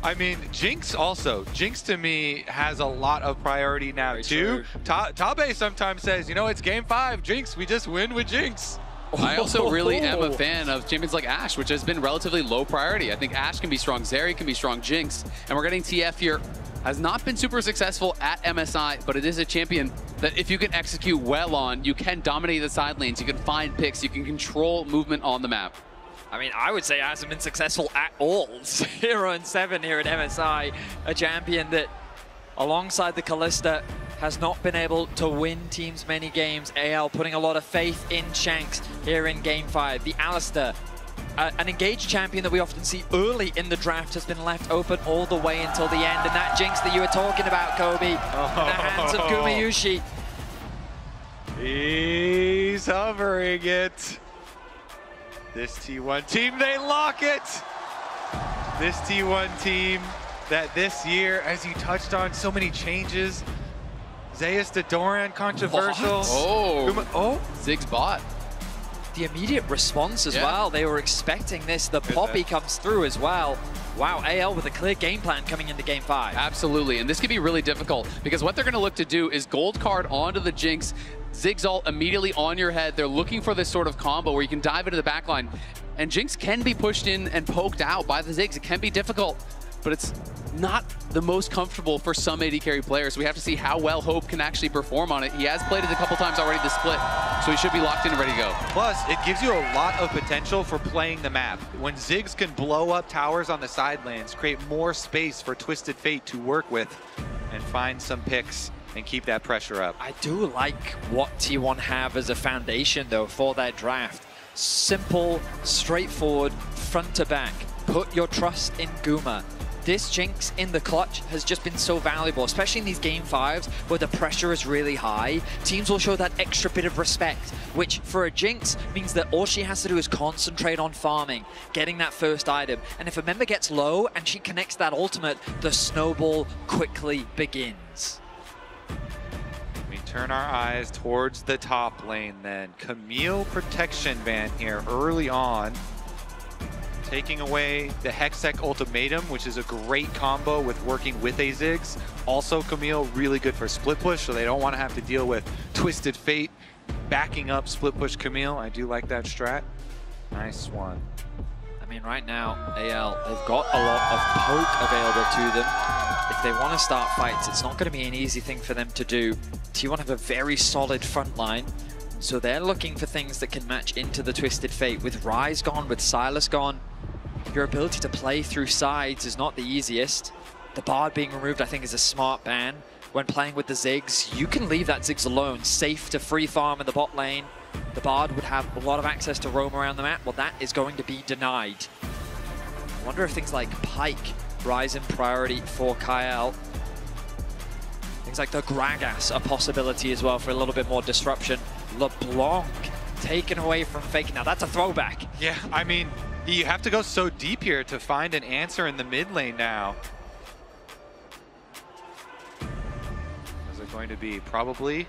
[SPEAKER 22] I mean, Jinx also. Jinx to me has a lot of priority now too. Tabe sometimes says, you know, it's Game 5, Jinx, we just win with Jinx.
[SPEAKER 4] I also really am a fan of champions like Ashe, which has been relatively low priority. I think Ashe can be strong, Zeri can be strong, Jinx, and we're getting TF here. Has not been super successful at MSI, but it is a champion that if you can execute well on, you can dominate the side lanes, you can find picks, you can control movement on the map.
[SPEAKER 10] I mean, I would say it hasn't been successful at all. 0-7 here at MSI, a champion that, alongside the Kalista, has not been able to win teams many games. AL putting a lot of faith in Shanks here in Game 5. The Alistar, an engaged champion that we often see early in the draft, has been left open all the way until the end. And that Jinx that you were talking about, Kobe, in the hands of Gumayusi.
[SPEAKER 22] He's hovering it. This T1 team, they lock it! This T1 team that this year, as you touched on, so many changes. Zeus to Doran, controversial.
[SPEAKER 4] Oh, Ziggs bot.
[SPEAKER 10] The immediate response as well. They were expecting this. The Poppy comes through as well. Wow, AL with a clear game plan coming into Game 5.
[SPEAKER 4] Absolutely, and this could be really difficult because what they're going to look to do is gold card onto the Jinx, Ziggs ult immediately on your head. They're looking for this sort of combo where you can dive into the backline, and Jinx can be pushed in and poked out by the Ziggs. It can be difficult, but it's not the most comfortable for some AD carry players. We have to see how well Hope can actually perform on it. He has played it a couple times already this split, so he should be locked in and ready to go.
[SPEAKER 22] Plus, it gives you a lot of potential for playing the map. When Ziggs can blow up towers on the side lanes, create more space for Twisted Fate to work with, and find some picks and keep that pressure up.
[SPEAKER 10] I do like what T1 have as a foundation, though, for their draft. Simple, straightforward, front to back. Put your trust in Guma.
[SPEAKER 23] this Jinx in the clutch has just been so valuable, especially in these game 5s where the pressure is really high. Teams will show that extra bit of respect, which for a Jinx means that all she has to do is concentrate on farming, getting that first item. And if a member gets low and she connects that ultimate, the snowball quickly begins.
[SPEAKER 22] We turn our eyes towards the top lane then. Camille protection ban here early on. Taking away the Hextech ultimatum, which is a great combo with working with a Ziggs. Also, Camille really good for split push, so they don't want to have to deal with Twisted Fate backing up split push Camille. I do like that strat. Nice one.
[SPEAKER 23] I mean, right now, AL, they've got a lot of poke available to them. If they want to start fights, it's not going to be an easy thing for them to do. T1 have a very solid front line, so they're looking for things that can match into the Twisted Fate. With Ryze gone, with Silas gone, your ability to play through sides is not the easiest. The Bard being removed, I think, is a smart ban. When playing with the Ziggs, you can leave that Ziggs alone, safe to free farm in the bot lane. The Bard would have a lot of access to roam around the map. Well, that is going to be denied. I wonder if things like Pike rise in priority for Kyle. Things like the Gragas a possibility as well for a little bit more disruption. LeBlanc taken away from Faker. Now, that's a throwback.
[SPEAKER 22] Yeah, I mean, you have to go so deep here to find an answer in the mid lane now. Is it going to be probably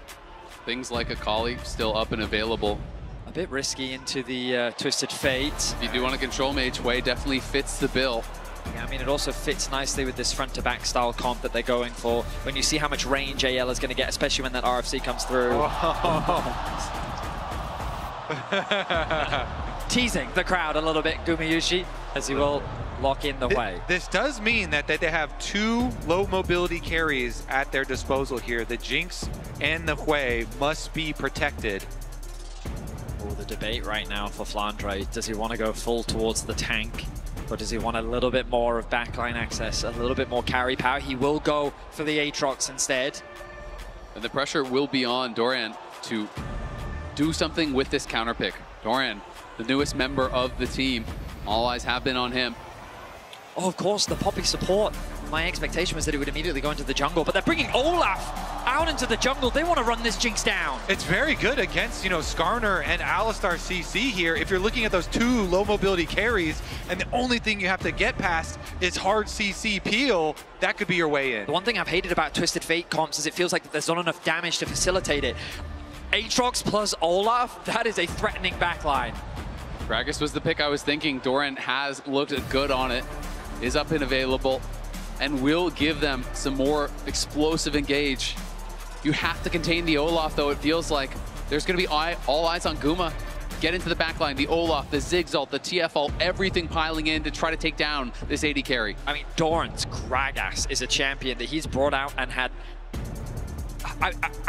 [SPEAKER 4] things like Akali still up and available?
[SPEAKER 23] A bit risky into the Twisted Fate.
[SPEAKER 4] If you do want to control mage, Way definitely fits the bill.
[SPEAKER 23] Yeah, I mean, it also fits nicely with this front-to-back style comp that they're going for. When you see how much range AL is going to get, especially when that RFC comes through. Teasing the crowd a little bit, Gumayushi, as he will lock in the way.
[SPEAKER 22] This does mean that they have two low mobility carries at their disposal here. The Jinx and the Hui must be protected.
[SPEAKER 23] Oh, the debate right now for Flandre. Does he want to go full towards the tank? Or does he want a little bit more of backline access, a little bit more carry power? He will go for the Aatrox instead.
[SPEAKER 4] And the pressure will be on Doran to do something with this counter pick. Doran, the newest member of the team. All eyes have been on him.
[SPEAKER 23] Oh, of course, the Poppy support. My expectation was that it would immediately go into the jungle, but they're bringing Olaf out into the jungle. They want to run this Jinx down.
[SPEAKER 22] It's very good against, Skarner and Alistar CC here. If you're looking at those two low mobility carries, and the only thing you have to get past is hard CC peel, that could be your way in.
[SPEAKER 23] The one thing I've hated about Twisted Fate comps is it feels like there's not enough damage to facilitate it. Aatrox plus Olaf, that is a threatening backline.
[SPEAKER 4] Gragas was the pick I was thinking. Doran has looked good on it, is up and available, and will give them some more explosive engage. You have to contain the Olaf, though. It feels like there's going to be all eyes on Guma. Get into the backline, the Olaf, the Ziggs ult, the TF ult, everything piling in to try to take down this AD carry.
[SPEAKER 23] I mean, Doran's Gragas is a champion that he's brought out and had...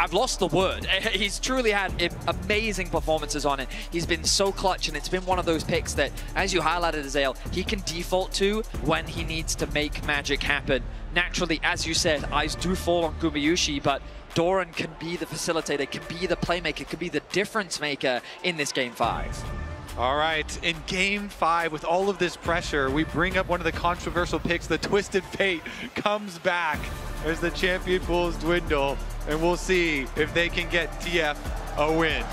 [SPEAKER 23] I've lost the word. He's truly had amazing performances on it. He's been so clutch, and it's been one of those picks that, as you highlighted, Azale, he can default to when he needs to make magic happen. Naturally, as you said, eyes do fall on Gumayushi, but Doran can be the facilitator, can be the playmaker, can be the difference maker in this Game 5.
[SPEAKER 22] All right, in Game 5, with all of this pressure, we bring up one of the controversial picks. The Twisted Fate comes back as the champion pools dwindle, and we'll see if they can get TF a win.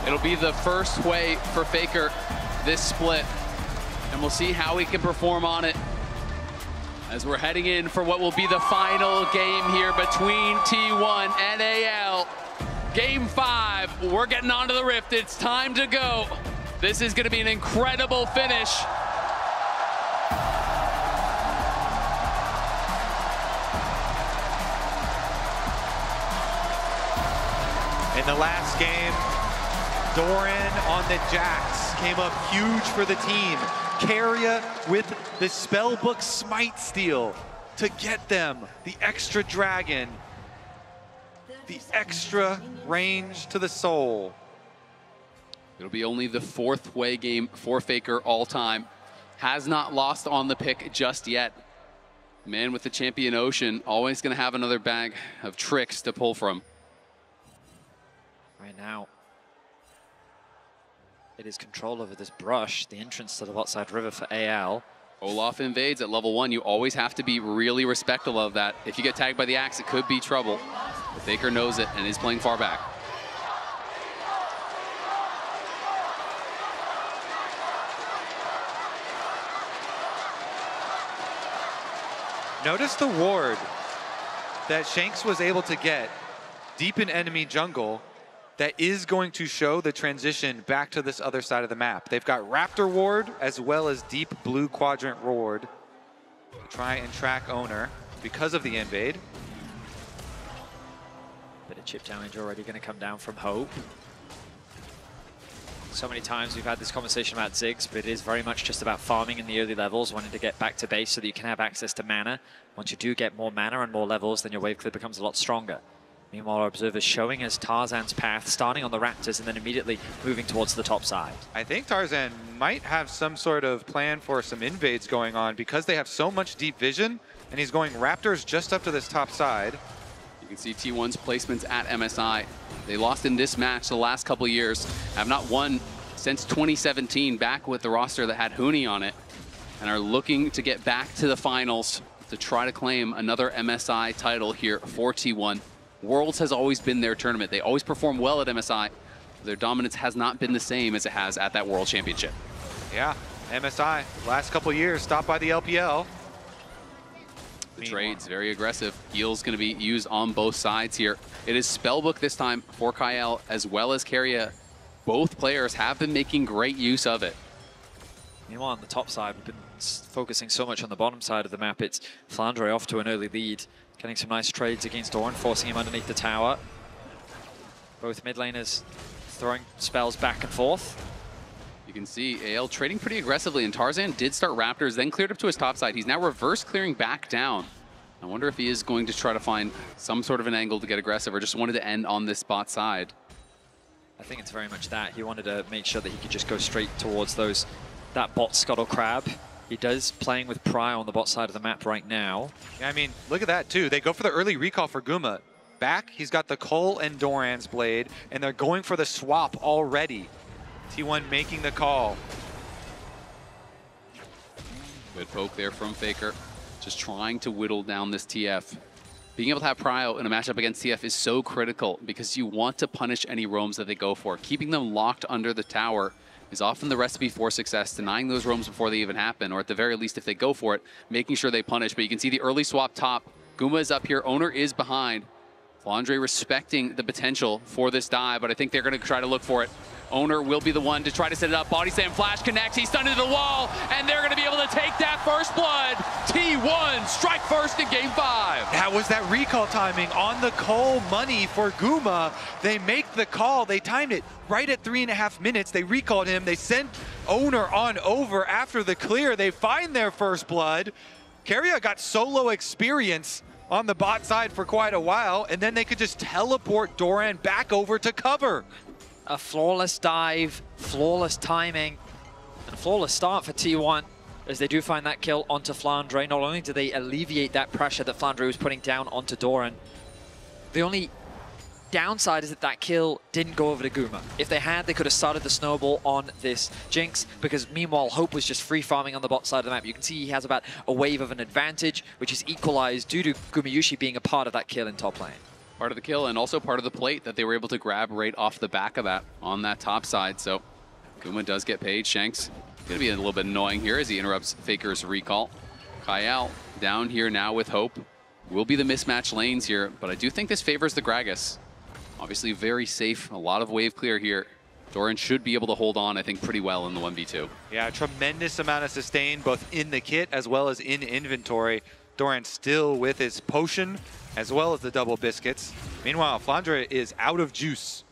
[SPEAKER 4] It'll be the first way for Faker this split, and we'll see how he can perform on it as we're heading in for what will be the final game here between T1 and AL. Game 5, we're getting onto the Rift. It's time to go. This is going to be an incredible finish.
[SPEAKER 22] In the last game, Doran on the Jax came up huge for the team. Keria with the Spellbook Smite steal to get them the extra dragon, the extra range to the soul.
[SPEAKER 4] It'll be only the 4th way game for Faker all time. Has not lost on the pick just yet. Man with the champion Ocean, always going to have another bag of tricks to pull from.
[SPEAKER 23] Right now, it is control over this brush, the entrance to the bot side river for AL.
[SPEAKER 4] Olaf invades at level 1. You always have to be really respectful of that. If you get tagged by the axe, it could be trouble. But Faker knows it and is playing far back.
[SPEAKER 22] Notice the ward that Shanks was able to get deep in enemy jungle that is going to show the transition back to this other side of the map. They've got Raptor ward as well as deep blue quadrant ward to try and track Owner because of the invade.
[SPEAKER 10] Bit of chip damage already going to come down from Hope. So many times we've had this conversation about Ziggs, but it is very much just about farming in the early levels, wanting to get back to base so that you can have access to mana. Once you do get more mana and more levels, then your wave clear becomes a lot stronger. Meanwhile, our observers showing us Tarzan's path, starting on the Raptors and then immediately moving towards the top side.
[SPEAKER 22] I think Tarzan might have some sort of plan for some invades going on because they have so much deep vision, and he's going Raptors just up to this top side.
[SPEAKER 4] You can see T1's placements at MSI. They lost in this match the last couple of years, have not won since 2017, back with the roster that had Huni on it, and are looking to get back to the finals to try to claim another MSI title here for T1. Worlds has always been their tournament. They always perform well at MSI. Their dominance has not been the same as it has at that World Championship.
[SPEAKER 22] Yeah, MSI, last couple years, stopped by the LPL.
[SPEAKER 4] The trade's very aggressive. Heal's going to be used on both sides here. It is Spellbook this time for Kyle as well as Keria. Both players have been making great use of it.
[SPEAKER 10] Meanwhile, on the top side, we've been focusing so much on the bottom side of the map. It's Flandre off to an early lead, getting some nice trades against Doran, forcing him underneath the tower. Both mid laners throwing spells back and forth.
[SPEAKER 4] You can see AL trading pretty aggressively, and Tarzan did start Raptors, then cleared up to his top side. He's now reverse clearing back down. I wonder if he is going to try to find some sort of an angle to get aggressive or just wanted to end on this bot side.
[SPEAKER 10] I think it's very much that. He wanted to make sure that he could just go straight towards that bot Scuttle Crab. He does playing with Pry on the bot side of the map right now.
[SPEAKER 22] Yeah, I mean, look at that too. They go for the early recall for Guma. Back, he's got the Cole and Doran's blade, and they're going for the swap already. T1 making the call.
[SPEAKER 4] Good poke there from Faker. Just trying to whittle down this TF. Being able to have Prio in a matchup against TF is so critical because you want to punish any roams that they go for. Keeping them locked under the tower is often the recipe for success, denying those roams before they even happen, or at the very least, if they go for it, making sure they punish. But you can see the early swap top. Guma is up here, Owner is behind. Flandre respecting the potential for this dive, but I think they're going to try to look for it. Owner will be the one to try to set it up. Body slam flash connects. He's stunned into the wall, and they're going to be able to take that first blood. T1 strike first in game 5.
[SPEAKER 22] That was that recall timing on the Cole money for Guma. They make the call. They timed it right at 3.5 minutes. They recalled him. They sent Owner on over after the clear. They find their first blood. Keria got solo experience on the bot side for quite a while, and then they could just teleport Doran back over to cover.
[SPEAKER 10] A flawless dive, flawless timing, and a flawless start for T1 as they do find that kill onto Flandre. Not only do they alleviate that pressure that Flandre was putting down onto Doran, the only downside is that that kill didn't go over to Guma. If they had, they could have started the snowball on this Jinx, because meanwhile Hope was just free farming on the bot side of the map. You can see he has about a wave of an advantage, which is equalized due to Gumayushi being a part of that kill in top lane.
[SPEAKER 4] Part of the kill and also part of the plate that they were able to grab right off the back of that on that top side. So Guma does get paid. Shanks going to be a little bit annoying here as he interrupts Faker's recall. Kyle down here now with Hope. Will be the mismatch lanes here, but I do think this favors the Gragas. Obviously very safe, a lot of wave clear here. Doran should be able to hold on, I think, pretty well in the 1v2.
[SPEAKER 22] Yeah, tremendous amount of sustain both in the kit as well as in inventory. Doran still with his potion as well as the double biscuits. Meanwhile, Flandre is out of juice.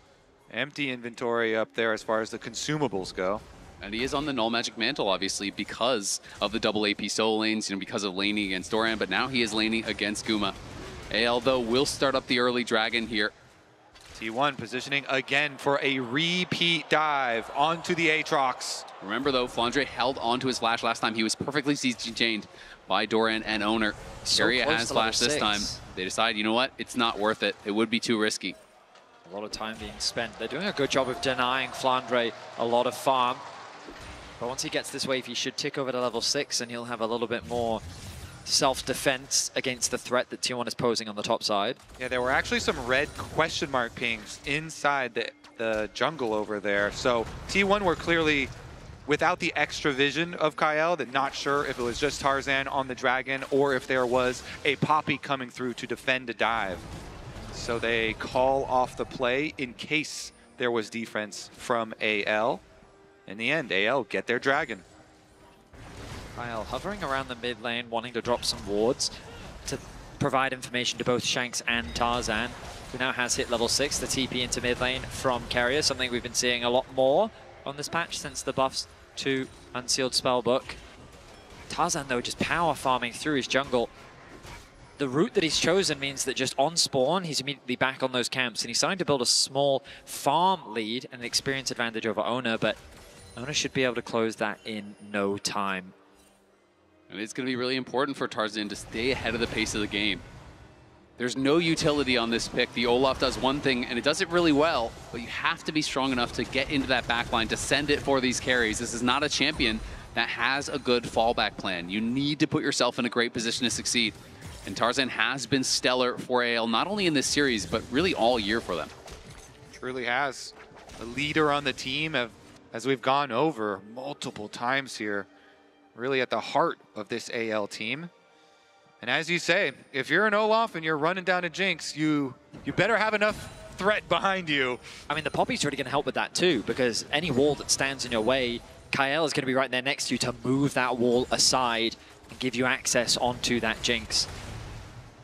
[SPEAKER 22] Empty inventory up there as far as the consumables go.
[SPEAKER 4] And he is on the Null Magic Mantle, obviously, because of the double AP solo lanes, because of laning against Doran, but now he is laning against Guma. AL, though, will start up the early dragon here.
[SPEAKER 22] T1 positioning again for a repeat dive onto the Aatrox.
[SPEAKER 4] Remember, though, Flandre held onto his flash last time. He was perfectly CC-chained by Doran and Owner. Keria has flash this time. They decide, you know what? It's not worth it. It would be too risky.
[SPEAKER 10] A lot of time being spent. They're doing a good job of denying Flandre a lot of farm. But once he gets this wave, he should tick over to level 6, and he'll have a little bit more self-defense against the threat that T1 is posing on the top side.
[SPEAKER 22] Yeah, there were actually some red question mark pings inside the jungle over there. So T1 were clearly without the extra vision of Kael, that not sure if it was just Tarzan on the dragon or if there was a Poppy coming through to defend a dive. So they call off the play in case there was defense from AL. In the end, AL get their dragon.
[SPEAKER 10] Kael hovering around the mid lane, wanting to drop some wards to provide information to both Shanks and Tarzan, who now has hit level 6, the TP into mid lane from Carrier, something we've been seeing a lot more on this patch since the buffs to Unsealed Spellbook. Tarzan, though, just power farming through his jungle. The route that he's chosen means that just on spawn, he's immediately back on those camps, and he's starting to build a small farm lead and an experience advantage over Ona, but Ona should be able to close that in no time.
[SPEAKER 4] And it's going to be really important for Tarzan to stay ahead of the pace of the game. There's no utility on this pick. The Olaf does one thing, and it does it really well, but you have to be strong enough to get into that backline, to send it for these carries. This is not a champion that has a good fallback plan. You need to put yourself in a great position to succeed. And Tarzan has been stellar for AL, not only in this series, but really all year for them.
[SPEAKER 22] Truly has. The leader on the team, as we've gone over multiple times here, really at the heart of this AL team. And as you say, if you're an Olaf and you're running down a Jinx, you better have enough threat behind you.
[SPEAKER 10] I mean, the Poppy's really going to help with that too, because any wall that stands in your way, Kael is going to be right there next to you to move that wall aside and give you access onto that Jinx.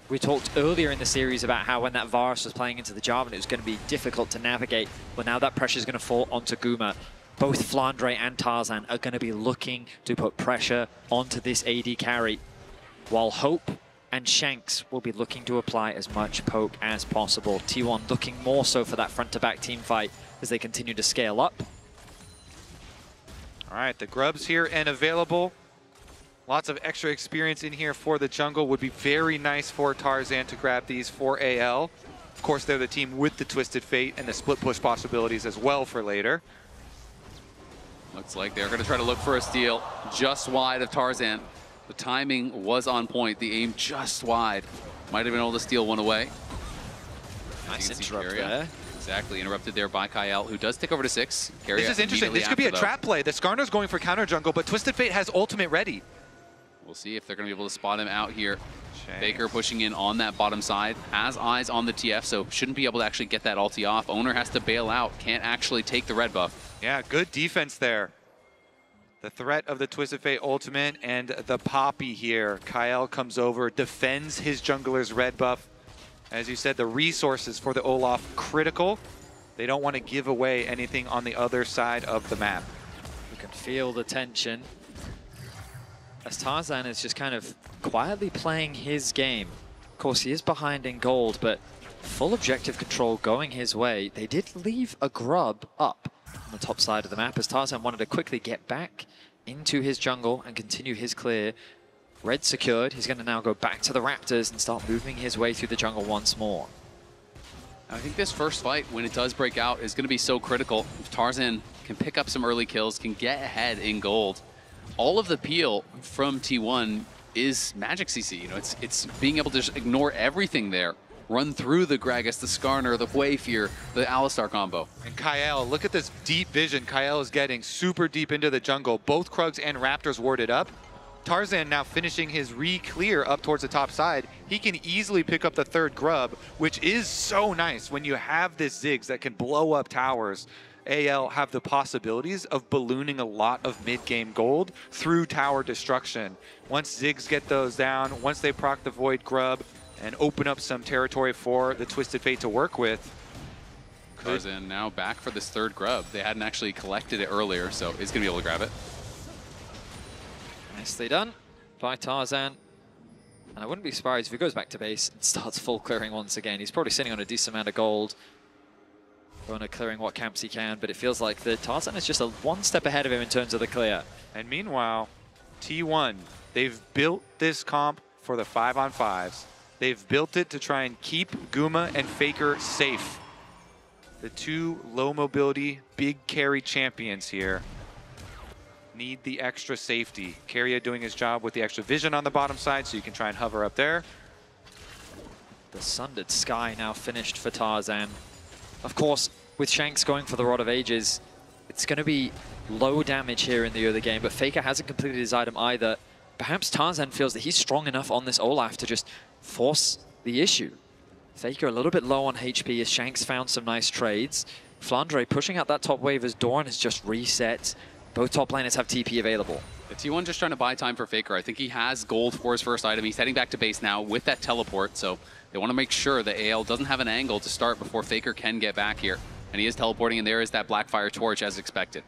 [SPEAKER 10] We talked earlier in the series about how when that Varus was playing into the Jarvan, it was going to be difficult to navigate. Well, now that pressure is going to fall onto Guma. Both Flandre and Tarzan are going to be looking to put pressure onto this AD carry, while Hope and Shanks will be looking to apply as much poke as possible. T1 looking more so for that front-to-back team fight as they continue to scale up.
[SPEAKER 22] All right, the grubs here and available. Lots of extra experience in here for the jungle. Would be very nice for Tarzan to grab these for AL. Of course, they're the team with the Twisted Fate and the split push possibilities as well for later.
[SPEAKER 4] Looks like they're going to try to look for a steal just wide of Tarzan. The timing was on point. The aim just wide. Might have been able to steal one away.
[SPEAKER 10] Nice interrupt there.
[SPEAKER 4] Exactly, interrupted there by Kael, who does tick over to 6.
[SPEAKER 22] This is interesting. This could be a trap play. The Skarner's going for counter jungle, but Twisted Fate has ultimate ready.
[SPEAKER 4] We'll see if they're going to be able to spot him out here. Faker pushing in on that bottom side, has eyes on the TF, so shouldn't be able to actually get that ulti off. Owner has to bail out, can't actually take the red buff.
[SPEAKER 22] Yeah, good defense there. The threat of the Twisted Fate ultimate and the Poppy here. Kael comes over, defends his jungler's red buff. As you said, the resources for the Olaf critical. They don't want to give away anything on the other side of the map.
[SPEAKER 10] You can feel the tension as Tarzan is just kind of quietly playing his game. Of course, he is behind in gold, but full objective control going his way. They did leave a grub up on the top side of the map as Tarzan wanted to quickly get back into his jungle and continue his clear. Red secured. He's going to now go back to the Raptors and start moving his way through the jungle once more.
[SPEAKER 4] I think this first fight, when it does break out, is going to be so critical. If Tarzan can pick up some early kills, can get ahead in gold, all of the peel from T1 is magic CC. You know, it's being able to just ignore everything there. Run through the Gragas, the Skarner, the Wayfear, the Alistar combo.
[SPEAKER 22] And Kael, look at this deep vision Kael is getting super deep into the jungle. Both Krugs and Raptors warded up. Tarzan now finishing his re-clear up towards the top side. He can easily pick up the third grub, which is so nice when you have this Ziggs that can blow up towers. AL have the possibilities of ballooning a lot of mid-game gold through tower destruction. Once Ziggs get those down, once they proc the Void Grub and open up some territory for the Twisted Fate to work with.
[SPEAKER 4] Tarzan now back for this third grub. They hadn't actually collected it earlier, so he's going to be able to grab it.
[SPEAKER 10] Nicely done by Tarzan. And I wouldn't be surprised if he goes back to base and starts full clearing once again. He's probably sitting on a decent amount of gold. Going to clearing what camps he can, but it feels like the Tarzan is just one step ahead of him in terms of the clear.
[SPEAKER 22] And meanwhile, T1, they've built this comp for the 5-on-5s. They've built it to try and keep Guma and Faker safe. The two low mobility, big carry champions here. need the extra safety. Keria doing his job with the extra vision on the bottom side, so you can try and hover up there.
[SPEAKER 10] The Sundered Sky now finished for Tarzan. Of course, with Shanks going for the Rod of Ages, it's going to be low damage here in the early game, but Faker hasn't completed his item either. Perhaps Tarzan feels that he's strong enough on this Olaf to just force the issue. Faker a little bit low on HP as Shanks found some nice trades. Flandre pushing out that top wave as Doran has just reset. Both top laners have TP available.
[SPEAKER 4] The T1 just trying to buy time for Faker. I think he has gold for his first item. He's heading back to base now with that teleport, so they want to make sure that AL doesn't have an angle to start before Faker can get back here. And he is teleporting, and there is that Blackfire Torch as expected.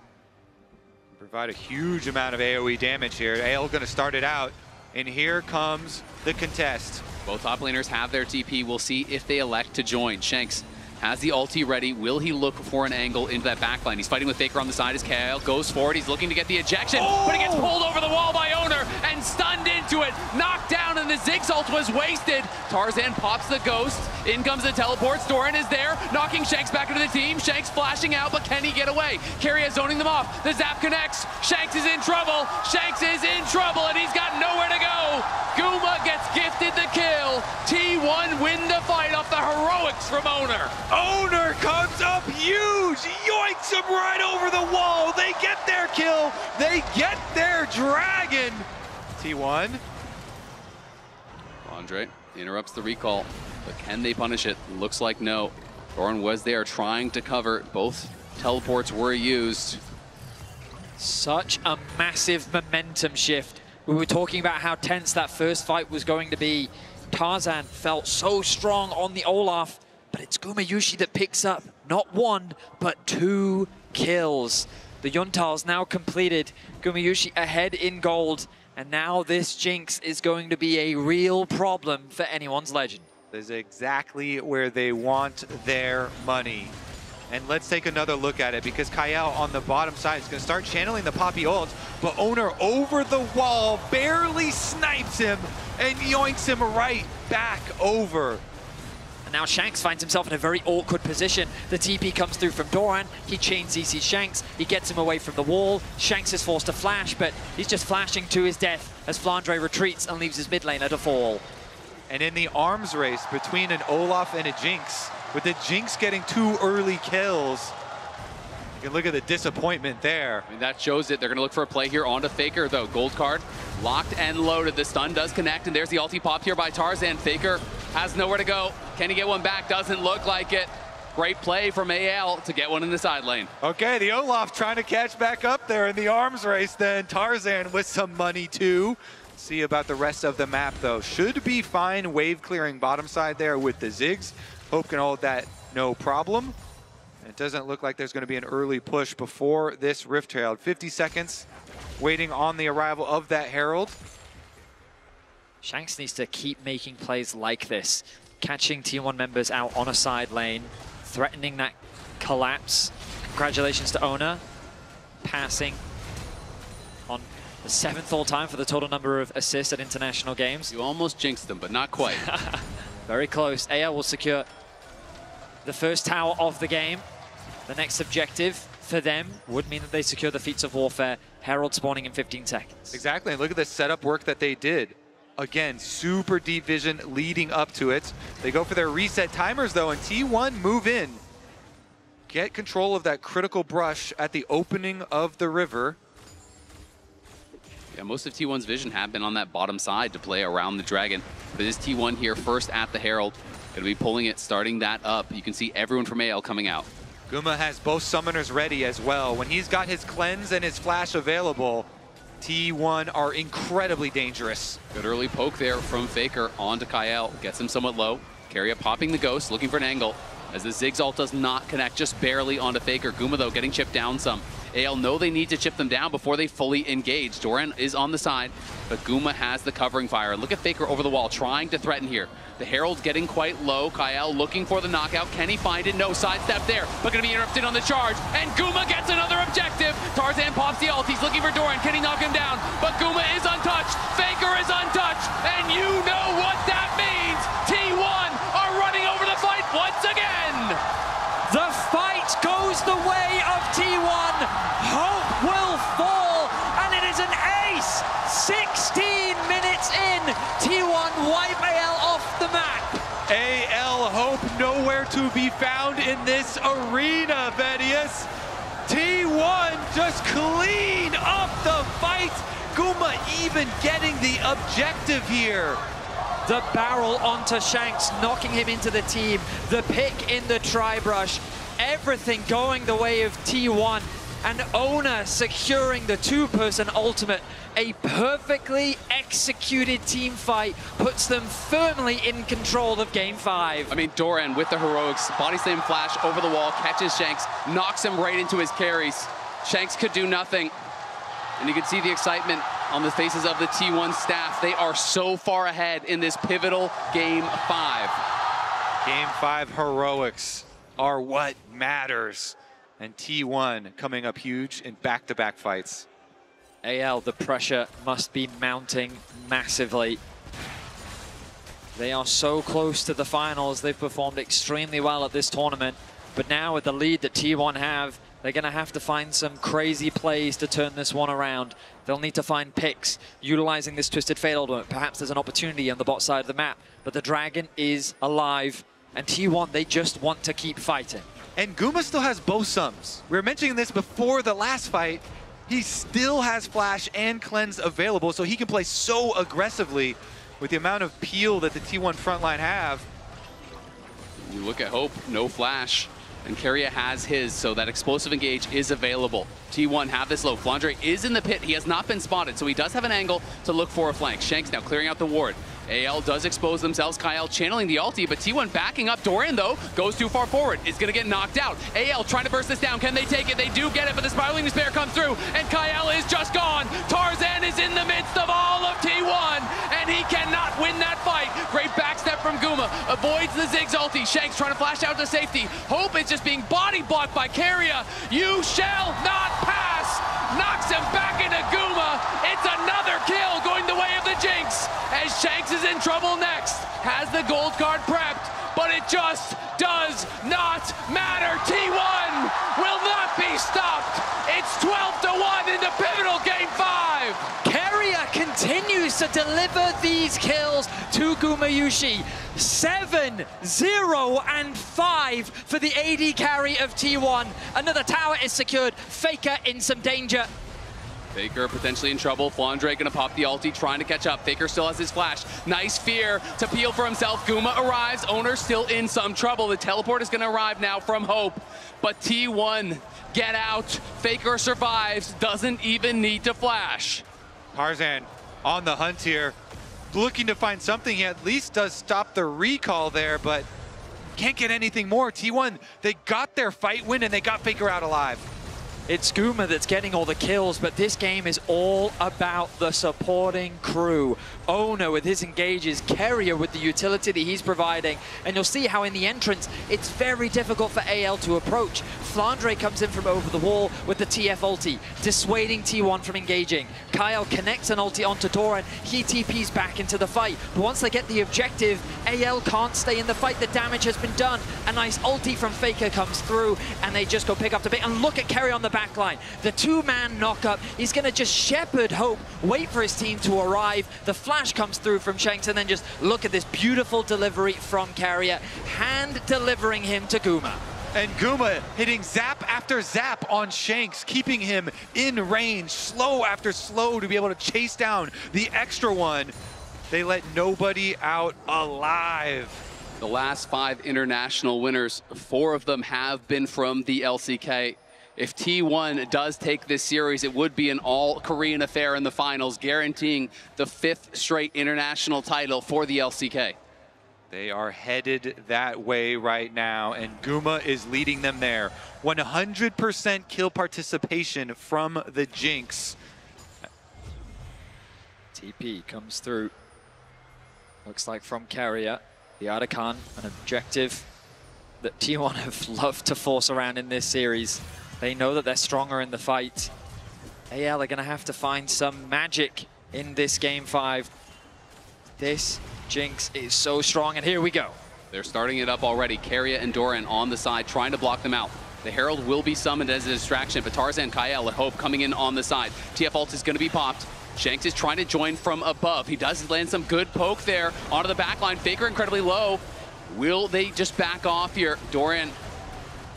[SPEAKER 22] Provide a huge amount of AoE damage here. AL going to start it out, and here comes the contest.
[SPEAKER 4] Both top laners have their TP. We'll see if they elect to join. Shanks has the ulti ready. Will he look for an angle into that backline? He's fighting with Faker on the side as Kyle goes forward. He's looking to get the ejection, but he gets pulled over the wall by Owner and stunned into it. Knocked down, and the Ziggs ult was wasted. Tarzan pops the ghost. In comes the teleport. Doran is there, knocking Shanks back into the team. Shanks flashing out, but can he get away? Keria zoning them off. The zap connects. Shanks is in trouble. Shanks is in trouble, and he's got nowhere to go. Guma gets gifted the kill. T1 win the fight off the heroics from Owner.
[SPEAKER 22] Owner comes up huge, yoinks him right over the wall. They get their kill, they get their dragon. T1.
[SPEAKER 4] Andre interrupts the recall, but can they punish it? Looks like no. Doran was there trying to cover. Both teleports were used.
[SPEAKER 10] Such a massive momentum shift. We were talking about how tense that first fight was going to be. Tarzan felt so strong on the Olaf, but it's Gumayushi that picks up not one, but 2 kills. The Yuntal's now completed. Gumayushi ahead in gold, and now this Jinx is going to be a real problem for anyone's legend.
[SPEAKER 22] This is exactly where they want their money. And let's take another look at it, because Kyle on the bottom side is going to start channeling the Poppy ult, but Owner over the wall barely snipes him and yoinks him right back over.
[SPEAKER 10] And now Shanks finds himself in a very awkward position. The TP comes through from Doran. He chain CCs Shanks. He gets him away from the wall. Shanks is forced to flash, but he's just flashing to his death as Flandre retreats and leaves his mid laner to fall.
[SPEAKER 22] And in the arms race between an Olaf and a Jinx, with the Jinx getting 2 early kills, you can look at the disappointment there.
[SPEAKER 4] I mean, that shows it. They're going to look for a play here onto Faker, though. Gold card locked and loaded. The stun does connect, and there's the ulti pop here by Tarzan. Faker has nowhere to go. Can he get one back? Doesn't look like it. Great play from AL to get one in the side lane.
[SPEAKER 22] Okay, the Olaf trying to catch back up there in the arms race then. Tarzan with some money too. See about the rest of the map though. Should be fine wave clearing bottom side there with the Ziggs. Hope can hold that no problem. It doesn't look like there's going to be an early push before this Rift Herald. 50 seconds waiting on the arrival of that Herald.
[SPEAKER 10] Shanks needs to keep making plays like this. Catching T1 members out on a side lane, threatening that collapse. Congratulations to Owner. Passing on the 7th all-time for the total number of assists at international games.
[SPEAKER 4] You almost jinxed them, but not quite.
[SPEAKER 10] Very close. AL will secure the first tower of the game. The next objective for them would mean that they secure the Feats of Warfare. Herald spawning in 15 seconds.
[SPEAKER 22] Exactly, and look at the setup work that they did. Again, super deep vision leading up to it. They go for their reset timers though, and T1 move in. Get control of that critical brush at the opening of the river.
[SPEAKER 4] Yeah, most of T1's vision have been on that bottom side to play around the dragon. But this T1 here first at the Herald. Gonna be pulling it, starting that up. You can see everyone from AL coming out.
[SPEAKER 22] Guma has both summoners ready as well. When he's got his cleanse and his flash available, T1 are incredibly dangerous.
[SPEAKER 4] Good early poke there from Faker onto Kyle. Gets him somewhat low. Keria popping the ghost, looking for an angle. As the Ziggs ult does not connect, just barely onto Faker. Guma, though, getting chipped down some. AL know they need to chip them down before they fully engage. Doran is on the side, but Guma has the covering fire. Look at Faker over the wall, trying to threaten here. The Herald's getting quite low. Kyle looking for the knockout. Can he find it? No, sidestep there, but gonna be interrupted on the charge. And Guma gets another objective. Tarzan pops the ult. He's looking for Doran. Can he knock him down? But Guma is untouched. Faker is untouched. And you know what that means. T1 are running over the fight once again.
[SPEAKER 10] The fight goes the way of T1. Hope will fall 16 minutes in, T1 wipe AL off the map.
[SPEAKER 22] AL Hope nowhere to be found in this arena, Vedius. T1 just clean up the fight. Guma even getting the objective here.
[SPEAKER 10] The barrel onto Shanks, knocking him into the team. The pick in the tri-brush. Everything going the way of T1. And Ona securing the two-person ultimate. A perfectly executed team fight puts them firmly in control of Game 5.
[SPEAKER 4] I mean, Doran with the heroics, body slam flash over the wall, catches Shanks, knocks him right into his carries. Shanks could do nothing. And you can see the excitement on the faces of the T1 staff. They are so far ahead in this pivotal Game 5.
[SPEAKER 22] Game 5 heroics are what matters. And T1 coming up huge in back-to-back fights.
[SPEAKER 10] AL, the pressure must be mounting massively. They are so close to the finals. They've performed extremely well at this tournament. But now with the lead that T1 have, they're going to have to find some crazy plays to turn this one around. They'll need to find picks, utilizing this Twisted Fate ultimate. Perhaps there's an opportunity on the bot side of the map. But the Dragon is alive. And T1, they just want to keep fighting.
[SPEAKER 22] And Guma still has both sums. We were mentioning this before the last fight. He still has Flash and Cleanse available, so he can play so aggressively with the amount of peel that the T1 frontline have.
[SPEAKER 4] You look at Hope, no Flash, and Keria has his, so that explosive engage is available. T1 have this low. Flandre is in the pit. He has not been spotted, so he does have an angle to look for a flank. Shanks now clearing out the ward. AL does expose themselves. Kyle channeling the ulti, but T1 backing up. Doran, though, goes too far forward. Is going to get knocked out. AL trying to burst this down. Can they take it? They do get it, but the Spiraling Despair comes through, and Kyle is just gone. Tarzan is in the midst of all of T1, and he cannot win that fight. Great backstep from Guma. Avoids the Ziggs ulti. Shanks trying to flash out to safety. Hope is just being body blocked by Keria. You shall not pass. Knocks him back into Guma. It's another kill going the way of the Jinx, as Shanks is in trouble next. Has the gold card prepped, but it just does not matter. T1 will not be stopped. It's 12-1 in the pivotal Game 5.
[SPEAKER 10] Keria continues to deliver these kills to Gumayushi. 7, 0, and 5 for the AD carry of T1. Another tower is secured. Faker in some danger.
[SPEAKER 4] Faker potentially in trouble. Flandre gonna pop the ulti, trying to catch up. Faker still has his flash. Nice fear to peel for himself. Guma arrives. Owner still in some trouble. The teleport is gonna arrive now from Hope. But T1, get out. Faker survives. Doesn't even need to flash.
[SPEAKER 22] Tarzan on the hunt here. Looking to find something. He at least does stop the recall there, but can't get anything more. T1, they got their fight win and they got Faker out alive.
[SPEAKER 10] It's Guma that's getting all the kills, but this game is all about the supporting crew. Ono with his engages, Keria with the utility that he's providing, and you'll see how in the entrance, it's very difficult for AL to approach. Flandre comes in from over the wall with the TF ulti, dissuading T1 from engaging. Kyle connects an ulti onto Doran, he TPs back into the fight, but once they get the objective, AL can't stay in the fight, the damage has been done. A nice ulti from Faker comes through, and they just go pick up the bait, and look at Keria on the backline. The two-man knock-up, he's gonna just shepherd Hope, wait for his team to arrive. The flash comes through from Shanks, and then just look at this beautiful delivery from Keria, hand delivering him to Guma.
[SPEAKER 22] And Guma hitting zap after zap on Shanks, keeping him in range, slow after slow to be able to chase down the extra one. They let nobody out alive.
[SPEAKER 4] The last 5 international winners, 4 of them have been from the LCK. If T1 does take this series, it would be an all-Korean affair in the finals, guaranteeing the 5th straight international title for the LCK.
[SPEAKER 22] They are headed that way right now, and Guma is leading them there. 100% kill participation from the Jinx.
[SPEAKER 10] TP comes through. Looks like from Keria. The Artican, an objective that T1 have loved to force around in this series. They know that they're stronger in the fight. AL are going to have to find some magic in this Game 5. This Jinx is so strong, and here we go.
[SPEAKER 4] They're starting it up already. Keria and Doran on the side, trying to block them out. The Herald will be summoned as a distraction, but Tarzan, Kyle, and Hope coming in on the side. TF ult is going to be popped. Shanks is trying to join from above. He does land some good poke there onto the back line. Faker incredibly low. Will they just back off here? Doran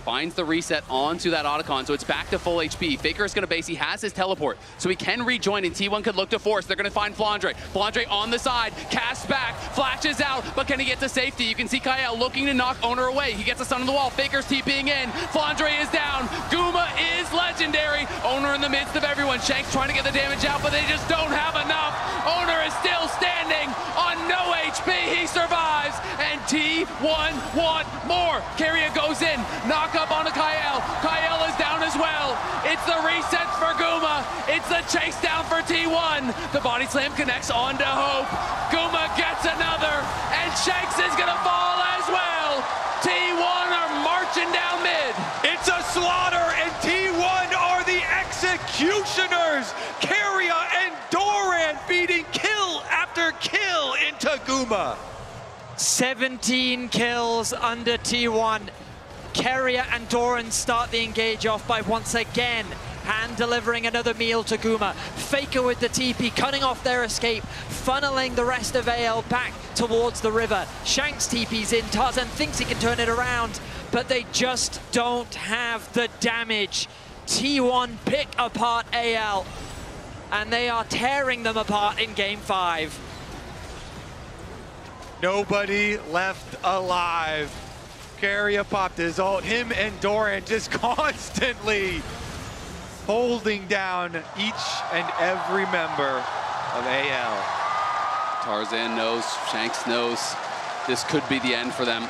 [SPEAKER 4] finds the reset onto that Otacon, so it's back to full HP. Faker is going to base. He has his teleport, so he can rejoin, and T1 could look to force. They're going to find Flandre. Flandre on the side, casts back, flashes out, but can he get to safety? You can see Kyle looking to knock Owner away. He gets a stun on the wall. Faker's TPing in. Flandre is down. Guma is legendary. Owner in the midst of everyone. Shanks trying to get the damage out, but they just don't have enough. Owner is still standing on no HP. He survives, and T1 want more. Keria goes in. Knock up onto Kyle. Kyle is down as well. It's the resets for Guma. It's the chase down for T1. The body slam connects onto Hope. Guma gets another, and Shanks is gonna fall as well. T1 are marching down mid.
[SPEAKER 11] It's a slaughter, and T1 are the executioners. Keria and Doran feeding kill after kill into Guma.
[SPEAKER 10] 17 kills under T1. Keria and Doran start the engage off by once again hand delivering another meal to Guma. Faker with the TP, cutting off their escape, funneling the rest of AL back towards the river. Shanks TP's in, Tarzan thinks he can turn it around, but they just don't have the damage. T1 pick apart AL, and they are tearing them apart in Game 5.
[SPEAKER 11] Nobody left alive. Keria popped his ult. Him and Doran just constantly holding down each and every member of AL.
[SPEAKER 4] Tarzan knows, Shanks knows, this could be the end for them.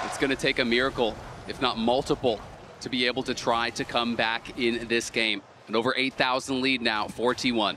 [SPEAKER 4] It's going to take a miracle, if not multiple, to be able to try to come back in this game. An over 8,000 lead now for T1.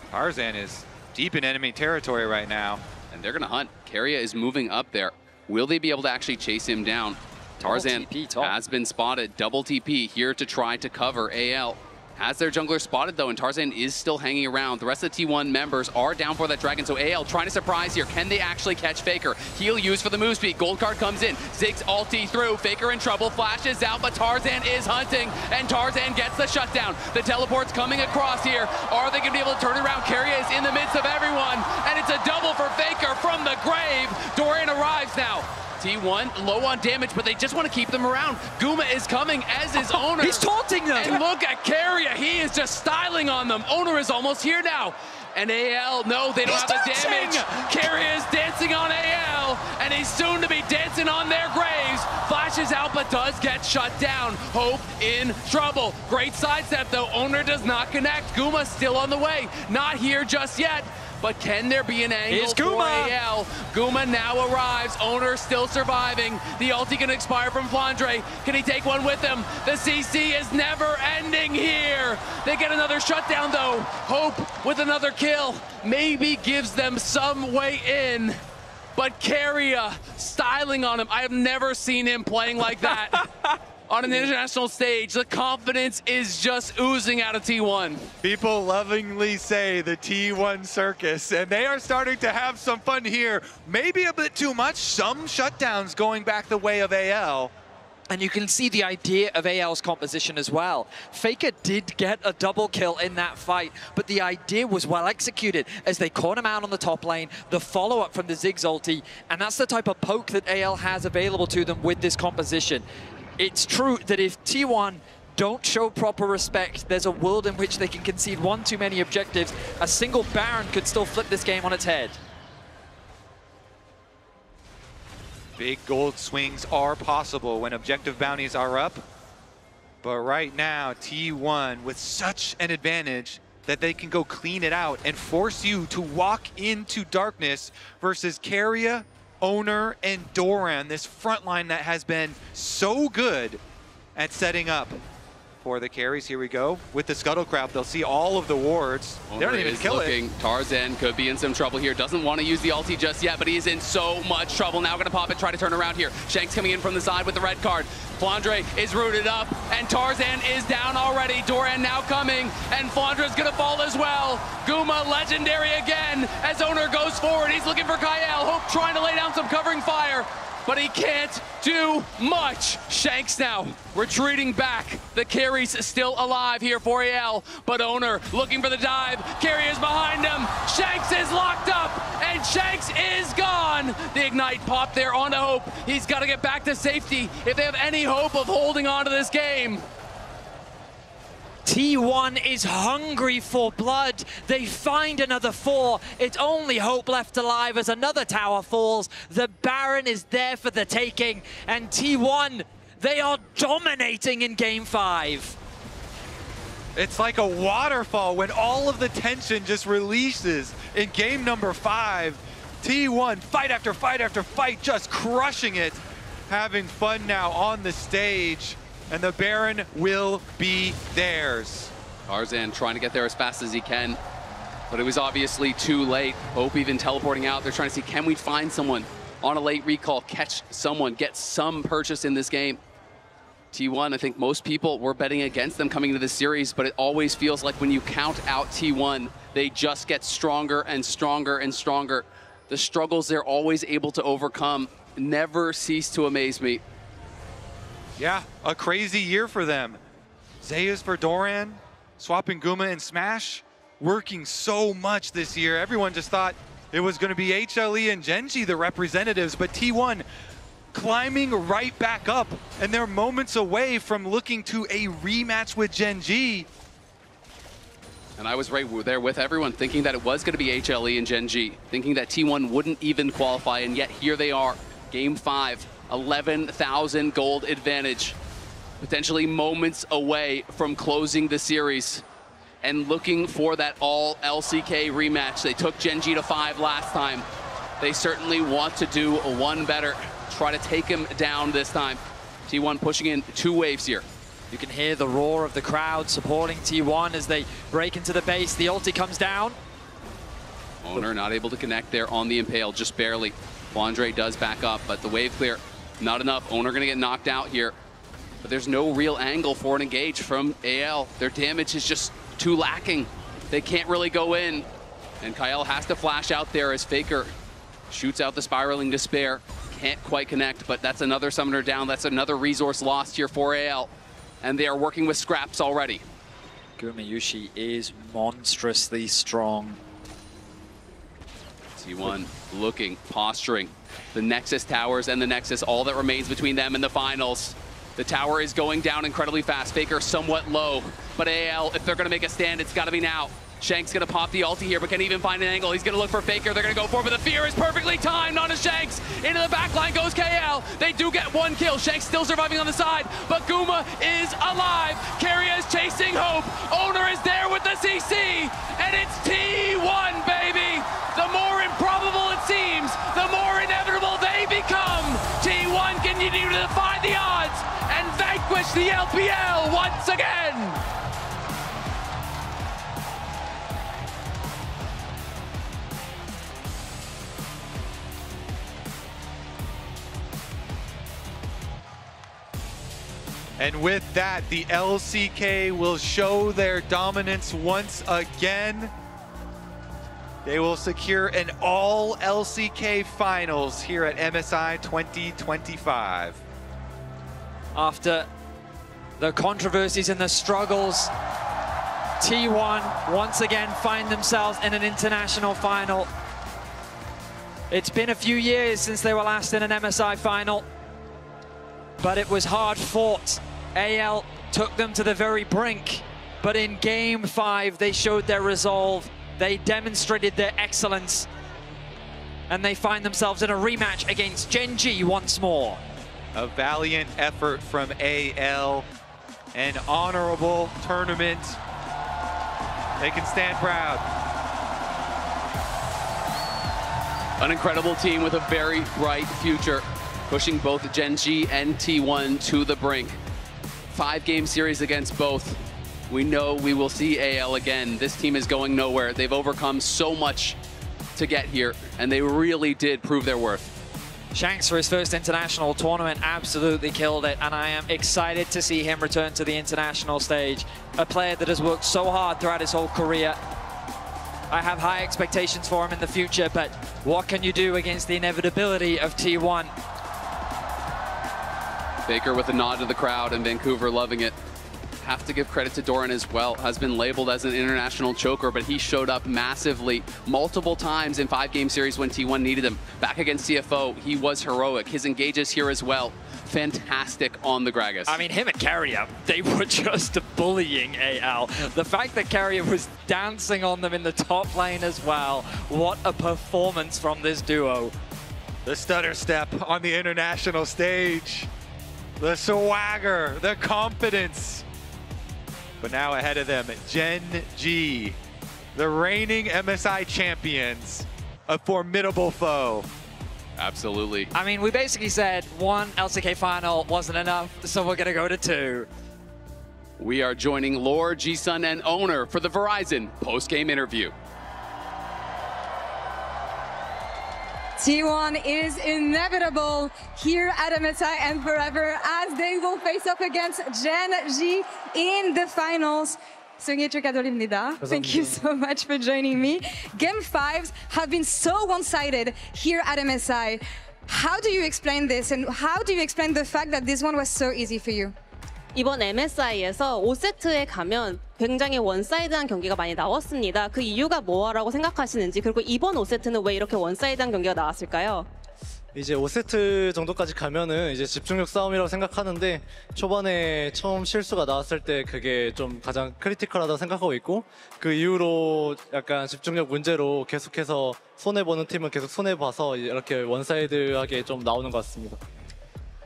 [SPEAKER 11] Tarzan is deep in enemy territory right now.
[SPEAKER 4] And they're going to hunt. Keria is moving up there. Will they be able to actually chase him down? Tarzan has been spotted. Double TP here to try to cover AL. Has their jungler spotted though, and Tarzan is still hanging around. The rest of the T1 members are down for that dragon, so AL trying to surprise here. Can they actually catch Faker? Heal used for the move speed. Gold card comes in. Ziggs ulti through. Faker in trouble. Flashes out, but Tarzan is hunting, and Tarzan gets the shutdown. The teleport's coming across here. Are they going to be able to turn it around? Keria is in the midst of everyone, and it's a double for Faker from the grave. Doran arrives now. T1 low on damage, but they just want to keep them around. Guma is coming, as is Owner.
[SPEAKER 10] He's taunting them!
[SPEAKER 4] And look at Keria, he is just styling on them. Owner is almost here now. And AL, no, they don't have the damage. Keria is dancing on AL, and he's soon to be dancing on their graves. Flashes out, but does get shut down. Hope in trouble. Great sidestep, though. Owner does not connect. Guma still on the way. Not here just yet. But can there be an angle for AL? Guma now arrives. Owner still surviving. The ulti can expire from Flandre. Can he take one with him? The CC is never ending here. They get another shutdown though. Hope with another kill maybe gives them some way in. But Keria styling on him. I have never seen him playing like that. On an international stage, the confidence is just oozing out of T1.
[SPEAKER 11] People lovingly say the T1 circus, and they are starting to have some fun here. Maybe a bit too much, some shutdowns going back the way of AL.
[SPEAKER 10] And you can see the idea of AL's composition as well. Faker did get a double kill in that fight, but the idea was well executed as they caught him out on the top lane, the follow-up from the Ziggs ulti, and that's the type of poke that AL has available to them with this composition. It's true that if T1 don't show proper respect, there's a world in which they can concede one too many objectives. A single Baron could still flip this game on its head.
[SPEAKER 11] Big gold swings are possible when objective bounties are up. But right now, T1 with such an advantage that they can go clean it out and force you to walk into darkness versus Keria, Owner, and Doran, this front line that has been so good at setting up for the carries. Here we go. With the Scuttlecraft, they'll see all of the wards. They don't even kill it.
[SPEAKER 4] Tarzan could be in some trouble here. Doesn't want to use the ulti just yet, but he's in so much trouble. Now going to pop it, try to turn around here. Shanks coming in from the side with the red card. Flandre is rooted up, and Tarzan is down already. Doran now coming, and Flandra's gonna fall as well. Guma legendary again as Owner goes forward. He's looking for Kyle. Hope trying to lay down some covering fire, but he can't do much. Shanks now retreating back. The carry's still alive here for AL, but Owner looking for the dive. Carry is behind him. Shanks is locked up, and Shanks is gone. The ignite pop there onto Hope. He's got to get back to safety if they have any hope of holding on to this game.
[SPEAKER 10] T1 is hungry for blood. They find another 4. It's only Hope left alive as another tower falls. The Baron is there for the taking, and T1, they are dominating in game 5.
[SPEAKER 11] It's like a waterfall when all of the tension just releases in game number 5. T1, fight after fight after fight, just crushing it. Having fun now on the stage. And the Baron will be theirs.
[SPEAKER 4] Tarzan trying to get there as fast as he can, but it was obviously too late. Hope even teleporting out. They're trying to see, can we find someone on a late recall, catch someone, get some purchase in this game. T1, I think most people were betting against them coming into this series, but it always feels like when you count out T1, they just get stronger and stronger and stronger. The struggles they're always able to overcome never cease to amaze me.
[SPEAKER 11] Yeah, a crazy year for them. Zeus for Doran, swapping Guma and Smash, working so much this year. Everyone just thought it was going to be HLE and Genji, the representatives, but T1 climbing right back up, and they're moments away from looking to a rematch with Genji.
[SPEAKER 4] And I was right there with everyone, thinking that it was going to be HLE and Genji, thinking that T1 wouldn't even qualify, and yet here they are, game 5. 11,000 gold advantage, potentially moments away from closing the series and looking for that all LCK rematch. They took Genji to 5 last time. They certainly want to do one better, try to take him down this time. T1 pushing in 2 waves here.
[SPEAKER 10] You can hear the roar of the crowd supporting T1 as they break into the base. The ulti comes down.
[SPEAKER 4] Owner not able to connect there on the Impale, just barely. Flandre does back up, but the wave clear, not enough. Owner gonna get knocked out here. But there's no real angle for an engage from AL. Their damage is just too lacking. They can't really go in. And Kyle has to flash out there as Faker shoots out the Spiraling Despair. Can't quite connect, but that's another summoner down. That's another resource lost here for AL. And they are working with scraps already.
[SPEAKER 10] Gumayushi is monstrously strong.
[SPEAKER 4] T1 looking, posturing. The Nexus towers and the Nexus, all that remains between them in the finals. The tower is going down incredibly fast. Faker somewhat low, but AL, if they're gonna make a stand, it's gotta be now. Shanks gonna pop the ulti here, but can't even find an angle. He's gonna look for Faker. They're gonna go for it, but the fear is perfectly timed onto Shanks. Into the back line goes KL. They do get 1 kill. Shanks still surviving on the side, but Guma is alive. Keria is chasing Hope. Owner is there with the CC, and it's T1, baby. The more improbable it seems, the more inevitable they become. T1 continue to defy the odds and vanquish the LPL once again.
[SPEAKER 11] And with that, the LCK will show their dominance once again. They will secure an all LCK finals here at MSI 2025.
[SPEAKER 10] After the controversies and the struggles, T1 once again find themselves in an international final. It's been a few years since they were last in an MSI final, but it was hard fought. AL took them to the very brink, but in game 5, they showed their resolve. They demonstrated their excellence, and they find themselves in a rematch against Genji once more.
[SPEAKER 11] A valiant effort from AL, an honorable tournament. They can stand proud.
[SPEAKER 4] An incredible team with a very bright future, pushing both Genji and T1 to the brink. 5-game series against both. We know we will see AL again. This team is going nowhere. They've overcome so much to get here, and they really did prove their worth.
[SPEAKER 23] Shanks for his first international tournament absolutely killed it, and I am excited to see him return to the international stage. A player that has worked so hard throughout his whole career. I have high expectations for him in the future, but what can you do against the inevitability of T1?
[SPEAKER 4] Baker with a nod to the crowd and Vancouver loving it. Have to give credit to Doran as well. Has been labeled as an international choker, but he showed up massively multiple times in 5-game series when T1 needed him. Back against CFO, he was heroic. His engages here as well. Fantastic on the Gragas.
[SPEAKER 23] I mean, him and Carrier, they were just bullying AL. The fact that Carrier was dancing on them in the top lane as well. What a performance from this duo.
[SPEAKER 22] The stutter step on the international stage. The swagger, the confidence. But now ahead of them, Gen G, the reigning MSI champions, a formidable foe.
[SPEAKER 4] Absolutely.
[SPEAKER 23] I mean, we basically said 1 LCK final wasn't enough, so we're gonna go to 2.
[SPEAKER 4] We are joining Lore, G-Sun, and Owner for the Verizon post-game interview.
[SPEAKER 16] T1 is inevitable here at MSI and forever as they will face off against Gen G in the finals. Thank you so much for joining me. Game 5s have been so one-sided here at MSI. How do you explain this, and how do you explain the fact that this one was so easy for you?
[SPEAKER 12] 이번 MSI에서 5세트에 가면 굉장히 원사이드한 경기가 많이 나왔습니다. 그 이유가 뭐라고 생각하시는지, 그리고 이번 5세트는 왜 이렇게 원사이드한 경기가 나왔을까요?
[SPEAKER 17] 이제 5세트 정도까지 가면은 이제 집중력 싸움이라고 생각하는데 초반에 처음 실수가 나왔을 때 그게 좀 가장 크리티컬하다고 생각하고 있고, 그 이후로 약간 집중력 문제로 계속해서 손해보는 팀은 계속 손해봐서 이렇게 원사이드하게 좀 나오는 것 같습니다.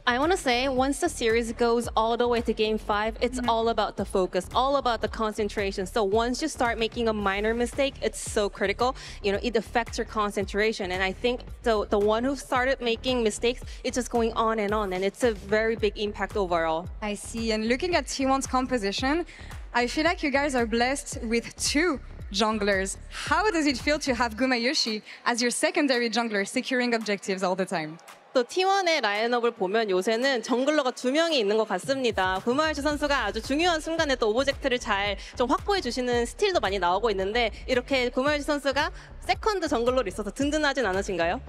[SPEAKER 12] I want to say, once the series goes all the way to Game 5, it's all about the focus, all about the concentration. So once you start making a minor mistake, it's so critical. You know, it affects your concentration. And I think the one who started making mistakes, it's just going on, and it's a very big impact overall.
[SPEAKER 16] I see. And looking at T1's composition, I feel like you guys are blessed with 2 junglers. How does it feel to have Gumayoshi as your secondary jungler, securing objectives all the time?
[SPEAKER 12] 또 T1의 라인업을 보면 요새는 정글러가 2명이 있는 것 같습니다. 구마요시 선수가 아주 중요한 순간에 또 오브젝트를 잘 좀 확보해 주시는 스틸도 많이 나오고 있는데, 이렇게 구마요시 선수가 세컨드 정글러로 있어서 든든하진 않으신가요?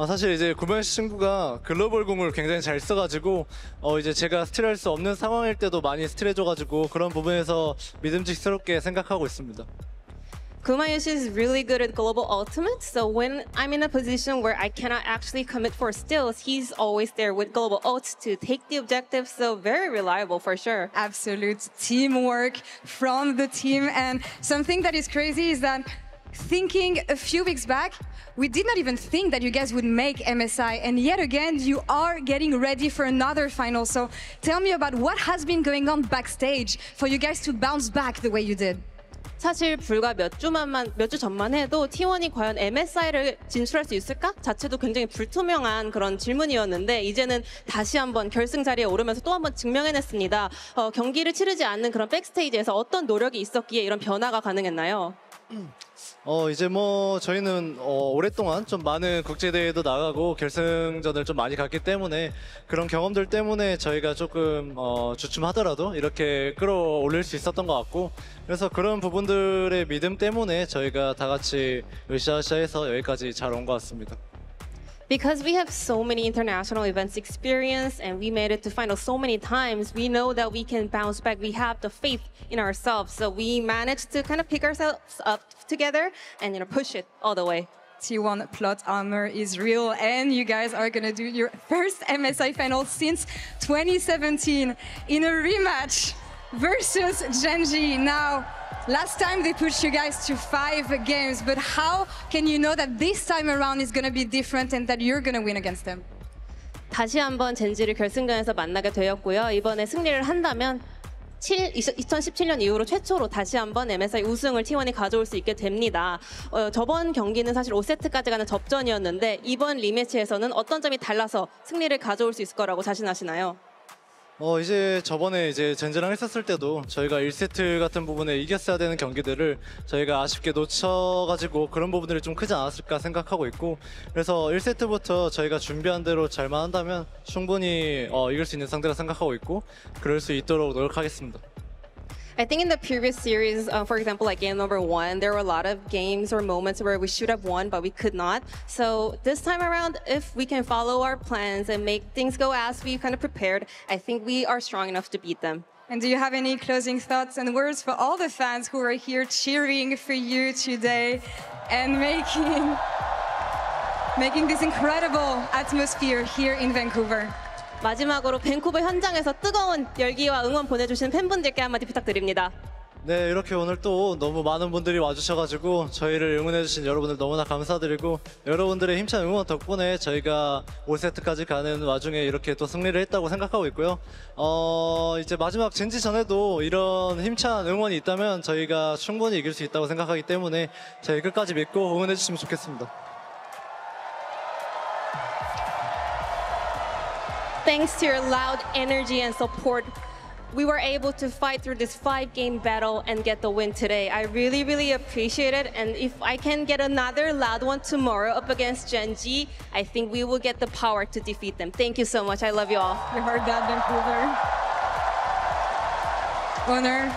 [SPEAKER 17] 사실 이제 구마요시 친구가 글로벌 궁을 굉장히 잘 써가지고 이제 제가 스틸할 수 없는 상황일 때도 많이 스틸해줘가지고 그런 부분에서 믿음직스럽게 생각하고 있습니다.
[SPEAKER 12] Gumayoshi is really good at global ultimates, so when I'm in a position where I cannot actually commit for stills, he's always there with global ults to take the objective, so very reliable for sure.
[SPEAKER 16] Absolute teamwork from the team, and something that is crazy is that thinking a few weeks back, we did not even think that you guys would make MSI, and yet again, you are getting ready for another final. So tell me about what has been going on backstage for you guys to bounce back the way you did.
[SPEAKER 12] 사실 불과 몇 주 전만 해도 T1이 과연 MSI를 진출할 수 있을까? 자체도 굉장히 불투명한 그런 질문이었는데, 이제는 다시 한번 결승 자리에 오르면서 또 한번 증명해냈습니다. 경기를 치르지 않는 그런 백스테이지에서 어떤 노력이 있었기에 이런 변화가 가능했나요?
[SPEAKER 17] 이제 뭐 저희는 오랫동안 좀 많은 국제대회도 나가고 결승전을 좀 많이 갔기 때문에 그런 경험들 때문에 저희가 조금 주춤하더라도 이렇게 끌어올릴 수 있었던 것 같고, 그래서 그런 부분들의 믿음 때문에 저희가 다 같이 으쌰으쌰해서 여기까지 잘 온 것 같습니다.
[SPEAKER 12] Because we have so many international events experience and we made it to final so many times, we know that we can bounce back. We have the faith in ourselves. So we managed to kind of pick ourselves up together and push it all the way.
[SPEAKER 16] T1 plot armor is real, and you guys are gonna do your first MSI final since 2017 in a rematch versus Gen G. Now, last time they pushed you guys to 5 games, but how can you know that this time around is gonna be different and that you're gonna win against them?
[SPEAKER 12] 다시 한번 젠지를 결승전에서 만나게 되었고요. 이번에 승리를 한다면 2017년 이후로 최초로 다시 한번 MSI 우승을 T1이 가져올 수 있게 됩니다. 저번 경기는 사실 5세트까지 가는 접전이었는데 이번 리매치에서는 어떤 점이 달라서 승리를 가져올 수 있을 거라고 자신하시나요?
[SPEAKER 17] 이제 저번에 이제 젠지랑 했었을 때도 저희가 1세트 같은 부분에 이겼어야 되는 경기들을 저희가 아쉽게 놓쳐가지고 그런 부분들이 좀 크지 않았을까 생각하고 있고, 그래서 1세트부터 저희가 준비한 대로 잘만 한다면 충분히 이길 수 있는 상대라 생각하고 있고 그럴 수 있도록 노력하겠습니다.
[SPEAKER 12] I think in the previous series, for example, like game number 1, there were a lot of games or moments where we should have won, but we could not. So this time around, if we can follow our plans and make things go as we kind of prepared, I think we are strong enough to beat them.
[SPEAKER 16] And do you have any closing thoughts and words for all the fans who are here cheering for you today and making this incredible atmosphere here in Vancouver?
[SPEAKER 12] 마지막으로 밴쿠버 현장에서 뜨거운 열기와 응원 보내주신 팬분들께 한마디 부탁드립니다.
[SPEAKER 17] 네, 이렇게 오늘 또 너무 많은 분들이 와주셔가지고 저희를 응원해주신 여러분들 너무나 감사드리고, 여러분들의 힘찬 응원 덕분에 저희가 5세트까지 가는 와중에 이렇게 또 승리를 했다고 생각하고 있고요. 이제 마지막 젠지 전에도 이런 힘찬 응원이 있다면 저희가 충분히 이길 수 있다고 생각하기 때문에 저희 끝까지 믿고 응원해주시면 좋겠습니다.
[SPEAKER 12] Thanks to your loud energy and support, we were able to fight through this 5-game battle and get the win today. I really, really appreciate it. And if I can get another loud one tomorrow up against Gen G, I think we will get the power to defeat them. Thank you so much. I love you all.
[SPEAKER 16] You heard that, Vancouver. 오늘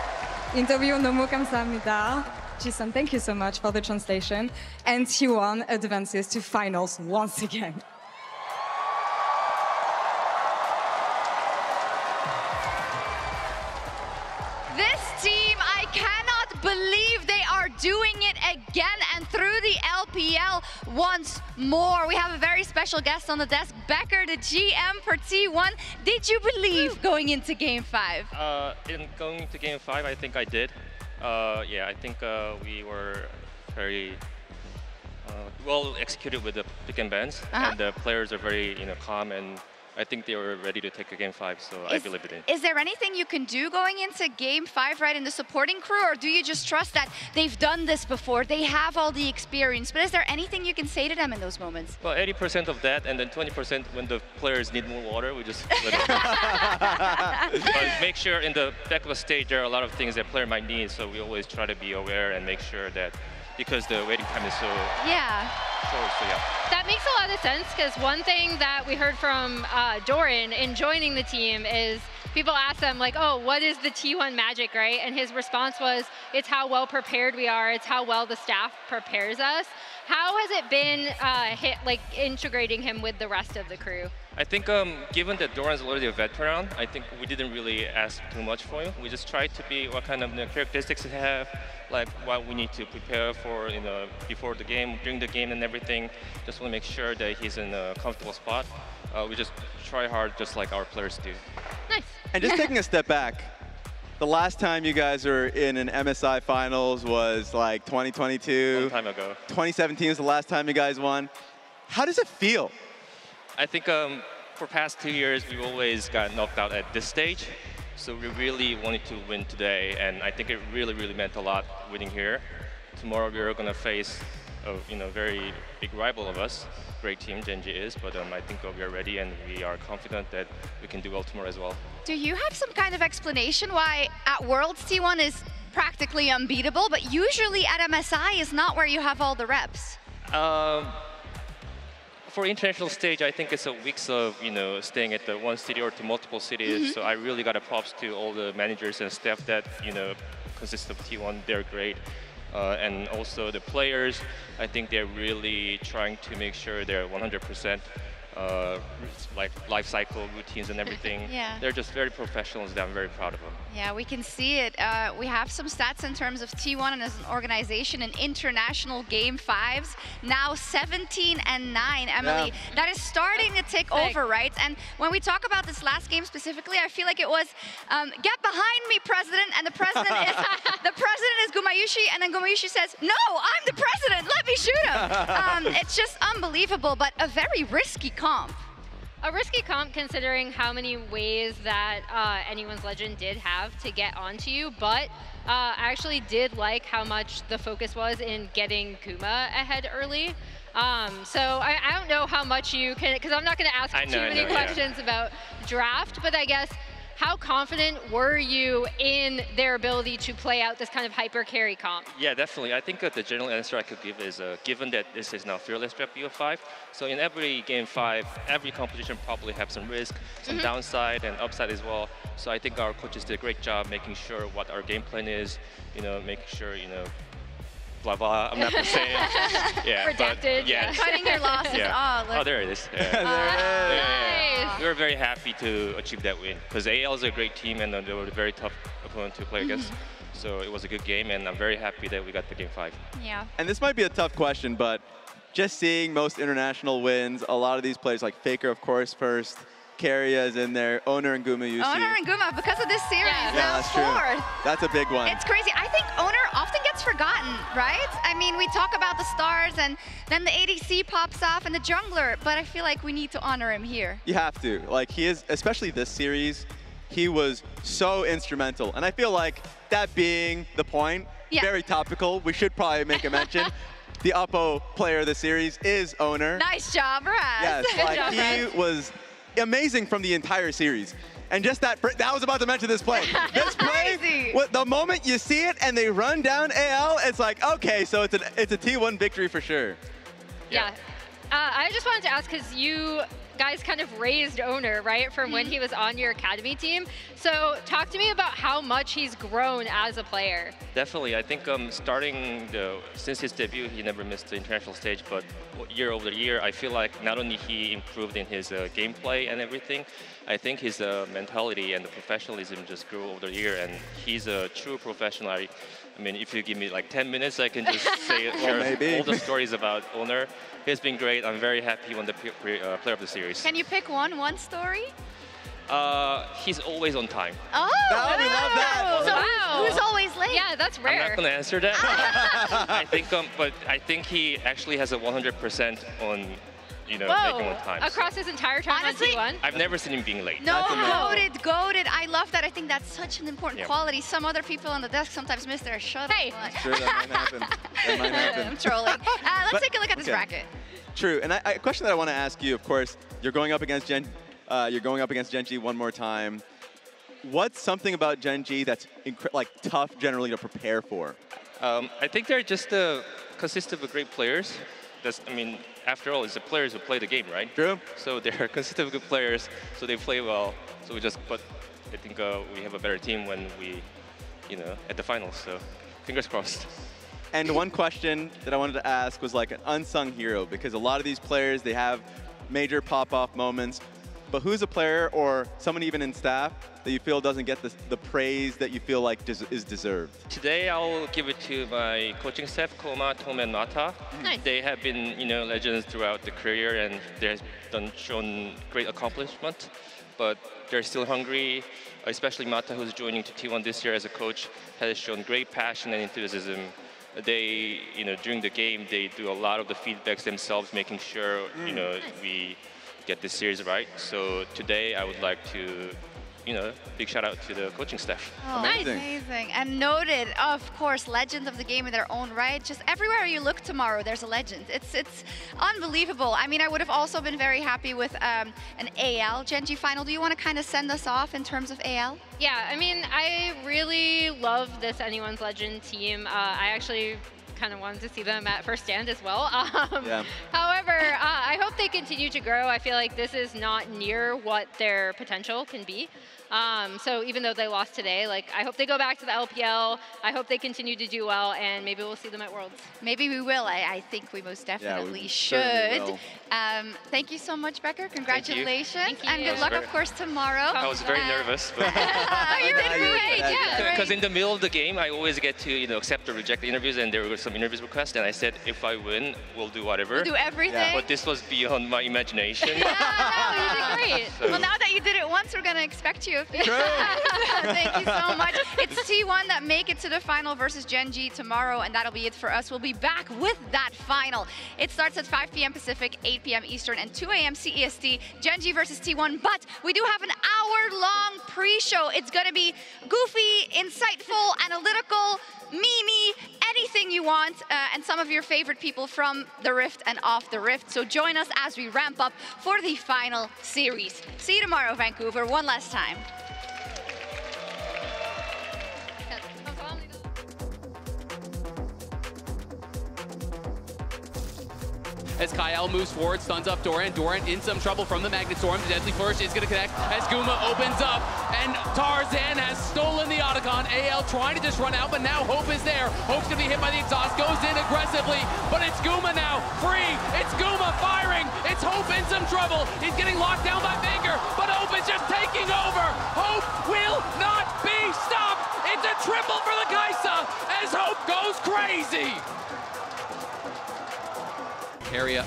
[SPEAKER 16] 인터뷰 너무 감사합니다. Ji-sun, thank you so much for the translation. And T1 advances to finals once again.
[SPEAKER 13] Believe they are doing it again and through the LPL once more. We have a very special guest on the desk, Becker, the GM for T1. Did you believe going into Game 5?
[SPEAKER 18] In going to Game 5, I think I did. Yeah, I think we were very well executed with the pick and bans, and the players are very calm, and I think they were ready to take a Game 5, so I believe it in.
[SPEAKER 13] Is there anything you can do going into Game 5, right, in the supporting crew, or do you just trust that they've done this before, they have all the experience, but is there anything you can say to them in those moments?
[SPEAKER 18] Well, 80% of that, and then 20% when the players need more water, we just let them. But make sure in the back of the stage, there are a lot of things that player might need, so we always try to be aware and make sure that, because the waiting time is so short, so yeah.
[SPEAKER 15] That makes a lot of sense, because one thing that we heard from Doran in joining the team is people ask them, like, oh, what is the T1 magic, right? And his response was, it's how well prepared we are, it's how well the staff prepares us. How has it been integrating him with the rest of the crew?
[SPEAKER 18] I think given that Doran's already a veteran, I think we didn't really ask too much for him. We just tried to be what kind of characteristics he have, like what we need to prepare for, before the game, during the game and everything. Just want to make sure that he's in a comfortable spot. We just try hard, just like our players do.
[SPEAKER 15] Nice.
[SPEAKER 14] And just taking a step back, the last time you guys were in an MSI finals was like 2022.
[SPEAKER 18] Long time ago.
[SPEAKER 14] 2017 was the last time you guys won. How does it feel?
[SPEAKER 18] I think for past 2 years, we've always got knocked out at this stage. So we really wanted to win today, and I think it really, really meant a lot winning here. Tomorrow we're going to face a very big rival of us. Great team, Gen G is, but I think we are ready and we are confident that we can do well tomorrow as well.
[SPEAKER 13] Do you have some kind of explanation why at Worlds T1 is practically unbeatable, but usually at MSI is not where you have all the reps?
[SPEAKER 18] For international stage, I think it's a weeks of staying at the one city or to multiple cities. So I really got a props to all the managers and staff that consist of T1. They're great, and also the players. I think they're really trying to make sure they're 100%. Life cycle routines and everything.
[SPEAKER 13] Yeah.
[SPEAKER 18] They're just very professionals that I'm very proud of them.
[SPEAKER 13] Yeah, we can see it. We have some stats in terms of T1 and as an organization in international Game 5s. Now 17-9, Emily. Yeah. That is starting to tick over, right? And when we talk about this last game specifically, I feel like it was, get behind me, President, and the President is Gumayushi, and then Gumayushi says, no, I'm the President, let me shoot him. It's just unbelievable, but a very risky comp.
[SPEAKER 15] A risky comp considering how many ways that Anyone's Legend did have to get onto you, but I actually did like how much the focus was in getting Kuma ahead early. So I don't know how much you can, because I'm not going to ask too many questions about draft, but I guess how confident were you in their ability to play out this kind of hyper carry comp?
[SPEAKER 18] Yeah, definitely. I think the general answer I could give is, given that this is now fearless draft BO5, so in every game 5, every competition probably have some risk, some downside and upside as well. So I think our coaches did a great job making sure what our game plan is, making sure, blah blah. I'm not gonna say it. Yeah,
[SPEAKER 13] Redacted.
[SPEAKER 18] But, yeah.
[SPEAKER 13] Cutting your losses.
[SPEAKER 18] Yeah.
[SPEAKER 13] Oh, look.
[SPEAKER 18] There it is. Yeah.
[SPEAKER 13] Nice.
[SPEAKER 18] We were very happy to achieve that win because AL is a great team and they were a very tough opponent to play against. So it was a good game, and I'm very happy that we got the game 5.
[SPEAKER 13] Yeah.
[SPEAKER 14] And this might be a tough question, but just seeing most international wins, a lot of these players like Faker, of course, first. Keria is in there. Owner and Guma, you see.
[SPEAKER 13] Owner and Guma, because of this series,
[SPEAKER 14] Yeah,
[SPEAKER 13] now
[SPEAKER 14] that's true.
[SPEAKER 13] 4th.
[SPEAKER 14] That's a big one.
[SPEAKER 13] It's crazy. I think Owner often gets forgotten, right? I mean, we talk about the stars, and then the ADC pops off and the jungler, but I feel like we need to honor him here.
[SPEAKER 14] You have to. Like, he is, especially this series, he was so instrumental. And I feel like that being the point, very topical, we should probably make a mention. The Oppo player of the series is Owner.
[SPEAKER 13] Nice job, Raz.
[SPEAKER 14] Yes,
[SPEAKER 13] Good
[SPEAKER 14] like
[SPEAKER 13] job,
[SPEAKER 14] he
[SPEAKER 13] Raz.
[SPEAKER 14] was amazing from the entire series. And just that I was about to mention this play. This play, the moment you see it and they run down AL, it's like, okay, so it's a T1 victory for sure.
[SPEAKER 15] Yeah. I just wanted to ask, because you guys kind of raised Owner, right, from when he was on your academy team. So talk to me about how much he's grown as a player.
[SPEAKER 18] Definitely. I think since his debut, he never missed the international stage, but year over year, I feel like not only he improved in his gameplay and everything, I think his mentality and the professionalism just grew over the year, and he's a true professional. I mean, if you give me like 10 minutes, I can just share all the stories about Owner. He's been great. I'm very happy he won the player of the series.
[SPEAKER 13] Can you pick one story?
[SPEAKER 18] He's always on time.
[SPEAKER 13] Oh,
[SPEAKER 14] we love that.
[SPEAKER 13] So who's always late?
[SPEAKER 15] Yeah, that's rare.
[SPEAKER 18] I'm not going to answer that. I think, but I think he actually has a 100% on, making on time.
[SPEAKER 15] Across his entire time
[SPEAKER 13] Honestly,
[SPEAKER 15] on T1?
[SPEAKER 18] I've never seen him being late.
[SPEAKER 13] No, goated. I love that. I think that's such an important quality. Some other people on the desk sometimes miss their shuttle. Hey.
[SPEAKER 14] Sure, that might happen. That might happen.
[SPEAKER 13] I'm trolling. Let's take a look at this bracket.
[SPEAKER 14] True, and a question that I want to ask you, of course, you're going up against Gen.G one more time. What's something about Gen.G that's tough generally to prepare for?
[SPEAKER 18] I think they're just consist of great players. After all, it's the players who play the game, right?
[SPEAKER 14] True.
[SPEAKER 18] So they're consist of good players, so they play well. So but I think we have a better team when we, at the finals. So fingers crossed.
[SPEAKER 14] And one question that I wanted to ask was like an unsung hero, because a lot of these players, they have major pop-off moments, but who's a player or someone even in staff that you feel doesn't get the praise that you feel like is deserved?
[SPEAKER 18] Today, I'll give it to my coaching staff, Koma, Tom, and Mata.
[SPEAKER 15] Nice.
[SPEAKER 18] They have been, legends throughout the career, and they've shown great accomplishment, but they're still hungry. Especially Mata, who's joining to T1 this year as a coach, has shown great passion and enthusiasm. They, during the game, they do a lot of the feedbacks themselves, making sure, we get this series right. So today, I would like to, big shout out to the coaching staff.
[SPEAKER 13] Oh, amazing. And noted, of course, legends of the game in their own right. Just everywhere you look tomorrow, there's a legend. It's unbelievable. I mean, I would have also been very happy with an AL Gen.G final. Do you want to kind of send us off in terms of AL?
[SPEAKER 15] Yeah, I mean, I really love this Anyone's Legend team. I actually kind of wanted to see them at first stand as well. However, I hope they continue to grow. I feel like this is not near what their potential can be. So even though they lost today, I hope they go back to the LPL. I hope they continue to do well, and maybe we'll see them at Worlds.
[SPEAKER 13] Maybe we will. I think we most definitely should. Thank you so much, Becker. Congratulations.
[SPEAKER 15] Thank you.
[SPEAKER 13] And good luck, of course, tomorrow.
[SPEAKER 18] I was very nervous.
[SPEAKER 13] You did great, yeah.
[SPEAKER 18] Because in the middle of the game, I always get to accept or reject the interviews, and there were some interviews requests, and I said, if I win, we'll do whatever.
[SPEAKER 13] We'll do everything.
[SPEAKER 18] But this was beyond my imagination.
[SPEAKER 13] You did great.
[SPEAKER 18] So.
[SPEAKER 13] Well, now that you did it once, we're going to expect you. Thank you so much. It's T1 that make it to the final versus Gen.G tomorrow, and that'll be it for us. We'll be back with that final. It starts at 5 p.m. Pacific, 8 p.m. Eastern, and 2 a.m. CEST. Gen.G versus T1, but we do have an hour-long pre-show. It's going to be goofy, insightful, analytical, memey, anything you want, and some of your favorite people from the Rift and off the Rift. So join us as we ramp up for the final series. See you tomorrow, Vancouver, one last time.
[SPEAKER 4] as Kyle moves forward, stuns up Doran. Doran in some trouble from the Magnet Storm. The Deadly Flourish is going to connect as Guma opens up, and Tarzan has stolen the Otacon. AL trying to just run out, but now Hope is there. Hope's going to be hit by the exhaust, goes in aggressively, but it's Guma now, free. It's Guma firing. It's Hope in some trouble. He's getting locked down by Baker, but Hope is just taking over. Hope will not be stopped. It's a triple for the Kaisa as Hope goes crazy. Area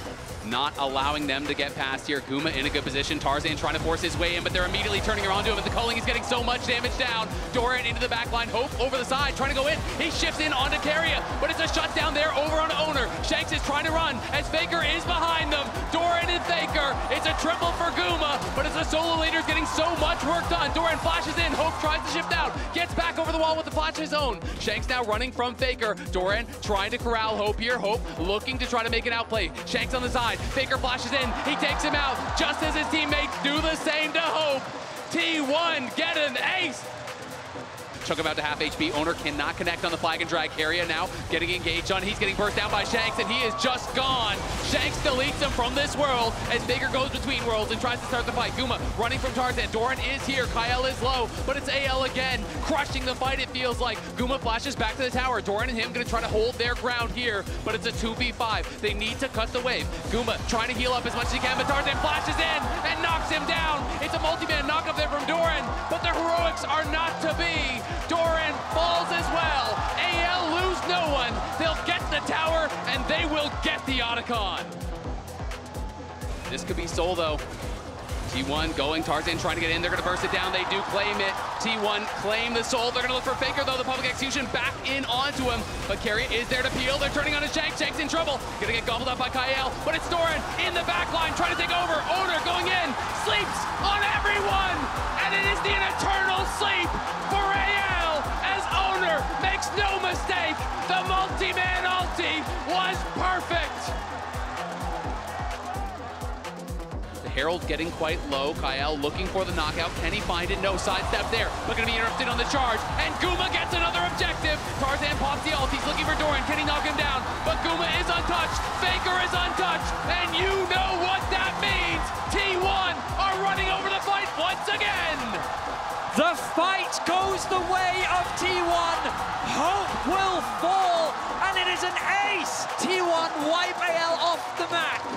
[SPEAKER 4] not allowing them to get past here. Guma in a good position. Tarzan trying to force his way in, but they're immediately turning around to him. But the culling is getting so much damage down. Doran into the back line. Hope over the side, trying to go in. He shifts in onto Carria, but it's a shutdown there over on Owner. Shanks is trying to run as Faker is behind them. Doran and Faker. It's a triple for Guma, but as the solo leader's getting so much work done. Doran flashes in. Hope tries to shift out. Gets back over the wall with the flash of his own. Shanks now running from Faker. Doran trying to corral Hope here. Hope looking to try to make an outplay. Shanks on the side. Faker flashes in, he takes him out, just as his teammates do the same to Hope. T1 get an ace. Chunk about to half HP. Owner cannot connect on the flag and drag. Carria now getting engaged on. He's getting burst down by Shanks, and he is just gone. Shanks deletes him from this world as Baker goes between worlds and tries to start the fight. Guma running from Tarzan. Doran is here. Kyle is low, but it's AL again, crushing the fight, it feels like. Guma flashes back to the tower. Doran and him going to try to hold their ground here, but it's a 2v5. They need to cut the wave. Guma trying to heal up as much as he can, but Tarzan flashes in and knocks him down. It's a multi-man knock up there from Doran, but the heroics are not to be. Doran falls as well. AL lose no one. They'll get the tower, and they will get the Otacon. This could be Soul, though. T1 going, Tarzan trying to get in. They're going to burst it down. They do claim it. T1 claim the Soul. They're going to look for Faker, though. The public execution back in onto him. But Carrie is there to peel. They're turning on his Shanks. Shanks in trouble. Going to get gobbled up by Kyle. But it's Doran in the back line trying to take over. Owner going in. Sleeps on everyone. And it is the eternal sleep for AL as Owner makes no mistake. The multi-man ulti was perfect. Herald getting quite low. Kyle looking for the knockout. Can he find it? No, sidestep there. But going to be interrupted on the charge. And Guma gets another objective. Tarzan pops the ult. He's looking for Doran. Can he knock him down? But Guma is untouched. Faker is untouched. And you know what that means. T1 are running over the fight once again.
[SPEAKER 10] The fight goes the way of T1. Hope will fall. And it is an ace. T1 wipe AL off the map.